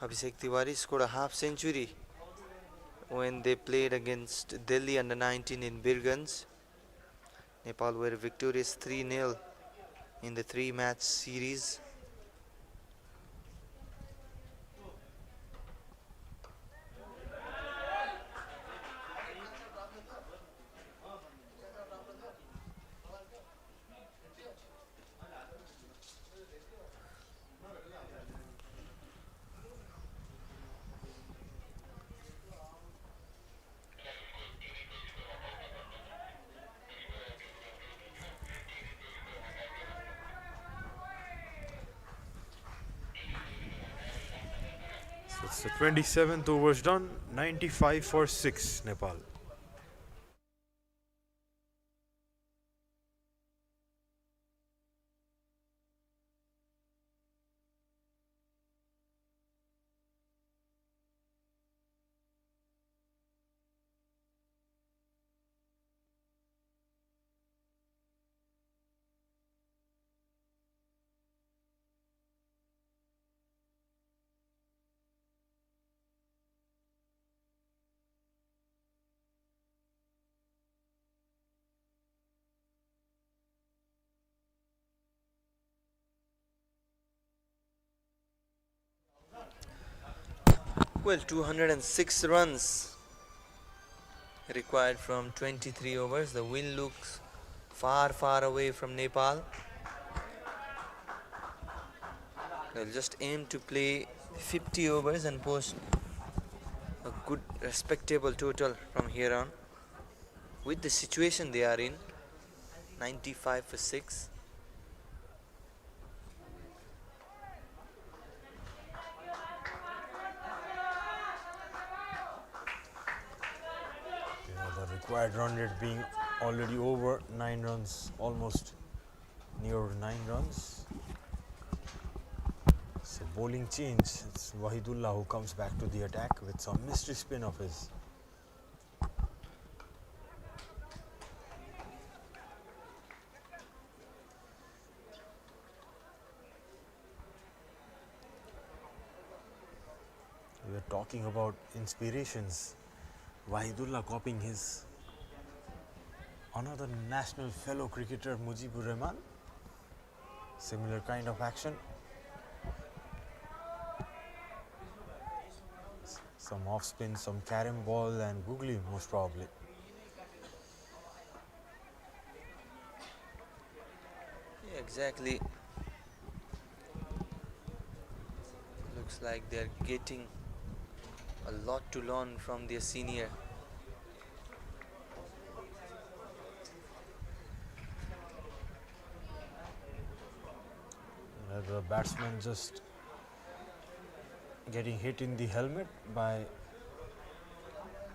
Speaker 4: Abhishek Tiwari scored a half century when they played against Delhi under 19 in Birgans. Nepal were victorious 3-0 in the 3-match series.
Speaker 5: It's the 27th overs done, 95 for 6 Nepal.
Speaker 4: Well, 206 runs required from 23 overs. The win looks far away from Nepal. They'll just aim to play 50 overs and post a good respectable total from here on. With the situation they are in, 95 for 6.
Speaker 5: The required run rate being already over 9 runs, almost near 9 runs. So bowling change. It's Wahidullah who comes back to the attack with some mystery spin of his. We are talking about inspirations. Wahidullah copying his another national fellow cricketer Mujibur Rahman. Similar kind of action. Some off spin, some carom ball and googly most probably.
Speaker 4: Yeah, exactly. Looks like they're getting a lot to learn from their senior.
Speaker 5: The batsman just getting hit in the helmet by,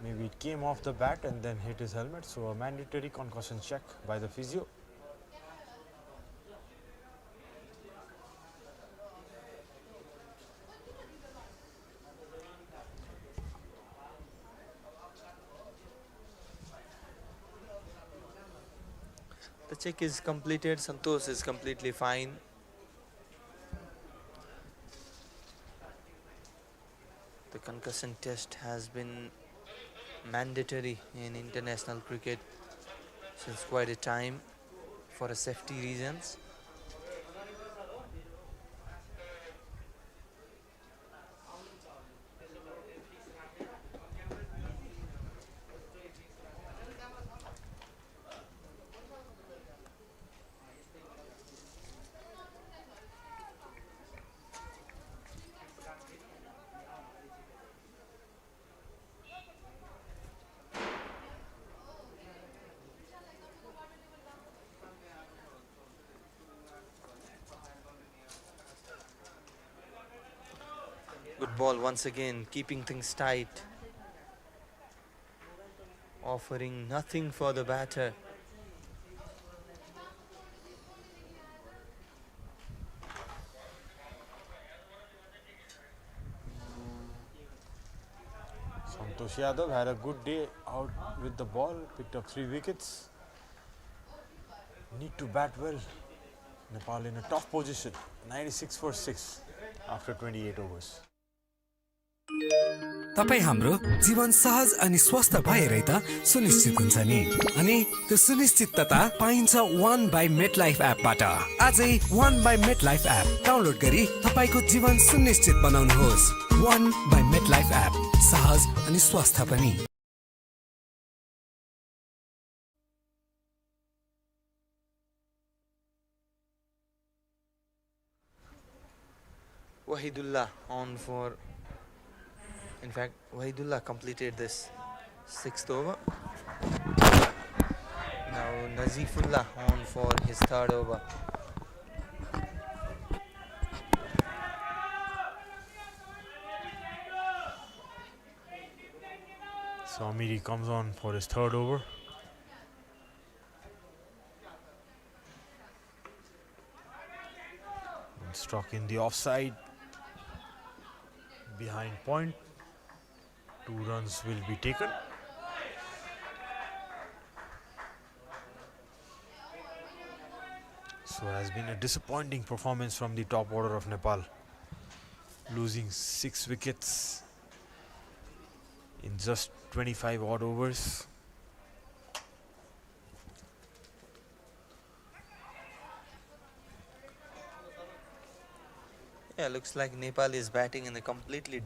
Speaker 5: maybe it came off the bat and then hit his helmet, so a mandatory concussion check by the physio.
Speaker 4: The check is completed. Santosh is completely fine. The concussion test has been mandatory in international cricket since quite a time for safety reasons. Good ball once again, keeping things tight. Offering nothing for the batter.
Speaker 5: Santosh Yadav had a good day out with the ball, picked up 3 wickets. Need to bat well. Nepal in a tough position, 96 for 6 after 28 overs.
Speaker 7: तपाई हाम्रो जीवन सहज अनि स्वस्थ भएरै त सुनिश्चित हुन्छ नि अनि त्यो सुनिश्चितता पाइन्छ 1 बाइ मेटलाइफ एपबाट आजै 1 बाइ मेटलाइफ एप डाउनलोड गरी तपाईको जीवन सुनिश्चित बनाउनुहोस् 1 बाइ मेटलाइफ एप सहज अनि स्वस्थ पनि
Speaker 4: Wahidullah on for. In fact, Wahidullah completed this 6th over. Now Nazifullah on for his 3rd over.
Speaker 5: So Amiri comes on for his 3rd over. And struck in the offside. Behind point. 2 runs will be taken. So has been a disappointing performance from the top order of Nepal. Losing 6 wickets in just 25 odd overs.
Speaker 4: Yeah, looks like Nepal is batting in a completely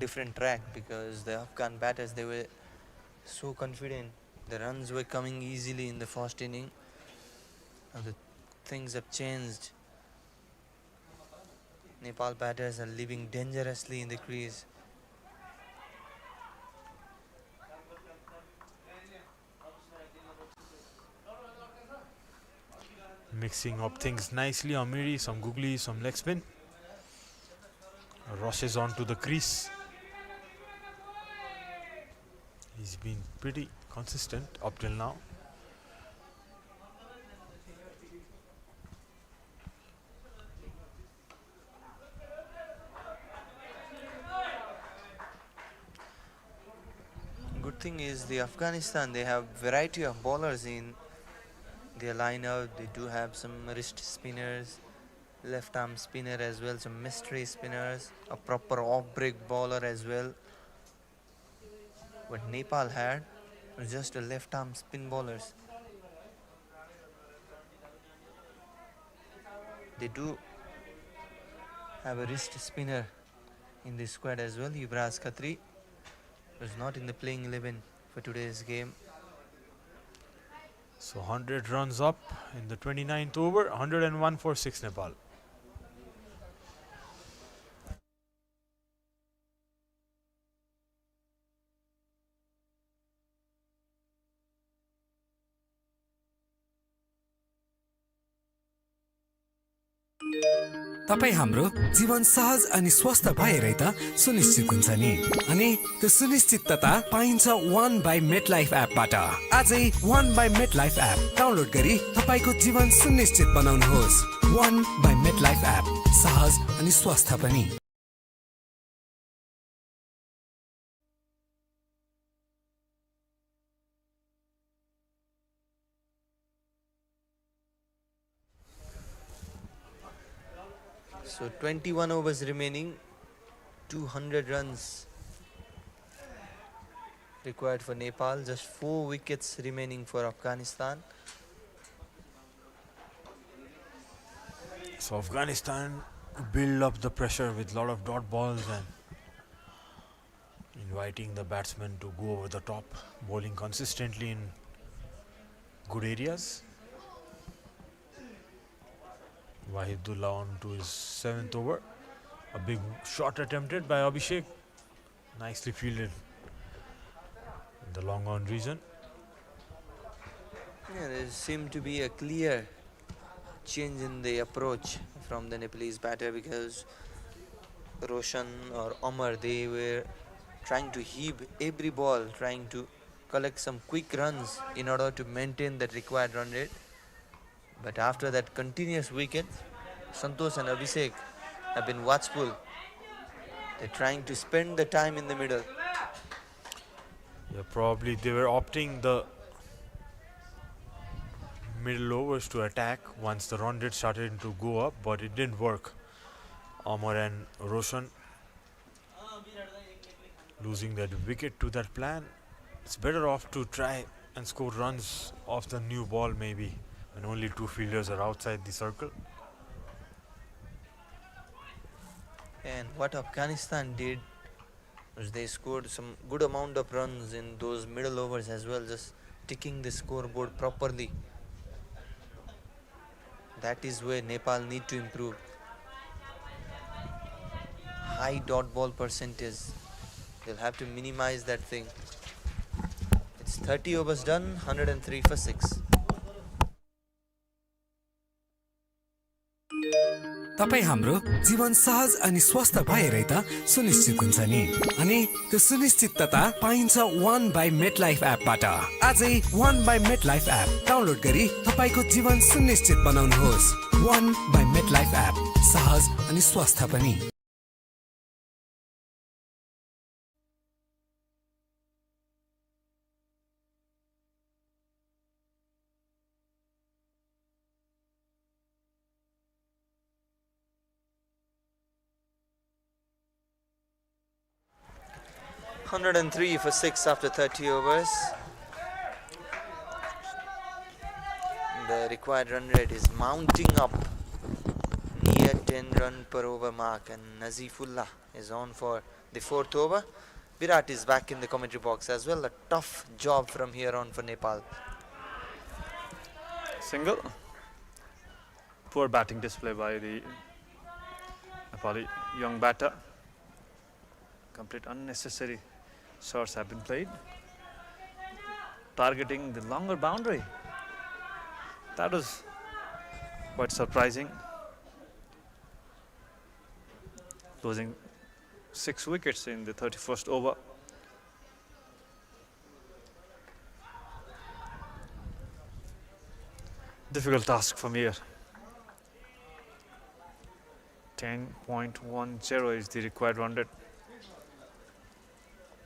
Speaker 4: different track because the Afghan batters, they were so confident. The runs were coming easily in the first inning. Now the things have changed. Nepal batters are living dangerously in the crease.
Speaker 5: Mixing up things nicely, Amiri, some googly, some leg spin. Rushes on to the crease. He's been pretty consistent up till now.
Speaker 4: Good thing is the Afghanistan, they have variety of bowlers in their lineup. They do have some wrist spinners, left arm spinner as well, some mystery spinners, a proper off break bowler as well. What Nepal had was just a left arm spin bowlers. They do have a wrist spinner in this squad as well. Yuvraj Khatri was not in the playing 11 for today's game.
Speaker 5: So 100 runs up in the 29th over, 101 for 6 Nepal.
Speaker 7: तपाई हाम्रो जीवन सहज अनि स्वस्थ भएरै त सुनिश्चित हुन्छ नि अनि त्यो सुनिश्चितता पाइन्छ 1 बाइ मेटलाइफ एपबाट आजै 1 बाइ मेटलाइफ एप डाउनलोड गरी तपाईको जीवन सुनिश्चित बनाउनुहोस् 1 बाइ मेटलाइफ एप सहज अनि स्वस्थ पनि
Speaker 4: So 21 overs remaining, 200 runs required for Nepal, just 4 wickets remaining for Afghanistan.
Speaker 5: So Afghanistan build up the pressure with a lot of dot balls and inviting the batsmen to go over the top, bowling consistently in good areas. Wahidullah on to his 7th over. A big shot attempted by Abhishek. Nicely fielded in the long on region.
Speaker 4: Yeah, there seemed to be a clear change in the approach from the Nepalese batter because Roshan or Amar, they were trying to heave every ball, trying to collect some quick runs in order to maintain that required run rate. But after that continuous wicket, Santosh and Abhishek have been watchful. They're trying to spend the time in the middle.
Speaker 5: Yeah, probably they were opting the middle overs to attack once the run rate started to go up, but it didn't work. Amar and Roshan losing that wicket to that plan. It's better off to try and score runs off the new ball maybe when only two fielders are outside the circle.
Speaker 4: And what Afghanistan did was they scored some good amount of runs in those middle overs as well, just ticking the scoreboard properly. That is where Nepal need to improve. High dot ball percentage. They'll have to minimize that thing. It's 30 overs done, 103 for 6.
Speaker 7: तपाई हाम्रो जीवन सहज अनि स्वस्थ भएरै त सुनिश्चित हुन्छ नि अनि त्यो सुनिश्चितता पाइन्छ 1 बाइ मेटलाइफ एपबाट आजै 1 बाइ मेटलाइफ एप डाउनलोड गरी तपाईको जीवन सुनिश्चित बनाउनुहोस् 1 बाइ मेटलाइफ एप सहज अनि स्वस्थ पनि
Speaker 4: $103 for 6 after 30 overs. The required run rate is mounting up near 10 run per over mark, and Nazifullah is on for the 4th over. Virat is back in the commentary box as well. A tough job from here on for Nepal.
Speaker 6: Single. Poor batting display by the Nepali young batter. Complete unnecessary shots have been played, targeting the longer boundary. That was quite surprising. Losing 6 wickets in the 31st over. Difficult task from here. 10.10 is the required run rate.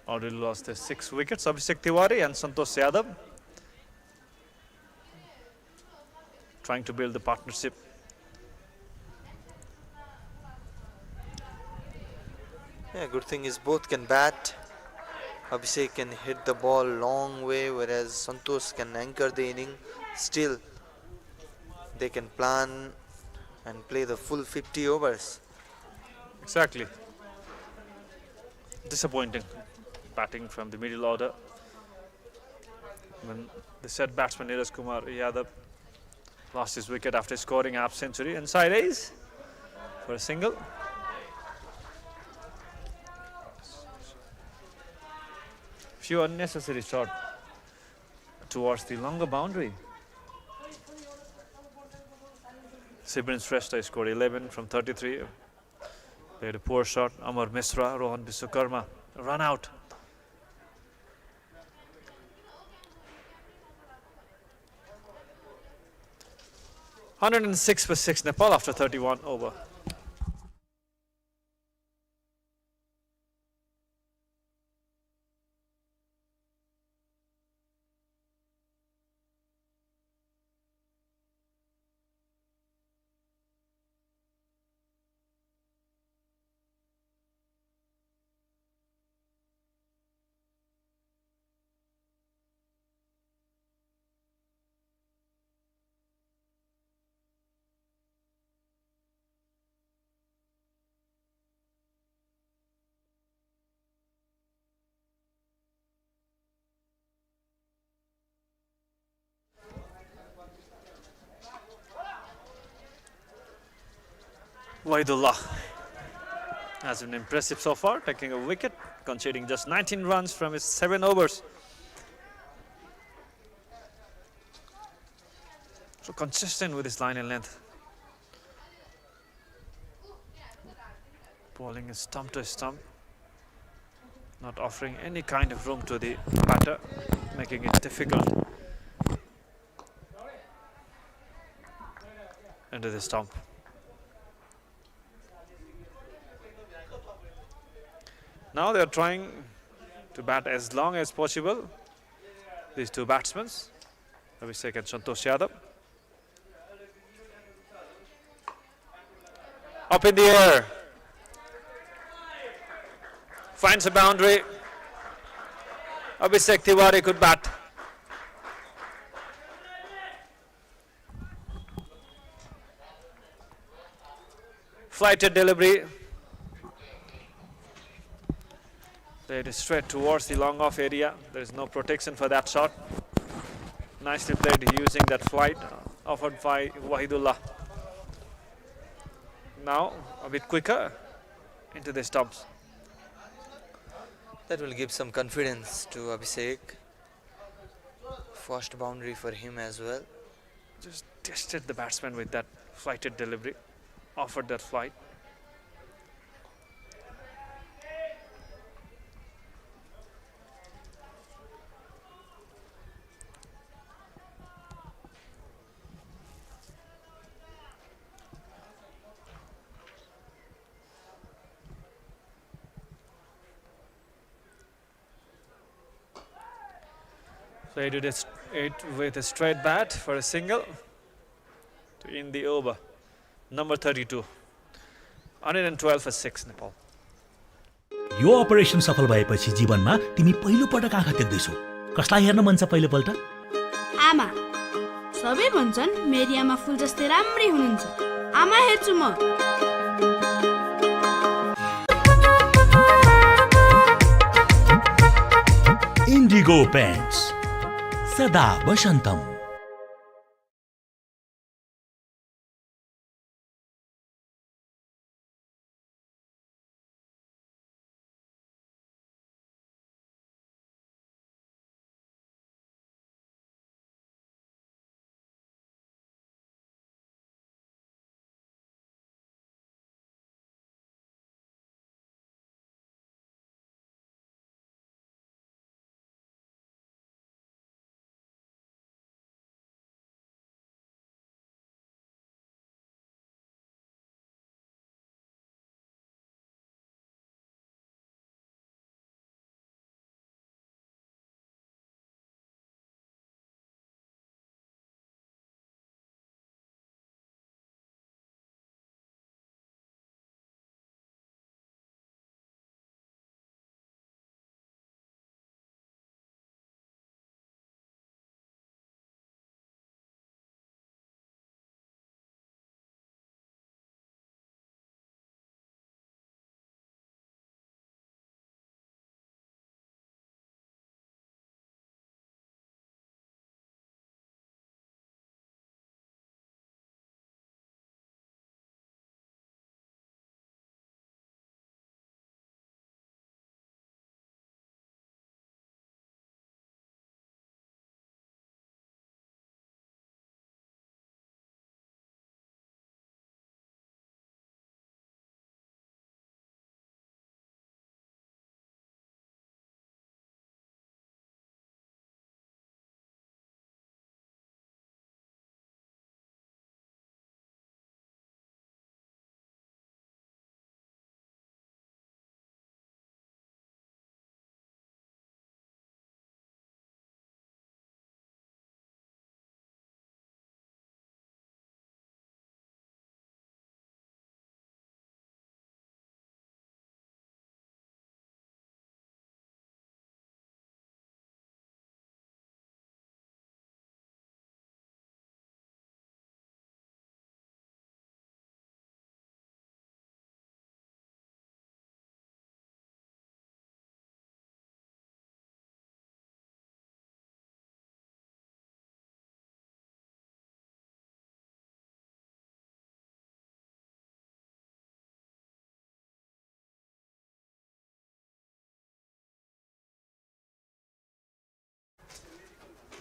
Speaker 6: Already lost their 6 wickets. Abhishek Tiwari and Santosh Yadav trying to build the partnership.
Speaker 4: Yeah, good thing is both can bat. Abhishek can hit the ball long way, whereas Santosh can anchor the inning. Still, they can plan and play the full 50 overs.
Speaker 6: Exactly. Disappointing batting from the middle order. When the set batsman Neeraj Kumar Yadav lost his wicket after scoring half century inside A's for a single. Few unnecessary shot towards the longer boundary. Sibrin Shrestha scored 11 from 33. Played a poor shot. Amar Misra, Rohan Biswakarma run out. $106 for 6 Nepal after 31 over. Wahidullah has been impressive so far, taking a wicket, conceding just 19 runs from his 7 overs. So consistent with his line and length. Bowling is stump to stump, not offering any kind of room to the batter, making it difficult into the stump. Now they are trying to bat as long as possible, these two batsmen, Abhishek and Santosh Yadav. Up in the air, finds a boundary. Abhishek Tiwari could bat. Flighted delivery. It is straight towards the long off area. There is no protection for that shot. Nicely played using that flight offered by Wahidullah. Now a bit quicker into the stumps.
Speaker 4: That will give some confidence to Abhishek. First boundary for him as well.
Speaker 6: Just tested the batsman with that flighted delivery. Offered that flight. So he did it with a straight bat for a single to end the over. Number 32. 112 for 6 Nepal.
Speaker 10: Yo operation सफल भएपछि जीवनमा तिमी पहिलो पटक आँखा देख्दैछौ। कसलाई हेर्न मन छ पहिलो पल्ट?
Speaker 8: आमा। सबै भन्छन् मेरी आमा फुल जस्तै राम्री हुनुहुन्छ। आमा हेर्छु म।
Speaker 10: इन्डिगो पेन्ट्स सदा वसन्तम।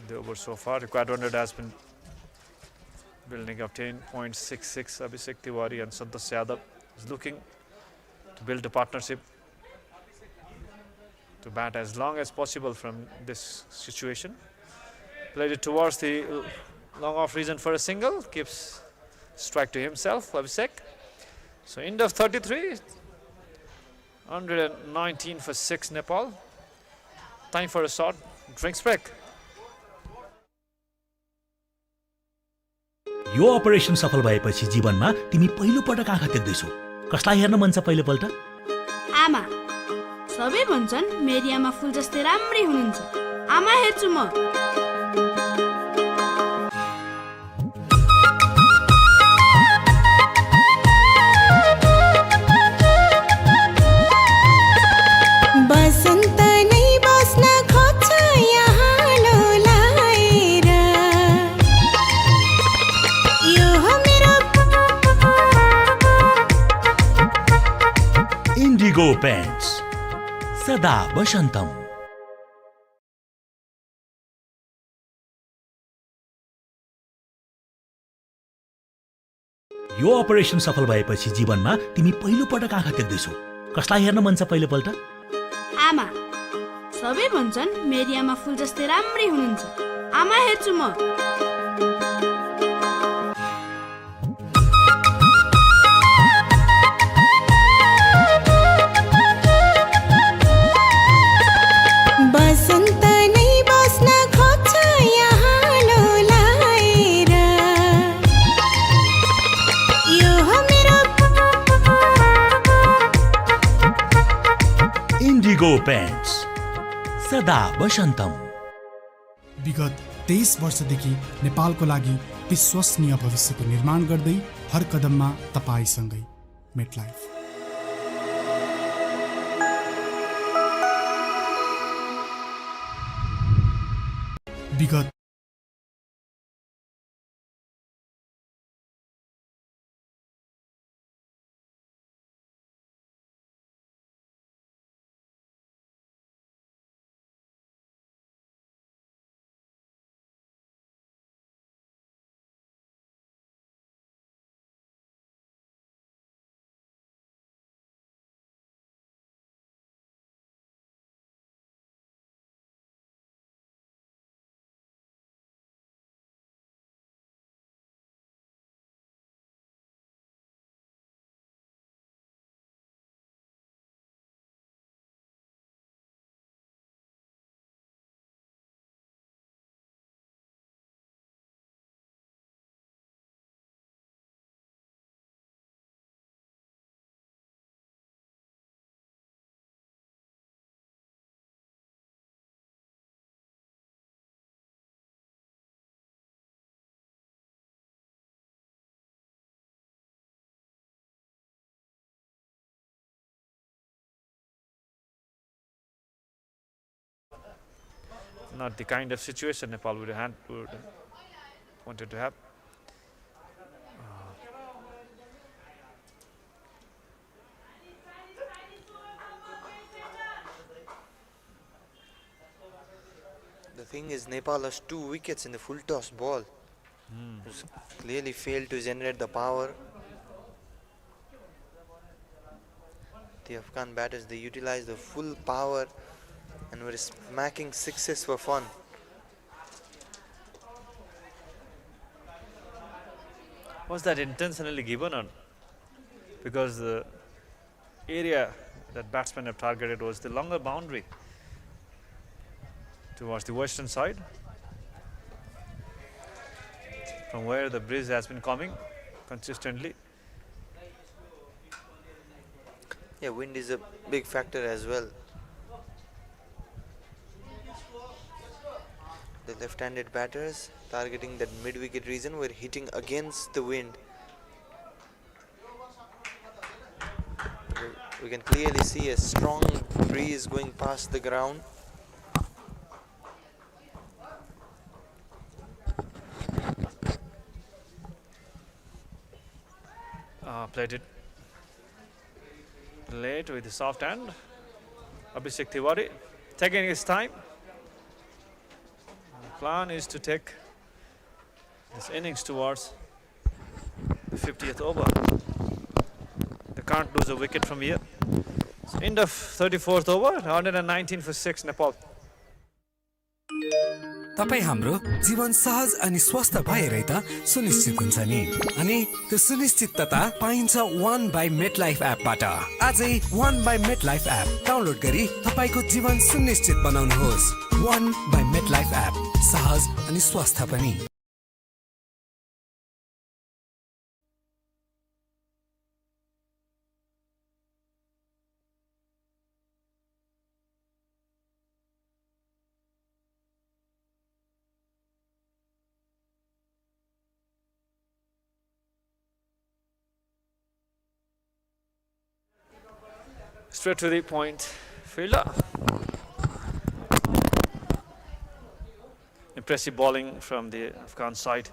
Speaker 6: The over so far, required 100 has been building up 10.66. Abhishek Tiwari and Santosh Yadav is looking to build a partnership, to bat as long as possible from this situation. Played it towards the long off region for a single, keeps strike to himself, Abhishek. So end of 33, 119 for 6 Nepal. Time for a short drinks break.
Speaker 10: Yo operation सफल भएपछि जीवनमा तिमी पहिलो पटक आँखा देख्दैछौ। कसलाई हेर्न मन छ पहिलोपल्ट?
Speaker 8: आमा। सबै भन्छन् मेरी आमा फुल जस्तै राम्री हुनुहुन्छ। आमा हेर्छु म।
Speaker 10: Indigo Paints सदा वसन्तम। यो अपरेसन सफल भएपछि जीवनमा तिमी पहिलो पटक आँखा देख्दैछौ। कसलाई हेर्न मन छ पहिलोपल्ट?
Speaker 8: आमा। सबै भन्छन् मेरी आमा फुल जस्तै राम्री हुनुहुन्छ। आमा हेर्छु म।
Speaker 10: Indigo Paints सदा वसन्तम।
Speaker 9: विगत 23 वर्षदेखि नेपालको लागि विश्वसनीय भविष्यको निर्माण गर्दै हर कदममा तपाईसँगै मेटलाइफ। विगत
Speaker 6: Not the kind of situation Nepal would wanted to have.
Speaker 4: The thing is, Nepal has 2 wickets in the full toss ball. Clearly failed to generate the power. The Afghan batters, they utilized the full power and were smacking sixes for fun.
Speaker 6: Was that intentionally given or? Because the area that batsmen have targeted was the longer boundary towards the western side, from where the breeze has been coming consistently.
Speaker 4: Yeah, wind is a big factor as well. The left-handed batters targeting that mid-wicket region were hitting against the wind. We can clearly see a strong breeze going past the ground.
Speaker 6: Played it late with the soft hand. Abhishek Tiwari taking his time. The plan is to take this innings towards the 50th over. They can't lose a wicket from here. End of 34th over, 119 for 6 Nepal.
Speaker 7: तपाई हाम्रो जीवन सहज अनि स्वस्थ भएरै त सुनिश्चित हुन्छ नि अनि त्यो सुनिश्चितता पाइन्छ 1 बाइ मेटलाइफ एपबाट आजै 1 बाइ मेटलाइफ एप डाउनलोड गरी तपाईको जीवन सुनिश्चित बनाउनुहोस् 1 बाइ मेटलाइफ एप सहज अनि स्वस्थ पनि
Speaker 6: Straight to the point, fielder. Impressive bowling from the Afghan side.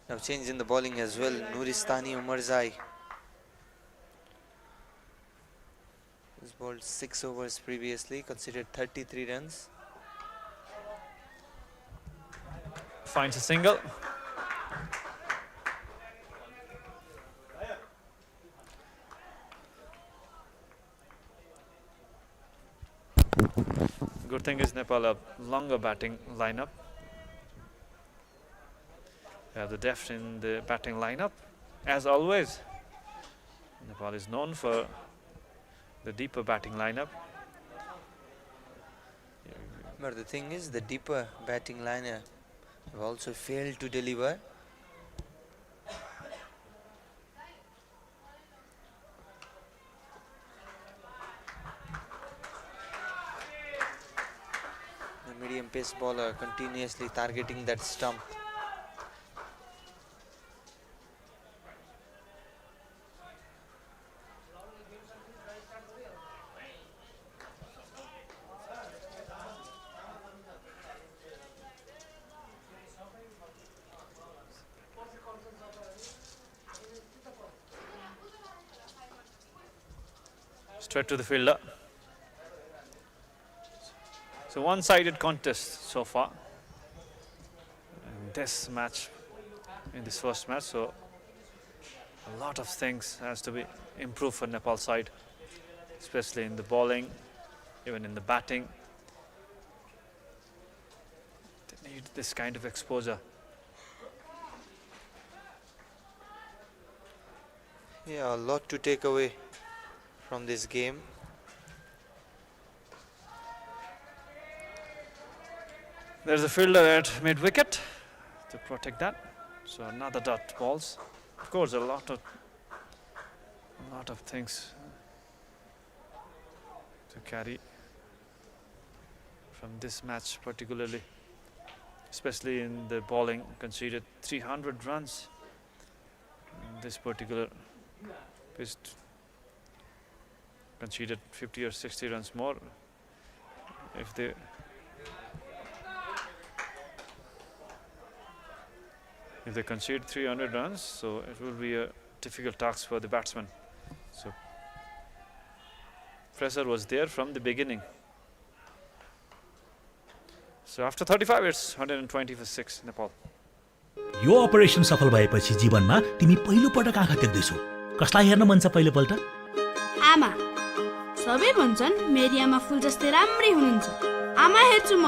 Speaker 4: Now change in the bowling as well. Nuristani Umarzai has bowled 6 overs previously, considered 33 runs.
Speaker 6: Finds a single. Good thing is Nepal a longer batting lineup. They have the depth in the batting lineup. As always, Nepal is known for the deeper batting lineup.
Speaker 4: But the thing is, the deeper batting lineup have also failed to deliver. The medium pace bowler continuously targeting that stump.
Speaker 6: Straight to the fielder. So one-sided contest so far in this match, in this first match. So a lot of things has to be improved for Nepal side, especially in the bowling, even in the batting. They need this kind of exposure.
Speaker 4: Yeah, a lot to take away from this game.
Speaker 6: There's a fielder at mid-wicket to protect that. So another dot balls. Of course, a lot of things to carry from this match, particularly, especially in the bowling. Conceded 300 runs in this particular pitch. Conceded 50 or 60 runs more. If they concede 300 runs, so it will be a difficult task for the batsman. So pressure was there from the beginning. So after 35 it's 120 for 6 Nepal.
Speaker 10: Yo operation सफल भएपछि जीवनमा तिमी पहिलो पटक आँखा देख्दैछौ कसलाई हेर्न मन छ पहिलो पल्ट
Speaker 8: आमा सबै भन्छन् मेरी आमा फुल जस्तै राम्री हुनुहुन्छ आमा हेर्छु म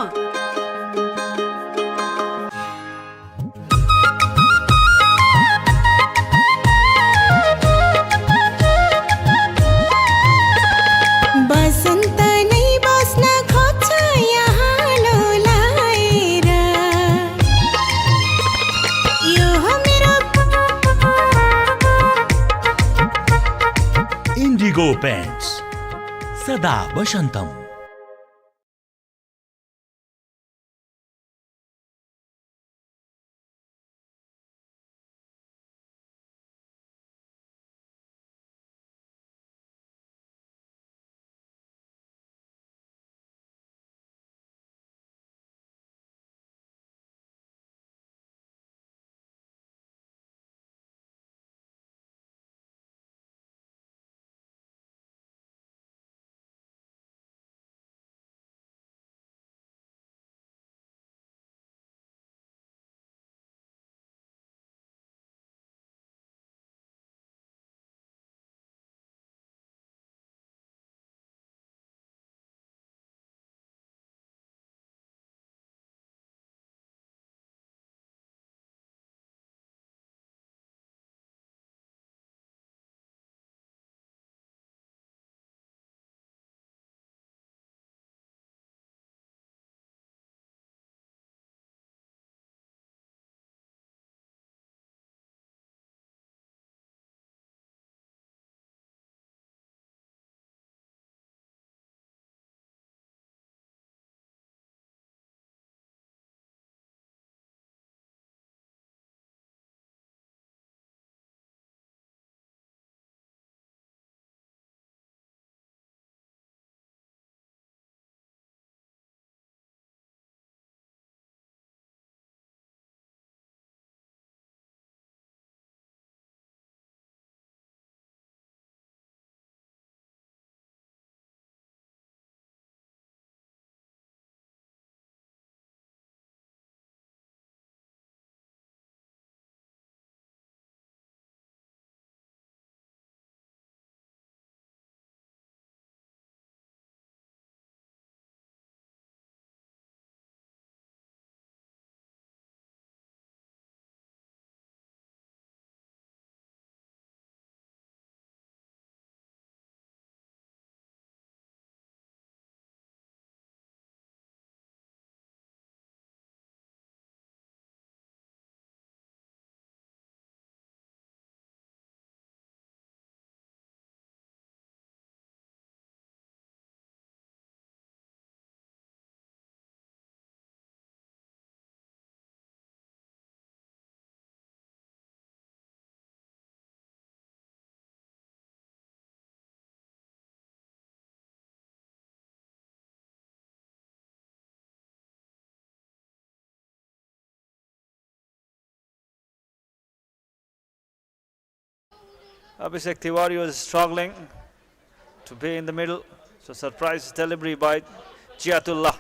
Speaker 10: Indigo Paints सदा वसंतम
Speaker 6: Abhishek Tiwari was struggling to be in the middle. So surprise delivery by Jiatullah.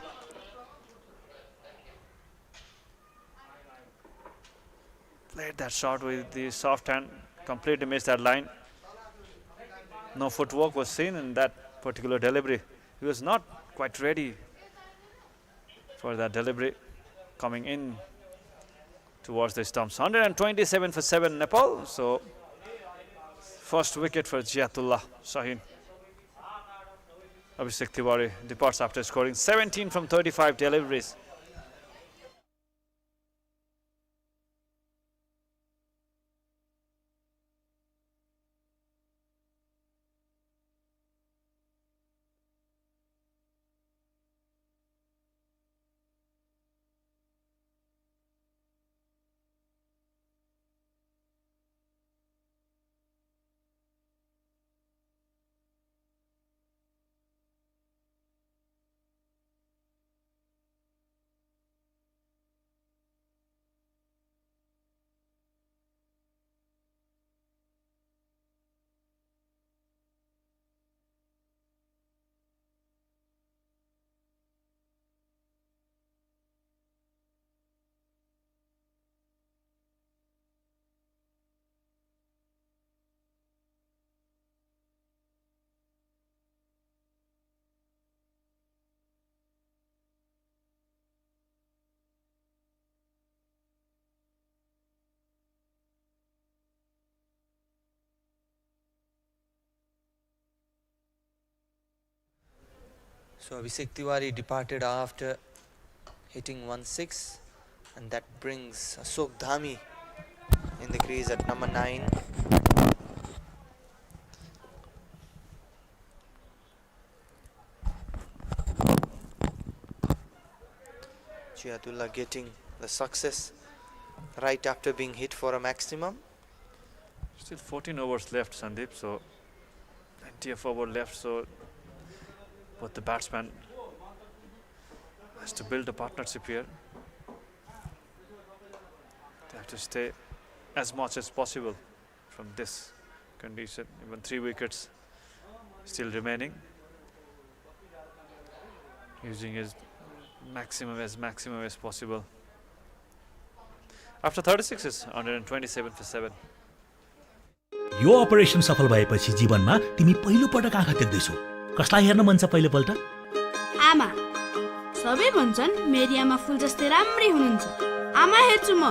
Speaker 6: Played that shot with the soft hand, completely missed that line. No footwork was seen in that particular delivery. He was not quite ready for that delivery coming in towards the stumps. 127 for 7 Nepal. So first wicket for Jiatullah Shaheen. Abhishek Tiwari departs after scoring 17 from 35 deliveries.
Speaker 4: So Abhishek Tiwari departed after hitting 1-6, and that brings Ashok Dhami in the crease at number 9. Jiatullah getting the success right after being hit for a maximum.
Speaker 6: Still 14 overs left, Sandeep, so plenty of over left, so but the batsman has to build a partnership here. They have to stay as much as possible from this condition. Even 3 wickets still remaining. Using his maximum as possible. After 36s, 127 for 7.
Speaker 10: Yo operation सफल भएपछि जीवनमा तिमी पहिलो पटक आँखा देख्दैछौ। कसलाई हेर्न मन छ पहिलोपल्ट?
Speaker 8: आमा। सबै भन्छन् मेरी आमा फुल जस्तै राम्री हुनुहुन्छ। आमा हेर्छु म।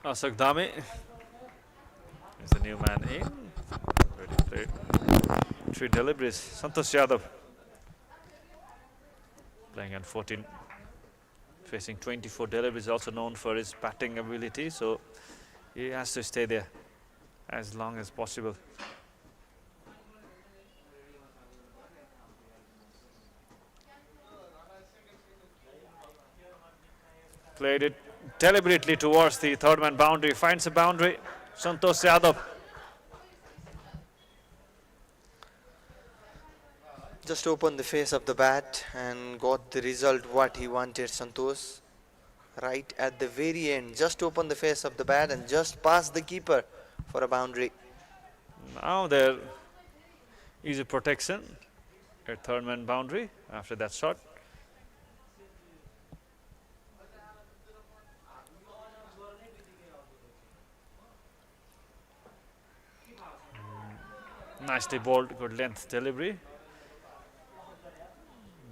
Speaker 6: Ashok Dhami is the new man in. Already played 3 deliveries. Santosh Yadav playing at 14, facing 24 deliveries, also known for his batting ability, so he has to stay there as long as possible. Played it deliberately towards the third man boundary, finds a boundary. Santosh Yadav.
Speaker 4: Just opened the face of the bat and got the result what he wanted, Santosh. Right at the very end, just opened the face of the bat and just passed the keeper for a boundary.
Speaker 6: Now there is a protection at third man boundary after that shot. Nicely bowled, good length delivery,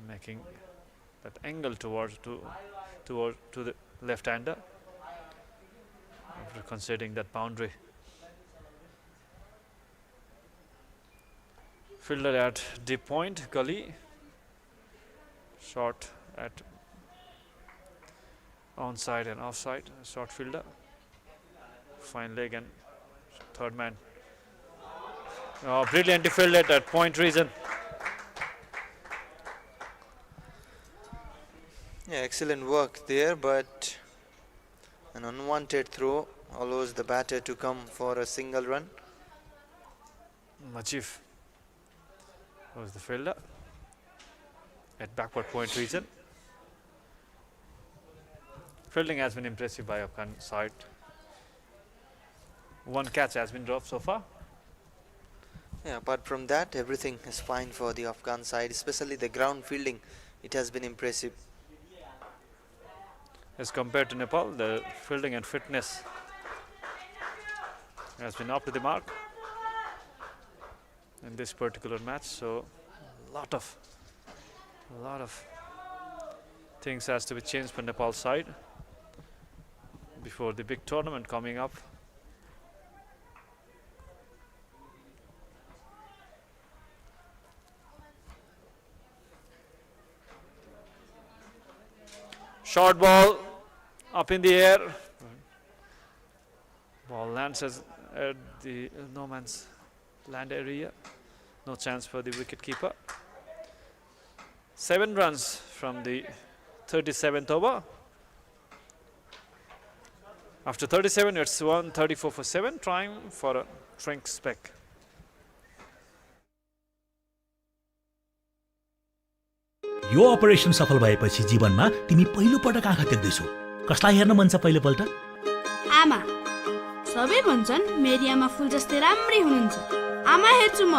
Speaker 6: making that angle towards to the left-hander after conceding that boundary. Fielder at deep point, gully, shot at onside and offside, short fielder, fine leg and third man. Brilliantly fielded at point region.
Speaker 4: Yeah, excellent work there, but an unwanted throw allows the batter to come for a single run.
Speaker 6: Majif was the fielder at backward point region. Fielding has been impressive by Afghan side. One catch has been dropped so far.
Speaker 4: Yeah, apart from that, everything is fine for the Afghan side, especially the ground fielding. It has been impressive.
Speaker 6: As compared to Nepal, the fielding and fitness has been up to the mark in this particular match. So a lot of things has to be changed for Nepal side before the big tournament coming up. Short ball up in the air. Ball lands at the no man's land area. No chance for the wicket keeper. 7 runs from the 37th over. After 37, it's 134 for 7, trying for a shrink spec.
Speaker 10: Yo operation सफल भएपछि जीवनमा तिमी पहिलो पटक आँखा देख्दैछौ। कसलाई हेर्न मन छ पहिलोपल्ट?
Speaker 8: आमा। सबै भन्छन् मेरी आमा फुल जस्तै राम्री हुनुहुन्छ। आमा हेर्छु म।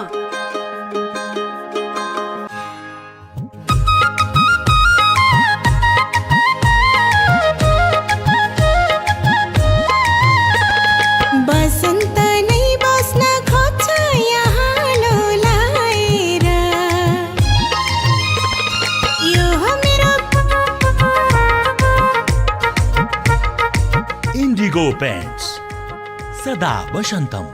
Speaker 10: Indigo Paints सदा वसंतम।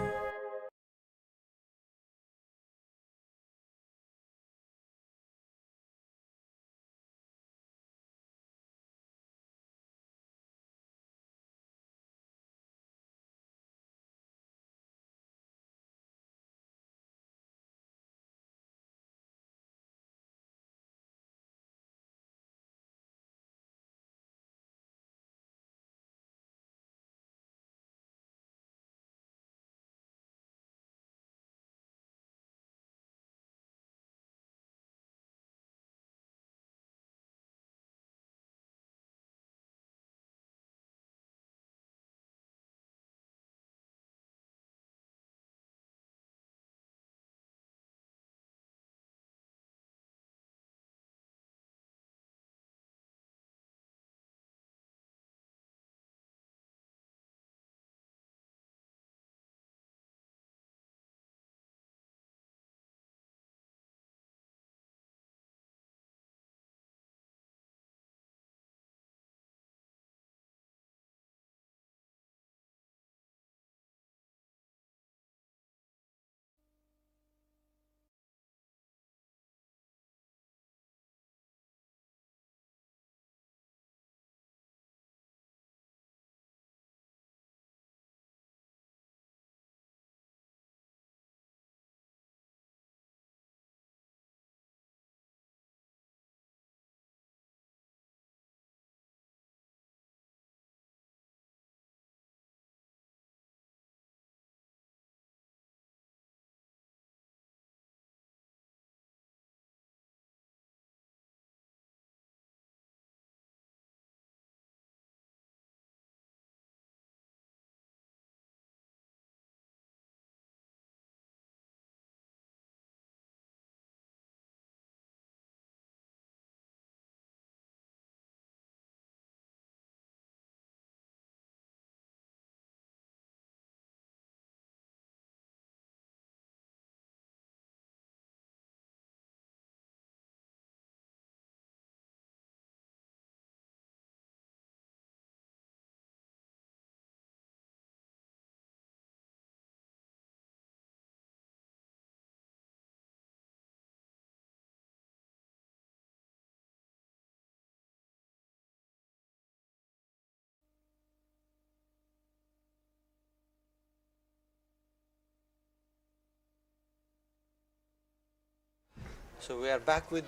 Speaker 4: So we are back with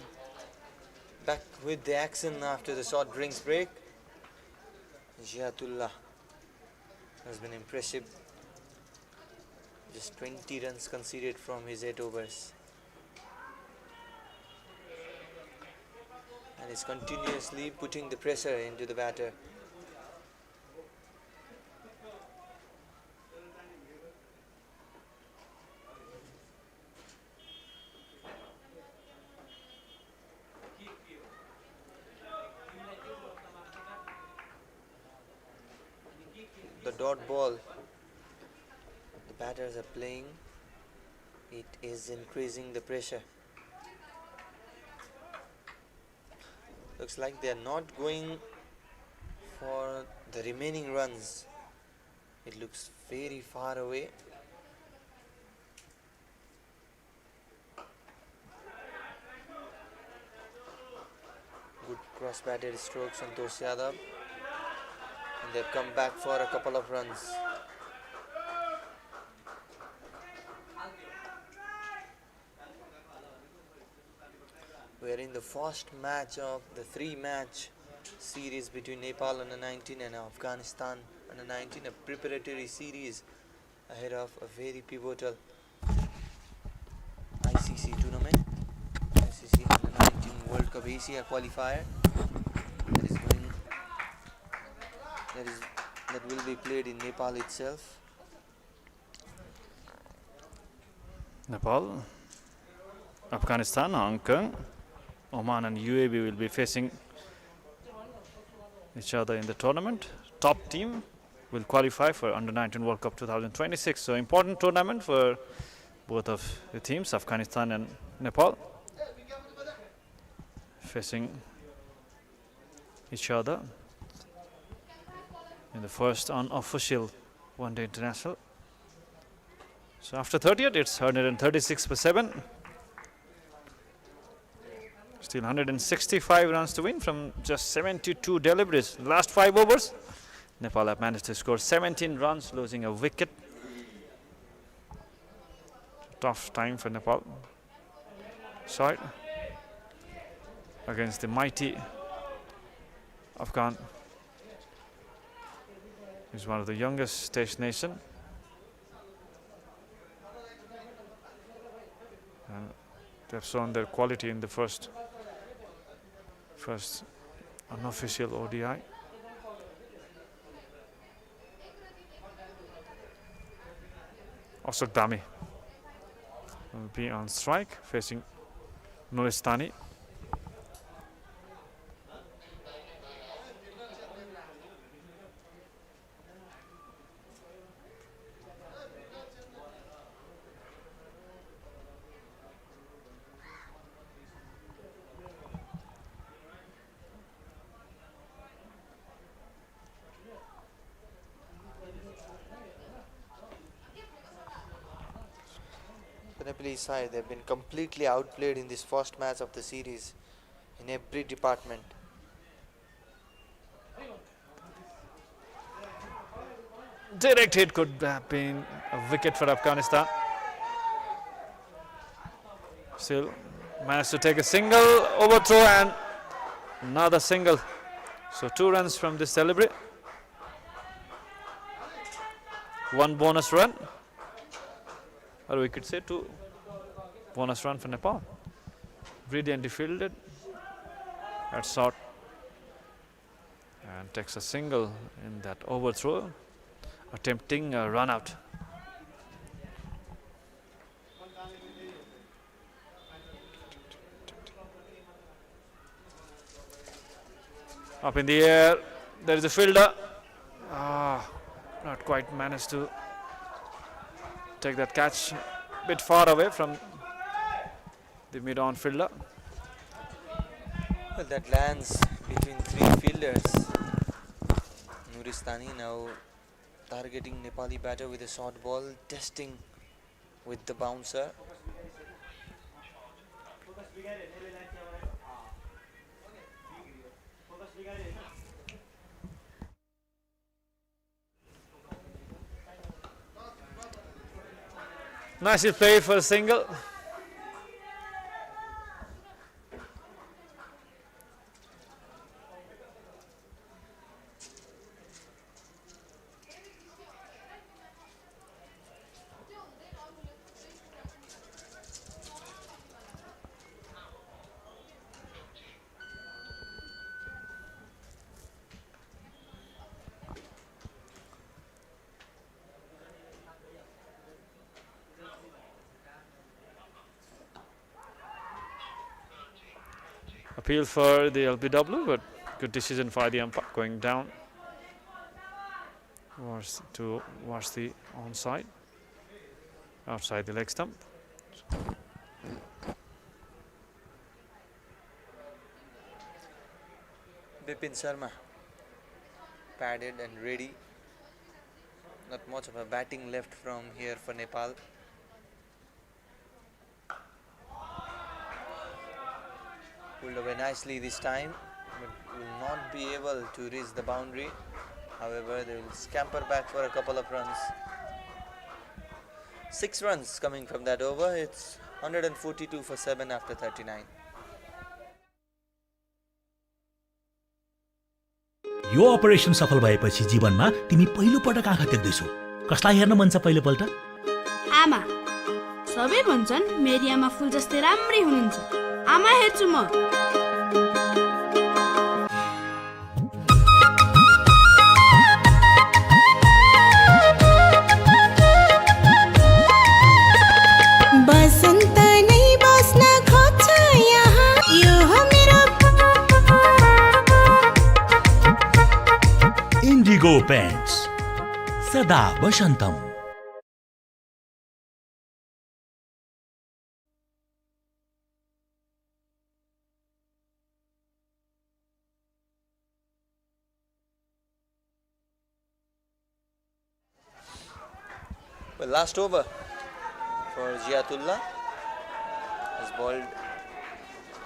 Speaker 4: Back with the action after the short drinks break. Ziatullah has been impressive. Just 20 runs conceded from his 8 overs. And is continuously putting the pressure into the batter. The dot ball the batters are playing, it is increasing the pressure. Looks like they are not going for the remaining runs. It looks very far away. Good cross-batted stroke, Santosh Yadav. And they've come back for a couple of runs. We are in the first match of the 3-match series between Nepal under 19 and Afghanistan under 19, a preparatory series ahead of a very pivotal ICC tournament, ICC under 19 World Cup Asia qualifier that will be played in Nepal itself.
Speaker 6: Nepal, Afghanistan, Hong Kong, Oman and UAE will be facing each other in the tournament. Top team will qualify for Under 19 World Cup 2026. So important tournament for both of the teams, Afghanistan and Nepal, facing each other in the first unofficial one-day international. So after 30th, it's 136 for 7. Still 165 runs to win from just 72 deliveries. Last 5 overs, Nepal have managed to score 17 runs, losing a wicket. Tough time for Nepal side against the mighty Afghan. He's one of the youngest Test nation. And they've shown their quality in the first unofficial ODI. Ashok Dami will be on strike facing Nuristani.
Speaker 4: Nepalese side, they've been completely outplayed in this first match of the series in every department.
Speaker 6: Direct hit could have been a wicket for Afghanistan. Still managed to take a single overthrow and another single. So 2 runs from this delivery. 1 bonus run. Or we could say 2 bonus run for Nepal. Brilliantly fielded at short and takes a single in that overthrow, attempting a run out. Up in the air, there is a fielder. Not quite managed to take that catch, a bit far away from the mid-on fielder.
Speaker 4: Well, that lands between 3 fielders. Nuristani now targeting Nepali batter with a short ball, testing with the bouncer.
Speaker 6: Nicely played for a single. appeal for the LBW, but good decision by the umpire, going down towards the onside, outside the leg stump.
Speaker 4: Bipin Sharma, padded and ready. Not much of a batting left from here for Nepal. Pulled away nicely this time, but will not be able to reach the boundary. However, they will scamper back for a couple of runs. 6 runs coming from that over. It's 142 for 7 after 39.
Speaker 10: Yo operation सफल भएपछि जीवनमा तिमी पहिलो पटक आँखा देख्दैछौ। कसलाई हेर्न मन छ पहिलोपल्ट?
Speaker 8: आमा। सबै भन्छन् मेरी आमा फुल जस्तै राम्री हुनुहुन्छ। आमा हेर्छु म।
Speaker 11: बसन्त नै बस्न खोज्छ यहाँ, यो हो मेरो
Speaker 10: Indigo Paints, सदा वसन्तम।
Speaker 4: Well, last over for Ziatullah. Has bowled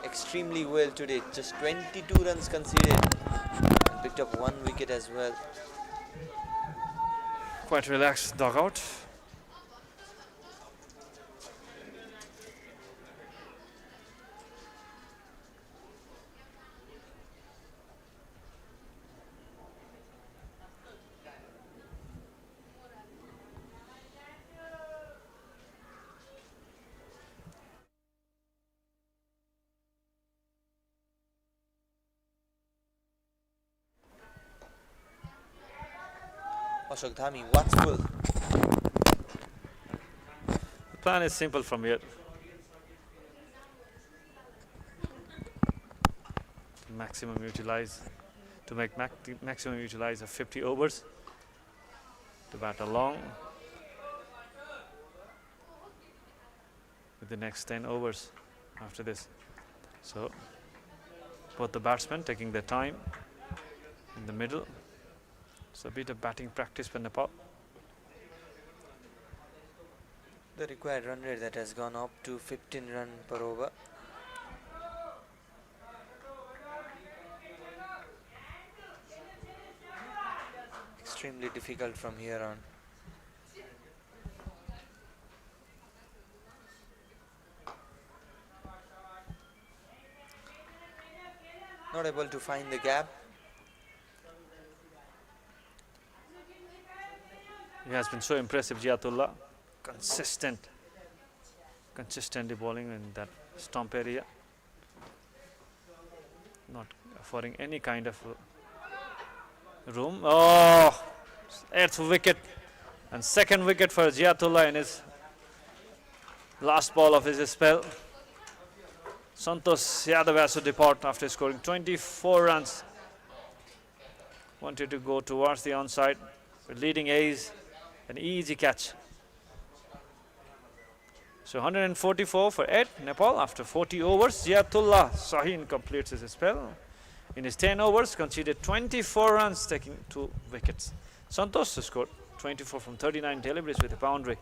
Speaker 4: extremely well today. Just 22 runs conceded and picked up 1 wicket as well.
Speaker 6: Quite relaxed dugout.
Speaker 4: Ashok Dhami, watchful.
Speaker 6: The plan is simple from here. To make maximum utilize of 50 overs. To bat along with the next 10 overs after this. So both the batsmen taking their time in the middle. So a bit of batting practice for Nepal.
Speaker 4: The required run rate that has gone up to 15 run per over. Extremely difficult from here on. Not able to find the gap.
Speaker 6: He has been so impressive, Ziatullah. Consistently bowling in that stump area. Not affording any kind of room. Oh, 8th wicket and 2nd wicket for Ziatullah in his last ball of his spell. Santosh Yadav has to depart after scoring 24 runs. Wanted to go towards the onside with leading A's. An easy catch. So 144 for 8 Nepal after 40 overs. Ziatullah Shaheen completes his spell. In his 10 overs, conceded 24 runs, taking 2 wickets. Santosh scored 24 from 39 deliveries with a boundary.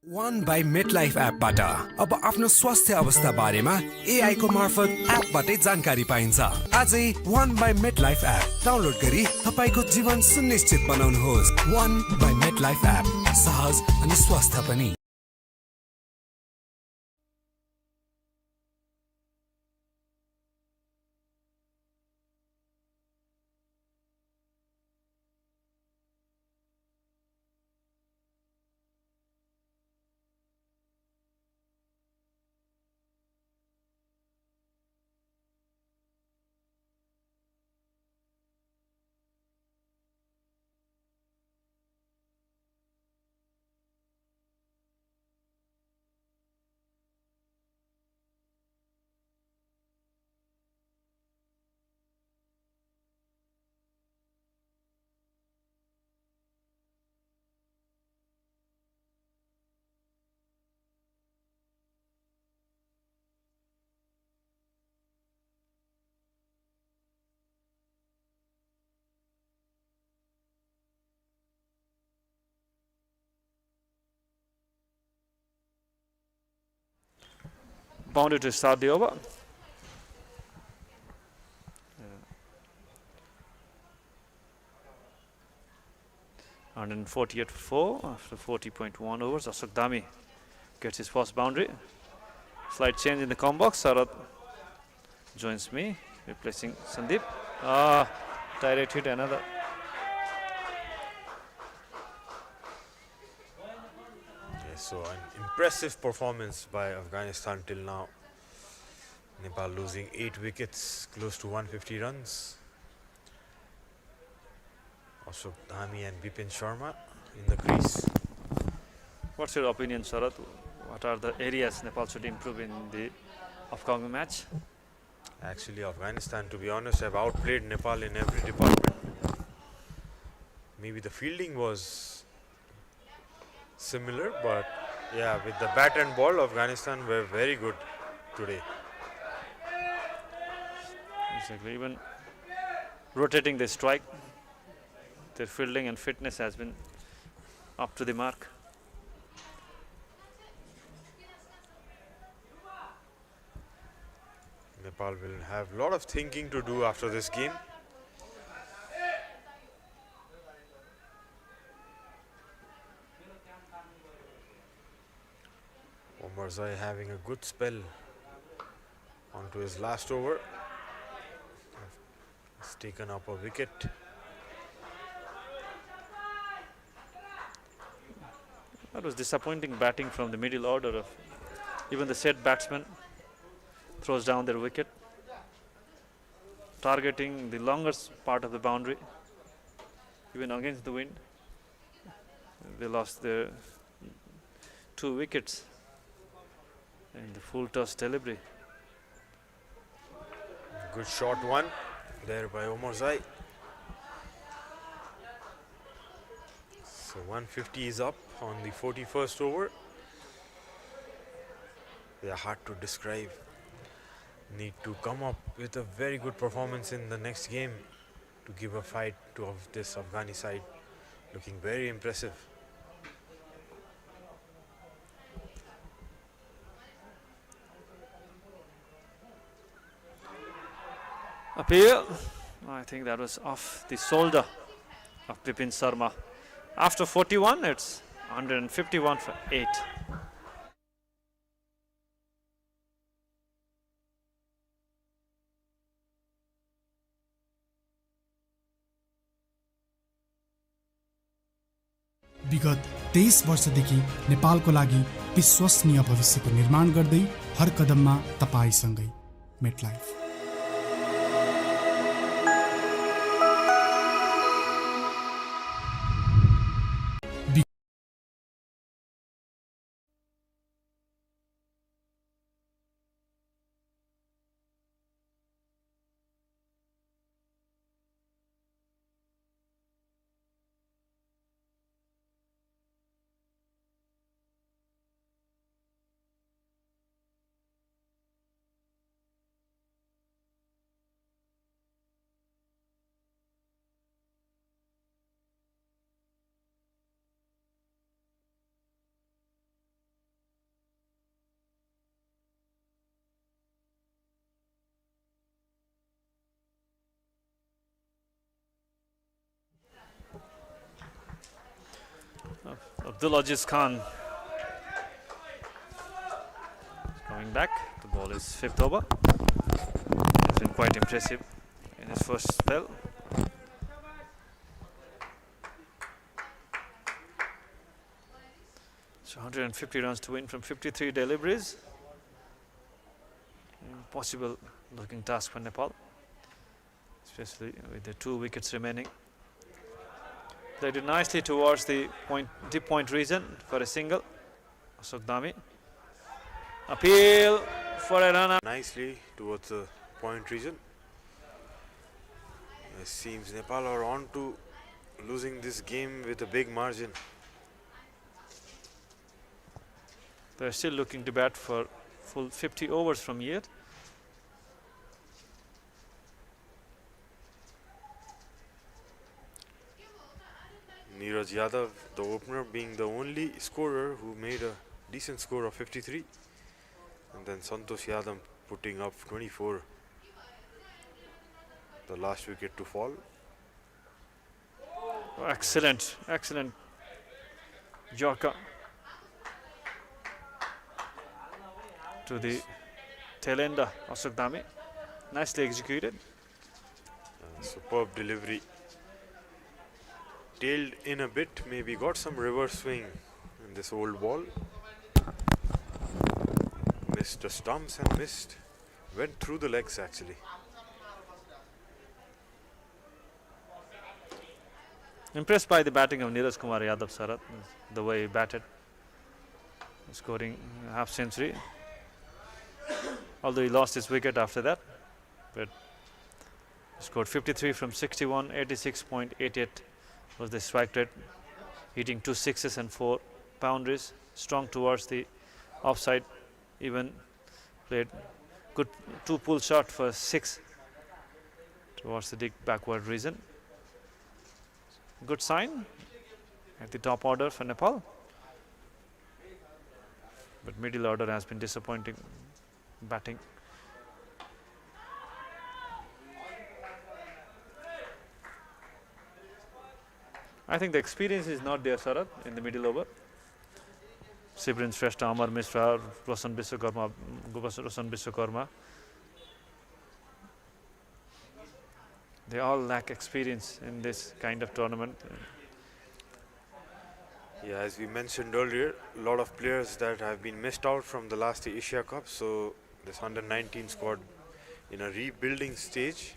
Speaker 7: One by MetLife एपबाट अब आफ्नो स्वास्थ्य अवस्था बारेमा AI को मार्फत एपबाटै जानकारी पाइन्छ। आजै One by MetLife app download गरी तपाईको जीवन सुनिश्चित बनाउनुहोस्। One by MetLife एप सहज अनि स्वस्थ पनि।
Speaker 6: boundary to start the over. 148 for 4 after 40.1 overs. Ashok Dhami gets his first boundary. Slight change in the com box. Sarath joins me, replacing Sandeep. Direct hit, another.
Speaker 5: Yes, so an impressive performance by Afghanistan till now. Nepal losing 8 wickets, close to 150 runs. Ashok Dhami and Bipin Sharma in the crease.
Speaker 6: What's your opinion, Sarath? What are the areas Nepal should improve in the upcoming match?
Speaker 5: Actually, Afghanistan, to be honest, have outplayed Nepal in every department. Maybe the fielding was similar, but yeah, with the bat and ball, Afghanistan were very good today.
Speaker 6: Exactly. Even rotating the strike, their fielding and fitness has been up to the mark.
Speaker 5: Nepal will have a lot of thinking to do after this game. Omarzai having a good spell onto his last over. He's taken up a wicket.
Speaker 6: That was disappointing batting from the middle order of even the set batsman throws down their wicket, targeting the longest part of the boundary. Even against the wind, they lost their 2 wickets in the full toss delivery.
Speaker 5: Good shot one there by Omarzai. So 150 is up on the 41st over. They are hard to describe. Need to come up with a very good performance in the next game to give a fight to this Afghani side. Looking very impressive.
Speaker 6: Appeal. I think that was off the shoulder of Bipin Sharma. After 41, it's 151 for 8.
Speaker 9: विगत 23 वर्षदेखि नेपालको लागि विश्वसनीय भविष्यको निर्माण गर्दै हर कदममा तपाईसँगै MetLife.
Speaker 6: Abdul Aziz Khan coming back. The ball is 5th over. He's been quite impressive in his first spell. So 150 runs to win from 53 deliveries. Impossible looking task for Nepal, especially with the 2 wickets remaining. They did nicely towards the deep point region for a single. Ashok Dhami. Appeal for a run.
Speaker 5: Nicely towards the point region. It seems Nepal are on to losing this game with a big margin.
Speaker 6: They're still looking to bat for full 50 overs from here.
Speaker 5: Neeraj Yadav, the opener, being the only scorer who made a decent score of 53. And then Santosh Yadav putting up 24. The last wicket to fall.
Speaker 6: Excellent, excellent Yorker to the tail ender, Ashok Dame. Nicely executed.
Speaker 5: Superb delivery. Tailed in a bit, maybe got some reverse swing in this old ball. Missed the stumps and missed. Went through the legs actually.
Speaker 6: Impressed by the batting of Neeraj Kumar Yadav, Sarath, the way he batted, scoring half century. Although he lost his wicket after that, but scored 53 from 61, 86.88 was the strike rate, hitting 2 sixes and 4 boundaries, strong towards the offside, even played good 2 pull shot for 6 towards the deep backward region. Good sign at the top order for Nepal, but middle order has been disappointing batting. I think the experience is not there, Sarath, in the middle over. Sibrin Shrestha, Amar Mishra, Roshan Biswakarma, they all lack experience in this kind of tournament.
Speaker 5: Yeah, as we mentioned earlier, a lot of players that have been missed out from the last Asia Cup. So this under-19 squad in a rebuilding stage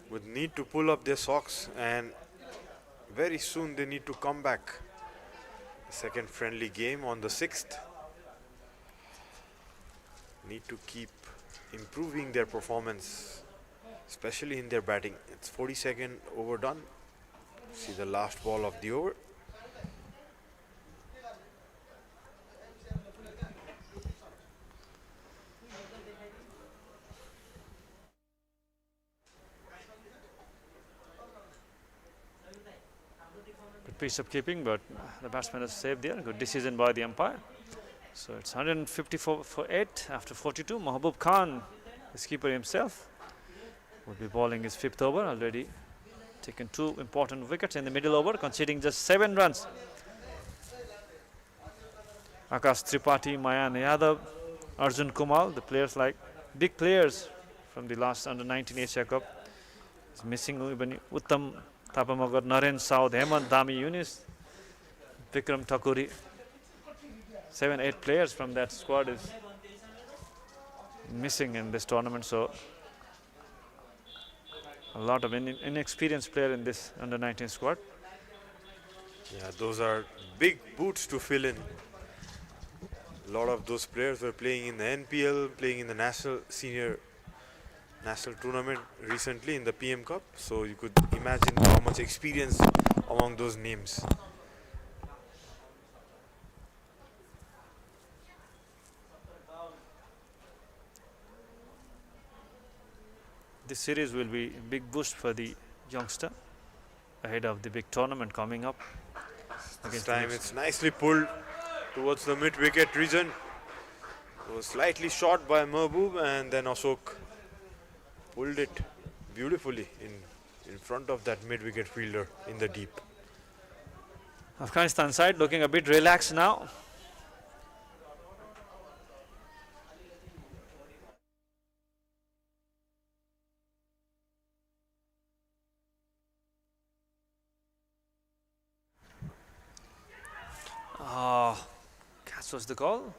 Speaker 5: would need to pull up their socks, and very soon they need to come back. The second friendly game on the 6th. Need to keep improving their performance, especially in their batting. It's 42nd over done. See the last ball of the over.
Speaker 6: Good piece of keeping, but the batsman has saved there. Good decision by the umpire. So it's 154 for 8 after 42. Mahbub Khan, the keeper himself, will be bowling his 5th over. Already taken 2 important wickets in the middle over, conceding just 7 runs. Akash Tripathi, Mayan Yadav, Arjun Kumar, the players like big players from the last under-19 Asia Cup. Is missing even Uttam Tapamagar, Naren Saud, Hemant Dami Yunis, Vikram Thakuri. 7-8 players from that squad is missing in this tournament. So a lot of inexperienced player in this under-19 squad.
Speaker 5: Yeah, those are big boots to fill in. A lot of those players were playing in the NPL, playing in the national tournament recently in the PM Cup. So you could imagine how much experience among those names.
Speaker 6: This series will be a big boost for the youngster ahead of the big tournament coming up.
Speaker 5: This time it's nicely pulled towards the mid-wicket region. It was slightly short by Mahbub, and then Ashok pulled it beautifully in front of that mid-wicket fielder in the deep.
Speaker 6: Afghanistan side looking a bit relaxed now. Catch was the call.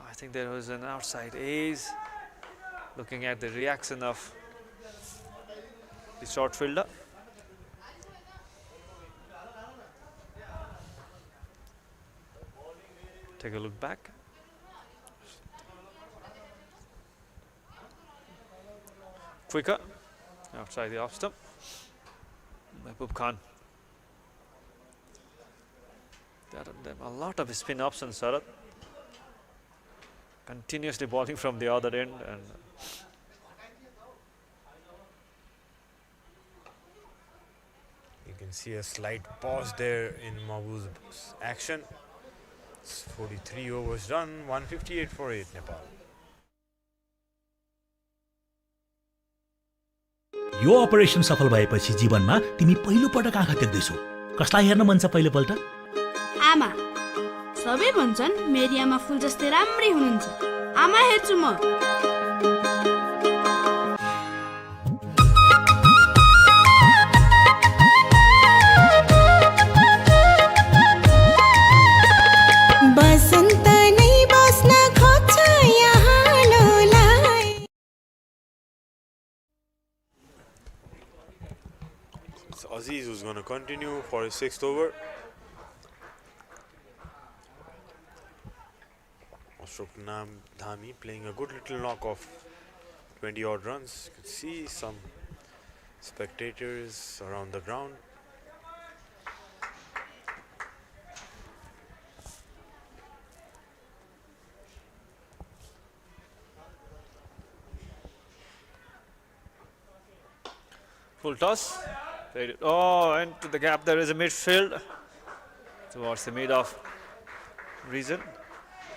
Speaker 6: I think there was an outside ace. Looking at the reaction of the short fielder. Take a look back. Quicker outside the off stump. Mahbub Khan. There are a lot of spin options, Sarath. Continuously bowling from the other end, and
Speaker 5: you can see a slight pause there in Mahbub's action. It's 43 overs done, 158 for 8 Nepal.
Speaker 10: Yo operation सफल भएपछि जीवनमा तिमी पहिलो पटक आँखा देख्दैछौ। कसलाई हेर्न मन छ पहिलोपल्ट?
Speaker 8: आमा। सबै भन्छन् मेरी आमा फुल जस्तै राम्री हुनुहुन्छ। आमा हेर्छु म।
Speaker 11: बसन्त नै बस्न खोज्छ यहाँ लोलाई।
Speaker 5: It's Aziz who's going to continue for his 6th over. Ashok Dhami playing a good little knock of 20 odd runs. You can see some spectators around the ground.
Speaker 6: Full toss. Played it. Oh, into the gap. There is a midfield towards the mid of region.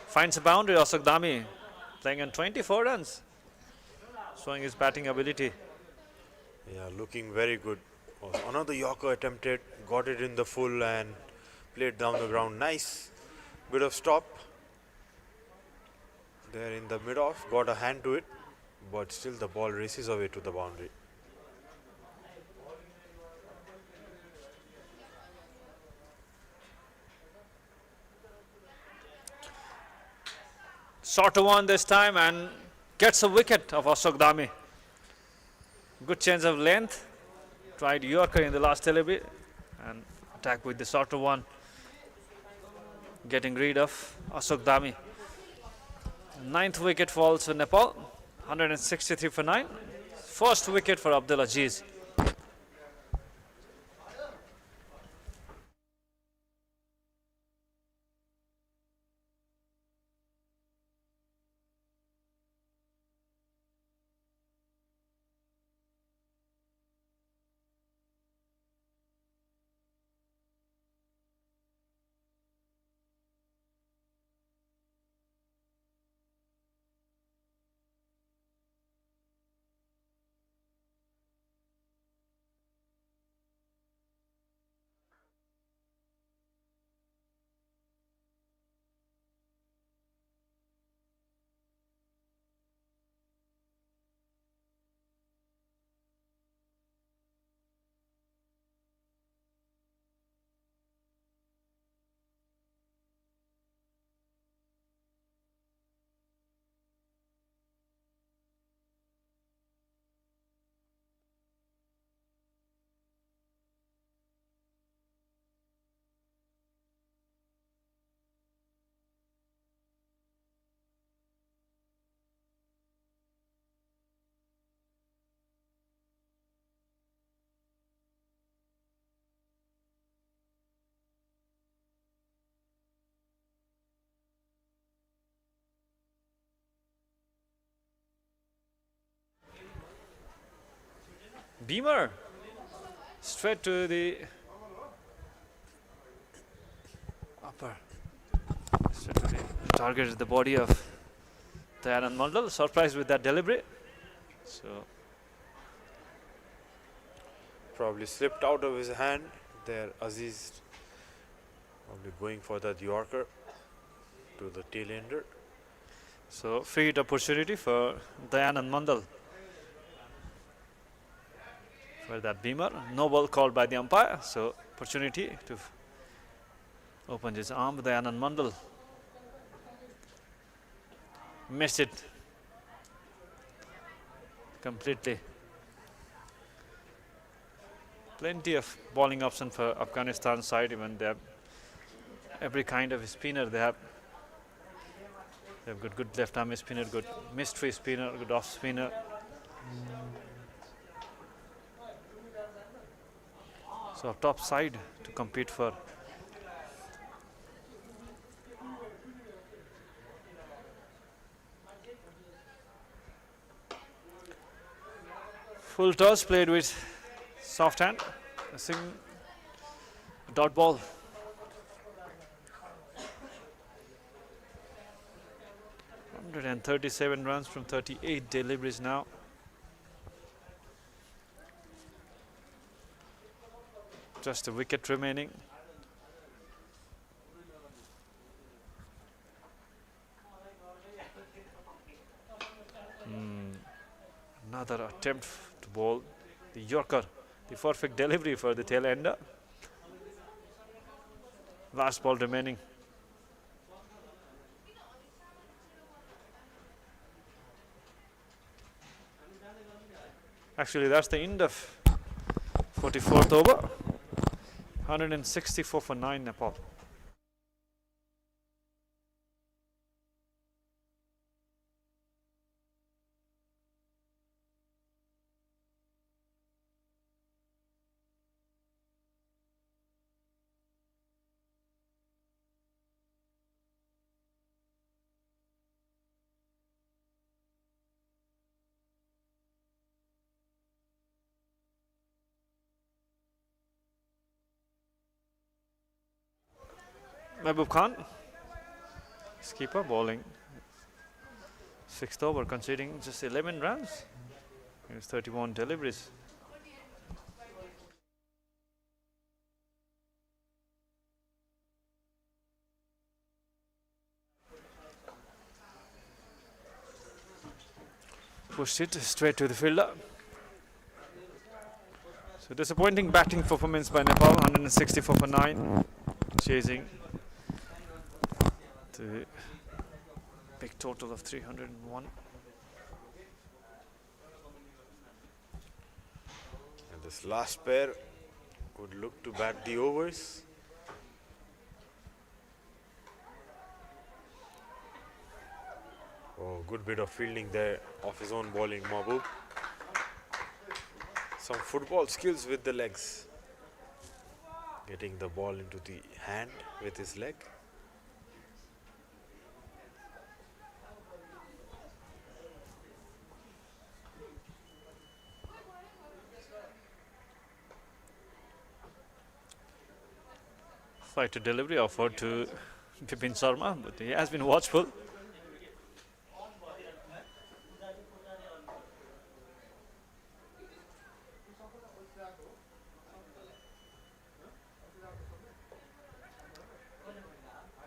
Speaker 6: Finds a boundary. Ashok Dhami playing on 24 runs, showing his batting ability.
Speaker 5: Yeah, looking very good. Another Yorker attempted, got it in the full and played down the ground. Nice bit of stop there in the mid-off. Got a hand to it, but still the ball races away to the boundary.
Speaker 6: Shorter one this time and gets a wicket of Ashok Dhami. Good change of length. Tried Yorker in the last delivery and attack with the shorter one, getting rid of Ashok Dhami. 9th wicket falls for Nepal. 163 for 9. First wicket for Abdul Aziz. Beamer straight to the upper, straight to the target the body of Dayanand Mandal. Surprised with that delivery. So
Speaker 5: Probably slipped out of his hand there. Aziz probably going for that Yorker to the tail ender.
Speaker 6: So free hit opportunity for Dayanand Mandal. For that Beamer, no ball called by the umpire, so opportunity to open his arm. Dayanand Mandal missed it completely. Plenty of bowling option for Afghanistan side. Even they have every kind of spinner. They have good left arm spinner, good mystery spinner, good off spinner. So top side to compete for. Full toss played with soft hand, a dot ball. 137 runs from 38 deliveries now. Just a wicket remaining. Another attempt to bowl the Yorker, the perfect delivery for the tail ender. Last ball remaining. Actually, that's the end of 44th over. 164 for 9 Nepal. Mehboob Khan, skipper, bowling 6th over, conceding just 11 runs. It's 31 deliveries. Pushed it straight to the fielder. So disappointing batting performance by Nepal, 164 for 9, chasing the big total of 301.
Speaker 5: And this last pair would look to bat the overs. Oh, good bit of fielding there off his own bowling, Mahbub. Some football skills with the legs. Getting the ball into the hand with his leg.
Speaker 6: Fight to delivery offered to Bipin Sharma, but he has been watchful.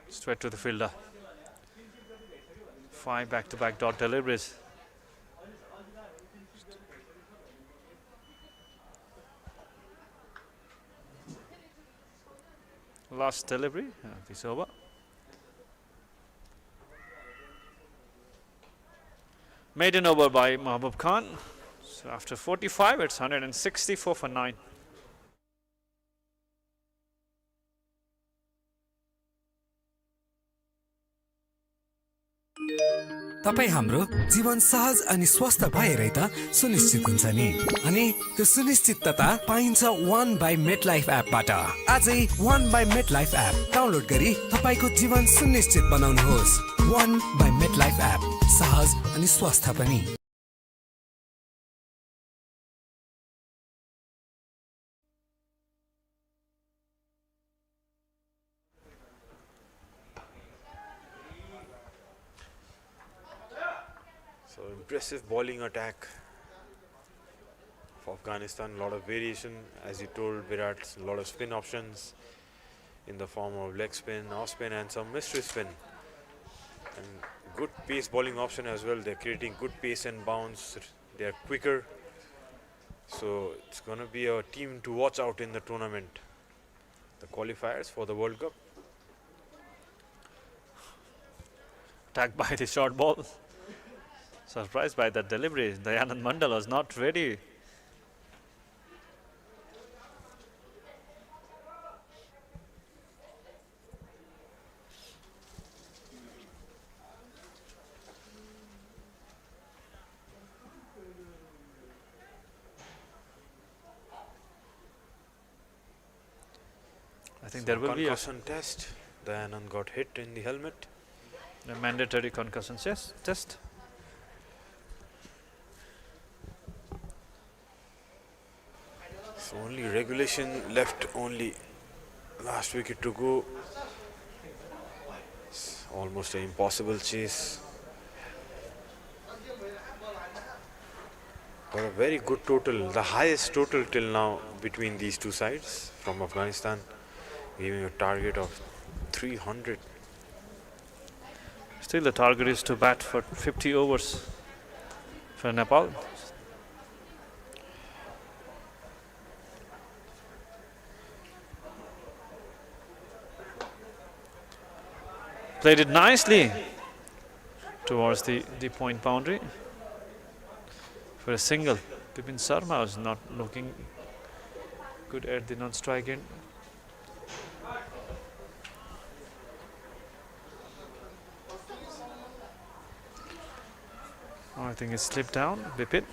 Speaker 6: Straight to the fielder. 5 back-to-back dot deliveries. Last delivery of this over. Maiden over by Mahbub Khan. So after 45, it's 164 for 9.
Speaker 7: तपाई हाम्रो जीवन सहज अनि स्वस्थ भएरै त सुनिश्चित हुन्छ नि अनि त्यो सुनिश्चितता पाइन्छ 1 बाइ मेटलाइफ एपबाट आजै 1 बाइ मेटलाइफ एप डाउनलोड गरी तपाईको जीवन सुनिश्चित बनाउनुहोस् 1 बाइ मेटलाइफ एप सहज अनि स्वस्थ पनि
Speaker 5: Impressive bowling attack for Afghanistan. A lot of variation, as you told Virat. A lot of spin options in the form of leg spin, off spin, and some mystery spin. And good pace bowling option as well. They're creating good pace and bounce. They're quicker. So it's going to be a team to watch out in the tournament. The qualifiers for the World Cup.
Speaker 6: Attacked by the short ball. Surprised by that delivery. Dayanand Mandal was not ready. I think there will be a
Speaker 5: concussion test. Dayanand got hit in the helmet.
Speaker 6: A mandatory concussion test.
Speaker 5: So only regulation left, only last wicket to go. It's almost an impossible chase. But a very good total, the highest total till now between these two sides from Afghanistan, giving a target of 300.
Speaker 6: Still the target is to bat for 50 overs for Nepal. Played it nicely towards the point boundary for a single. Bipin Sharma was not looking good at the non-strike end. Oh, I think it slipped down, Bipin.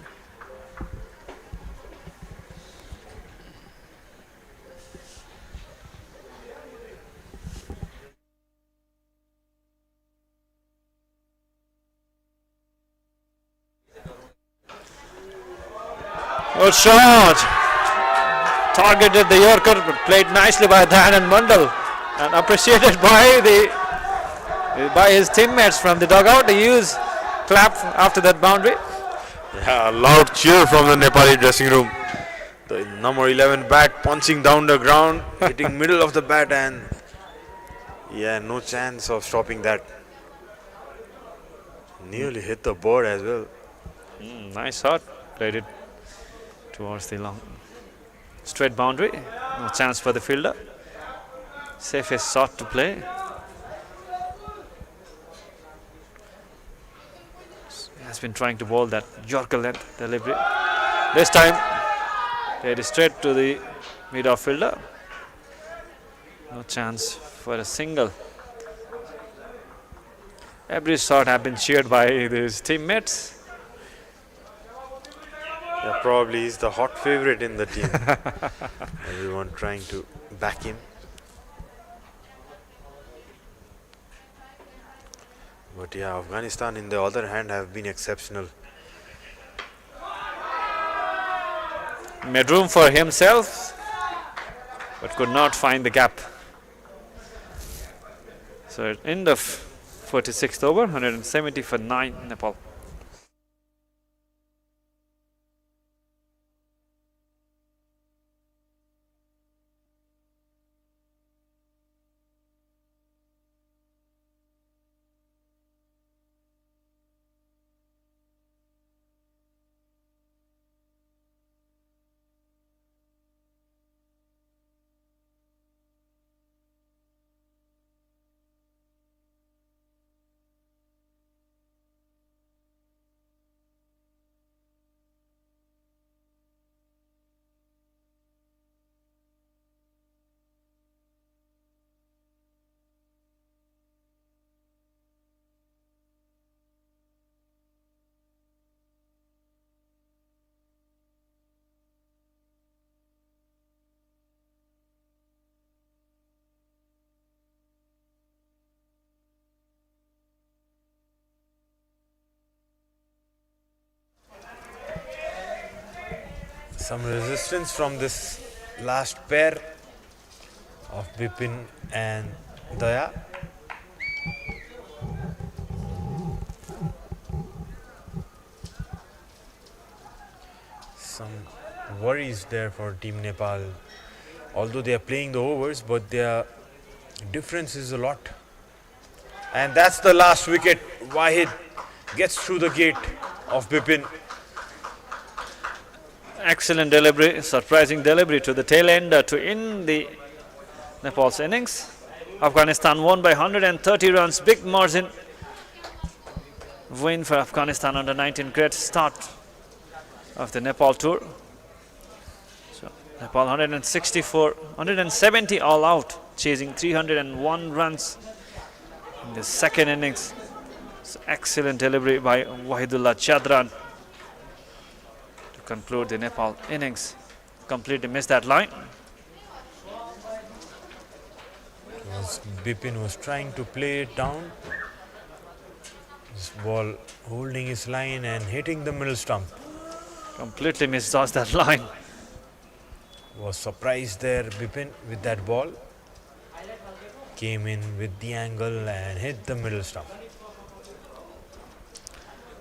Speaker 6: Good shot! Targeted the Yorker, but played nicely by Dayanand Mandal and appreciated by his teammates from the dugout. They use clap after that boundary.
Speaker 5: Yeah, a loud cheer from the Nepali dressing room. The number 11 bat punching down the ground, hitting middle of the bat, and yeah, no chance of stopping that. Nearly hit the board as well.
Speaker 6: Nice shot. Played it towards the long straight boundary. No chance for the fielder. Safest shot to play. Has been trying to bowl that Yorker length delivery. This time played it straight to the mid-off fielder. No chance for a single. Every shot have been cheered by his teammates.
Speaker 5: Yeah, probably he's the hot favorite in the team. Everyone trying to back him. But yeah, Afghanistan in the other hand have been exceptional.
Speaker 6: Made room for himself, but could not find the gap. So at end of 46th over, 170 for 9 Nepal.
Speaker 5: Some resistance from this last pair of Bipin and Daya. Some worries there for Team Nepal. Although they are playing the overs, but their difference is a lot. And that's the last wicket. Wahid gets through the gate of Bipin.
Speaker 6: Excellent delivery, surprising delivery to the tail end to end the Nepal's innings. Afghanistan won by 130 runs, big margin. Win for Afghanistan under 19, great start of the Nepal tour. So Nepal 170 all out, chasing 301 runs in the second innings. So excellent delivery by Wahidullah Chadran. Conclude the Nepal innings. Completely missed that line.
Speaker 5: Bipin was trying to play it down. This ball holding his line and hitting the middle stump.
Speaker 6: Completely misjudged that line.
Speaker 5: Was surprised there, Bipin, with that ball. Came in with the angle and hit the middle stump.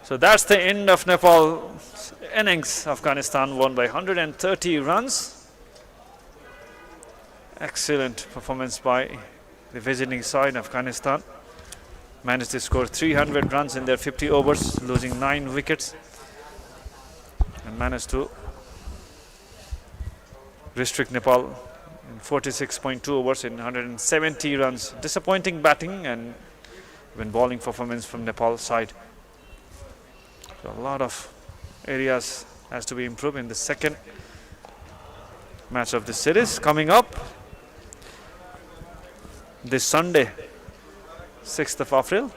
Speaker 6: So So that's the end of Nepal's innings. Afghanistan won by 130 runs. Excellent performance by the visiting side. Afghanistan managed to score 300 runs in their 50 overs, losing 9 wickets, and managed to restrict Nepal in 46.2 overs in 170 runs. Disappointing batting and even bowling performance from Nepal side. So a lot of areas has to be improved in the second match of the series coming up this Sunday, 6th of April.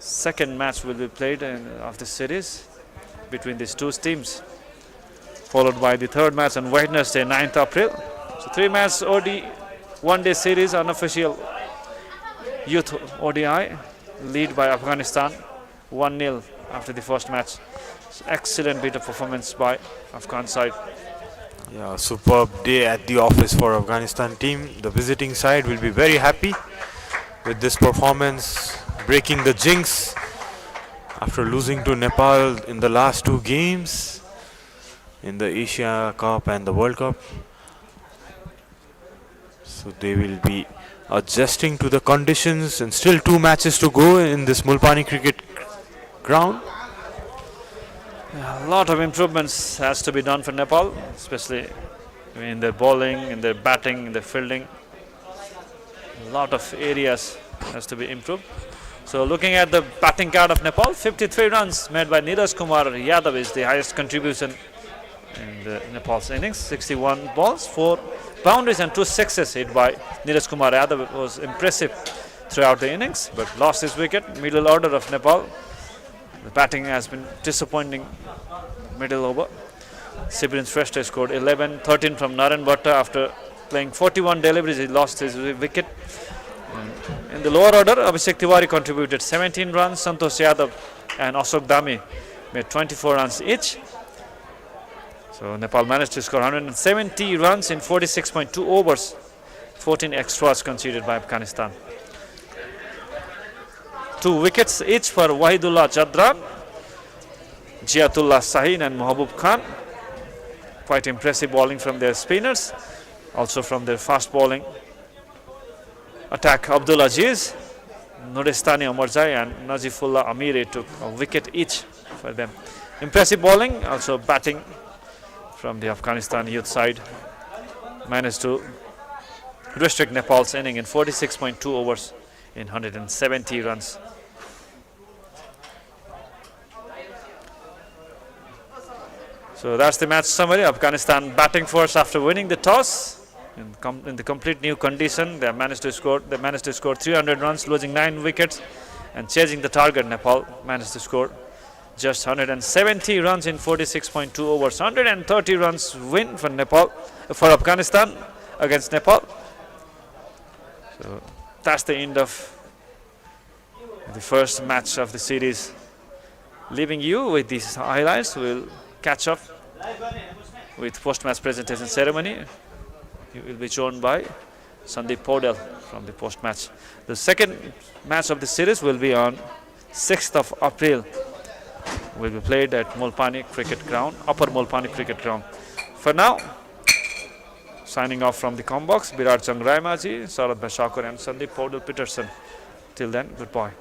Speaker 6: Second match will be played of the series between these two teams, followed by the third match on Wednesday, 9th April. So 3-match OD one-day series, unofficial youth ODI, lead by Afghanistan 1-0 after the first match. So excellent bit of performance by Afghan side.
Speaker 5: Yeah, superb day at the office for Afghanistan team. The visiting side will be very happy with this performance, breaking the jinx after losing to Nepal in the last 2 games in the Asia Cup and the World Cup. So they will be adjusting to the conditions, and still 2 matches to go in this Mulpani cricket ground.
Speaker 6: A lot of improvements has to be done for Nepal, especially in their bowling, in their batting, in their fielding. A lot of areas has to be improved. So looking at the batting card of Nepal, 53 runs made by Neeraj Kumar Yadav is the highest contribution in the Nepal's innings. 61 balls, 4 boundaries and 2 sixes hit by Neeraj Kumar Yadav. It was impressive throughout the innings, but lost his wicket. Middle order of Nepal, the batting has been disappointing. Middle over, Sibirin Shrestha scored 11, 13 from Naren Bhatta. After playing 41 deliveries, he lost his wicket. In the lower order, Abhishek Tiwari contributed 17 runs. Santosh Yadav and Ashok Dami made 24 runs each. So Nepal managed to score 170 runs in 46.2 overs. 14 extras conceded by Afghanistan. 2 wickets each for Wahidullah Jadran, Jiatullah Sahin and Mahbub Khan. Quite impressive bowling from their spinners, also from their fast bowling attack. Abdul Aziz, Nuristani Omarzai and Nazifullah Amiri took a wicket each for them. Impressive bowling, also batting from the Afghanistan youth side. Managed to restrict Nepal's inning in 46.2 overs in 170 runs. So that's the match summary. Afghanistan batting first after winning the toss in the complete new condition. They managed to score 300 runs, losing 9 wickets, and chasing the target. Nepal managed to score just 170 runs in 46.2 overs. 130 runs win for Afghanistan against Nepal. So that's the end of the first match of the series. Leaving you with these highlights, we'll catch up with post-match presentation ceremony. You will be joined by Sandeep Podel from the post-match. The second match of the series will be on 6th of April. Will be played at Mulpani Cricket Ground, Upper Mulpani Cricket Ground. For now, signing off from the Combox, Virat Chand Raimaji, Sarad Bhashakur and Sandeep Podel Peterson. Till then, goodbye.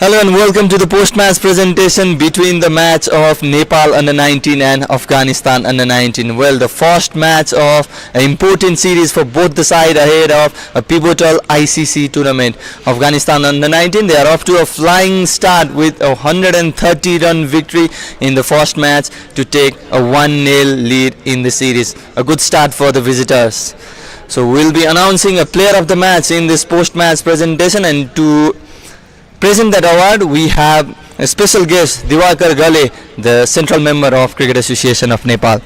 Speaker 4: Hello and welcome to the post-match presentation between the match of Nepal under-19 and Afghanistan under-19. Well, the first match of an important series for both the side ahead of a pivotal ICC tournament. Afghanistan under-19, they are off to a flying start with a 130-run victory in the first match to take a 1-0 lead in the series. A good start for the visitors. So we'll be announcing a player of the match in this post-match presentation, and to present that award, we have a special guest, Diwakar Ghale, the central member of Cricket Association of Nepal.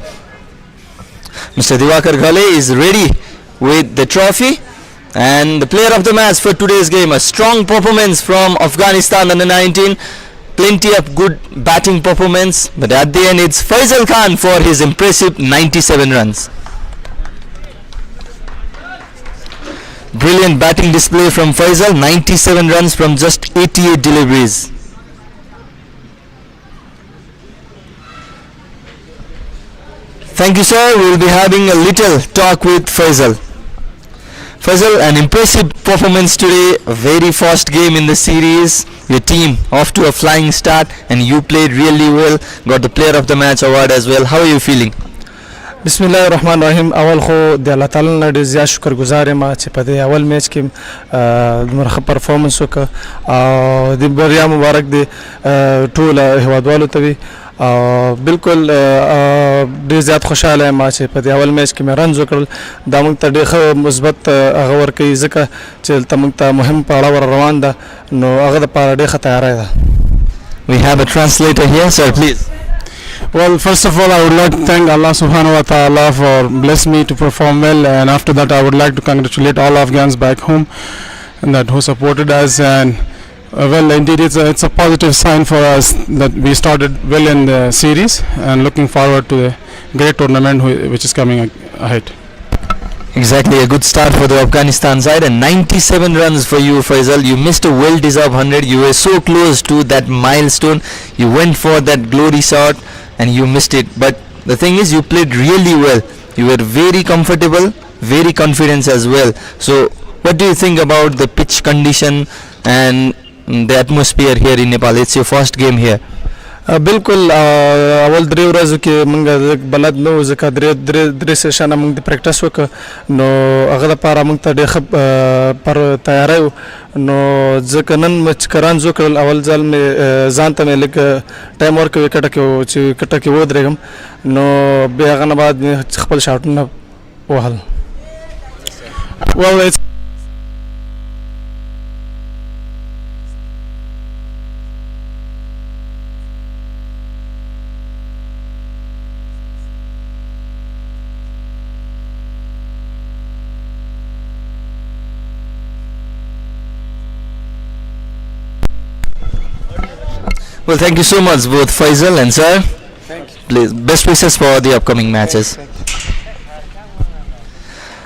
Speaker 4: Mr. Diwakar Ghale is ready with the trophy, and the player of the match for today's game, a strong performance from Afghanistan under-19, plenty of good batting performance, but at the end it's Faisal Khan for his impressive 97 runs. Brilliant batting display from Faisal, 97 runs from just 88 deliveries. Thank you, sir. We will be having a little talk with Faisal. Faisal, an impressive performance today, a very first game in the series. Your team off to a flying start and you played really well, got the player of the match award as well. How are you feeling?
Speaker 12: بسم الله الرحمن الرحیم. اول خو د الله تعالی نه ډېر زیات شکر گزار یم چې په دې اول میچ کې دومره ښه پرفارمنس وکړ او د بریا مبارک دی ټول هیوادوالو ته وي. بالکل ډېر زیات خوشحاله یم چې په دې اول میچ کې مې رنز وکړل. دا موږ ته ډېر ښه مثبت هغه ورکوي ځکه چې دلته موږ ته مهم پړاو ور روان ده نو هغه دپاره ډېر ښه تیاری ده.
Speaker 4: We have a translator here, sir, please.
Speaker 13: Well, first of all, I would like to thank Allah subhanahu wa ta'ala for blessing me to perform well, and after that I would like to congratulate all Afghans back home and that who supported us, and well, indeed it's a positive sign for us that we started well in the series and looking forward to the great tournament which is coming ahead.
Speaker 4: Exactly, a good start for the Afghanistan side, and 97 runs for you, Faisal. You missed a well-deserved 100. You were so close to that milestone. You went for that glory shot and you missed it. But the thing is, you played really well. You were very comfortable, very confident as well. So what do you think about the pitch condition and the atmosphere here in Nepal? It's your first game here.
Speaker 12: بالکل اول درې ورځو کې موږ بلد نه وو ځکه درې سیشنه موږ د پریکټس وکړه نو هغه دپاره موږ ته ډېر ښه پر تیاری و نو ځکه نن مې چې رنز وکړل اول ځل مې ځان ته مې لږ ټایم ورکړ وکټه کې چې وکټه کې ودرېږم نو بیا هغه نه بعد مې خپل شاټونه وهل.
Speaker 13: Well, it's
Speaker 4: Well, thank you so much, both Faisal and sir.
Speaker 12: Thank you.
Speaker 4: Please, best wishes for the upcoming matches.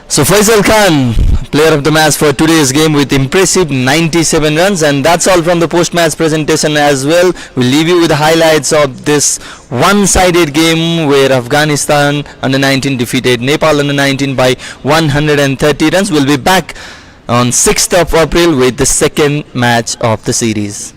Speaker 4: So Faisal Khan, player of the match for today's game with impressive 97 runs, and that's all from the post-match presentation as well. We'll leave you with the highlights of this one-sided game where Afghanistan under-19 defeated Nepal under-19 by 130 runs. We'll be back on 6th of April with the second match of the series.